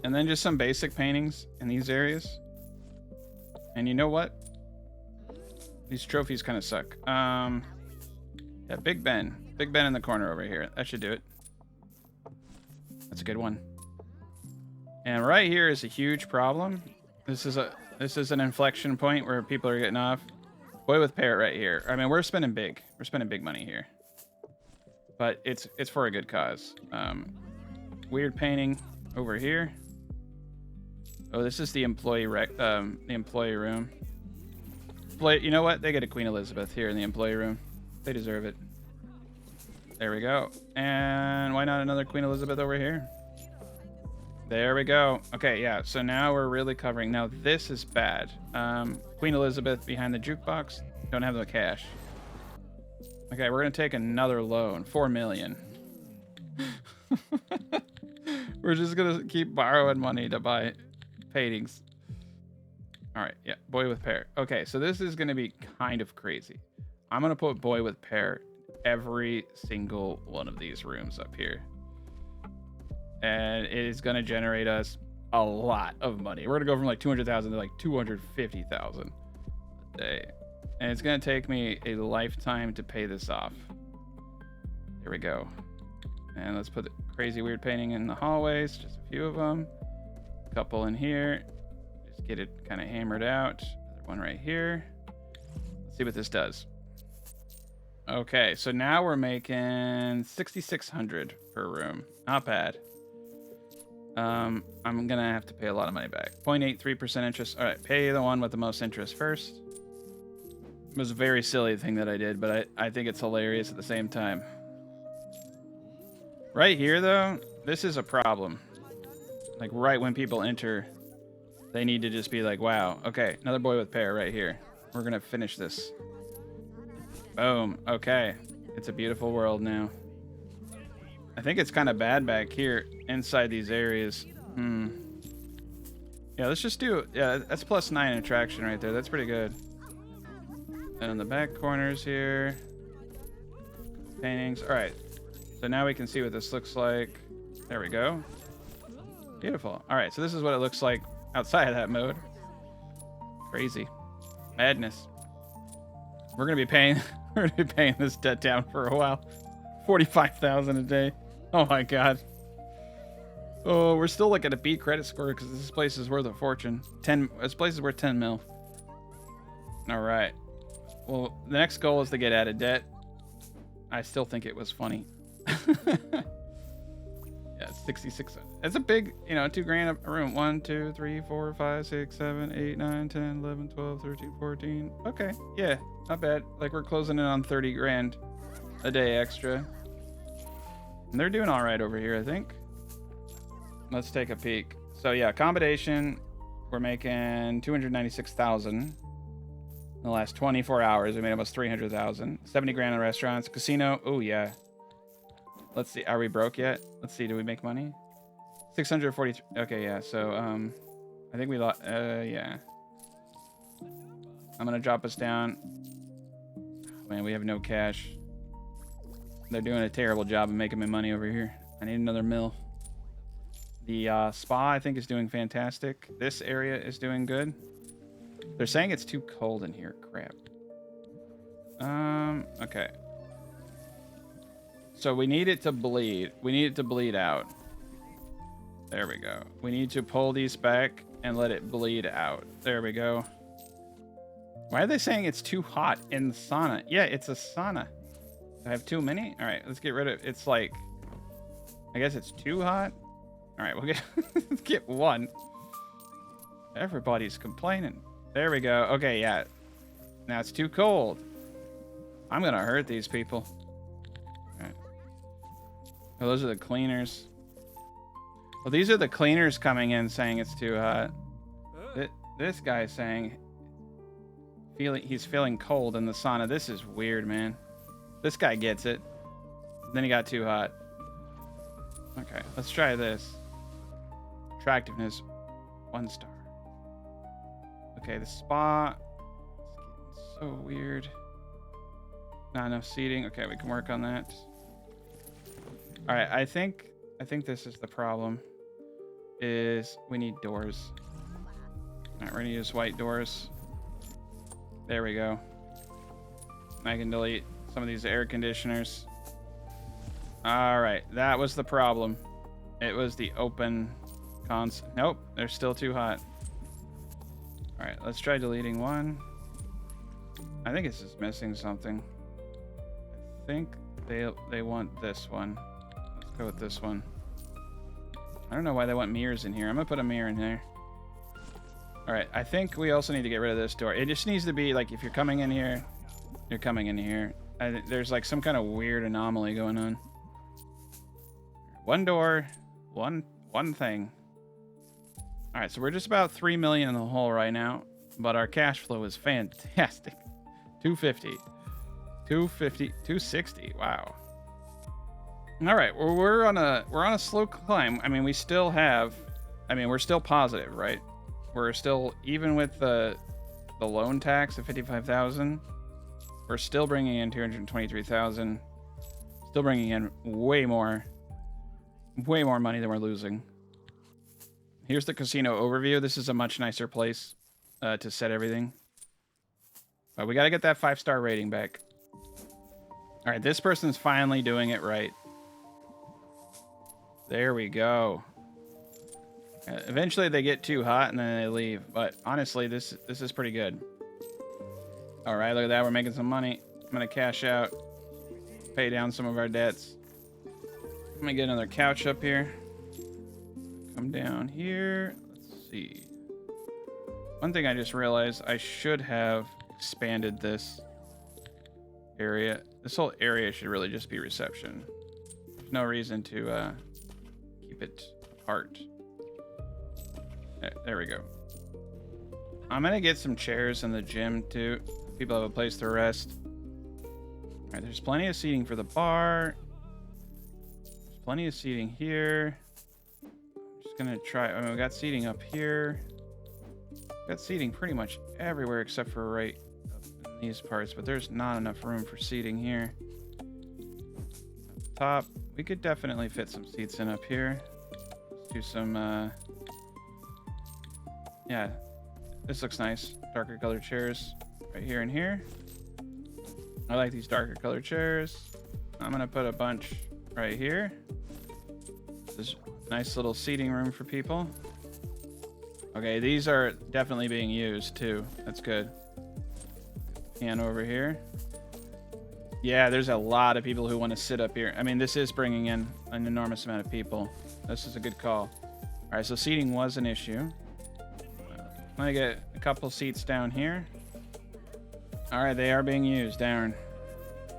And then just some basic paintings in these areas. And you know what? These trophies kind of suck. Yeah, Big Ben. Big Ben in the corner over here. That should do it. That's a good one. And right here is a huge problem. This is an inflection point where people are getting off. Boy with parrot right here. I mean, we're spending big. We're spending big money here. But it's for a good cause. Weird painting over here. Oh, this is the employee room. You know what? They get a Queen Elizabeth here in the employee room. They deserve it. There we go. And why not another Queen Elizabeth over here? There we go. Okay, yeah. So now we're really covering. Now this is bad. Queen Elizabeth behind the jukebox. Don't have the cash. Okay, we're gonna take another loan. 4 million. We're just gonna keep borrowing money to buy paintings. All right, yeah, boy with pair. Okay, so this is gonna be kind of crazy. I'm gonna put boy with pair every single one of these rooms up here, and it is gonna generate us a lot of money. We're gonna go from like 200,000 to like 250,000 a day, and it's gonna take me a lifetime to pay this off. Here we go. And let's put the crazy weird painting in the hallways, just a few of them. A couple in here. Just get it kind of hammered out. Another one right here. Let's see what this does. Okay, so now we're making 6,600 per room. Not bad. I'm gonna have to pay a lot of money back. 0.83% interest. All right, pay the one with the most interest first. It was a very silly thing that I did, but I think it's hilarious at the same time. Right here, though, this is a problem. Like, right when people enter, they need to just be like, wow, okay, another boy with pair right here. We're going to finish this. Boom. Okay. It's a beautiful world now. I think it's kind of bad back here inside these areas. Yeah, let's just do... Yeah, that's +9 attraction right there. That's pretty good. And in the back corners here. Paintings. All right. So now we can see what this looks like. There we go. Beautiful. All right, so this is what it looks like outside of that mode. Crazy. Madness. We're gonna be paying this debt down for a while. 45,000 a day. Oh my god. Oh, we're still like at a B credit score because this place is worth a fortune. This place is worth 10 mil. All right. Well, the next goal is to get out of debt. I still think it was funny. Yeah, 66. It's a big, you know, $2,000 a room. 1, 2, 3, 4, 5, 6, 7, 8, 9, 10, 11, 12, 13, 14. Okay, yeah, not bad. Like we're closing in on 30 grand a day extra. And they're doing all right over here, I think. Let's take a peek. So yeah, accommodation, we're making 296,000 in the last 24 hours. We made almost 300,000. 70 grand in restaurants. Casino, oh yeah. Let's see, are we broke yet? Let's see, do we make money? 643. Okay, yeah, so I think we lost. Yeah, I'm gonna drop us down. Man, we have no cash. They're doing a terrible job of making me money over here. I need another mill. The spa, I think, is doing fantastic. This area is doing good. They're saying it's too cold in here. Crap. Okay. So we need it to bleed. We need it to bleed out. There we go. We need to pull these back and let it bleed out. There we go. Why are they saying it's too hot in the sauna? Yeah, it's a sauna. I have too many? All right, let's get rid of... It's like... I guess it's too hot? All right, we'll get... let's get one. Everybody's complaining. There we go. Okay, yeah. Now it's too cold. I'm going to hurt these people. All right. Oh, those are the cleaners. Well, these are the cleaners coming in saying it's too hot. This guy's saying he's feeling cold in the sauna. This is weird, man. This guy gets it. Then he got too hot. Okay, let's try this. Attractiveness, 1 star. Okay, the spa. It's getting so weird. Not enough seating. Okay, we can work on that. All right, I think this is the problem. Is we need doors. All right, we're gonna use white doors. There we go. I can delete some of these air conditioners. All right, that was the problem. It was the open cons. Nope, they're still too hot. All right, let's try deleting one. I think it's just missing something. I think they want this one. Let's go with this one. I don't know why they want mirrors in here. I'm gonna put a mirror in there. All right, I think we also need to get rid of this door. It just needs to be like, if you're coming in here, you're coming in here. There's like some kind of weird anomaly going on. One door, one thing. All right, so we're just about 3 million in the hole right now, but our cash flow is fantastic. 250, 250, 260. Wow. All right, well, we're on a slow climb. I mean, we still have, we're still positive, right? We're still, even with the loan tax of 55,000, we're still bringing in 223,000. Still bringing in way more money than we're losing. Here's the casino overview. This is a much nicer place to set everything. But we got to get that 5-star rating back. All right, this person's finally doing it right. There we go. Eventually they get too hot and then they leave. But honestly, this is pretty good. All right, look at that. We're making some money. I'm going to cash out. Pay down some of our debts. Let me get another couch up here. Come down here. Let's see. One thing I just realized, I should have expanded this area. This whole area should really just be reception. There's no reason to keep it apart. There we go. I'm gonna get some chairs in the gym too. People have a place to rest. right, there's plenty of seating for the bar. There's plenty of seating here. I'm just gonna try. I mean, we got seating up here. Got seating pretty much everywhere except for right up in these parts, but there's not enough room for seating here. Up top, we could definitely fit some seats in up here. Let's do some, yeah, this looks nice. Darker colored chairs right here and here. I like these darker colored chairs. I'm gonna put a bunch right here. This is nice little seating room for people. Okay, these are definitely being used too. That's good. And over here. Yeah, there's a lot of people who want to sit up here. I mean, this is bringing in an enormous amount of people. This is a good call. All right, so seating was an issue. I'm gonna get a couple seats down here. All right, they are being used. Darn,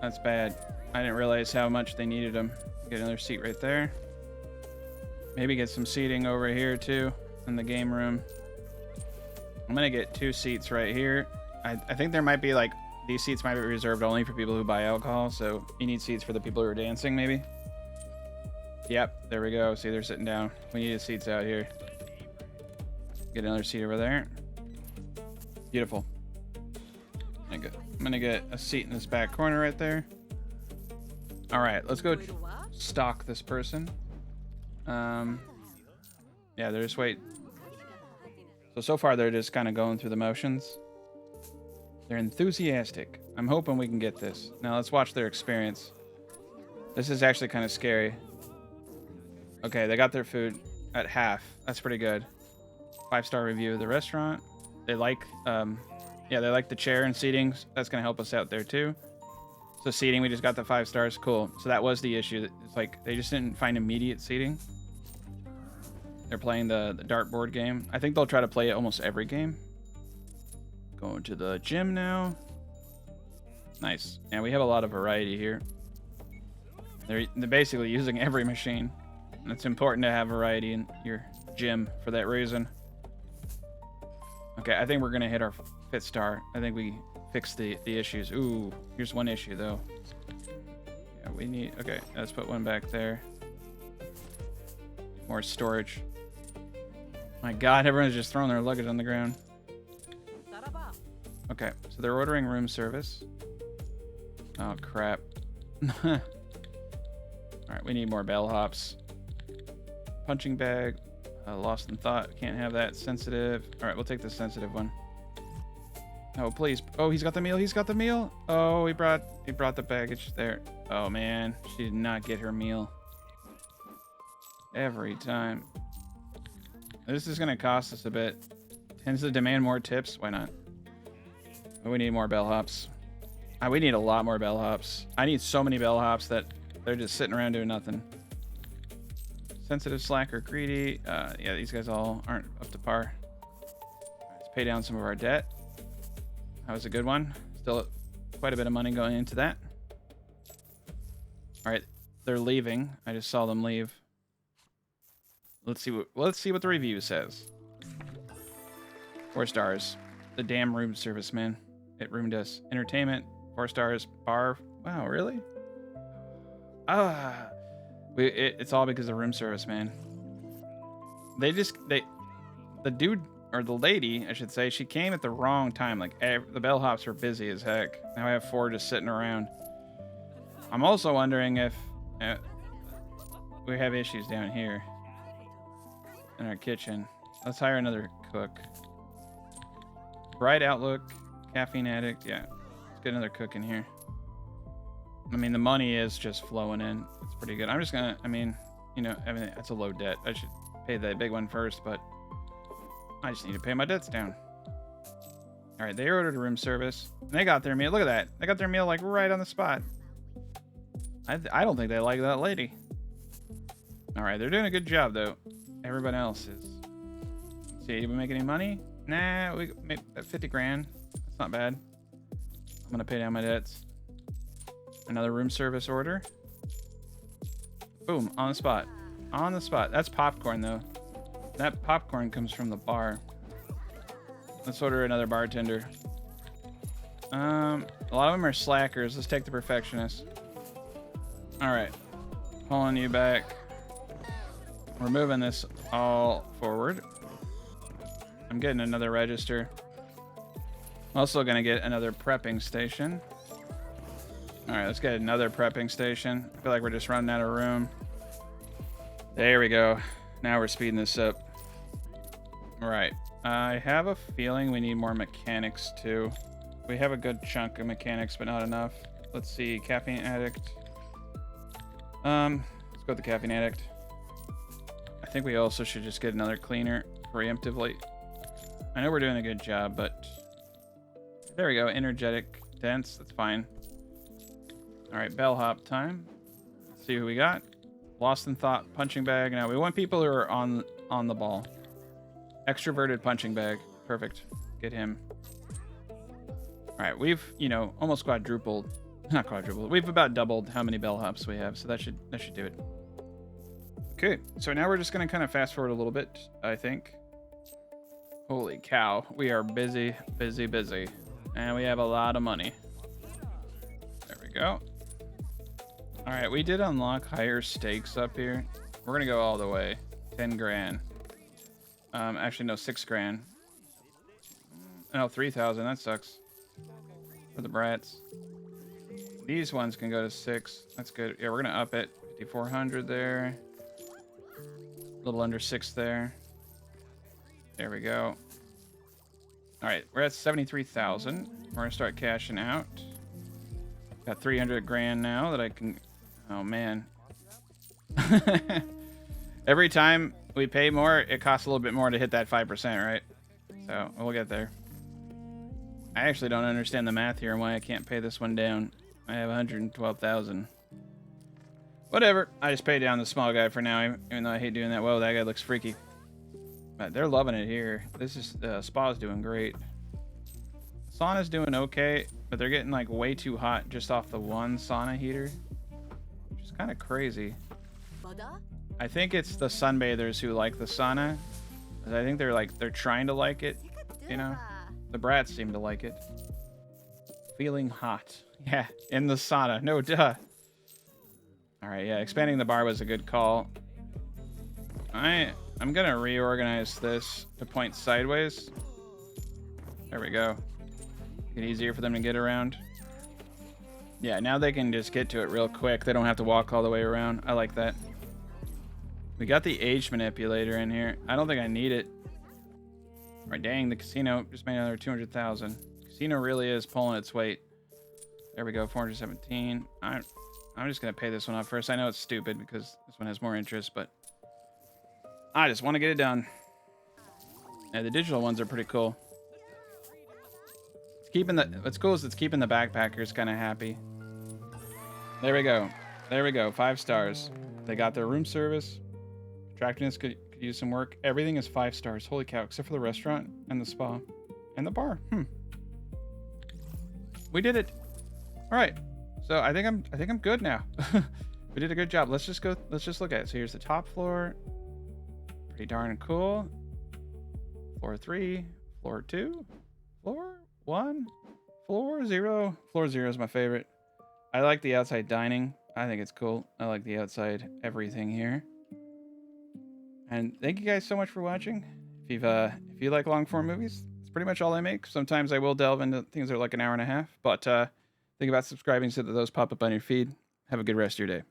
that's bad. I didn't realize how much they needed them. Get another seat right there. Maybe get some seating over here too in the game room. I'm gonna get 2 seats right here. I think there might be like, these seats might be reserved only for people who buy alcohol, so you need seats for the people who are dancing maybe. Yep, there we go. See, they're sitting down. We needed seats out here. Get another seat over there. Beautiful. I'm gonna get a seat in this back corner right there. All right, let's go stalk this person. Yeah, they're just wait. So far they're just kind of going through the motions. They're enthusiastic. I'm hoping we can get this. Now let's watch their experience. This is actually kind of scary. Okay, they got their food at half. That's pretty good. 5-star review of the restaurant. They like, yeah, they like the chair and seating. That's gonna help us out there too. So seating, we just got the 5 stars. Cool. So that was the issue. It's like they just didn't find immediate seating. They're playing the dartboard game. I think they'll try to play it almost every game. Going to the gym now. Nice. And we have a lot of variety here. They're basically using every machine. And it's important to have variety in your gym for that reason. Okay, I think we're gonna hit our 5th star. I think we fixed the issues. Ooh, here's one issue though. Yeah, we need, okay, let's put one back there. More storage. My God, everyone's just throwing their luggage on the ground. Okay, so they're ordering room service. Oh, crap. All right, we need more bellhops. Punching bag. Lost in thought. Can't have that. Sensitive. All right, we'll take the sensitive one. Oh, please. Oh, he's got the meal. He's got the meal. Oh, he brought the baggage there. Oh, man. She did not get her meal. Every time. This is going to cost us a bit. Tends to demand more tips. Why not? But we need more bellhops. We need a lot more bellhops. I need so many bellhops that they're just sitting around doing nothing. Sensitive, slacker, greedy. Yeah, these guys all aren't up to par. Let's pay down some of our debt. That was a good one. Still quite a bit of money going into that. All right, they're leaving. I just saw them leave. Let's see what the review says. 4 stars. The damn room service, man. It ruined us. Entertainment, 4 stars. Bar. Wow, really? It's all because of room service, man. The dude, or the lady, I should say, she came at the wrong time. Like, the bellhops were busy as heck. Now I have 4 just sitting around. I'm also wondering if we have issues down here in our kitchen. Let's hire another cook. Bright outlook, caffeine addict. Yeah, let's get another cook in here. I mean, the money is just flowing in. It's pretty good. I'm just gonna, I mean, that's a low debt. I should pay that big one first, but I just need to pay my debts down. All right, they ordered a room service. And they got their meal. Look at that. They got their meal like right on the spot. I don't think they like that lady. All right, they're doing a good job though. Everyone else is. Let's see, did we make any money? Nah, we made 50 grand. That's not bad. I'm gonna pay down my debts. Another room service order. Boom, on the spot. On the spot. That's popcorn though. That popcorn comes from the bar. Let's order another bartender. A lot of them are slackers. Let's take the perfectionists. All right. Pulling you back. We're moving this all forward. I'm getting another register. Also going to get another prepping station. All right, let's get another prepping station. I feel like we're just running out of room. There we go. Now we're speeding this up. All right. I have a feeling we need more mechanics too. We have a good chunk of mechanics, but not enough. Let's see. Caffeine addict. Let's go with the caffeine addict. I think we also should just get another cleaner preemptively. I know we're doing a good job, but there we go. Energetic, dense. That's fine. All right, bellhop time. Let's see who we got. Lost in thought, punching bag. Now we want people who are on the ball. Extroverted punching bag. Perfect. Get him. All right, we've, you know, almost quadrupled. Not quadrupled. We've about doubled how many bellhops we have, so that should do it. Okay, so now we're just gonna kind of fast forward a little bit, I think. Holy cow, we are busy, busy, busy. And we have a lot of money. There we go. All right, we did unlock higher stakes up here. We're gonna go all the way. 10 grand. Actually, no, 6 grand. No, 3,000, that sucks. For the Brats. These ones can go to 6. That's good. Yeah, we're gonna up it. 5,400 there. A little under 6 there. There we go. All right, we're at 73,000. We're gonna start cashing out. Got 300 grand now that I can. Oh man. Every time we pay more, it costs a little bit more to hit that 5%, right? So we'll get there. I actually don't understand the math here and why I can't pay this one down. I have 112,000. Whatever. I just pay down the small guy for now, even though I hate doing that. Whoa, that guy looks freaky. But they're loving it here. This is spa's doing great. Sauna's doing okay, but they're getting like way too hot just off the one sauna heater, which is kind of crazy. I think it's the sunbathers who like the sauna. I think they're trying to like it, you know. The Brats seem to like it. Feeling hot. Yeah, in the sauna. No duh. All right, yeah, expanding the bar was a good call. I'm gonna reorganize this to point sideways. There we go. Get easier for them to get around. Yeah, now they can just get to it real quick. They don't have to walk all the way around. I like that. We got the age manipulator in here. I don't think I need it. All right, dang, the casino just made another 200,000. Casino really is pulling its weight. There we go, 417. I'm just gonna pay this one off first. I know it's stupid because this one has more interest, but I just want to get it done. Yeah, the digital ones are pretty cool. It's keeping what's cool is it's keeping the backpackers kind of happy. There we go. There we go. 5 stars. They got their room service. Attractiveness could use some work. Everything is 5 stars. Holy cow! Except for the restaurant and the spa and the bar. We did it. All right. So I think I'm good now. We did a good job. Let's just look at it. So here's the top floor. Pretty darn cool. Floor 3, floor 2, floor 1, floor 0. Floor 0 is my favorite. I like the outside dining. I think it's cool. I like the outside everything here. And thank you guys so much for watching. If you like long form movies, it's pretty much all I make. Sometimes I will delve into things that are like an hour and a half, but think about subscribing so that those pop up on your feed. Have a good rest of your day.